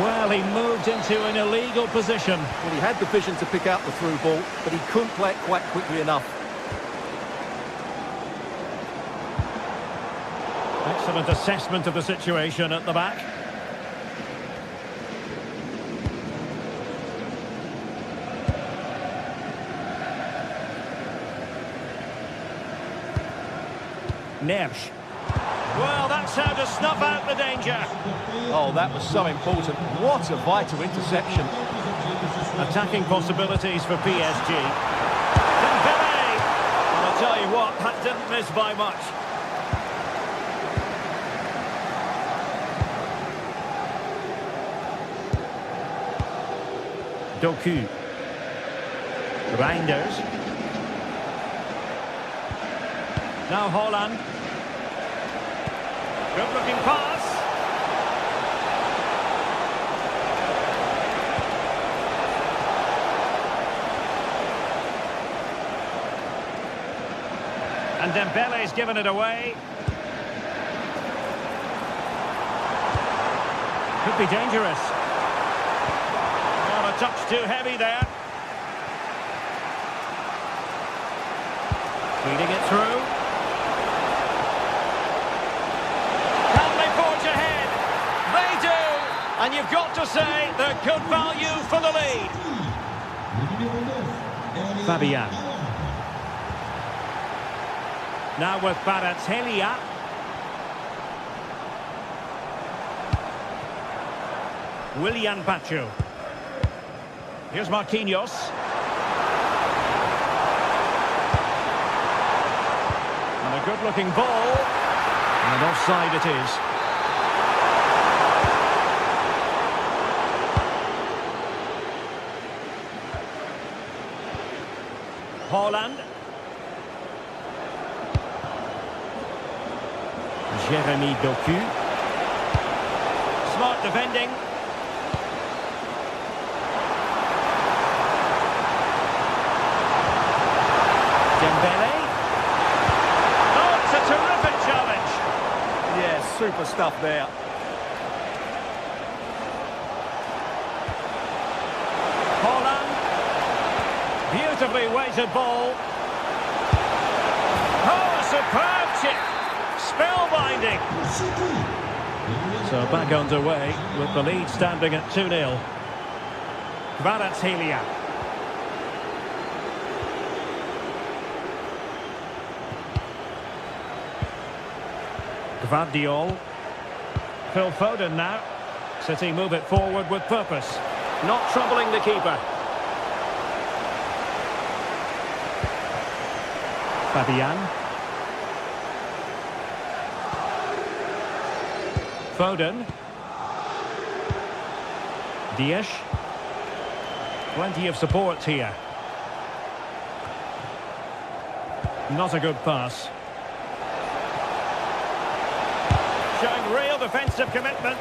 Well, he moved into an illegal position. Well, he had the vision to pick out the through ball, but he couldn't play it quite quickly enough. Excellent assessment of the situation at the back. Neves. Well, that's how to snuff out the danger. Oh, that was so important. What a vital interception. Attacking possibilities for PSG. Dembélé! And I'll tell you what, that didn't miss by much. Doku. Reinders. Now Haaland. Good looking pass. And Dembele's given it away. Could be dangerous. A touch too heavy there. Feeding it through. Can they forge ahead? They do! And you've got to say they're good value for the lead. Fabian. Now with Kvaratskhelia. Willian Pacho. Here's Marquinhos. And a good-looking ball. And offside it is. Haaland. Jeremy Doku. Smart defending. Dembele. Oh, it's a terrific challenge. Yeah, super stuff there. Haaland. Beautifully weighted ball. Oh, a superb chip. Spellbinding. So back underway with the lead standing at 2-0. Kvaratskhelia. Gvardiol. Phil Foden now. City move it forward with purpose. Not troubling the keeper. Fabian. Foden. Dias. Plenty of support here. Not a good pass. Showing real defensive commitment.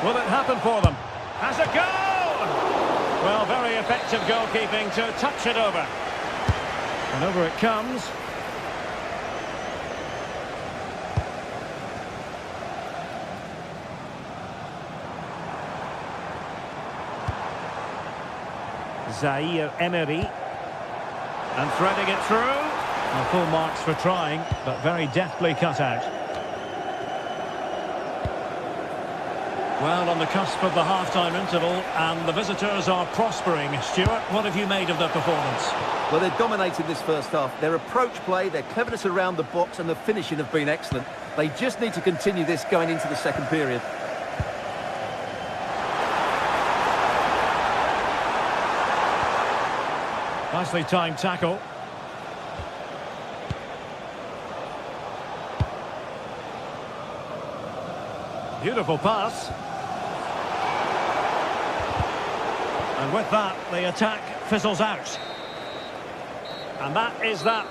Will it happen for them? Has a goal! Well, very effective goalkeeping to touch it over. And over it comes. Zaire Emery. And threading it through. Well, full marks for trying, but very deftly cut out. Well, on the cusp of the half-time interval, and the visitors are prospering. Stuart, what have you made of their performance? Well, they've dominated this first half. Their approach play, their cleverness around the box and the finishing have been excellent. They just need to continue this going into the second period. Nicely timed tackle. Beautiful pass. And with that, the attack fizzles out. And that is that.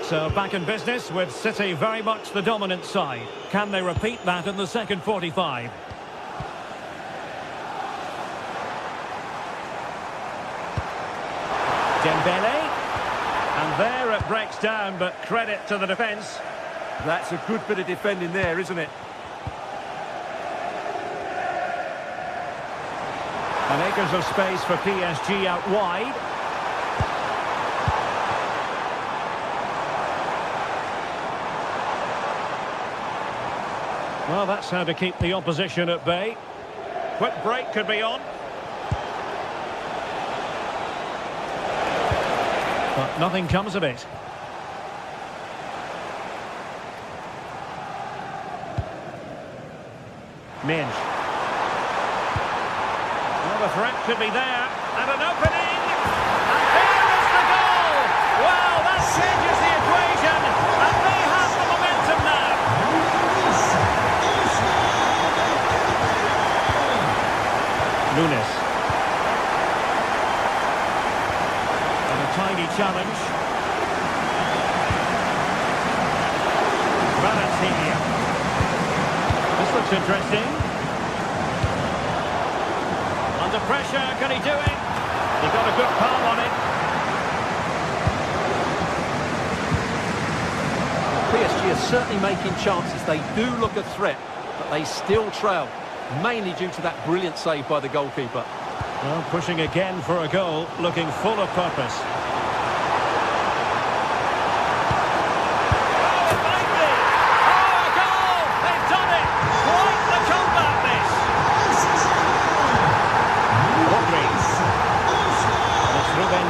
So back in business with City very much the dominant side. Can they repeat that in the second 45? Dembele. And there it breaks down, but credit to the defence. That's a good bit of defending there, isn't it? And acres of space for PSG out wide. Well, that's how to keep the opposition at bay. Quick break could be on. But nothing comes of it. Minge. Well, the threat could be there. And an opening. And there is the goal. Well, that changes the equation. And they have the momentum now. Nunes. And a tiny challenge. Valentina. This looks interesting. Under pressure, can he do it? He got a good palm on it. PSG are certainly making chances. They do look a threat, but they still trail, mainly due to that brilliant save by the goalkeeper. Well, pushing again for a goal, looking full of purpose.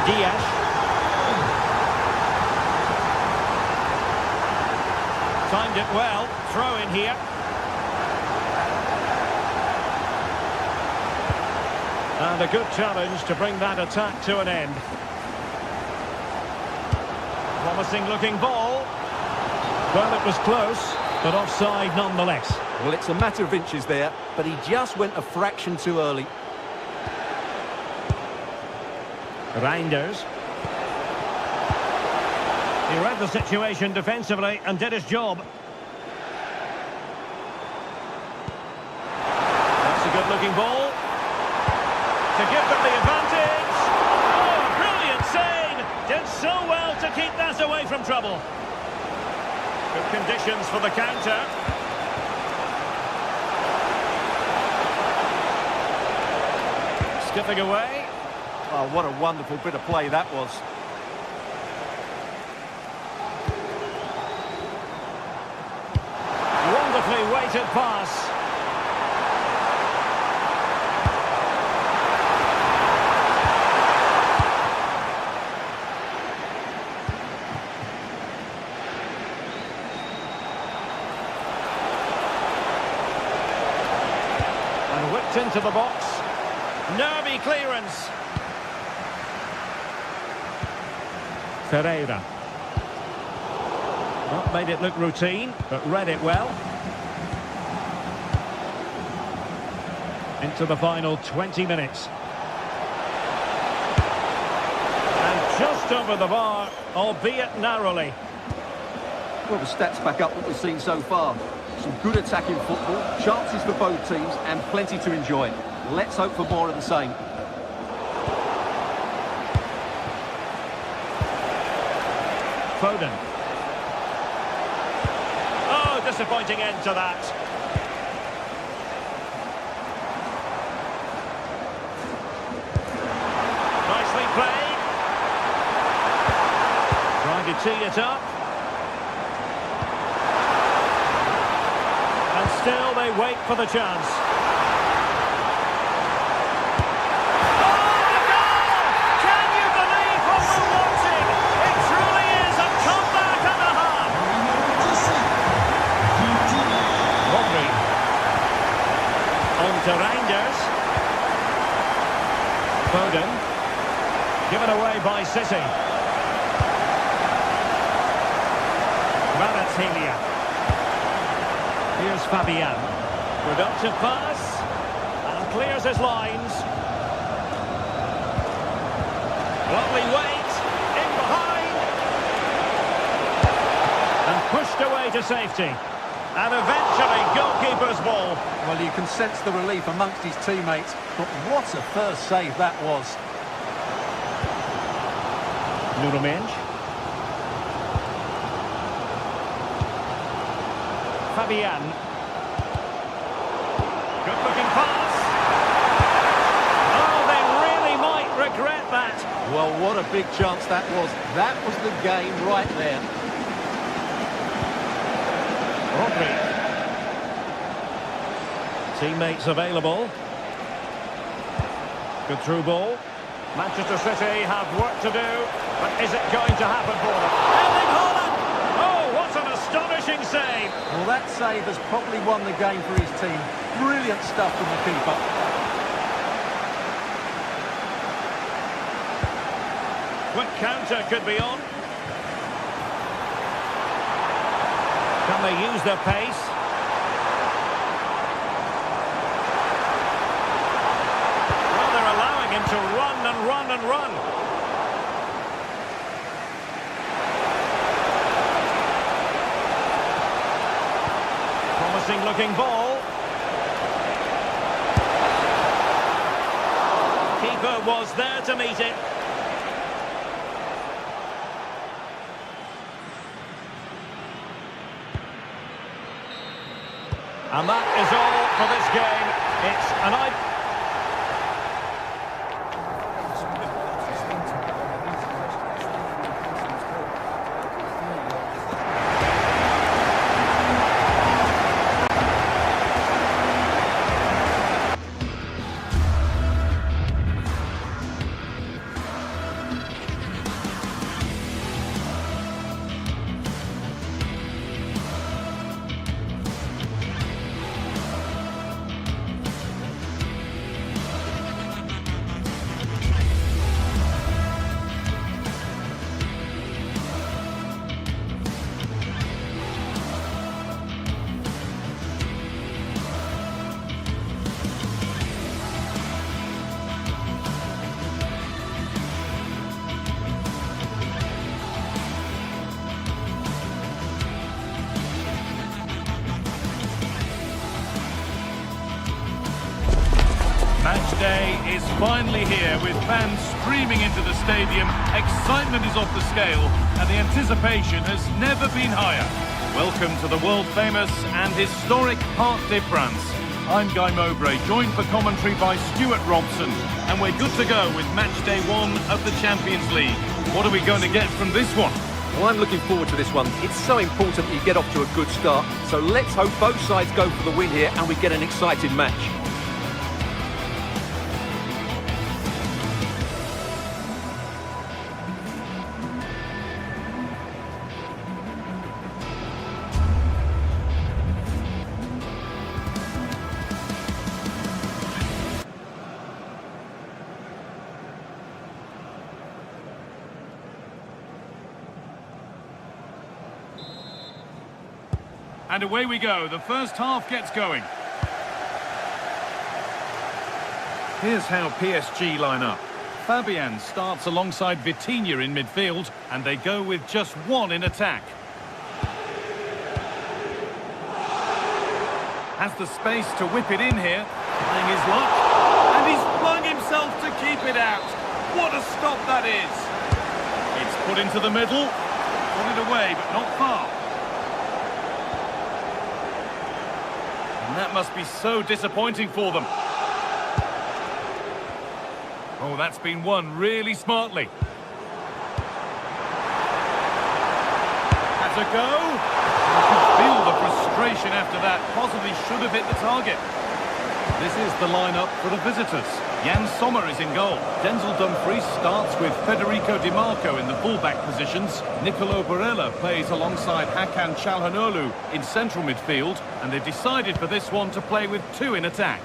Dias. Timed it well. Throw in here. And a good challenge to bring that attack to an end. Promising looking ball. Well, it was close, but offside nonetheless. Well, it's a matter of inches there, but he just went a fraction too early. Reinders. He read the situation defensively and did his job. That's a good-looking ball. To give them the advantage. Oh, brilliant save! Did so well to keep that away from trouble. Good conditions for the counter. Skipping away. Oh, what a wonderful bit of play that was. Wonderfully weighted pass. And whipped into the box. Nervy Not made it look routine, but read it well. Into the final 20 minutes. And just over the bar, albeit narrowly. Well, the stats back up what we've seen so far. Some good attacking football, chances for both teams, and plenty to enjoy. Let's hope for more of the same. Foden. Oh, disappointing end to that. Nicely played. Trying to tee it up. And still they wait for the chance. To Reinders. Foden. Given away by City. Kvaratskhelia. Here's Fabian. Productive pass. And clears his lines. Lovely weight. In behind. And pushed away to safety. And eventually, goalkeeper's ball. Well, you can sense the relief amongst his teammates, but what a first save that was. Nuno Mendes. Fabian. Good-looking pass. Oh, they really might regret that. Well, what a big chance that was. That was the game right there. Rodri. Teammates available. Good through ball. Manchester City have work to do, but is it going to happen for them? Erling Haaland! Oh, what an astonishing save! Well, that save has probably won the game for his team. Brilliant stuff from the keeper. Quick counter could be on. Can they use their pace? Well, they're allowing him to run and run and run. Promising looking ball. Keeper was there to meet it. And that is all for this game. It's an Match day is finally here with fans streaming into the stadium. Excitement is off the scale and the anticipation has never been higher. Welcome to the world-famous and historic Parc des Princes. I'm Guy Mowbray, joined for commentary by Stuart Robson, and we're good to go with match day 1 of the Champions League. What are we going to get from this one? Well, I'm looking forward to this one. It's so important you get off to a good start. So let's hope both sides go for the win here and we get an exciting match. And away we go. The first half gets going. Here's how PSG line up. Fabian starts alongside Vitinha in midfield, and they go with just one in attack. Has the space to whip it in here, trying his luck, and he's flung himself to keep it out. What a stop that is! It's put into the middle, put it away, but not far. And that must be so disappointing for them. Oh, that's been won really smartly. Has a go. You can feel the frustration after that. Possibly should have hit the target. This is the lineup for the visitors. Jan Sommer is in goal. Denzel Dumfries starts with Federico Di Marco in the fullback positions. Nicolo Barella plays alongside Hakan Çalhanoğlu in central midfield. And they've decided for this one to play with two in attack.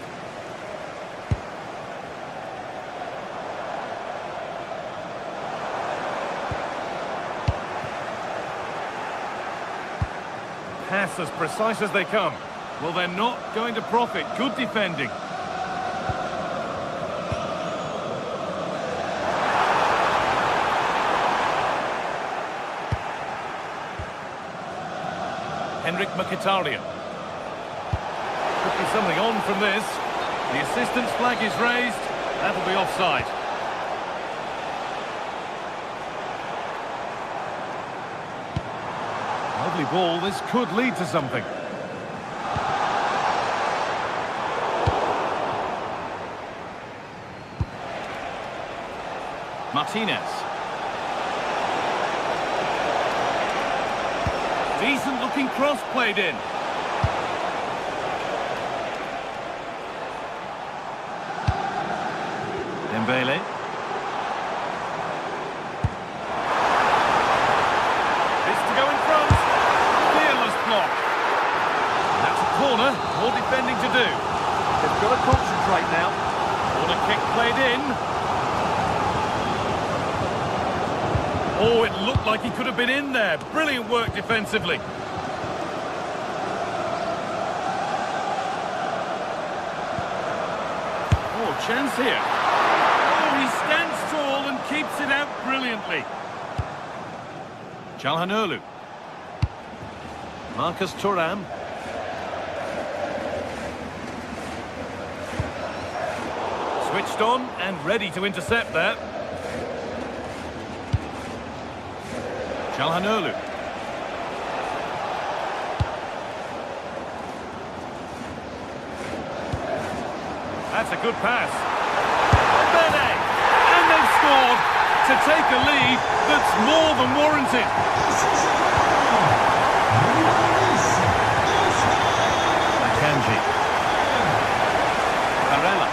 Pass as precise as they come. Well, they're not going to profit. Good defending. Henrik Mkhitaryan. Could be something on from this. The assistant's flag is raised. That'll be offside. Lovely ball. This could lead to something. Martinez. Decent looking cross played in. Dembele. This to go in front. Fearless block. That's a corner. More defending to do. They've got to concentrate now. Corner kick played in. Oh, it looked like he could have been in there. Brilliant work defensively. Oh, chance here. Oh, he stands tall and keeps it out brilliantly. Çalhanoğlu. Marcus Thuram. Switched on and ready to intercept that. Çalhanoğlu. That's a good pass. Bene! And they've scored to take a lead that's more than warranted. Akanji. Barella.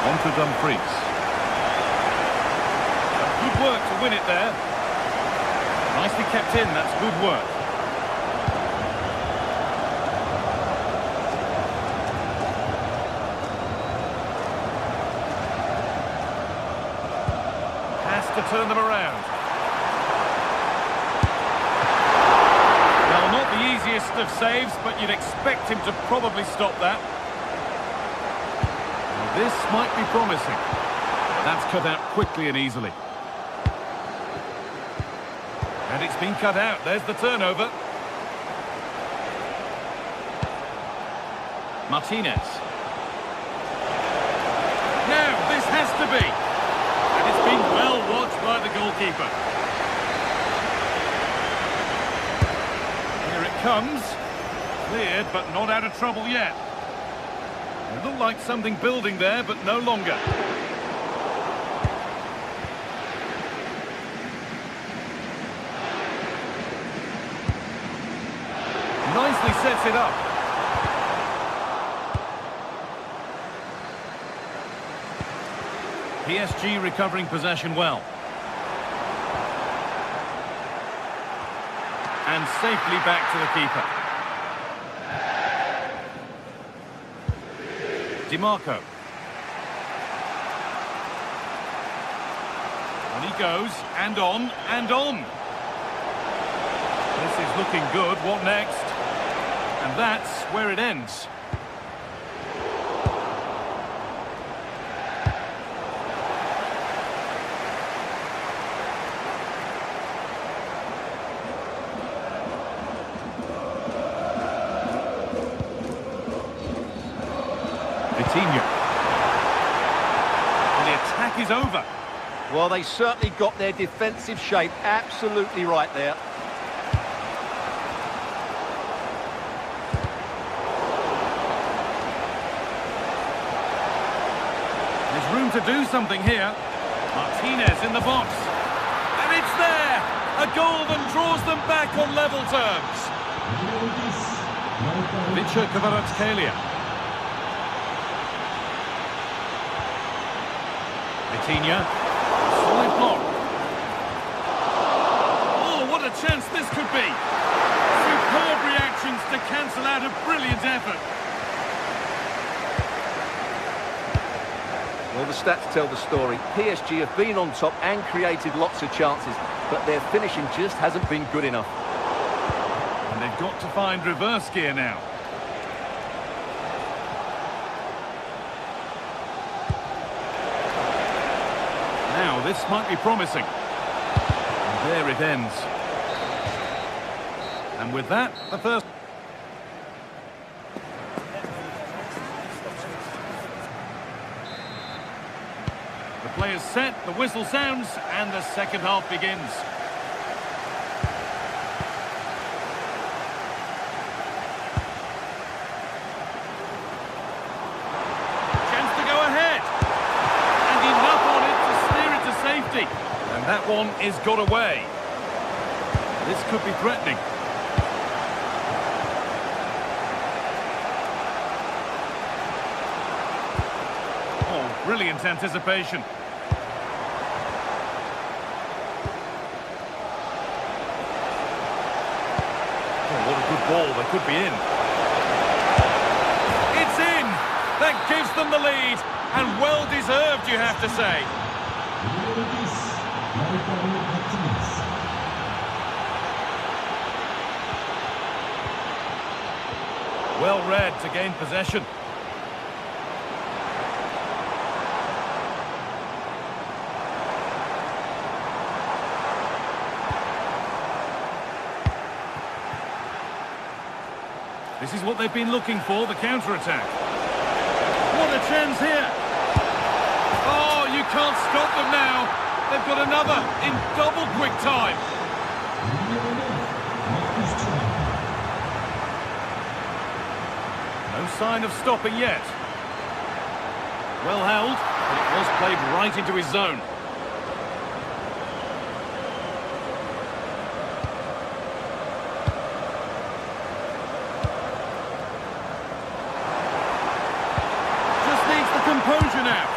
On to Dumfries. Good work to win it there. Nicely kept in, that's good work. Has to turn them around. Well, not the easiest of saves, but you'd expect him to probably stop that. Well, this might be promising. That's cut out quickly and easily. And it's been cut out. There's the turnover. Martinez. Now, this has to be. And it's been well watched by the goalkeeper. Here it comes. Cleared, but not out of trouble yet. It looked like something building there, but no longer. Nicely sets it up. PSG recovering possession well. And safely back to the keeper. Di Marco. And he goes, and on, and on. This is looking good. What next? And that's where it ends. Vitinha. And the attack is over. Well, they certainly got their defensive shape absolutely right there. There's room to do something here. Martinez in the box. And it's there! A goal that draws them back on level terms. Vicha Kvaratskhelia. Vitinha. Solid block. Oh, what a chance this could be. Superb reactions to cancel out a brilliant effort. Well, the stats tell the story. PSG have been on top and created lots of chances, but their finishing just hasn't been good enough. And they've got to find reverse gear now. Now, this might be promising. And there it ends. And with that, the first... The player's set, the whistle sounds, and the second half begins. Chance to go ahead. And enough on it to steer it to safety. And that one is got away. This could be threatening. Oh, brilliant anticipation. What a good ball, they could be in. It's in! That gives them the lead, and well deserved, you have to say. Well read to gain possession. This is what they've been looking for, the counter-attack. What a chance here! Oh, you can't stop them now. They've got another in double quick time. No sign of stopping yet. Well held, but it was played right into his zone. Composure now.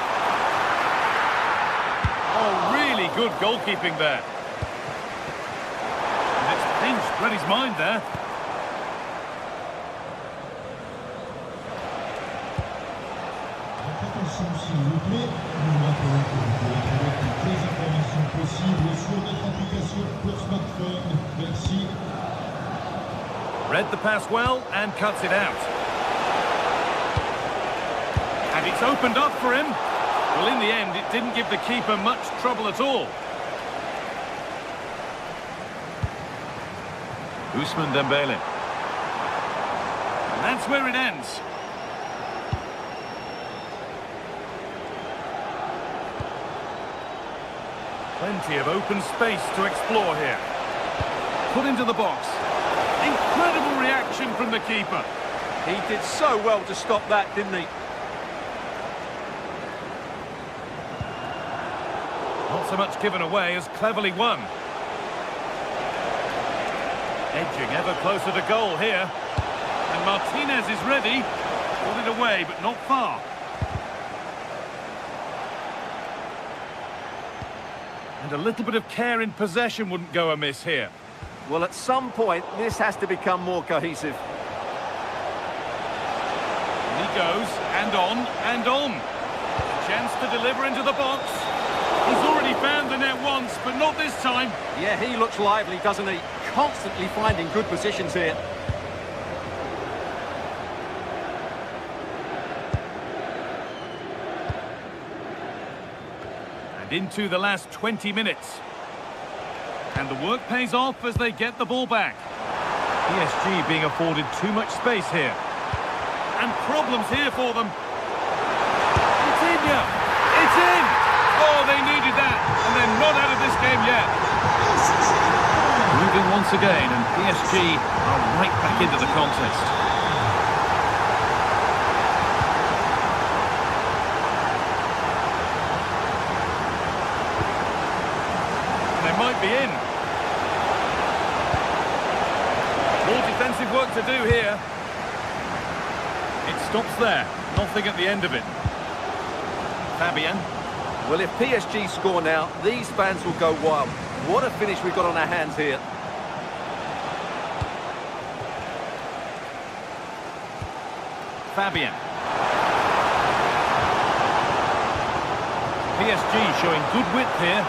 Oh, really good goalkeeping there. And it's pinched, read his mind there. Read the pass well and cuts it out. And it's opened up for him. Well, in the end, it didn't give the keeper much trouble at all. Ousmane Dembele. And that's where it ends. Plenty of open space to explore here. Put into the box. Incredible reaction from the keeper. He did so well to stop that, didn't he? Not so much given away as cleverly won. Edging ever closer to goal here. And Martinez is ready. Pulled it away, but not far. And a little bit of care in possession wouldn't go amiss here. Well, at some point, this has to become more cohesive. And he goes, and on, and on. A chance to deliver into the box. He's already found the net once, but not this time. Yeah, he looks lively, doesn't he? constantly finding good positions here. And into the last 20 minutes. And the work pays off as they get the ball back. PSG being afforded too much space here. And problems here for them. It's in, yeah. It's in! Oh, they needed that. And they're not out of this game yet. Moving once again, and PSG are right back into the contest. They might be in. More defensive work to do here. It stops there. Nothing at the end of it. Fabian. Well, if PSG score now, these fans will go wild. What a finish we've got on our hands here. Fabian. PSG showing good width here.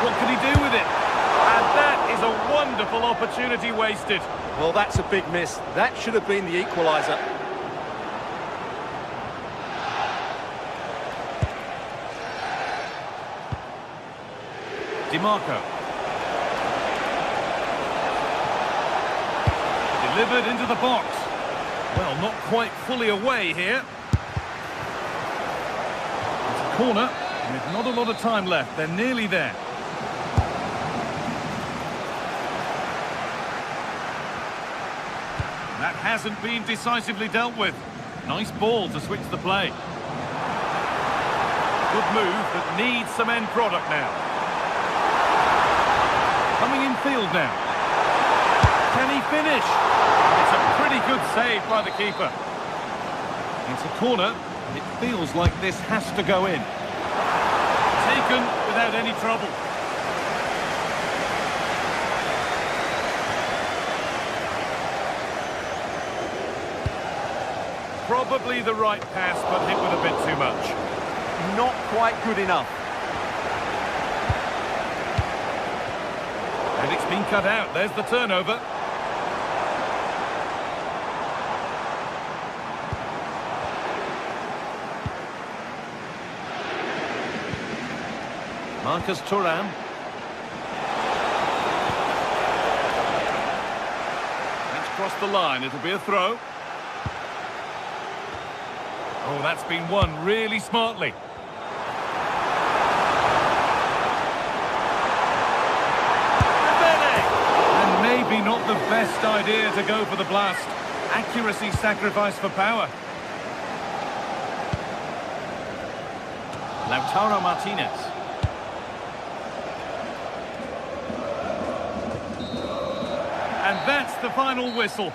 What can he do with it? And that is a wonderful opportunity wasted. Well, that's a big miss. That should have been the equaliser. DiMarco. Delivered into the box. Well, not quite fully away here. It's a corner, with not a lot of time left. They're nearly there. That hasn't been decisively dealt with. Nice ball to switch the play. Good move that needs some end product now. Coming in field now. Can he finish? It's a pretty good save by the keeper. It's a corner. It feels like this has to go in. Taken without any trouble. Probably the right pass, but hit with a bit too much. Not quite good enough. And it's been cut out. There's the turnover. Marcus Thuram. That's crossed the line. It'll be a throw. Oh, that's been won really smartly. And maybe not the best idea to go for the blast. Accuracy sacrificed for power. Lautaro Martinez. And that's the final whistle.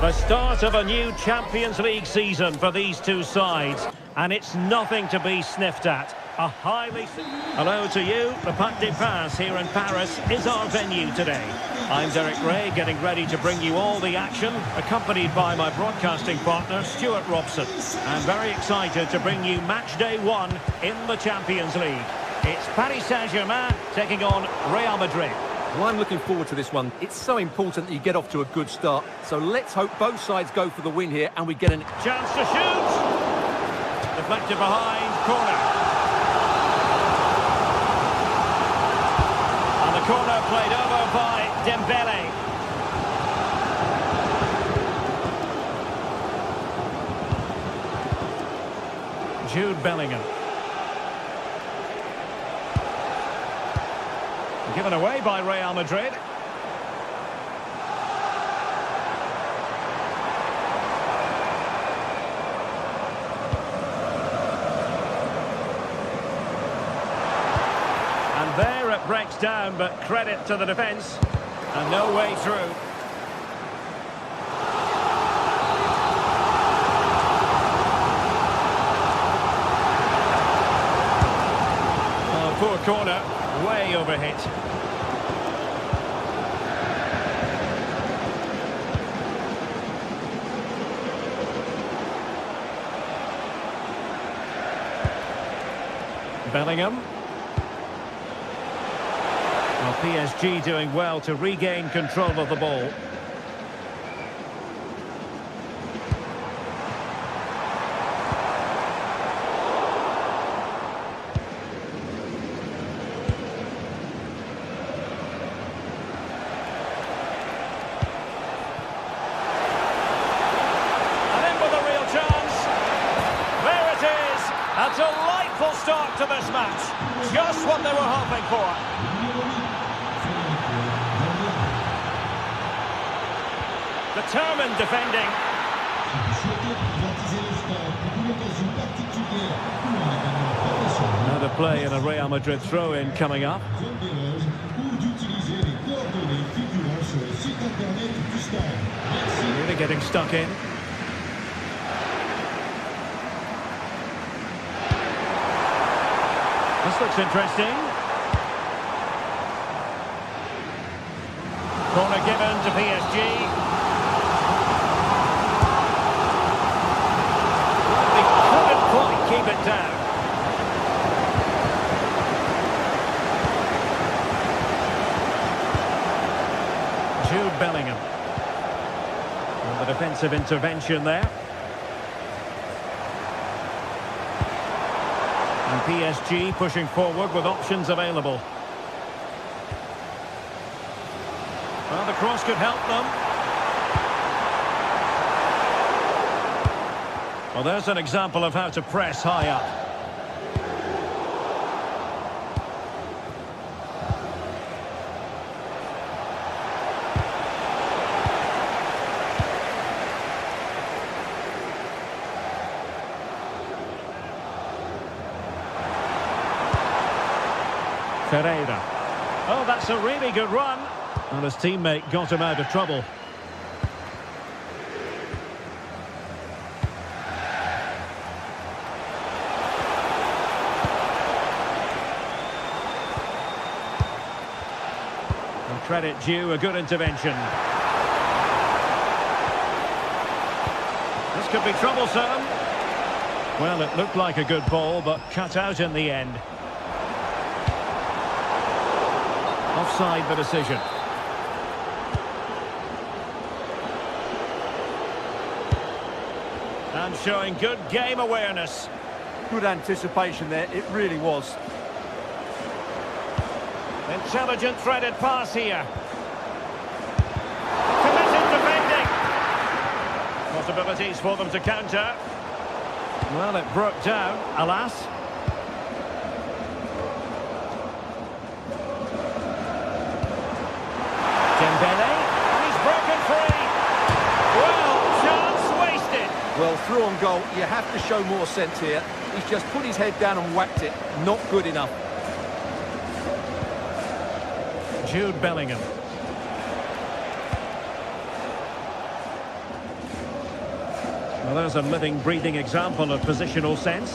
The start of a new Champions League season for these two sides, and it's nothing to be sniffed at. A highly... Hello to you. The Parc des Princes here in Paris is our venue today. I'm Derek Ray, getting ready to bring you all the action, accompanied by my broadcasting partner, Stuart Robson. I'm very excited to bring you match day 1 in the Champions League. It's Paris Saint-Germain taking on Real Madrid. Well, I'm looking forward to this one. It's so important that you get off to a good start. So let's hope both sides go for the win here and we get an... Chance to shoot! Deflected behind, corner. And the corner played over by Dembele. Jude Bellingham. Given away by Real Madrid. And there it breaks down, but credit to the defence. And no way through. Oh, poor corner. Way overhit. Bellingham. Well, PSG doing well to regain control of the ball. A delightful start to this match. Just what they were hoping for. Determined defending. Another play and a Real Madrid throw-in coming up. Really getting stuck in. This looks interesting. Corner given to PSG. They couldn't quite keep it down. Jude Bellingham. And the defensive intervention there. And PSG pushing forward with options available. Well, the cross could help them. Well, there's an example of how to press high up. Ferreira. Oh, that's a really good run. Well, his teammate got him out of trouble. And credit due, a good intervention. This could be troublesome. Well, it looked like a good ball, but cut out in the end. Offside the decision. And showing good game awareness. Good anticipation there, it really was. Intelligent threaded pass here. Committed defending. Possibilities for them to counter. Well, it broke down, alas. Dembele, and he's broken free. Well, chance wasted. Well, through on goal, you have to show more sense here. He's just put his head down and whacked it. Not good enough. Jude Bellingham. Well, there's a living, breathing example of positional sense.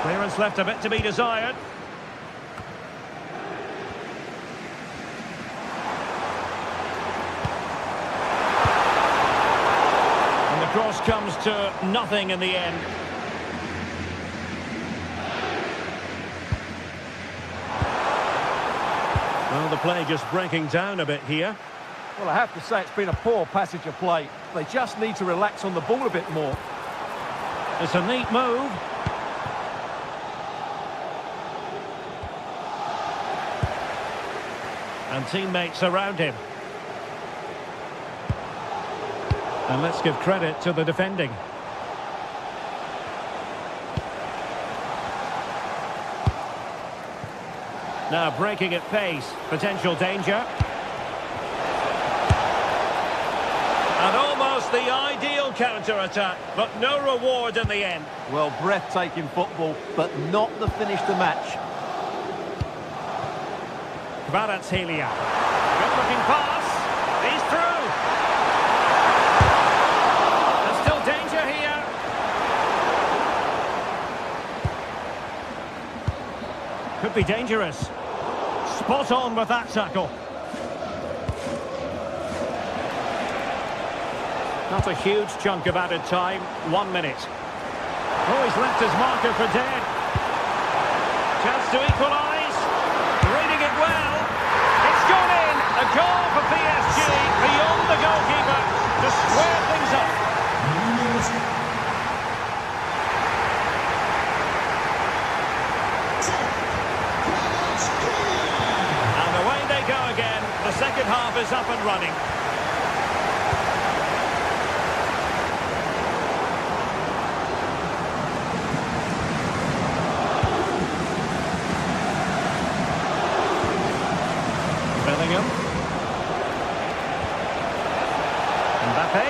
Clearance left a bit to be desired. And the cross comes to nothing in the end. Well, the play just breaking down a bit here. Well, I have to say it's been a poor passage of play. They just need to relax on the ball a bit more. It's a neat move. And teammates around him. And let's give credit to the defending. Now breaking at pace, potential danger. And almost the ideal counter-attack, but no reward in the end. Well, breathtaking football, but not the finish to match. Kvaratskhelia. Good-looking pass. He's through. There's still danger here. Could be dangerous. Spot on with that tackle. Not a huge chunk of added time. 1 minute. Oh, he's left his marker for dead. Chance to equalise. Reading it well. It's gone in. A goal for PSG beyond the goalkeeper to square things up. And away they go again. The second half is up and running. Bellingham. Mbappe.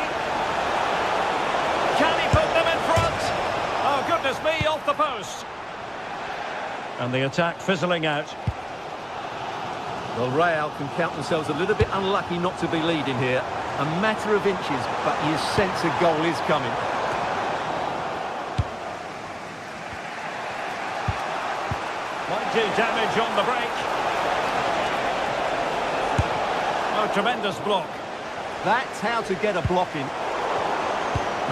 Can he put them in front? Oh, goodness me, off the post. And the attack fizzling out. Well, Real can count themselves a little bit unlucky not to be leading here. A matter of inches, but you sense a goal is coming. Might do damage on the break. Oh, tremendous block. That's how to get a block in.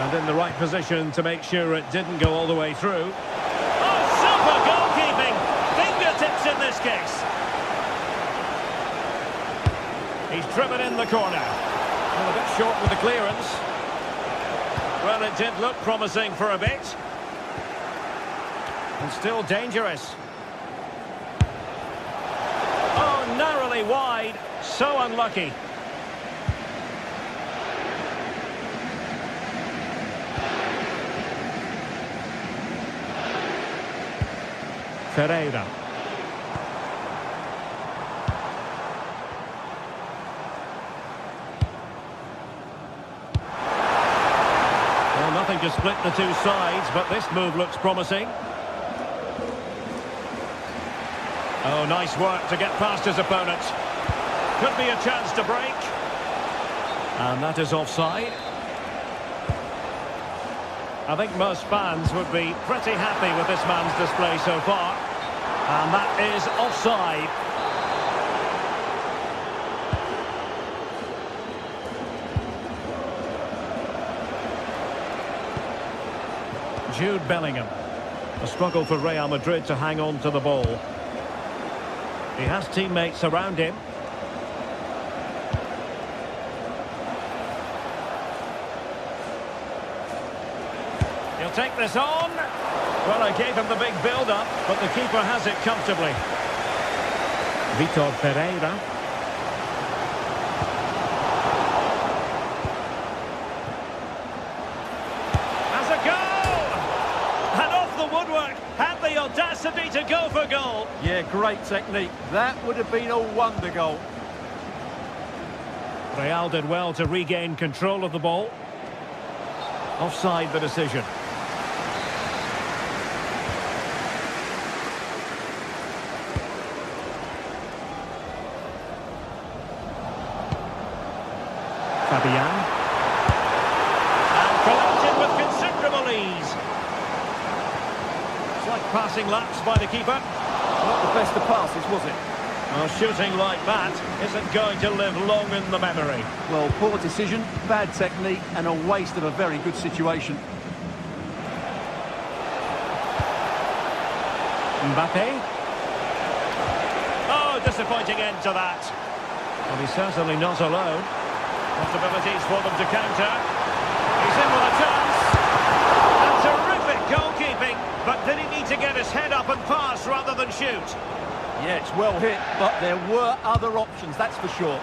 And in the right position to make sure it didn't go all the way through. Oh, super goalkeeping! Fingertips in this case. He's driven in the corner. Well, a bit short with the clearance. Well, it did look promising for a bit. And still dangerous. Oh, narrowly wide. So unlucky. Ferreira. Well, nothing to split the two sides, but this move looks promising. Oh, nice work to get past his opponent. Could be a chance to break. And that is offside. I think most fans would be pretty happy with this man's display so far. And that is offside. Jude Bellingham. A struggle for Real Madrid to hang on to the ball. He has teammates around him. He'll take this on. Well, I gave him the big build-up, but the keeper has it comfortably. Vitor Pereira. Has a goal! And off the woodwork, had the audacity to go for goal. Yeah, great technique. That would have been a wonder goal. Real did well to regain control of the ball. Offside the decision. Fabian. And collected with considerable ease. It's like passing laps by the keeper. Not the best of passes, was it? Well, shooting like that isn't going to live long in the memory. Well, poor decision, bad technique, and a waste of a very good situation. Mbappe. Oh, disappointing end to that. Well, he's certainly not alone. Possibilities for them to counter. He's in with a chance. And terrific goalkeeping. But did he need to get his head up and pass rather than shoot? Yeah, it's well hit, but there were other options, that's for sure.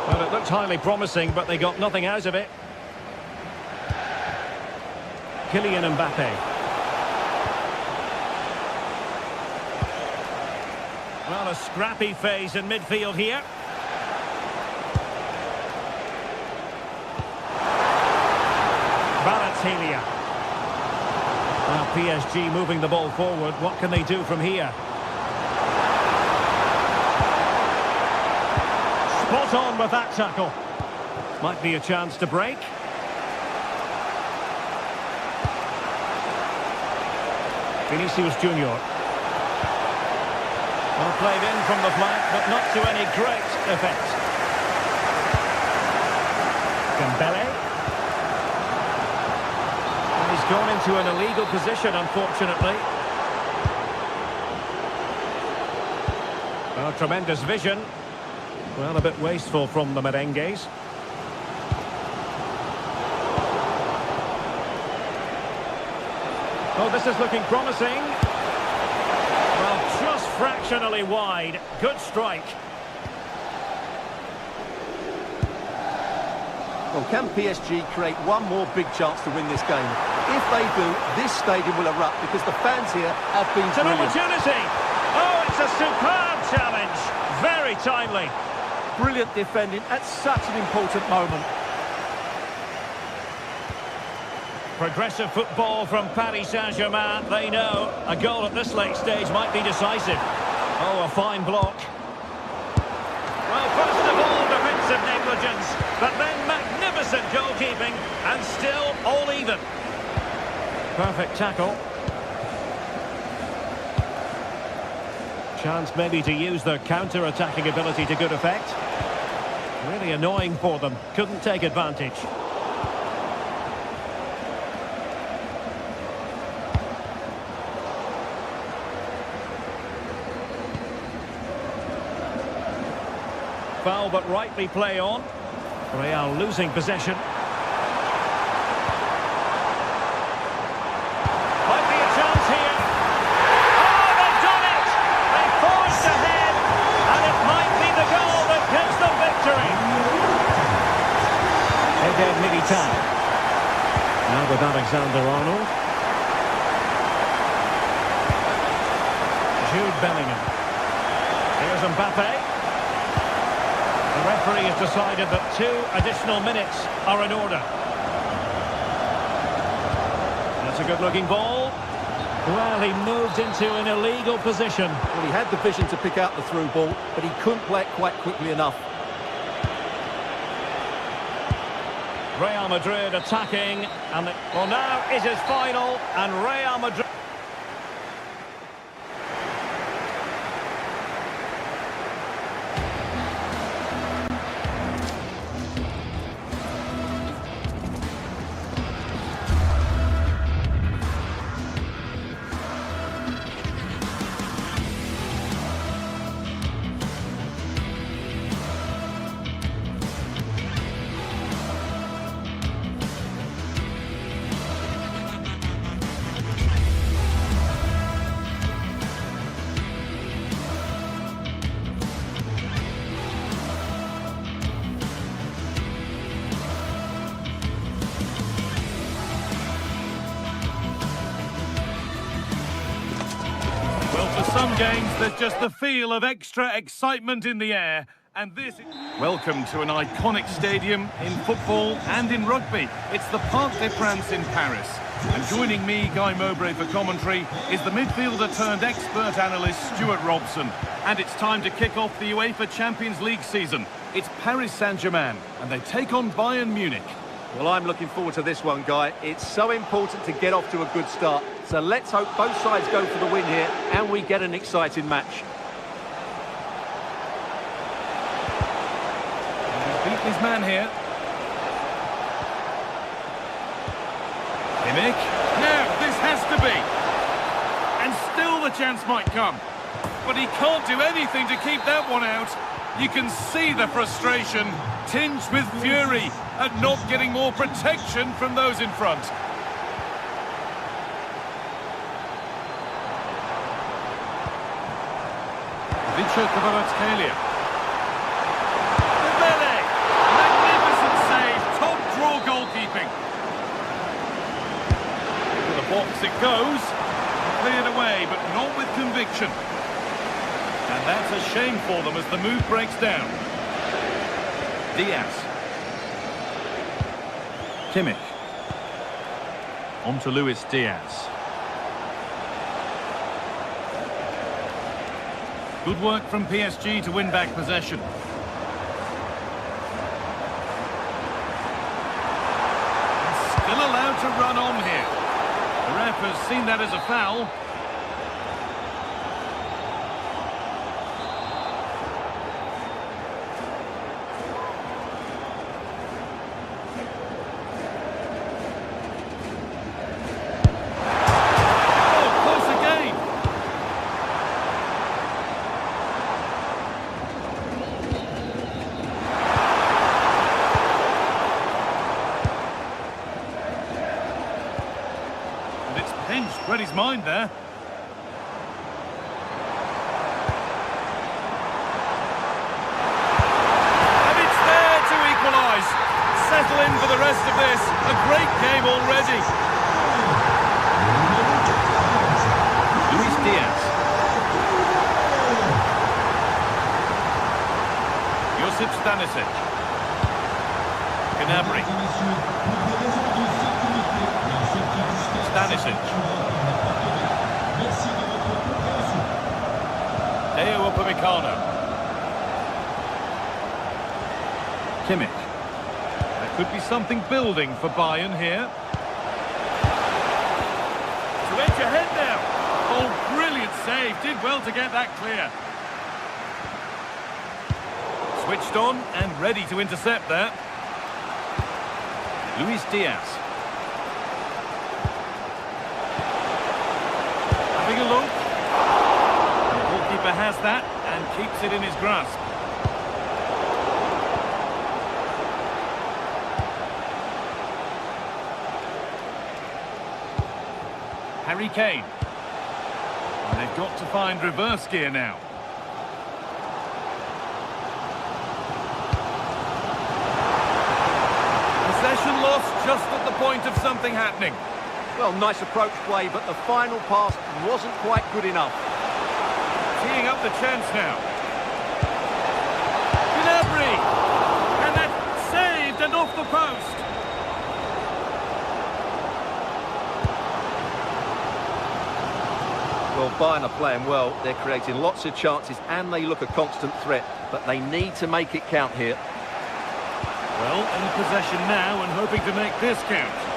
Well, it looked highly promising, but they got nothing out of it. Kylian Mbappe. Well, a scrappy phase in midfield here. Balotelli. Now PSG moving the ball forward. What can they do from here? Spot on with that tackle. Might be a chance to break. Vinicius Junior. Well played in from the flank, but not to any great effect. Dembele. And he's gone into an illegal position, unfortunately. Well, tremendous vision. Well, a bit wasteful from the merengues. Oh, this is looking promising. Well, just fractionally wide. Good strike. Well, can PSG create one more big chance to win this game? If they do, this stadium will erupt because the fans here have been It's an brilliant. opportunity. Oh, it's a superb challenge. Very timely. Brilliant defending at such an important moment. Progressive football from Paris Saint-Germain. They know a goal at this late stage might be decisive. Oh, a fine block. Well, first of all, defensive negligence, but then magnificent goalkeeping, and still all even. Perfect tackle. Chance maybe to use their counter-attacking ability to good effect. Really annoying for them. Couldn't take advantage. Foul, but rightly play on. Real losing possession. Might be a chance here. Oh, they've done it! They forged ahead, and it might be the goal that gives them victory. Eden Militao. Now with Alexander-Arnold. Jude Bellingham. Here's Mbappe. The referee has decided that 2 additional minutes are in order. That's a good-looking ball. Well, he moved into an illegal position. Well, he had the vision to pick out the through ball, but he couldn't play it quite quickly enough. Real Madrid attacking, and well, now it is final, and Real Madrid... For some games, there's just the feel of extra excitement in the air. And this... Welcome to an iconic stadium in football and in rugby. It's the Parc des Princes in Paris. And joining me, Guy Mowbray, for commentary is the midfielder turned expert analyst Stuart Robson. And it's time to kick off the UEFA Champions League season. It's Paris Saint-Germain, and they take on Bayern Munich. Well, I'm looking forward to this one, Guy. It's so important to get off to a good start. So let's hope both sides go for the win here and we get an exciting match. He's beaten his man here. Kimmich. Now, this has to be. And still the chance might come. But he can't do anything to keep that one out. You can see the frustration, tinged with fury, at not getting more protection from those in front. Kvaratskhelia. Dembele! Magnificent save, top draw goalkeeping. To the box it goes. Cleared away, but not with conviction. And that's a shame for them as the move breaks down. Diaz. Kimmich. On to Luis Diaz. Good work from PSG to win back possession. And still allowed to run on here. The ref has seen that as a foul. Read his mind there. And it's there to equalise. Settle in for the rest of this. A great game already. Luis Diaz. Josip Stanisic. Gnabry. Stanisic. Upamecano. Kimmich. There could be something building for Bayern here. To edge ahead now. Oh, brilliant save. Did well to get that clear. Switched on and ready to intercept there. Luis Diaz. Having a look. Has that and keeps it in his grasp. Harry Kane. And they've got to find reverse gear now. Possession lost just at the point of something happening. Well, nice approach play, but the final pass wasn't quite good enough. Teeing up the chance now. Gnabry! And that's saved and off the post. Well, Bayern are playing well. They're creating lots of chances and they look a constant threat. But they need to make it count here. Well, in possession now and hoping to make this count.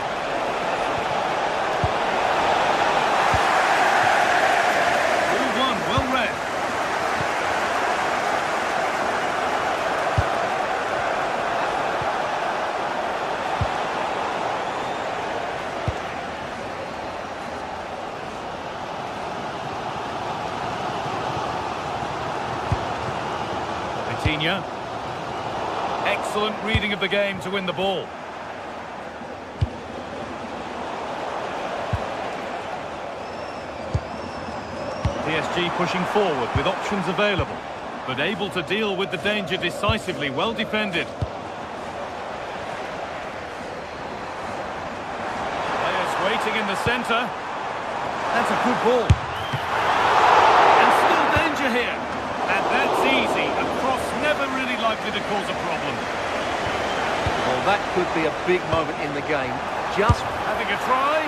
Excellent reading of the game to win the ball. PSG pushing forward with options available, but able to deal with the danger decisively. Well defended. Players waiting in the centre. That's a good ball. And still danger here. And that's easy. A cross never really likely to cause a problem. Well, that could be a big moment in the game. Just having a try.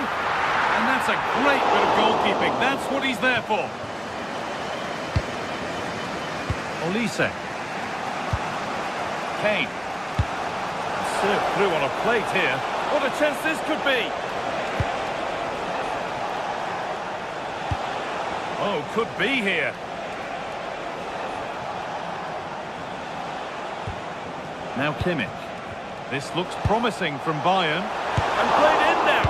That's a great bit of goalkeeping. That's what he's there for. Olise. Kane. Served through on a plate here. What a chance this could be. Oh, could be here. Now Kimmich. This looks promising from Bayern. And played in now.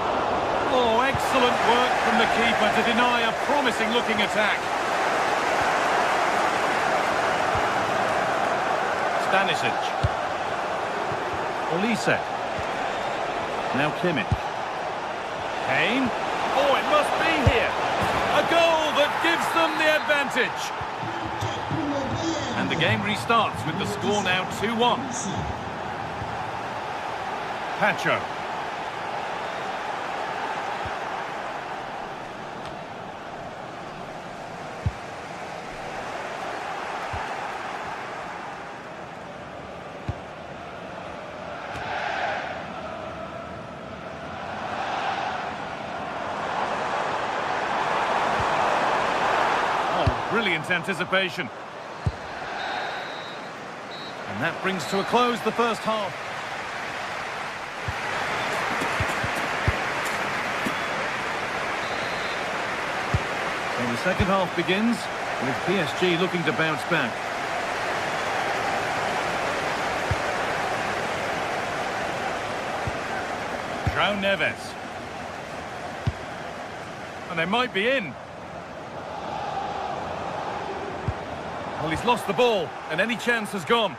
Oh, excellent work from the keeper to deny a promising-looking attack. Stanisic. Olise. Now Kimmich. Kane. Oh, it must be here. A goal that gives them the advantage. And the game restarts with the score now 2-1. Pacho. Oh, brilliant anticipation. And that brings to a close the first half. So the second half begins with PSG looking to bounce back. João Neves. And they might be in. Well, he's lost the ball, and any chance has gone.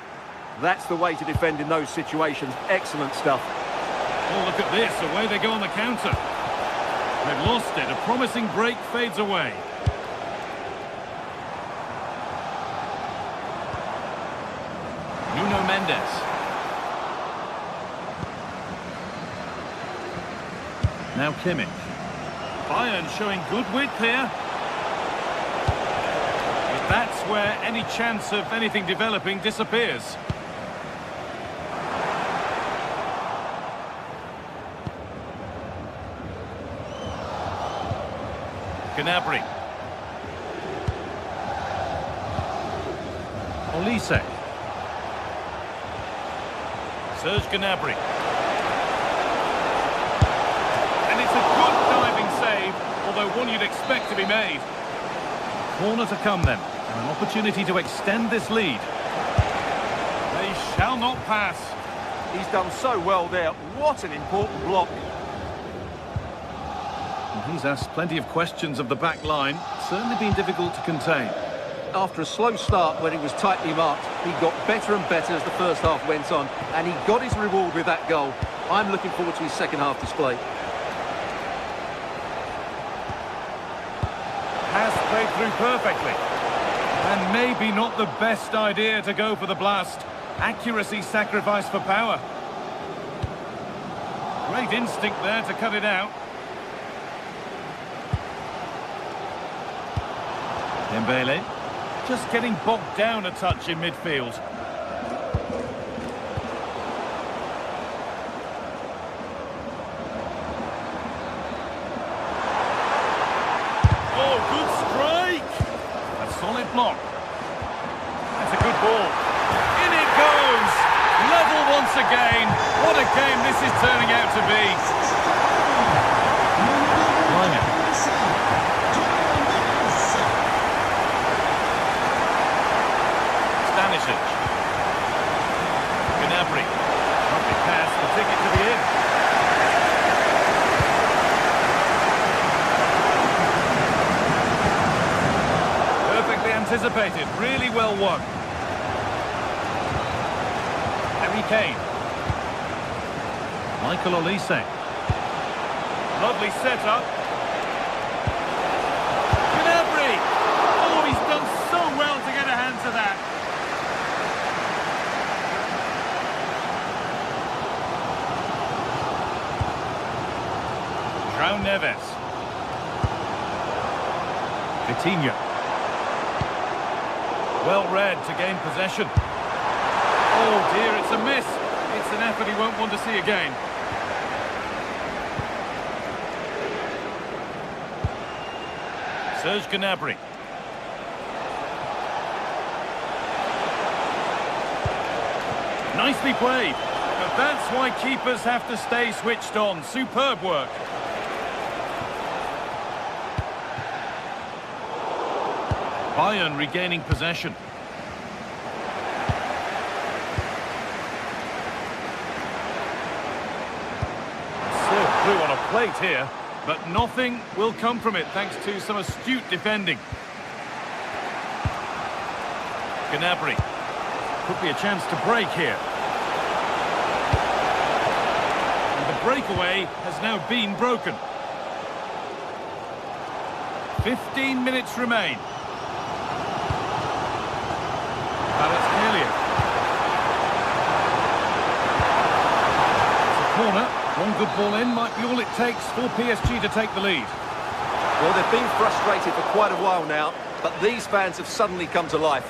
That's the way to defend in those situations. Excellent stuff. Oh, look at this. Away they go on the counter. They've lost it. A promising break fades away. Nuno Mendes. Now Kimmich. Bayern showing good width here. But that's where any chance of anything developing disappears. Gnabry. Olise. Serge Gnabry. And it's a good diving save, although one you'd expect to be made. Corner to come then, and an opportunity to extend this lead. They shall not pass. He's done so well there. What an important block. He's asked plenty of questions of the back line. Certainly been difficult to contain. After a slow start when he was tightly marked, he got better and better as the first half went on, and he got his reward with that goal. I'm looking forward to his second half display. Has played through perfectly. And maybe not the best idea to go for the blast. Accuracy sacrificed for power. Great instinct there to cut it out. Dembele, just getting bogged down a touch in midfield. Oh, good strike! A solid block. That's a good ball. In it goes! Level once again. What a game this is turning out to be. Stanisic. Gnabry. Lovely pass, the ticket to the inn. Perfectly anticipated, really well won. Harry Kane. Michael Olise. Lovely setup. Gnabry! Oh, he's done so well to get a hand to that. João Neves. Coutinho. Well read to gain possession. Oh dear, it's a miss. It's an effort he won't want to see again. Serge Gnabry. Nicely played. But that's why keepers have to stay switched on. Superb work. Bayern regaining possession. Served through on a plate here, but nothing will come from it thanks to some astute defending. Gnabry. Could be a chance to break here. And the breakaway has now been broken. 15 minutes remain. Corner. One good ball in might be all it takes for PSG to take the lead. Well, they've been frustrated for quite a while now, but these fans have suddenly come to life.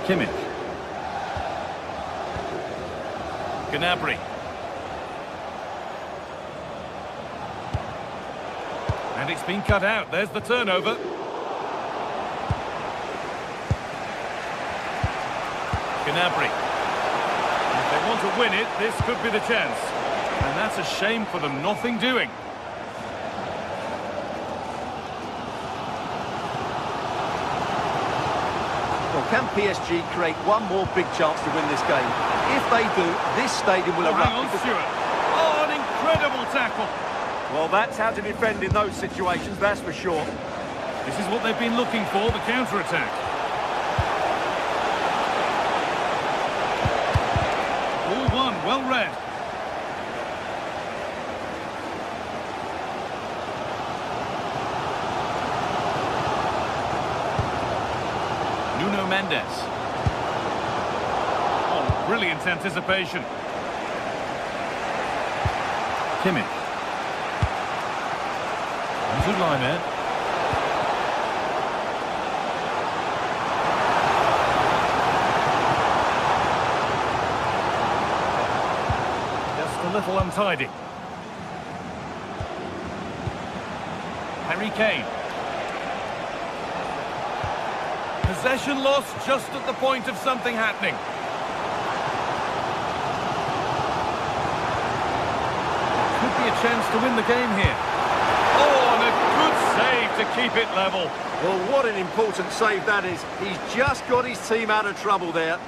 Kimmich. Gnabry. And it's been cut out. There's the turnover. Gnabry. If they want to win it, this could be the chance. And that's a shame for them, nothing doing. Well, can PSG create one more big chance to win this game? If they do, this stadium will erupt. Hang on, Stuart. Oh, an incredible tackle. Well, that's how to defend in those situations, that's for sure. This is what they've been looking for, the counter-attack. Well read. Nuno Mendes. Oh, brilliant anticipation. Kimmich. Good line there. A little untidy. Harry Kane. Possession lost just at the point of something happening. Could be a chance to win the game here. Oh, and a good save to keep it level. Well, what an important save that is. He's just got his team out of trouble there.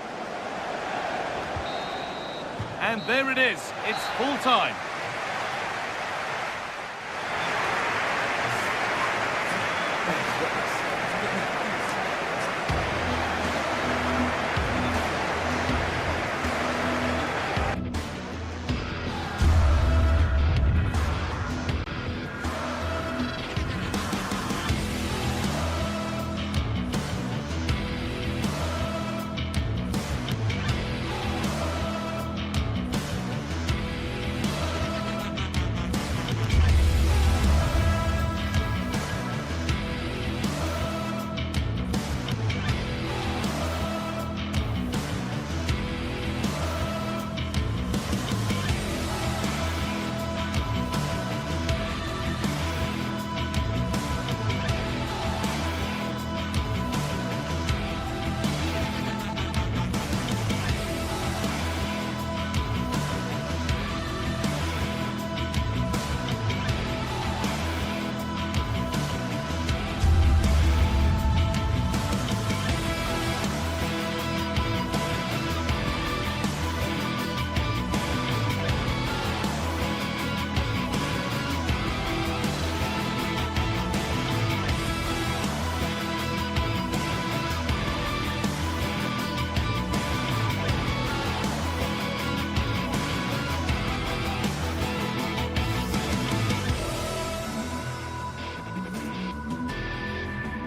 And there it is. It's full time.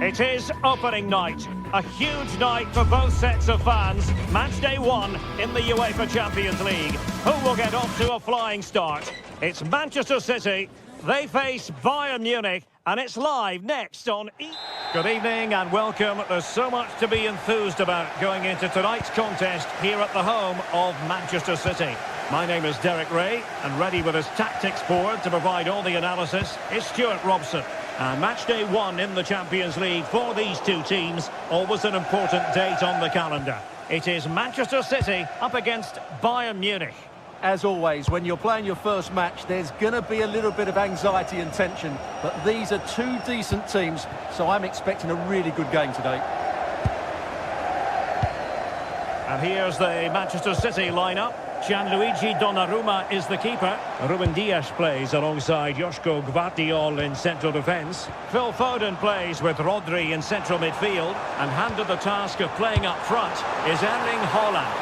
It is opening night. A huge night for both sets of fans. Match day 1 in the UEFA Champions League. Who will get off to a flying start? It's Manchester City. They face Bayern Munich. And it's live next on Good evening and welcome. There's so much to be enthused about going into tonight's contest here at the home of Manchester City. My name is Derek Ray, and ready with his tactics board to provide all the analysis is Stuart Robson. And match day 1 in the Champions League for these two teams, always an important date on the calendar. It is Manchester City up against Bayern Munich. As always, when you're playing your first match, there's going to be a little bit of anxiety and tension. But these are two decent teams, so I'm expecting a really good game today. And here's the Manchester City lineup. Gianluigi Donnarumma is the keeper. Ruben Dias plays alongside Joško Gvardiol in central defence. Phil Foden plays with Rodri in central midfield. And handed the task of playing up front is Erling Haaland.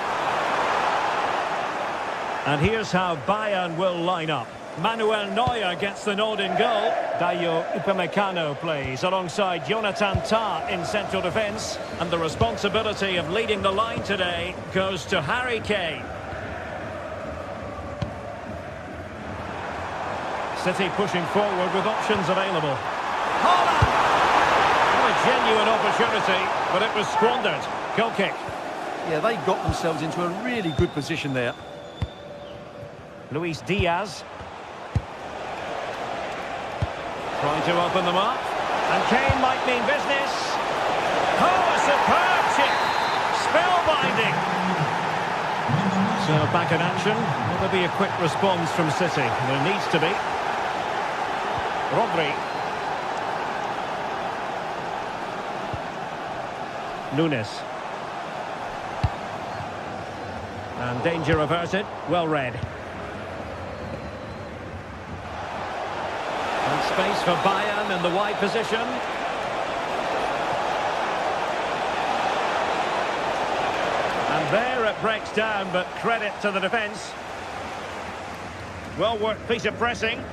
And here's how Bayern will line up. Manuel Neuer gets the nod in goal. Dayo Upamecano plays alongside Jonathan Tah in central defence. And the responsibility of leading the line today goes to Harry Kane. City pushing forward with options available. Haaland! What a genuine opportunity, but it was squandered. Goal kick. Yeah, they got themselves into a really good position there. Luis Diaz. Trying to open them up. And Kane might mean business. Oh, a superb chip. Spellbinding. So back in action. Will there be a quick response from City? There needs to be. Rodri. Nunes. And danger averted. Well read. And space for Bayern in the wide position. And there it breaks down, but credit to the defence. Well worked piece of pressing.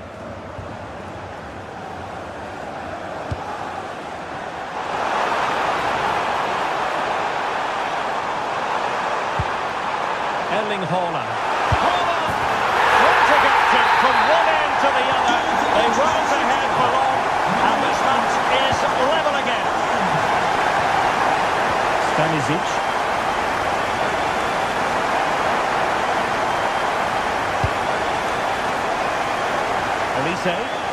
Erling Haaland. Haaland! Frantic action from one end to the other. They weren't ahead for long, and this match is level again. Stanisic. Elise.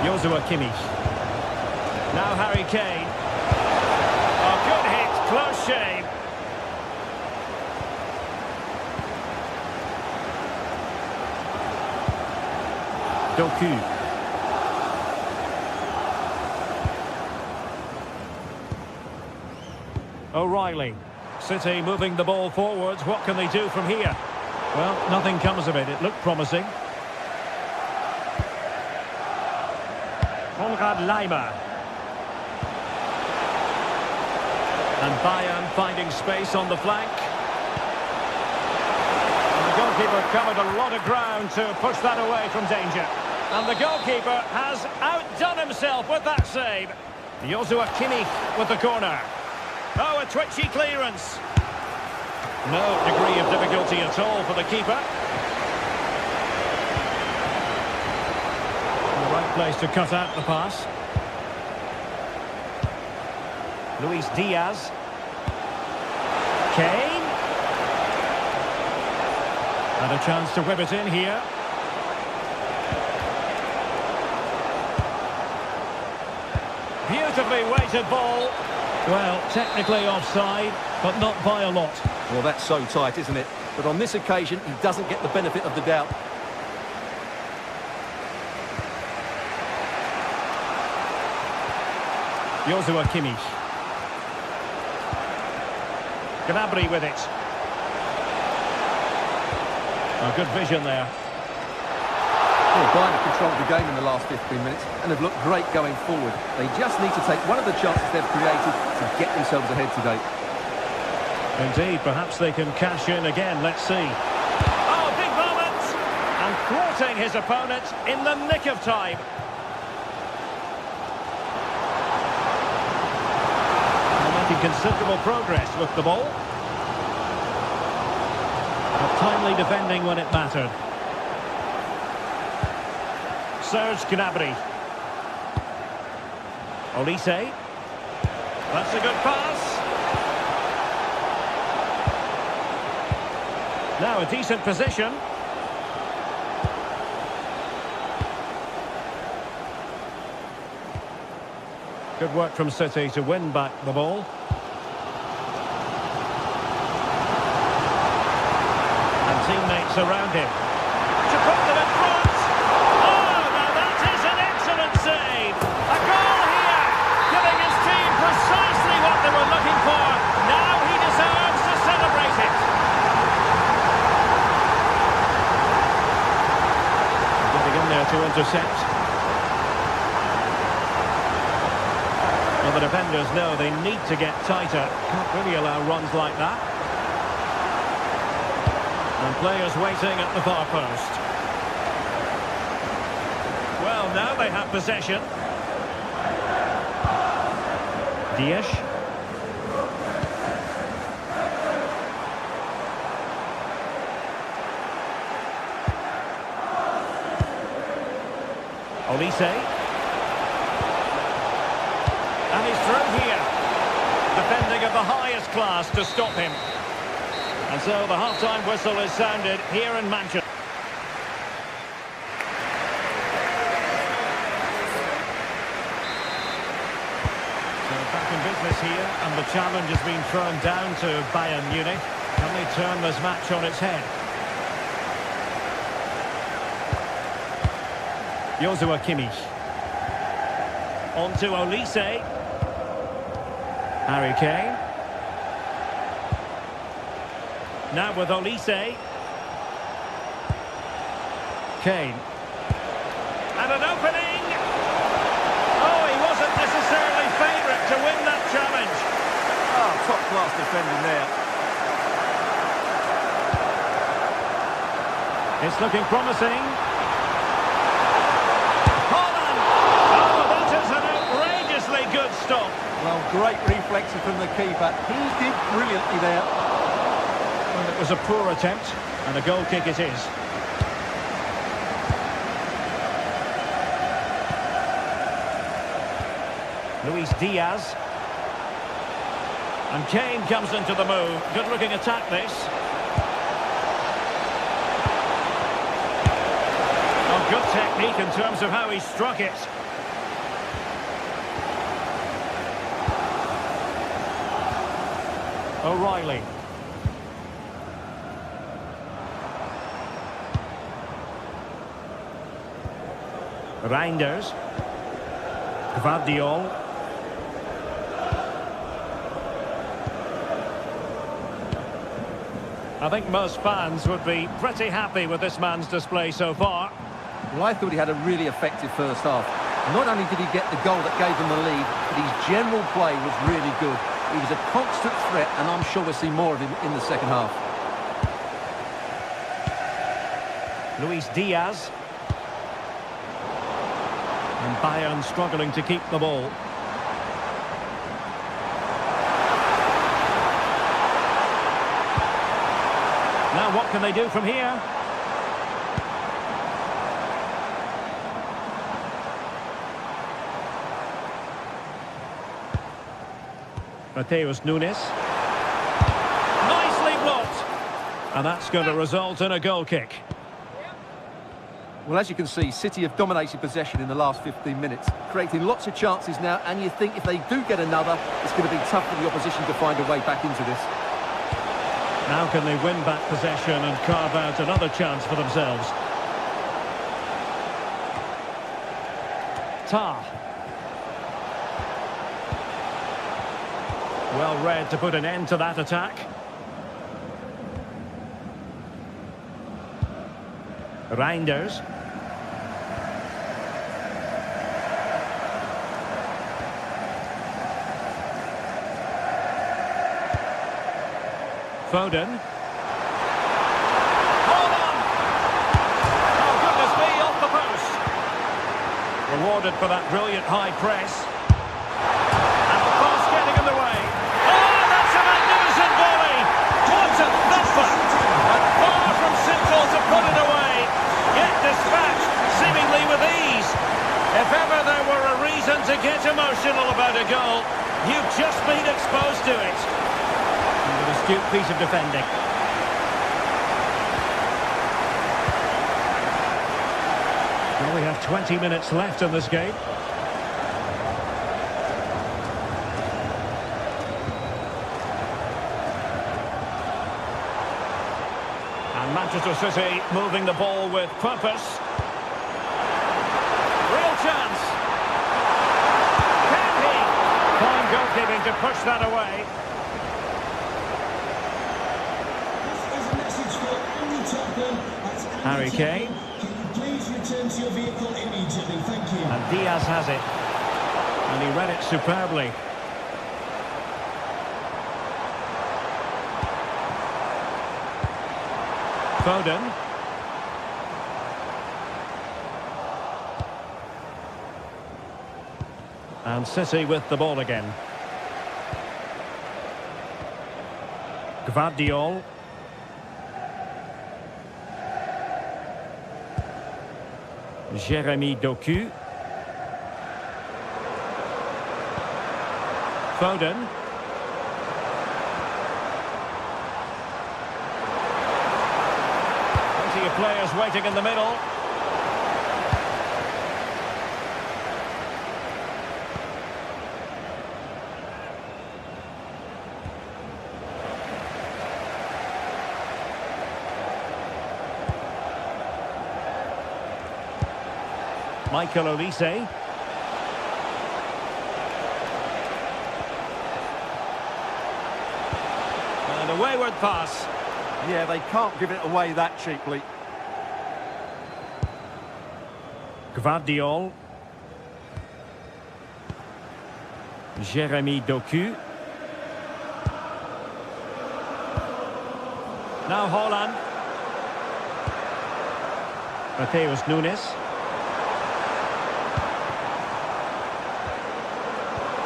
Joshua Kimmich. Now Harry Kane. Oh, good hit, close shave. Doku. O'Reilly. City moving the ball forwards. What can they do from here? Well, nothing comes of it. It looked promising. Konrad Laimer. And Bayern finding space on the flank. And the goalkeeper covered a lot of ground to push that away from danger. And the goalkeeper has outdone himself with that save. Joshua Kimmich with the corner. Oh, a twitchy clearance. No degree of difficulty at all for the keeper. Place to cut out the pass. Luis Diaz. Kane. And a chance to whip it in here. Beautifully weighted ball. Well, technically offside, but not by a lot. Well, that's so tight, isn't it? But on this occasion, he doesn't get the benefit of the doubt. Joshua Kimmich. Gnabry with it. Oh, good vision there. Well, Bayern have controlled the game in the last 15 minutes and have looked great going forward. They just need to take one of the chances they've created to get themselves ahead today. Indeed, perhaps they can cash in again. Let's see. Oh, big moment! And thwarting his opponent in the nick of time. Making considerable progress with the ball. But timely defending when it mattered. Serge Gnabry. Olise. That's a good pass. Now a decent position. Good work from City to win back the ball. And teammates around him. To put them in front. Oh, now that is an excellent save. A goal here, giving his team precisely what they were looking for. Now he deserves to celebrate it. Getting in there to intercept. Well, the defenders know they need to get tighter. Can't really allow runs like that. And players waiting at the far post. Well, now they have possession. Dias. Olise. And he's through here. Defending of the highest class to stop him. And so the half-time whistle is sounded here in Manchester. So back in business here, and the challenge has been thrown down to Bayern Munich. Can they turn this match on its head? Joshua Kimmich. On to Olise. Harry Kane. Now with Olise. Kane. And an opening! Oh, he wasn't necessarily favourite to win that challenge. Oh, top-class defending there. It's looking promising. Holland! Oh, that is an outrageously good stop. Well, great reflexes from the keeper. He did brilliantly there. Well, it was a poor attempt, and a goal kick it is. Luis Diaz. And Kane comes into the move. Good-looking attack, this. Oh, good technique in terms of how he struck it. O'Reilly. Reinders. Gvardiol. I think most fans would be pretty happy with this man's display so far. Well, I thought he had a really effective first half. Not only did he get the goal that gave them the lead, but his general play was really good. He was a constant threat, and I'm sure we'll see more of him in the second half. Luis Diaz. And Bayern struggling to keep the ball. Now what can they do from here? Mateus Nunes. Nicely blocked. And that's going to result in a goal kick. Well, as you can see, City have dominated possession in the last 15 minutes, creating lots of chances now, and you think if they do get another, it's going to be tough for the opposition to find a way back into this. Now can they win back possession and carve out another chance for themselves? Tah. Well read to put an end to that attack. Reinders. Foden. Hold on! Oh, goodness me, off the post. Rewarded for that brilliant high press. And the pass getting in the way. Oh, that's a magnificent volley! What a thumper! And far from simple to put it away. Yet dispatched, seemingly with ease. If ever there were a reason to get emotional goes to it. And an astute piece of defending. Well, we have 20 minutes left in this game. And Manchester City moving the ball with purpose. Real chance. Can he? Fine goalkeeping to push that away. Harry Kane. Please return to your vehicle immediately. Thank you. And Diaz has it. And he read it superbly. Foden. And City with the ball again. Gvardiol. Jeremy Doku. Foden. Plenty of players waiting in the middle. Michael Olise. And a wayward pass. Yeah, they can't give it away that cheaply. Gvardiol. Jeremy Doku. Now Haaland. Mateus Nunes.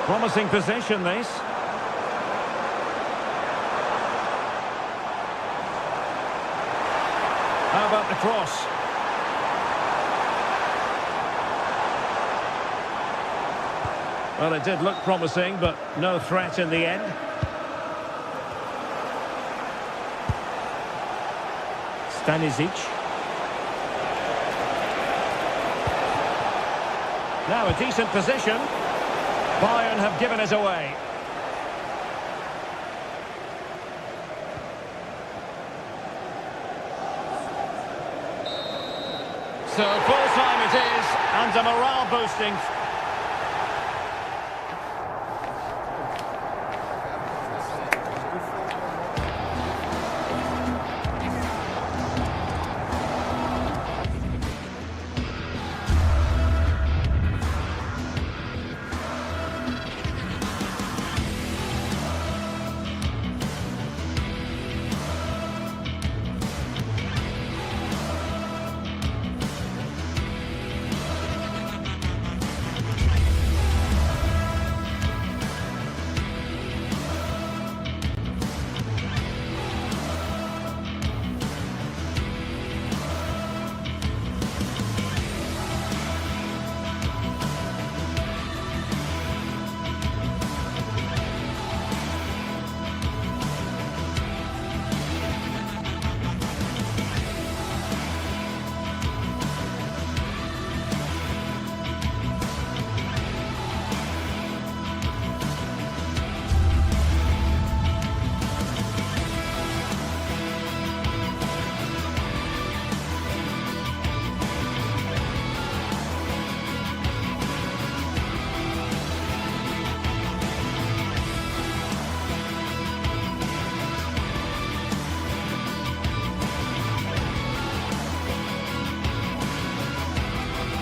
Promising possession, this. How about the cross? Well, it did look promising, but no threat in the end. Stanisic. Now a decent position. Bayern have given it away. So full time it is, and a morale boosting.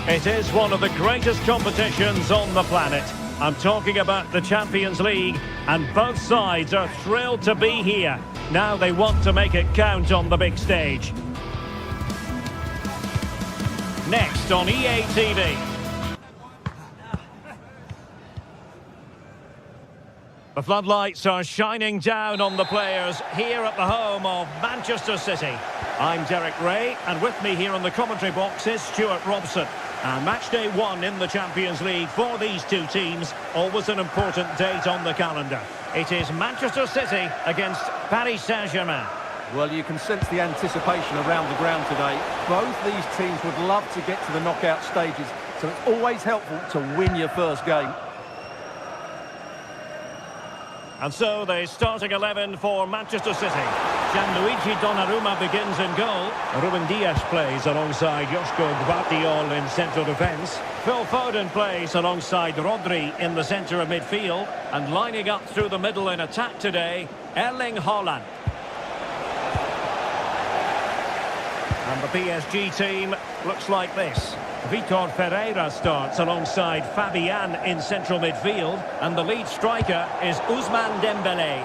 It is one of the greatest competitions on the planet. I'm talking about the Champions League, and both sides are thrilled to be here. Now they want to make it count on the big stage. Next on EA TV. The floodlights are shining down on the players here at the home of Manchester City. I'm Derek Ray, and with me here in the commentary box is Stuart Robson. And match day one in the Champions League for these two teams, always an important date on the calendar. It is Manchester City against Paris Saint-Germain. Well, you can sense the anticipation around the ground today. Both these teams would love to get to the knockout stages, so it's always helpful to win your first game. And so the starting 11 for Manchester City. Gianluigi Donnarumma begins in goal. Ruben Dias plays alongside Joško Gvardiol in central defence. Phil Foden plays alongside Rodri in the centre of midfield. And lining up through the middle in attack today, Erling Haaland. And the PSG team looks like this. Vitor Ferreira starts alongside Fabian in central midfield, and the lead striker is Ousmane Dembélé.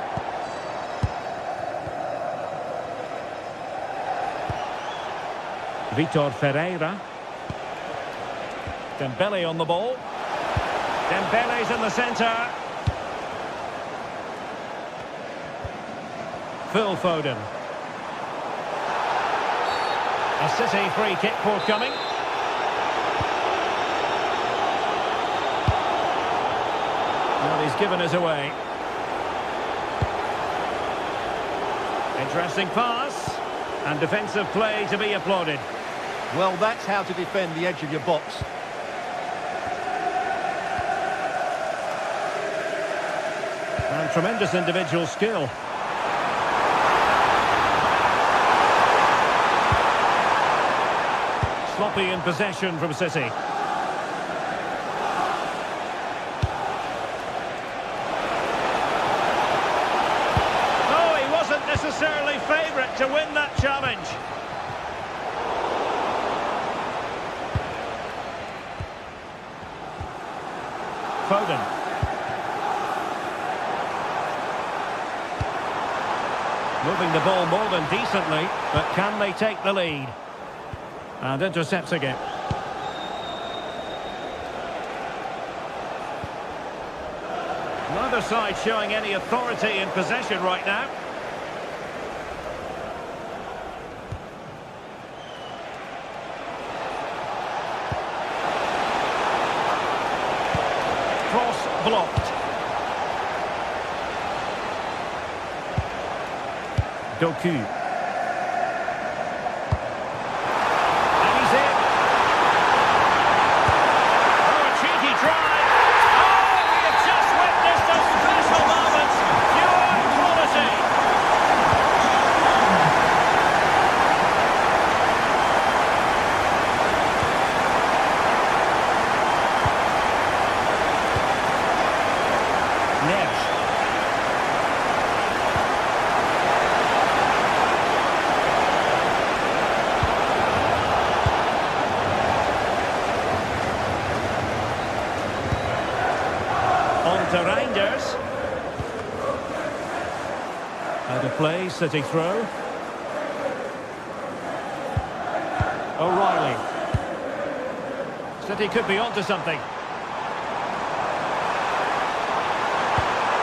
Vitor Ferreira. Dembélé on the ball. Dembélé's in the centre. Phil Foden. A City free kick forthcoming. Well, he's given us away. Interesting pass. And defensive play to be applauded. Well, that's how to defend the edge of your box. And tremendous individual skill. Sloppy in possession from City. Oh, he wasn't necessarily favourite to win that challenge. Foden. Moving the ball more than decently, but can they take the lead? And intercepts again. Neither side showing any authority in possession right now. Cross blocked. Doku. To Reinders. Out of play, City throw. O'Reilly. City could be onto something.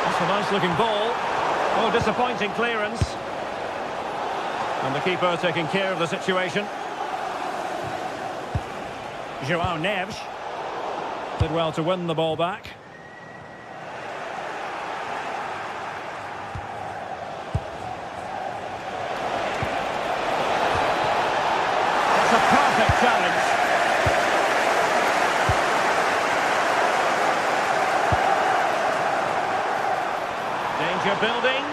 That's a nice looking ball. Oh, disappointing clearance. And the keeper taking care of the situation. João Neves did well to win the ball back. Perfect challenge. Danger building.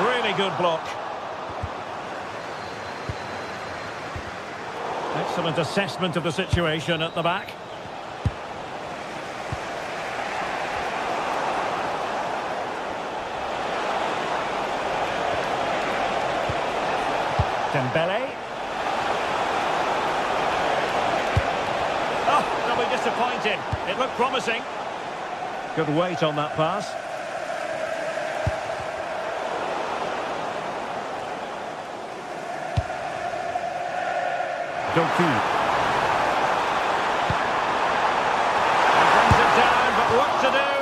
Really good block. Excellent assessment of the situation at the back. Dembélé. Oh, they'll be disappointed. It looked promising. Good weight on that pass. Doku. Brings it down, but what to do?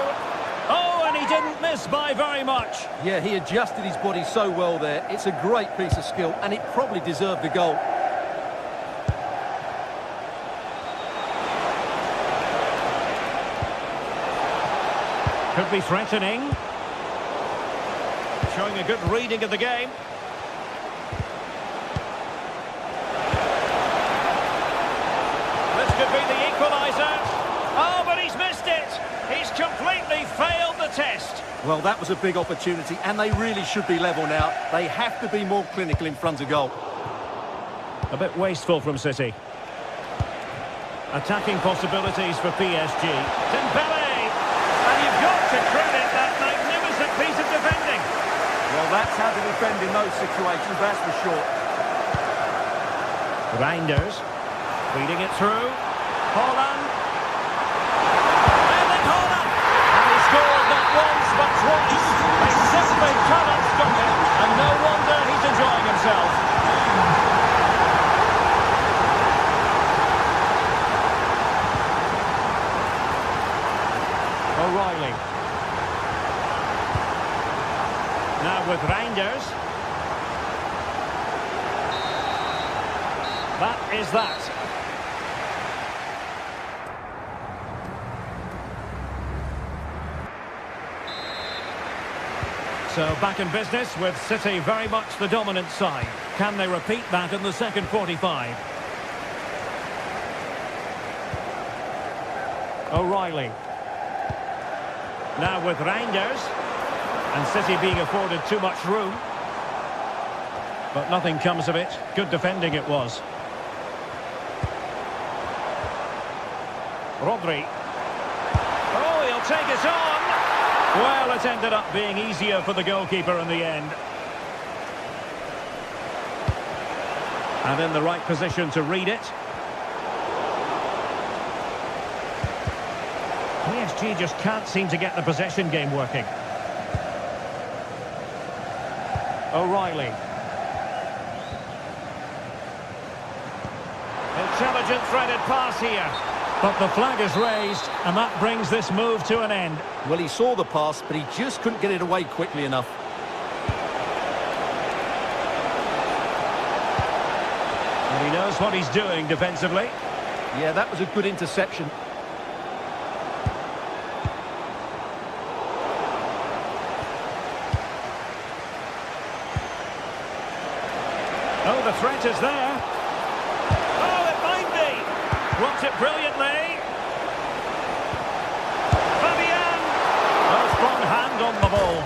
Oh, and he didn't miss by very much. Yeah, he adjusted his body so well there. It's a great piece of skill, and it probably deserved the goal. Could be threatening. Showing a good reading of the game. This could be the equaliser. Oh, but he's missed it. He's completely failed the test. Well, that was a big opportunity, and they really should be level now. They have to be more clinical in front of goal. A bit wasteful from City. Attacking possibilities for PSG. Dembele! And you've got to credit that magnificent piece of defending. Well, that's how to defend in those situations, that's for sure. Reinders. Feeding it through. Haaland. Erling Haaland! And he scored not once but twice. They simply cannot stop it. And no wonder he's enjoying himself. O'Reilly. Now with Reinders. That is that. So back in business with City very much the dominant side. Can they repeat that in the second 45? O'Reilly. Now with Reinders. And City being afforded too much room. But nothing comes of it. Good defending it was. Rodri. Oh, he'll take it on. Well, it ended up being easier for the goalkeeper in the end. And in the right position to read it. PSG just can't seem to get the possession game working. O'Reilly. Intelligent threaded pass here. But the flag is raised, and that brings this move to an end. Well, he saw the pass, but he just couldn't get it away quickly enough. And he knows what he's doing defensively. Yeah, that was a good interception. Oh, the threat is there. Oh, it might be. Blocked it brilliantly. Fabian. A strong hand on the ball.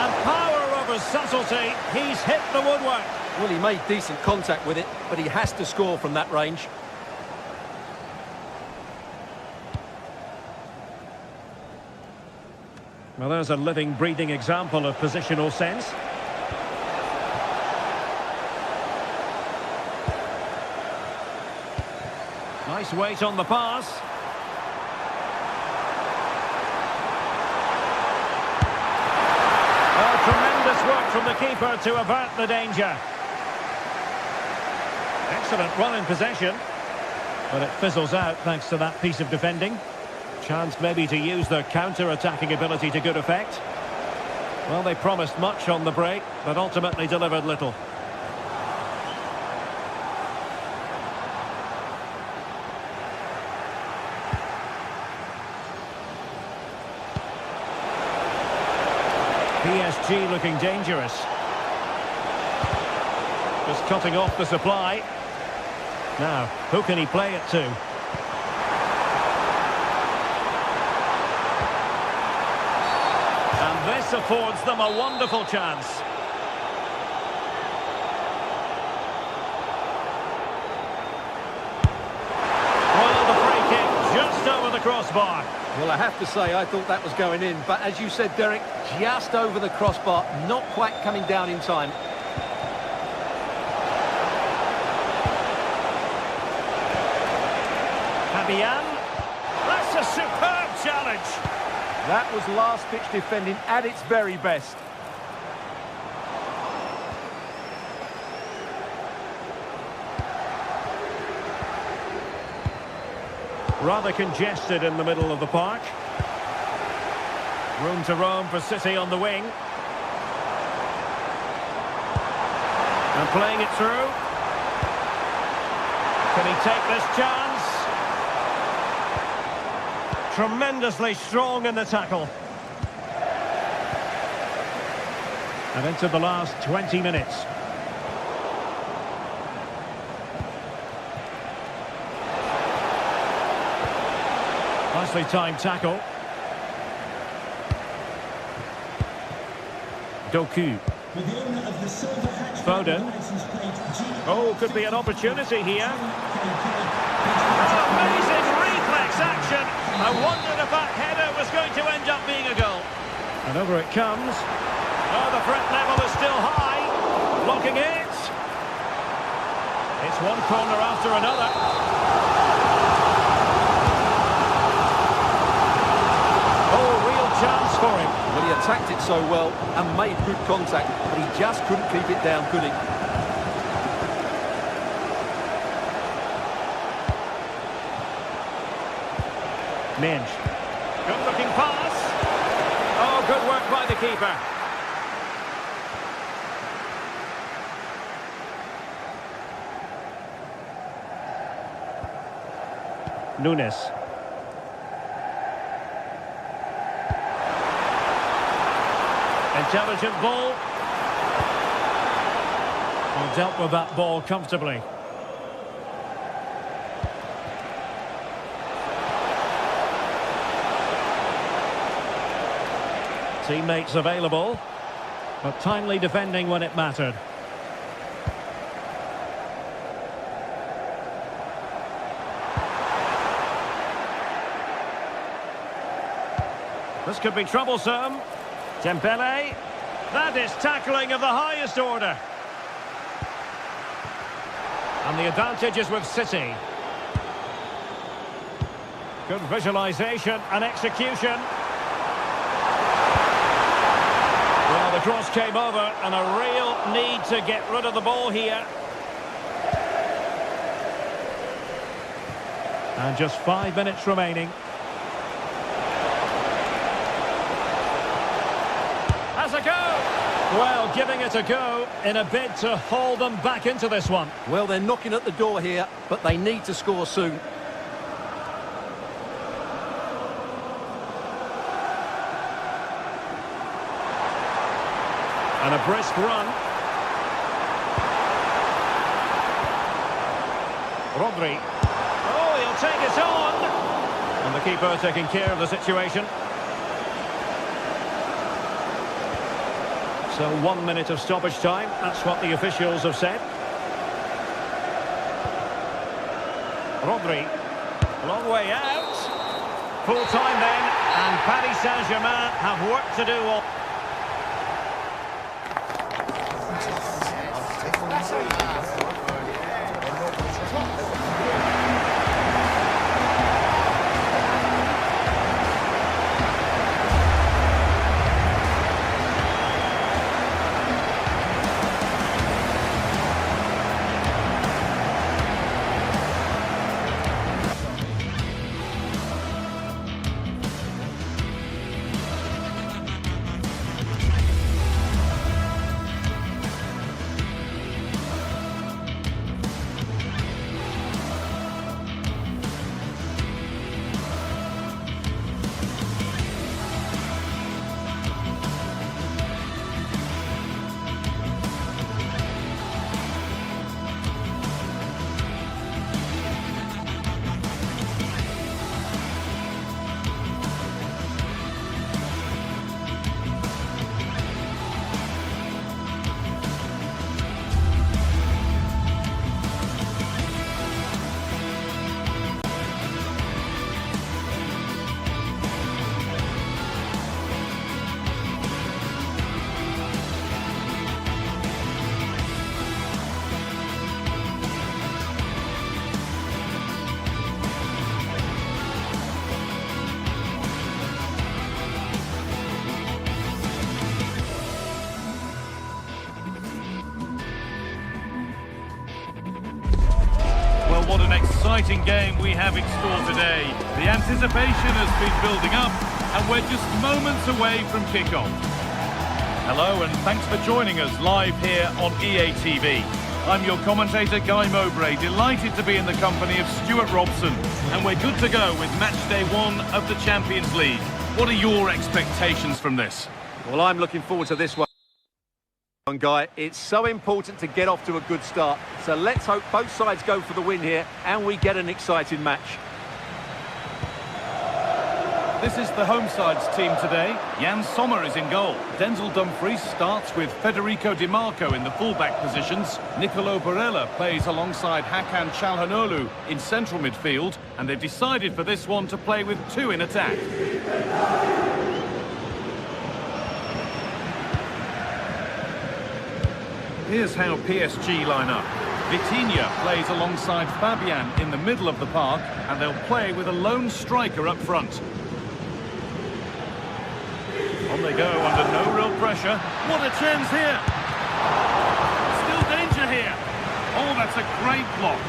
And power over subtlety. He's hit the woodwork. Well, he made decent contact with it, but he has to score from that range. Well, there's a living, breathing example of positional sense. Nice weight on the pass. Oh, tremendous work from the keeper to avert the danger. Excellent run in possession. But it fizzles out thanks to that piece of defending. Chance maybe to use their counter-attacking ability to good effect. Well, they promised much on the break, but ultimately delivered little. PSG looking dangerous. Just cutting off the supply. Now, who can he play it to? And this affords them a wonderful chance. Well, the free kick just over the crossbar. Well, I have to say, I thought that was going in. But as you said, Derek, just over the crossbar, not quite coming down in time. Fabian. That's a superb challenge. That was last-pitch defending at its very best. Rather congested in the middle of the park. Room to roam for City on the wing. And playing it through. Can he take this chance? Tremendously strong in the tackle. And into the last 20 minutes. Nicely timed tackle. Doku. With the owner of the silver hatchback Foden. license plate GTSports Oh, could be an opportunity here. KK. Oh, amazing reflex action. I wondered if that header was going to end up being a goal. And over it comes. Oh, the threat level is still high. Blocking it. It's one corner after another. Oh, real chance for him. Well, he attacked it so well and made good contact, but he just couldn't keep it down, could he? Minge. Good looking pass. Oh, good work by the keeper. Nunes. Intelligent ball. Well, dealt with that ball comfortably. Teammates available, but timely defending when it mattered. This could be troublesome. Dembele. That is tackling of the highest order. And the advantage is with City. Good visualisation and execution. Well, the cross came over and a real need to get rid of the ball here. And just 5 minutes remaining. Has a go! Well, giving it a go in a bid to haul them back into this one. Well, they're knocking at the door here, but they need to score soon. And a brisk run. Rodri. Oh, he'll take it on. And the keeper taking care of the situation. So 1 minute of stoppage time. That's what the officials have said. Rodri. Long way out. Full time then. And Paris Saint-Germain have work to do. What an exciting game we have in store today. The anticipation has been building up and we're just moments away from kickoff. Hello and thanks for joining us live here on EA TV. I'm your commentator Guy Mowbray, delighted to be in the company of Stuart Robson, and we're good to go with match day 1 of the Champions League. What are your expectations from this? Well, I'm looking forward to this one. Guy, it's so important to get off to a good start. So let's hope both sides go for the win here and we get an exciting match. This is the home side's team today. Jan Sommer is in goal. Denzel Dumfries starts with Federico Di Marco in the full-back positions. Nicolo Barella plays alongside Hakan Çalhanoğlu in central midfield. And they've decided for this one to play with two in attack. Here's how PSG line up. Vitinha plays alongside Fabian in the middle of the park, and they'll play with a lone striker up front. On they go under no real pressure. What a chance here! Still danger here. Oh, that's a great block.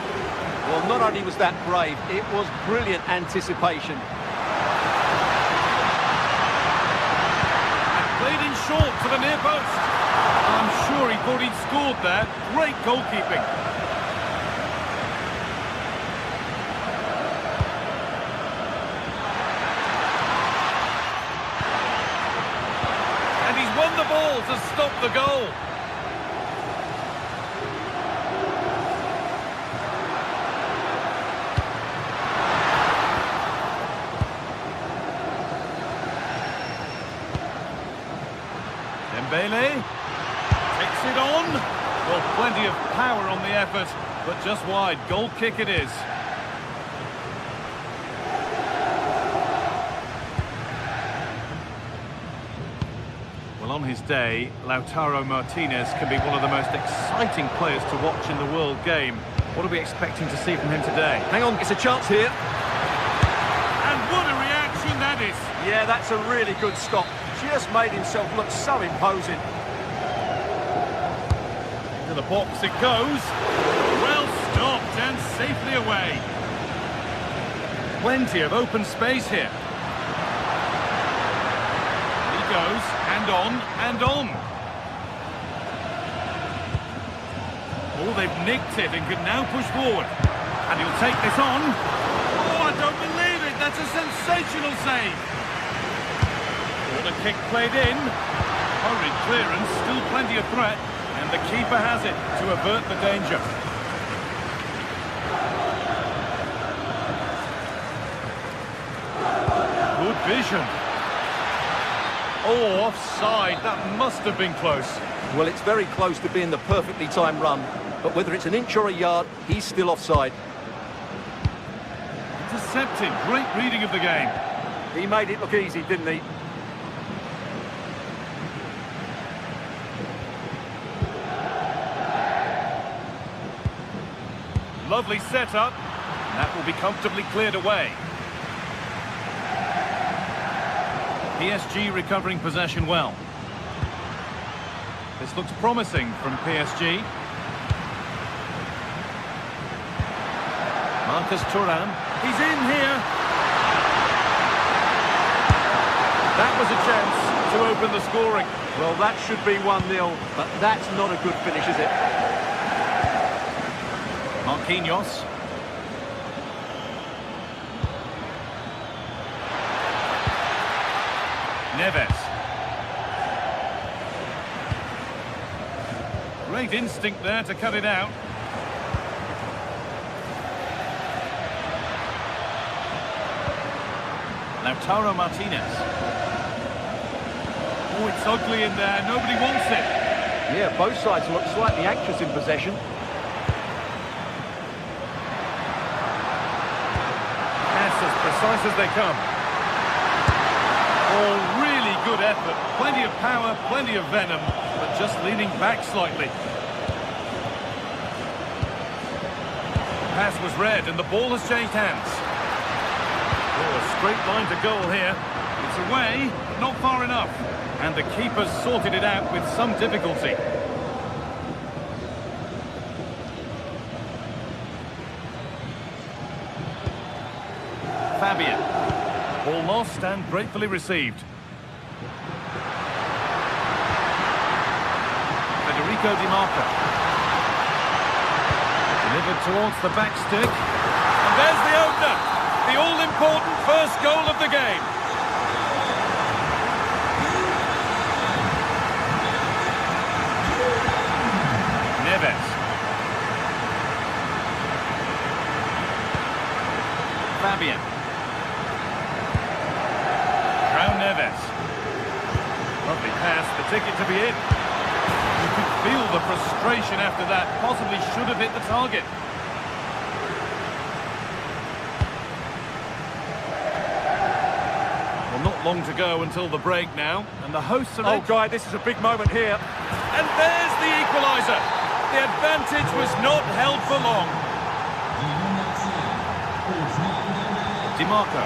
Well, not only was that brave, it was brilliant anticipation. And played in short to the near post. I'm sure he thought he'd scored there. Great goalkeeping. And he's won the ball to stop the goal. Dembele. Takes it on. Well, plenty of power on the effort, but just wide. Goal kick it is. Well, on his day, Lautaro Martinez can be one of the most exciting players to watch in the world game. What are we expecting to see from him today? Hang on, it's a chance here. And what a reaction that is. Yeah, that's a really good stop. Just made himself look so imposing. To the box it goes. Well stopped and safely away. Plenty of open space here. He goes, and on, and on. Oh, they've nicked it and can now push forward. And he'll take this on. Oh, I don't believe it. That's a sensational save. What a kick played in. Hurried clearance, still plenty of threat. And the keeper has it to avert the danger. Good vision. Oh, offside. That must have been close. Well, it's very close to being the perfectly timed run. But whether it's an inch or a yard, he's still offside. Intercepted. Great reading of the game. He made it look easy, didn't he? Lovely setup. That will be comfortably cleared away. PSG recovering possession well. This looks promising from PSG. Marcus Thuram. He's in here. That was a chance to open the scoring. Well, that should be 1-0, but that's not a good finish, is it? Marquinhos. Neves. Great instinct there to cut it out. Lautaro Martinez. Oh, it's ugly in there. Nobody wants it. Yeah, both sides look slightly anxious in possession. As precise as they come. Oh, really good effort. Plenty of power, plenty of venom, but just leaning back slightly. Pass was read and the ball has changed hands. Oh, a straight line to goal here. It's away, but not far enough. And the keeper's sorted it out with some difficulty. Fabian. Ball lost and gratefully received. Federico Di Marco. Delivered towards the back stick. And there's the opener. The all-important first goal of the game. ticket to be in. You could feel the frustration after that. Possibly should have hit the target. Well, not long to go until the break now, and the hosts are... Oh, Guy, this is a big moment here. And there's the equaliser. The advantage was not held for long. DiMarco.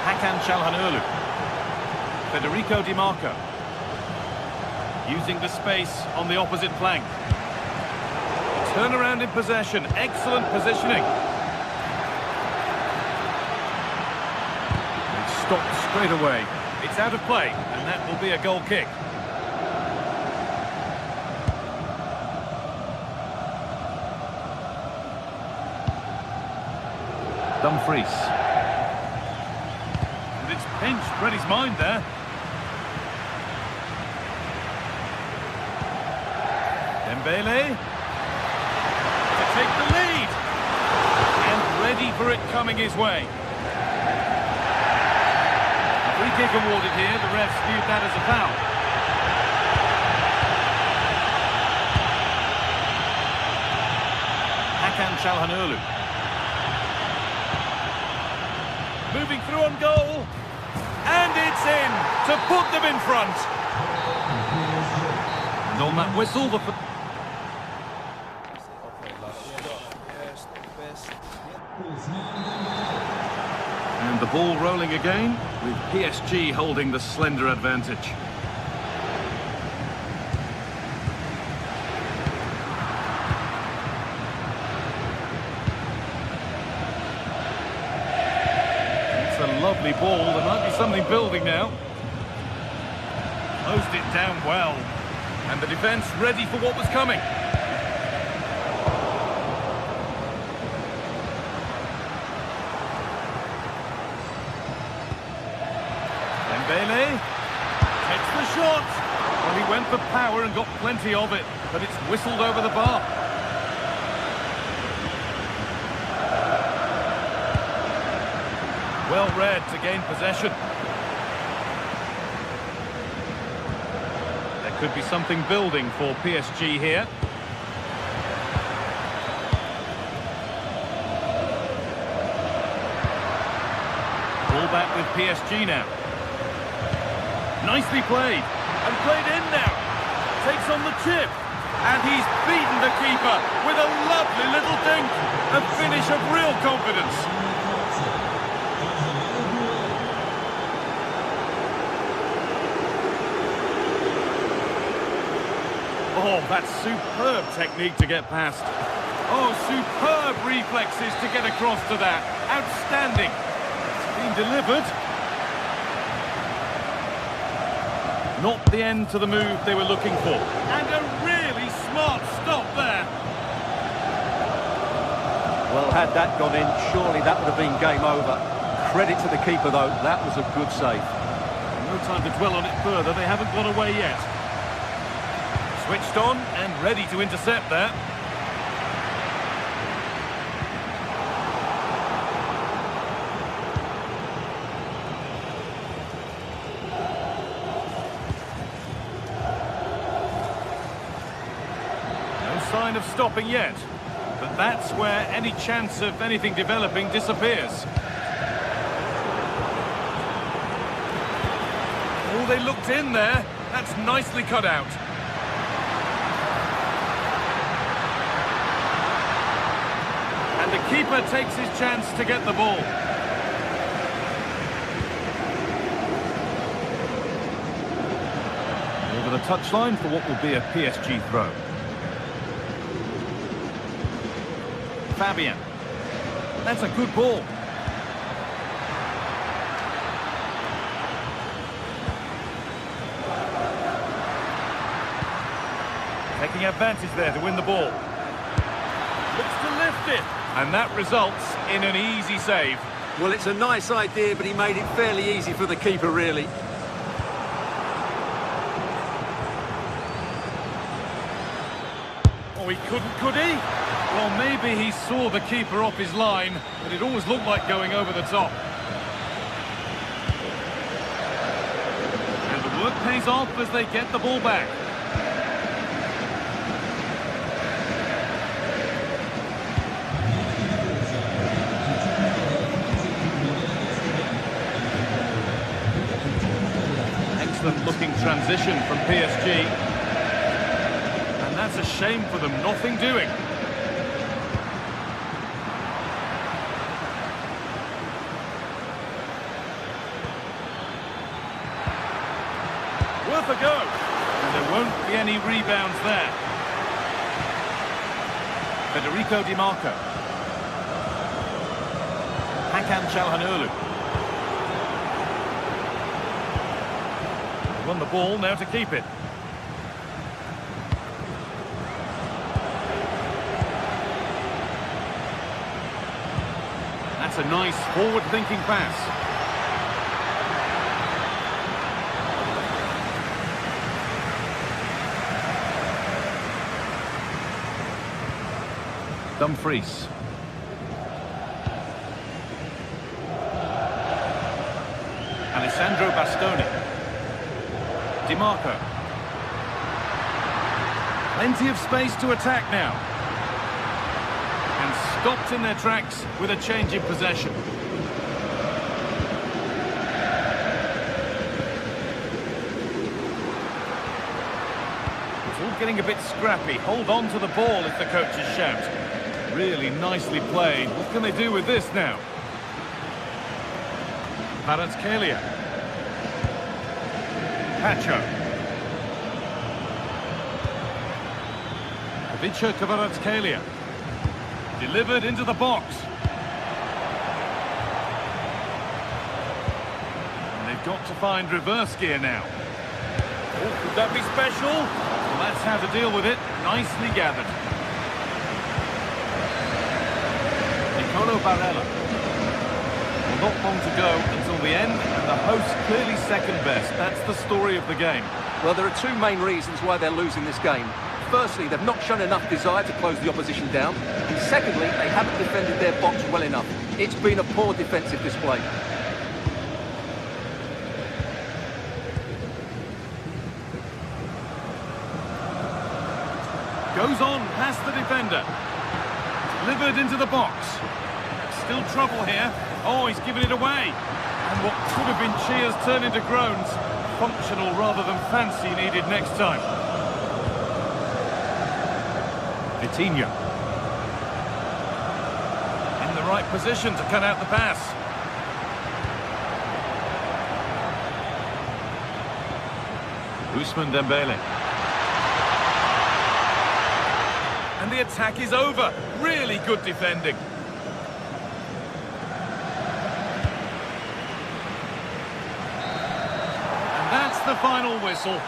Hakan Çalhanoğlu. Federico DiMarco. Using the space on the opposite flank. Turnaround in possession. Excellent positioning. It's stopped straight away. It's out of play, and that will be a goal kick. Dumfries. And it's pinched Reddy's mind there. Dembele. To take the lead. And ready for it coming his way. A free kick awarded here. The refs viewed that as a foul. Hakan Çalhanoğlu. Moving through on goal. And it's in to put them in front. And on that whistle, and the ball rolling again, with PSG holding the slender advantage. Lovely ball, there might be something building now. Closed it down well, and the defence ready for what was coming. Dembele takes the shot. Well, he went for power and got plenty of it, but it's whistled over the bar. Well read to gain possession. There could be something building for PSG here. Ball back with PSG now. Nicely played. And played in now. Takes on the chip. And he's beaten the keeper with a lovely little dink. A finish of real confidence. Oh, that's superb technique to get past. Oh, superb reflexes to get across to that. Outstanding. It's been delivered. Not the end to the move they were looking for. And a really smart stop there. Well, had that gone in, surely that would have been game over. Credit to the keeper, though. That was a good save. No time to dwell on it further. They haven't gone away yet. Switched on and ready to intercept there. No sign of stopping yet, but that's where any chance of anything developing disappears. Oh, they looked in there. That's nicely cut out. The keeper takes his chance to get the ball. Over the touchline for what will be a PSG throw. Fabian. That's a good ball. Taking advantage there to win the ball. Looks to lift it. And that results in an easy save. Well, it's a nice idea, but he made it fairly easy for the keeper, really. Oh, he couldn't, could he? Well, maybe he saw the keeper off his line, but it always looked like going over the top. pays off as they get the ball back. Excellent looking transition from PSG. And that's a shame for them, nothing doing. Worth a go. And there won't be any rebounds there. Federico Di Marco. Hakan Çalhanoğlu. Won the ball, now to keep it. That's a nice forward-thinking pass. Dumfries. Alessandro Bastoni. Di Marco. Plenty of space to attack now. And stopped in their tracks with a change in possession. It's all getting a bit scrappy. Hold on to the ball if the coaches shout. Really nicely played. What can they do with this now? Kvaratskhelia. Pacho. Ivica Kvaratskhelia. Delivered into the box. And they've got to find reverse gear now. Oh, could that be special? Well, that's how to deal with it. Nicely gathered. Nicolo Barella. Well, not long to go until the end, and the hosts clearly second best. That's the story of the game. Well, there are two main reasons why they're losing this game. Firstly, they've not shown enough desire to close the opposition down. And secondly, they haven't defended their box well enough. It's been a poor defensive display. Goes on past the defender. Delivered into the box. Still trouble here. Oh, he's given it away. And what could have been cheers turn into groans. Functional rather than fancy needed next time. Vitinha. In the right position to cut out the pass. Ousmane Dembele. And the attack is over. Really good defending. And that's the final whistle.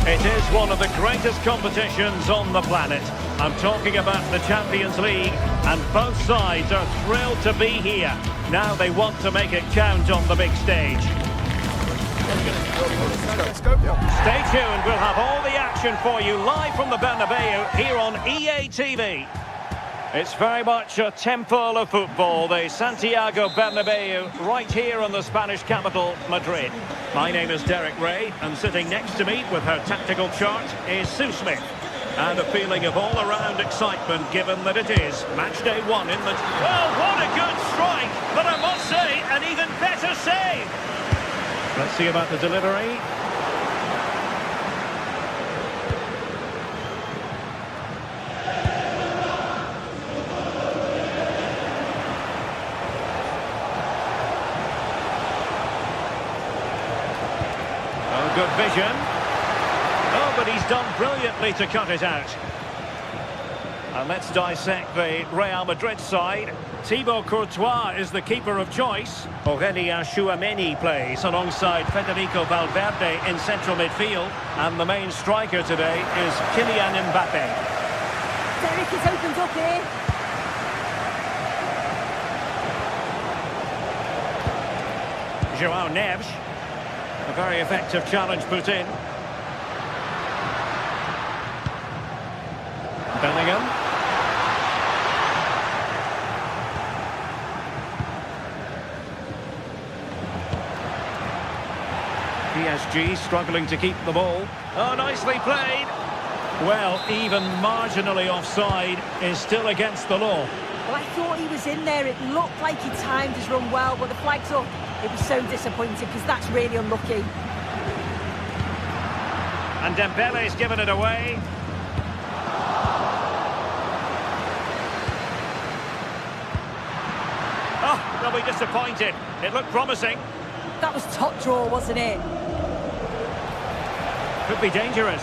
It is one of the greatest competitions on the planet. I'm talking about the Champions League, and both sides are thrilled to be here. Now they want to make it count on the big stage. Stay tuned, we'll have all the action for you live from the Bernabeu here on EA TV. It's very much a temple of football, the Santiago Bernabeu, right here in the Spanish capital, Madrid. My name is Derek Ray, and sitting next to me with her tactical chart is Sue Smith. And a feeling of all-around excitement, given that it is match day one in the... Well, what a good strike, but I must say, an even better save. Let's see about the delivery. vision. Oh, but he's done brilliantly to cut it out. And let's dissect the Real Madrid side. Thibaut Courtois is the keeper of choice. Aurelien Tchouameni plays alongside Federico Valverde in central midfield. And the main striker today is Kylian Mbappe. Derek, it's opened up here. João Neves. A very effective challenge put in. Bellingham. PSG struggling to keep the ball. Oh, nicely played. Well, even marginally offside is still against the law. Well, I thought he was in there. It looked like he timed his run well, but the flag's up. It was so disappointing because that's really unlucky. And Dembele's given it away. Oh, they'll be disappointed. It looked promising. That was top draw, wasn't it? Could be dangerous.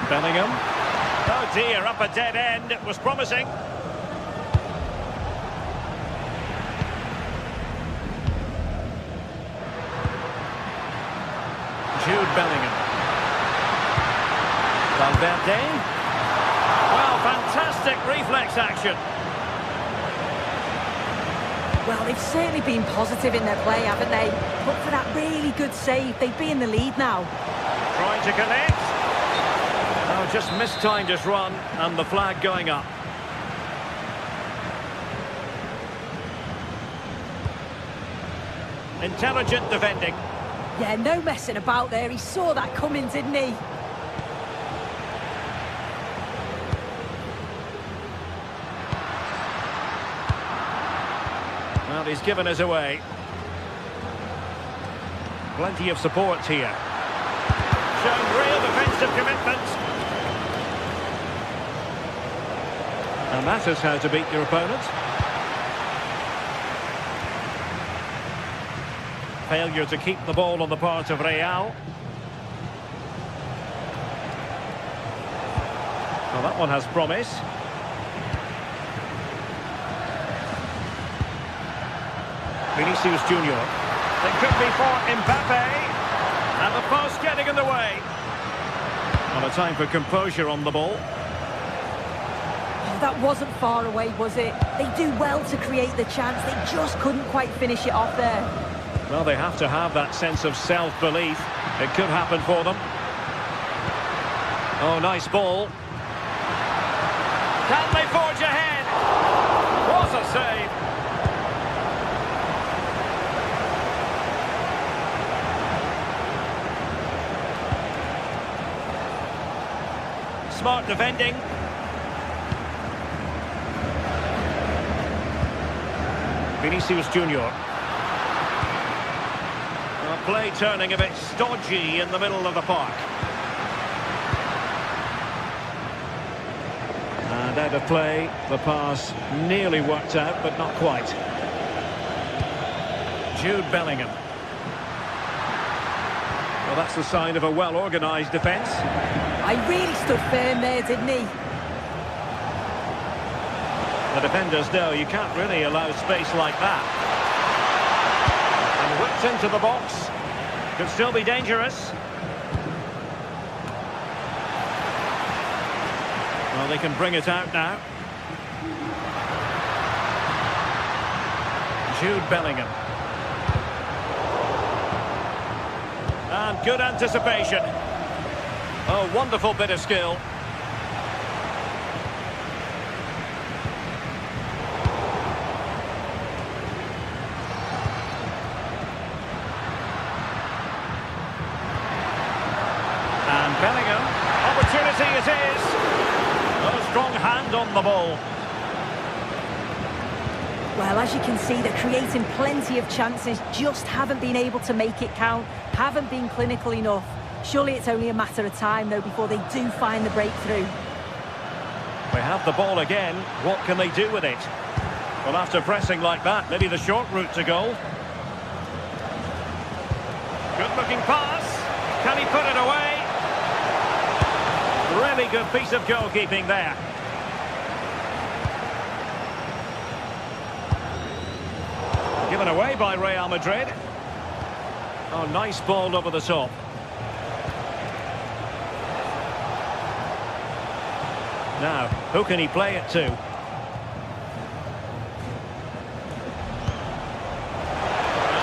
Bellingham. Oh dear, up a dead end. It was promising. Jude Bellingham. Valverde. Well, fantastic reflex action. Well, they've certainly been positive in their play, haven't they? But for that really good save, they'd be in the lead now. Trying to connect. Oh, just mistimed his run, and the flag going up. Intelligent defending. Yeah, no messing about there. He saw that coming, didn't he? Well, he's given us away. Plenty of support here. Showing real defensive commitment. And that is how to beat your opponent. Failure to keep the ball on the part of Real. Well, that one has promise. Vinicius Junior. It could be for Mbappe. And the post getting in the way. Well, a time for composure on the ball. Oh, that wasn't far away, was it? They do well to create the chance. They just couldn't quite finish it off there. Well, they have to have that sense of self-belief. It could happen for them. Oh, nice ball. Can they forge ahead? What a save. Smart defending. Vinicius Junior. Play turning a bit stodgy in the middle of the park. And out of play, the pass nearly worked out, but not quite. Jude Bellingham. Well, that's the sign of a well-organised defence. I really stood firm there, didn't he? The defenders know you can't really allow space like that. And whipped into the box. Could still be dangerous. Well, they can bring it out now. Jude Bellingham. And good anticipation. Oh, wonderful bit of skill. And Bellingham. Opportunity it is. A strong hand on the ball. Well, as you can see, they're creating plenty of chances, just haven't been able to make it count, haven't been clinical enough. Surely it's only a matter of time, though, before they do find the breakthrough. They have the ball again. What can they do with it? Well, after pressing like that, maybe the short route to goal. Good-looking pass. Can he put it away? Really good piece of goalkeeping there. Given away by Real Madrid. Oh, nice ball over the top. Now, who can he play it to? And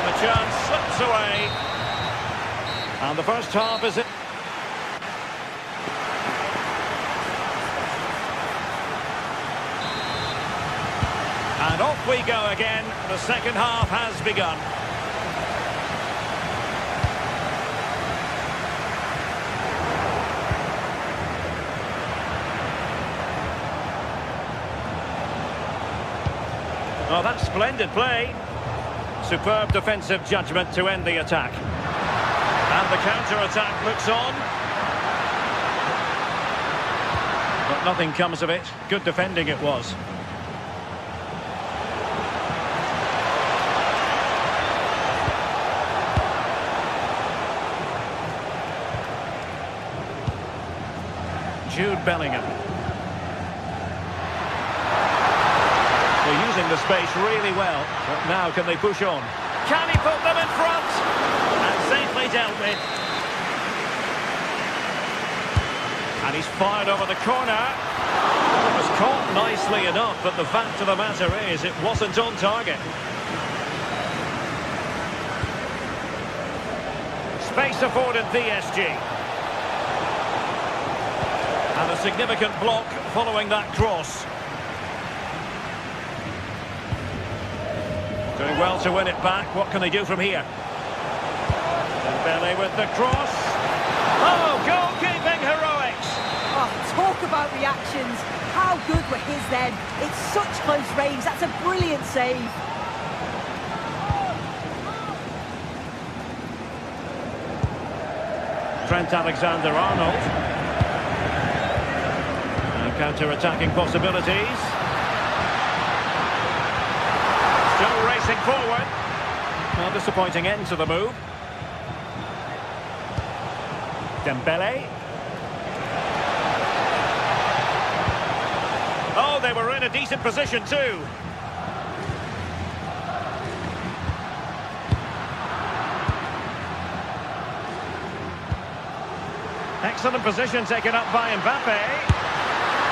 the chance slips away. And the first half is it. And off we go again. The second half has begun. Oh, that's splendid play. Superb defensive judgment to end the attack. And the counter-attack looks on. But nothing comes of it. Good defending it was. Jude Bellingham. They're using the space really well, but now can they push on? Can he put them in front? And safely dealt with. And he's fired over the corner. It was caught nicely enough, but the fact of the matter is it wasn't on target. Space afforded PSG. And a significant block following that cross. Doing well to win it back. What can they do from here? Dembele with the cross. Oh, goalkeeping heroics! Oh, talk about reactions. How good were his then? It's such close range. That's a brilliant save. Trent Alexander-Arnold. Counter-attacking possibilities. Still racing forward. Well, disappointing end to the move. Dembele. Oh, they were in a decent position too. Excellent position taken up by Mbappe.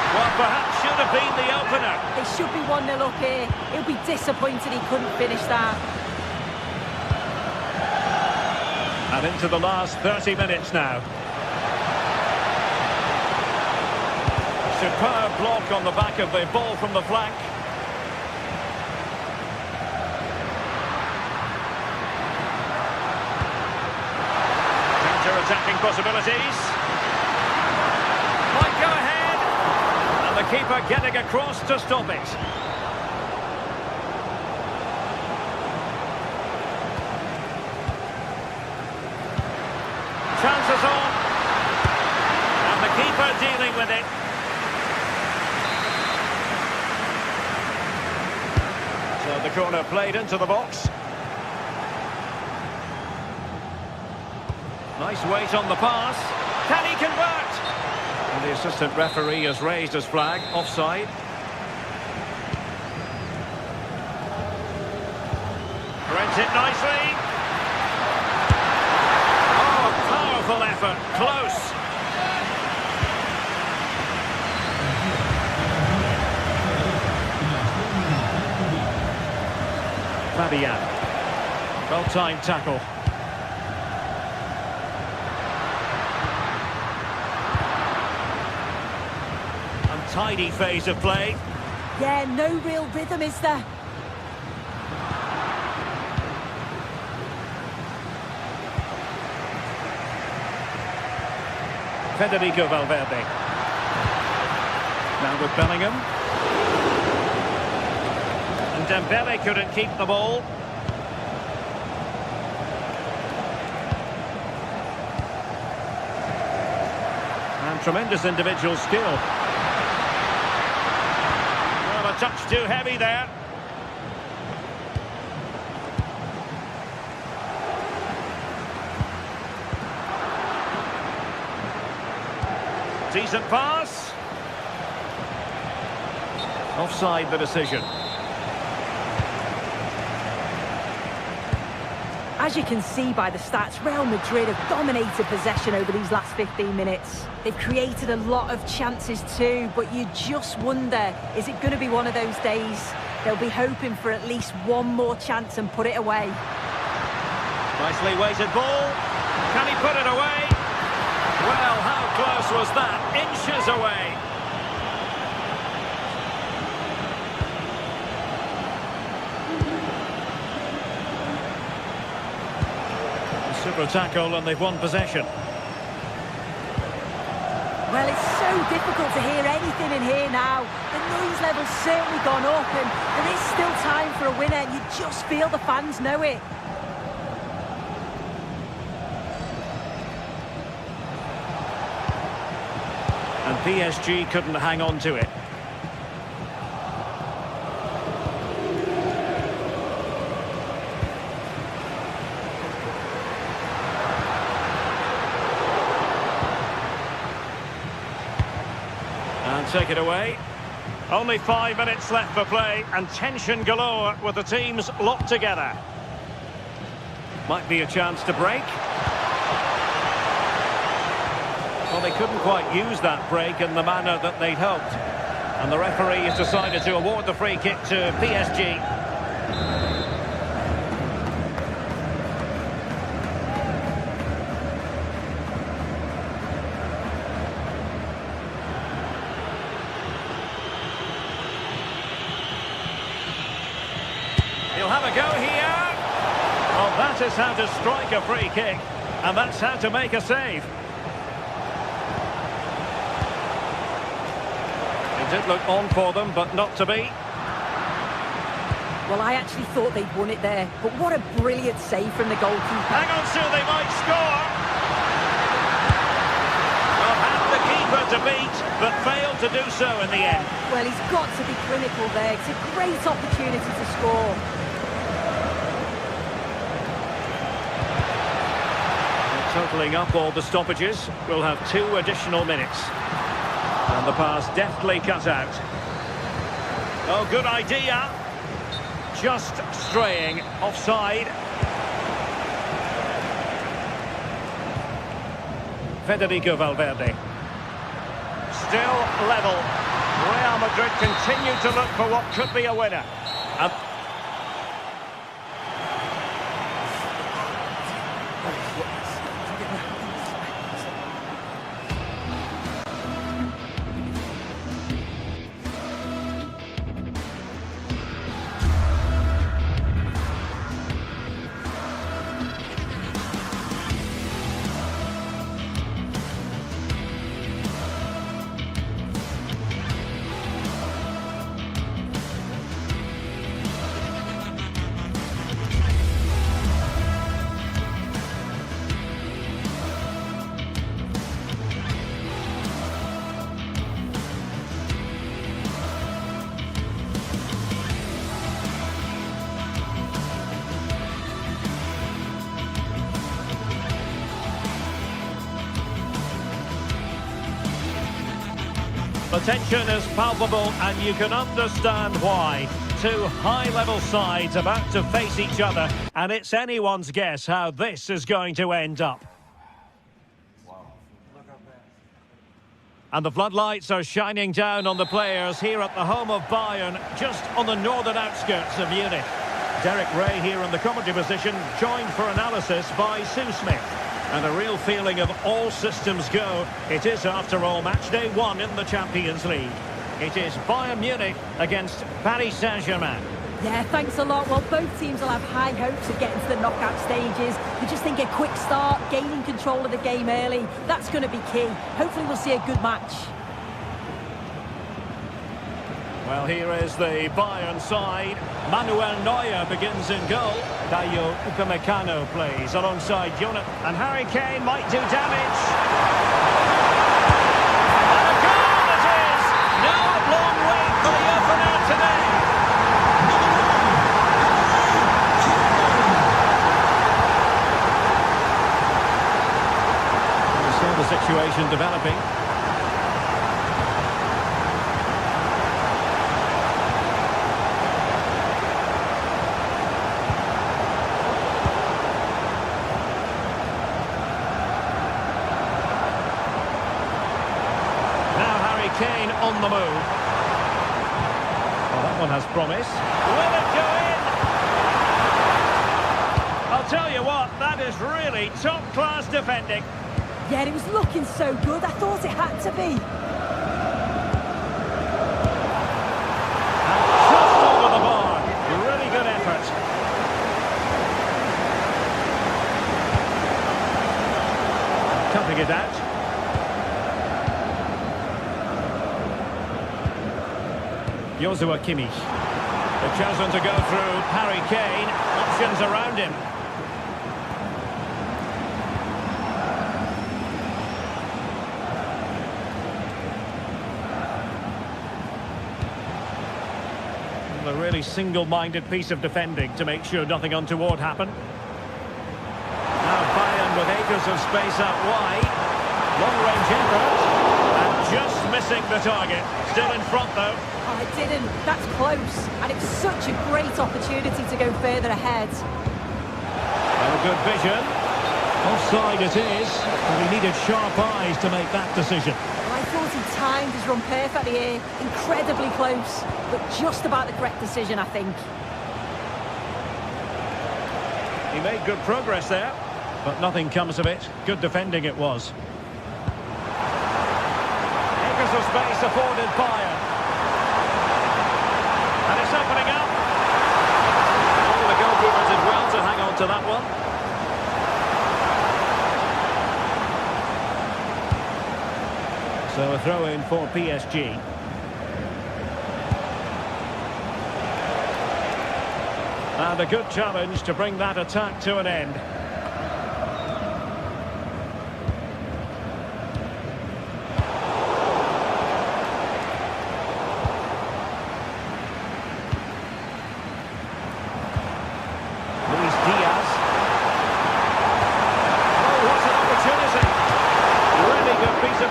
Well, perhaps should have been the opener. They should be 1-0 up here. He'll be disappointed he couldn't finish that. And into the last 30 minutes now. Superb block on the back of the ball from the flank. Counter-attacking possibilities. Might go ahead. The keeper getting across to stop it. Chances on. And the keeper dealing with it. So the corner played into the box. Nice weight on the pass. Can he convert? And the assistant referee has raised his flag, offside. Rents it nicely. Oh, powerful effort, close. Fabian. Well-timed tackle. Tidy phase of play. Yeah, no real rhythm, is there? Federico Valverde. Now with Bellingham. And Dembele couldn't keep the ball. And tremendous individual skill. Well, a touch too heavy there. Decent pass. Offside the decision. As you can see by the stats, Real Madrid have dominated possession over these last 15 minutes. They've created a lot of chances too, but you just wonder, is it going to be one of those days? They'll be hoping for at least one more chance and put it away. Nicely weighted ball. Can he put it away? Well, how close was that? Inches away. Super tackle and they've won possession. Well, it's so difficult to hear anything in here now. The noise level's certainly gone up and there is still time for a winner and you just feel the fans know it. And PSG couldn't hang on to it. And take it away. Only 5 minutes left for play and tension galore with the teams locked together. Might be a chance to break. Well, they couldn't quite use that break in the manner that they'd hoped. And the referee has decided to award the free kick to PSG. He'll have a go here. Well, that is how to strike a free kick. And that's how to make a save. It did look on for them, but not to be. Well, I actually thought they'd won it there, but what a brilliant save from the goalkeeper. Hang on, Sue, they might score. Well, had the keeper to beat, but failed to do so in the end. Well, he's got to be clinical there. It's a great opportunity to score. Totalling up all the stoppages, we'll have 2 additional minutes. And the pass deftly cut out. Oh, good idea. Just straying offside. Federico Valverde. Still level. Real Madrid continue to look for what could be a winner. And the tension is palpable and you can understand why. 2 high-level sides about to face each other and it's anyone's guess how this is going to end up. And the floodlights are shining down on the players here at the home of Bayern, just on the northern outskirts of Munich. Derek Ray here in the commentary position, joined for analysis by Sue Smith. And a real feeling of all systems go. It is, after all, match day 1 in the Champions League. It is Bayern Munich against Paris Saint-Germain. Yeah, thanks a lot. Well, both teams will have high hopes of getting to the knockout stages. They just think a quick start, gaining control of the game early, that's going to be key. Hopefully we'll see a good match. Well, here is the Bayern side. Manuel Neuer begins in goal. Dayo Upamecano plays alongside Jonah. And Harry Kane might do damage. And a goal it is! No long wait for the opener today. We saw the situation developing. Kane on the move. Well, that one has promise. Will it go in? I'll tell you what, that is really top-class defending. Yeah, it was looking so good. I thought it had to be. And just over the bar. Really good effort. Cutting it out. Joshua Kimmich. They've chosen to go through Harry Kane. Options around him. A really single-minded piece of defending to make sure nothing untoward happened. Now Bayern with acres of space out wide. Long-range effort. And just missing the target. Still in front though. Oh, it didn't. That's close. And it's such a great opportunity to go further ahead. Oh, good vision. Offside it is. But he needed sharp eyes to make that decision. Well, I thought he timed his run perfectly here. Incredibly close. But just about the correct decision, I think. He made good progress there. But nothing comes of it. Good defending it was. Acres of space afforded Bayern. And it's opening up. Oh, the goalkeeper did well to hang on to that one. So a throw in for PSG. And a good challenge to bring that attack to an end.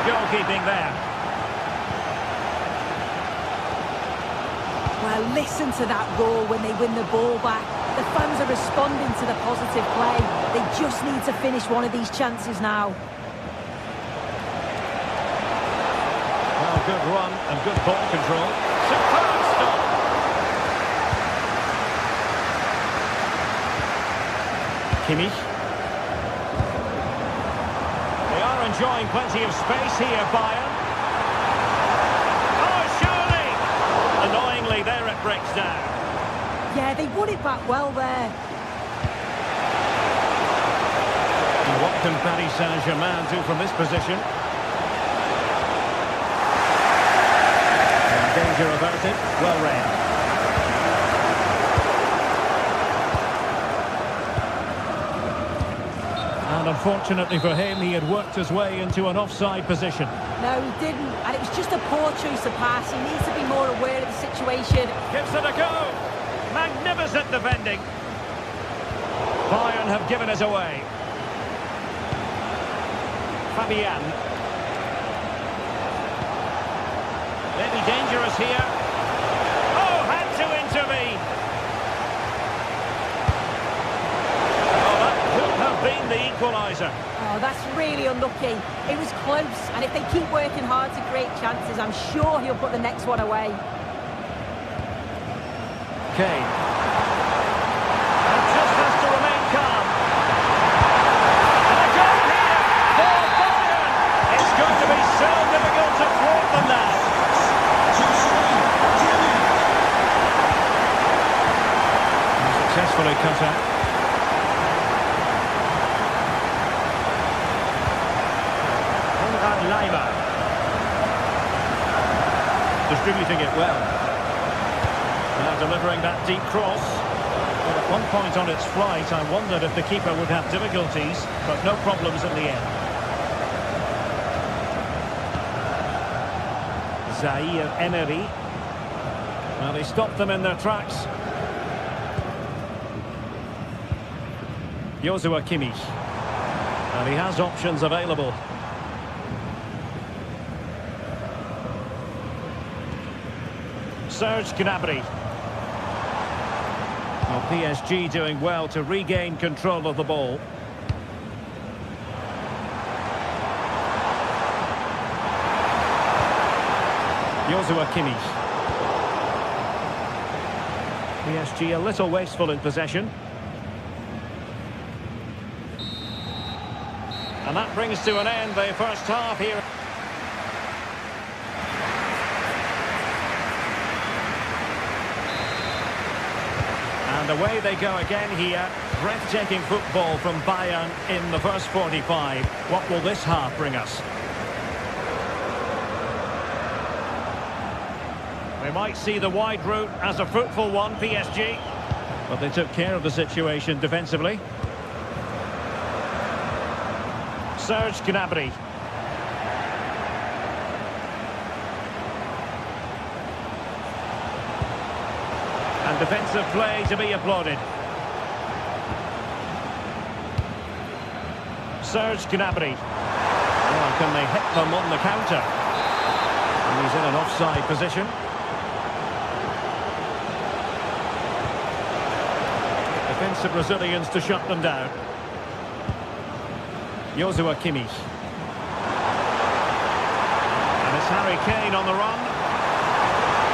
Goalkeeping there. Well, listen to that roar when they win the ball back. The fans are responding to the positive play. They just need to finish one of these chances now. Well, good run and good ball control. Superb stop. Kimmich. Enjoying plenty of space here, Bayern. Oh, surely! Annoyingly, there it breaks down. Yeah, they won it back well there. And what can Paris Saint-Germain do from this position? And danger averted. Well read. And unfortunately for him, he had worked his way into an offside position. No, he didn't. And it was just a poor choice of pass. He needs to be more aware of the situation. Gives it a go. Magnificent defending. Bayern have given it away. Fabian. Maybe dangerous here. Oh, had to intervene. Been the equaliser. Oh, that's really unlucky. It was close, and if they keep working hard to create chances, I'm sure he'll put the next one away. Kane. And just has to remain calm. And a goal here for Bayern. It's going to be so difficult to thwart them now. Successfully cut out. Distributing it well. Now delivering that deep cross. But at one point on its flight, I wondered if the keeper would have difficulties, but no problems in the end. Zaire Emery. Well, he stopped them in their tracks. Joshua Kimmich. And he has options available. Serge Gnabry. Well, PSG doing well to regain control of the ball. Joshua Kimmich. PSG a little wasteful in possession. And that brings to an end the first half here. And away they go again here. Breathtaking football from Bayern in the first 45. What will this half bring us? We might see the wide route as a fruitful one, PSG. But they took care of the situation defensively. Serge Gnabry. And defensive play to be applauded. Serge Gnabry. Oh, can they hit them on the counter? And he's in an offside position. Defensive Brazilians to shut them down. Joshua Kimmich. And it's Harry Kane on the run.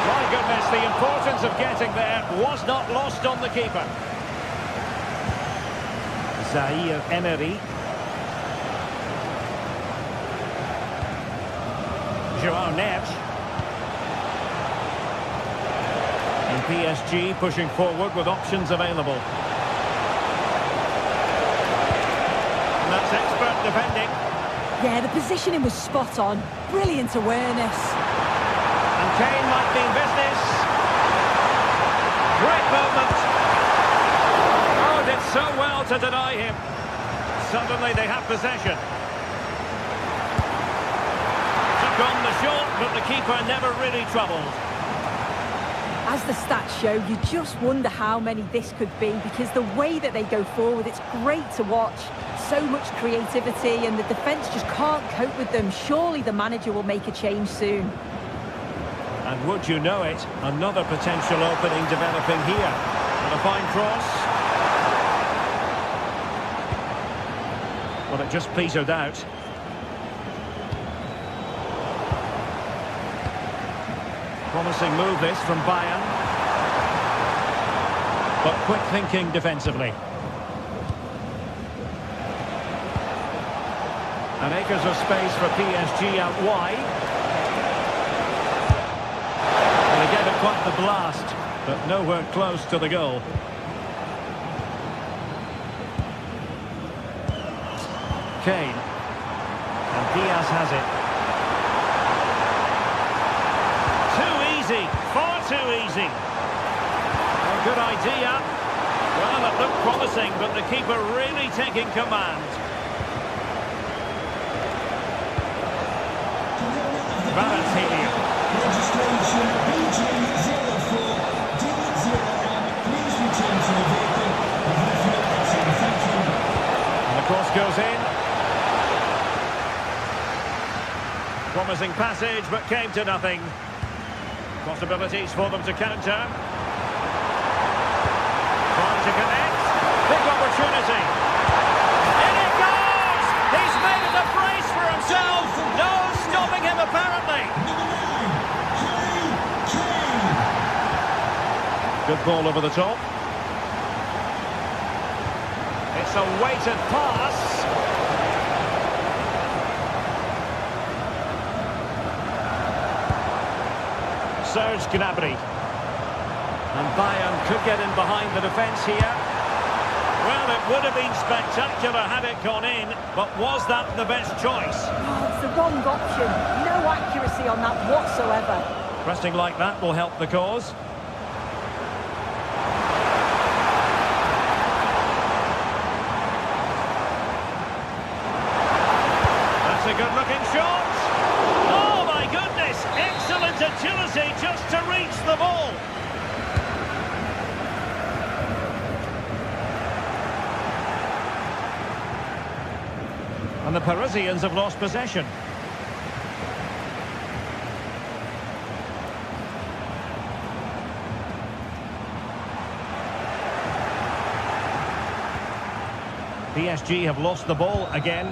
My goodness, the importance of getting there was not lost on the keeper. Zaire Emery. Joao Neves. And PSG pushing forward with options available. And that's expert defending. Yeah, the positioning was spot on. Brilliant awareness. And Kane might be in business. Great movement. Oh, did so well to deny him. Suddenly they have possession. Took on the shot, but the keeper never really troubled. As the stats show, you just wonder how many this could be, because the way that they go forward, it's great to watch. So much creativity, and the defence just can't cope with them. Surely the manager will make a change soon. And would you know it, another potential opening developing here. And a fine cross. Well, it just petered out. Promising move this from Bayern. But quick thinking defensively. And acres of space for PSG out wide. And they gave it quite the blast, but nowhere close to the goal. Kane. And Diaz has it. Too easy, far too easy. A good idea. Well, it looked promising, but the keeper really taking command. Registration BG04D0M. Please return to the vehicle. Thank you. And the cross goes in. Promising passage, but came to nothing. Possibilities for them to counter. Trying to connect. Big opportunity. In it goes! He's made it a brace for himself. No stopping him, apparently. Good ball over the top. It's a weighted pass. Serge Gnabry. And Bayern could get in behind the defence here. Well, it would have been spectacular had it gone in, but was that the best choice? Oh, it's the wrong option. No accuracy on that whatsoever. Pressing like that will help the cause. Parisians have lost possession. PSG have lost the ball again.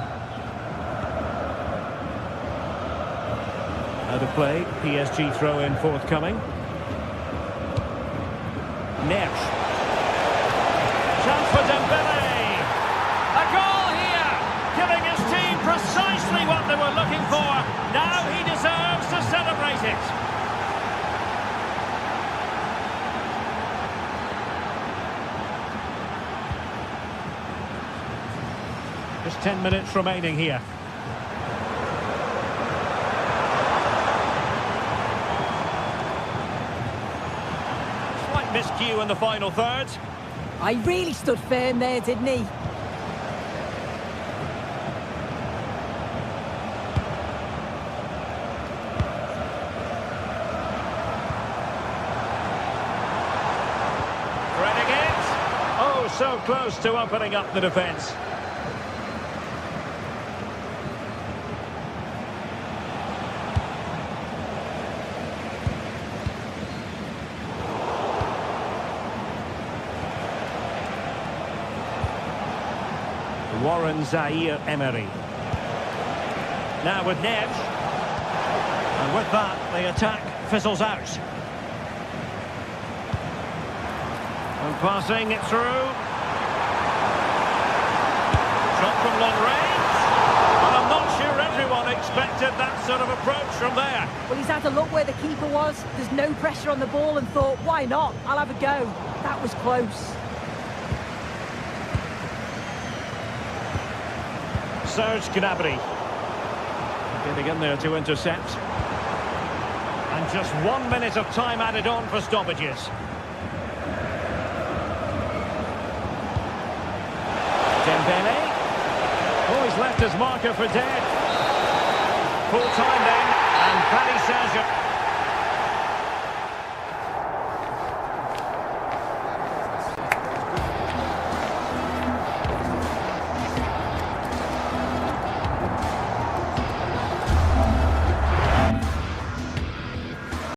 Out of play, PSG throw-in forthcoming. Neves. Chance for Dembele. A goal here, giving his team precisely what they were looking for. Now he deserves to celebrate it. Just 10 minutes remaining here. Slight miscue in the final third. I really stood firm there, didn't he? Threading it. Oh, so close to opening up the defence. Warren Zaire-Emery. Now with Neves. And with that, the attack fizzles out. And passing it through. Shot from long range. And I'm not sure everyone expected that sort of approach from there. Well, he's had a look where the keeper was. There's no pressure on the ball and thought, why not? I'll have a go. That was close. Serge Gnabry getting in there to intercept. And just 1 minute of time added on for stoppages. Dembele. Oh, he's left his marker for dead. Full time then, and Paris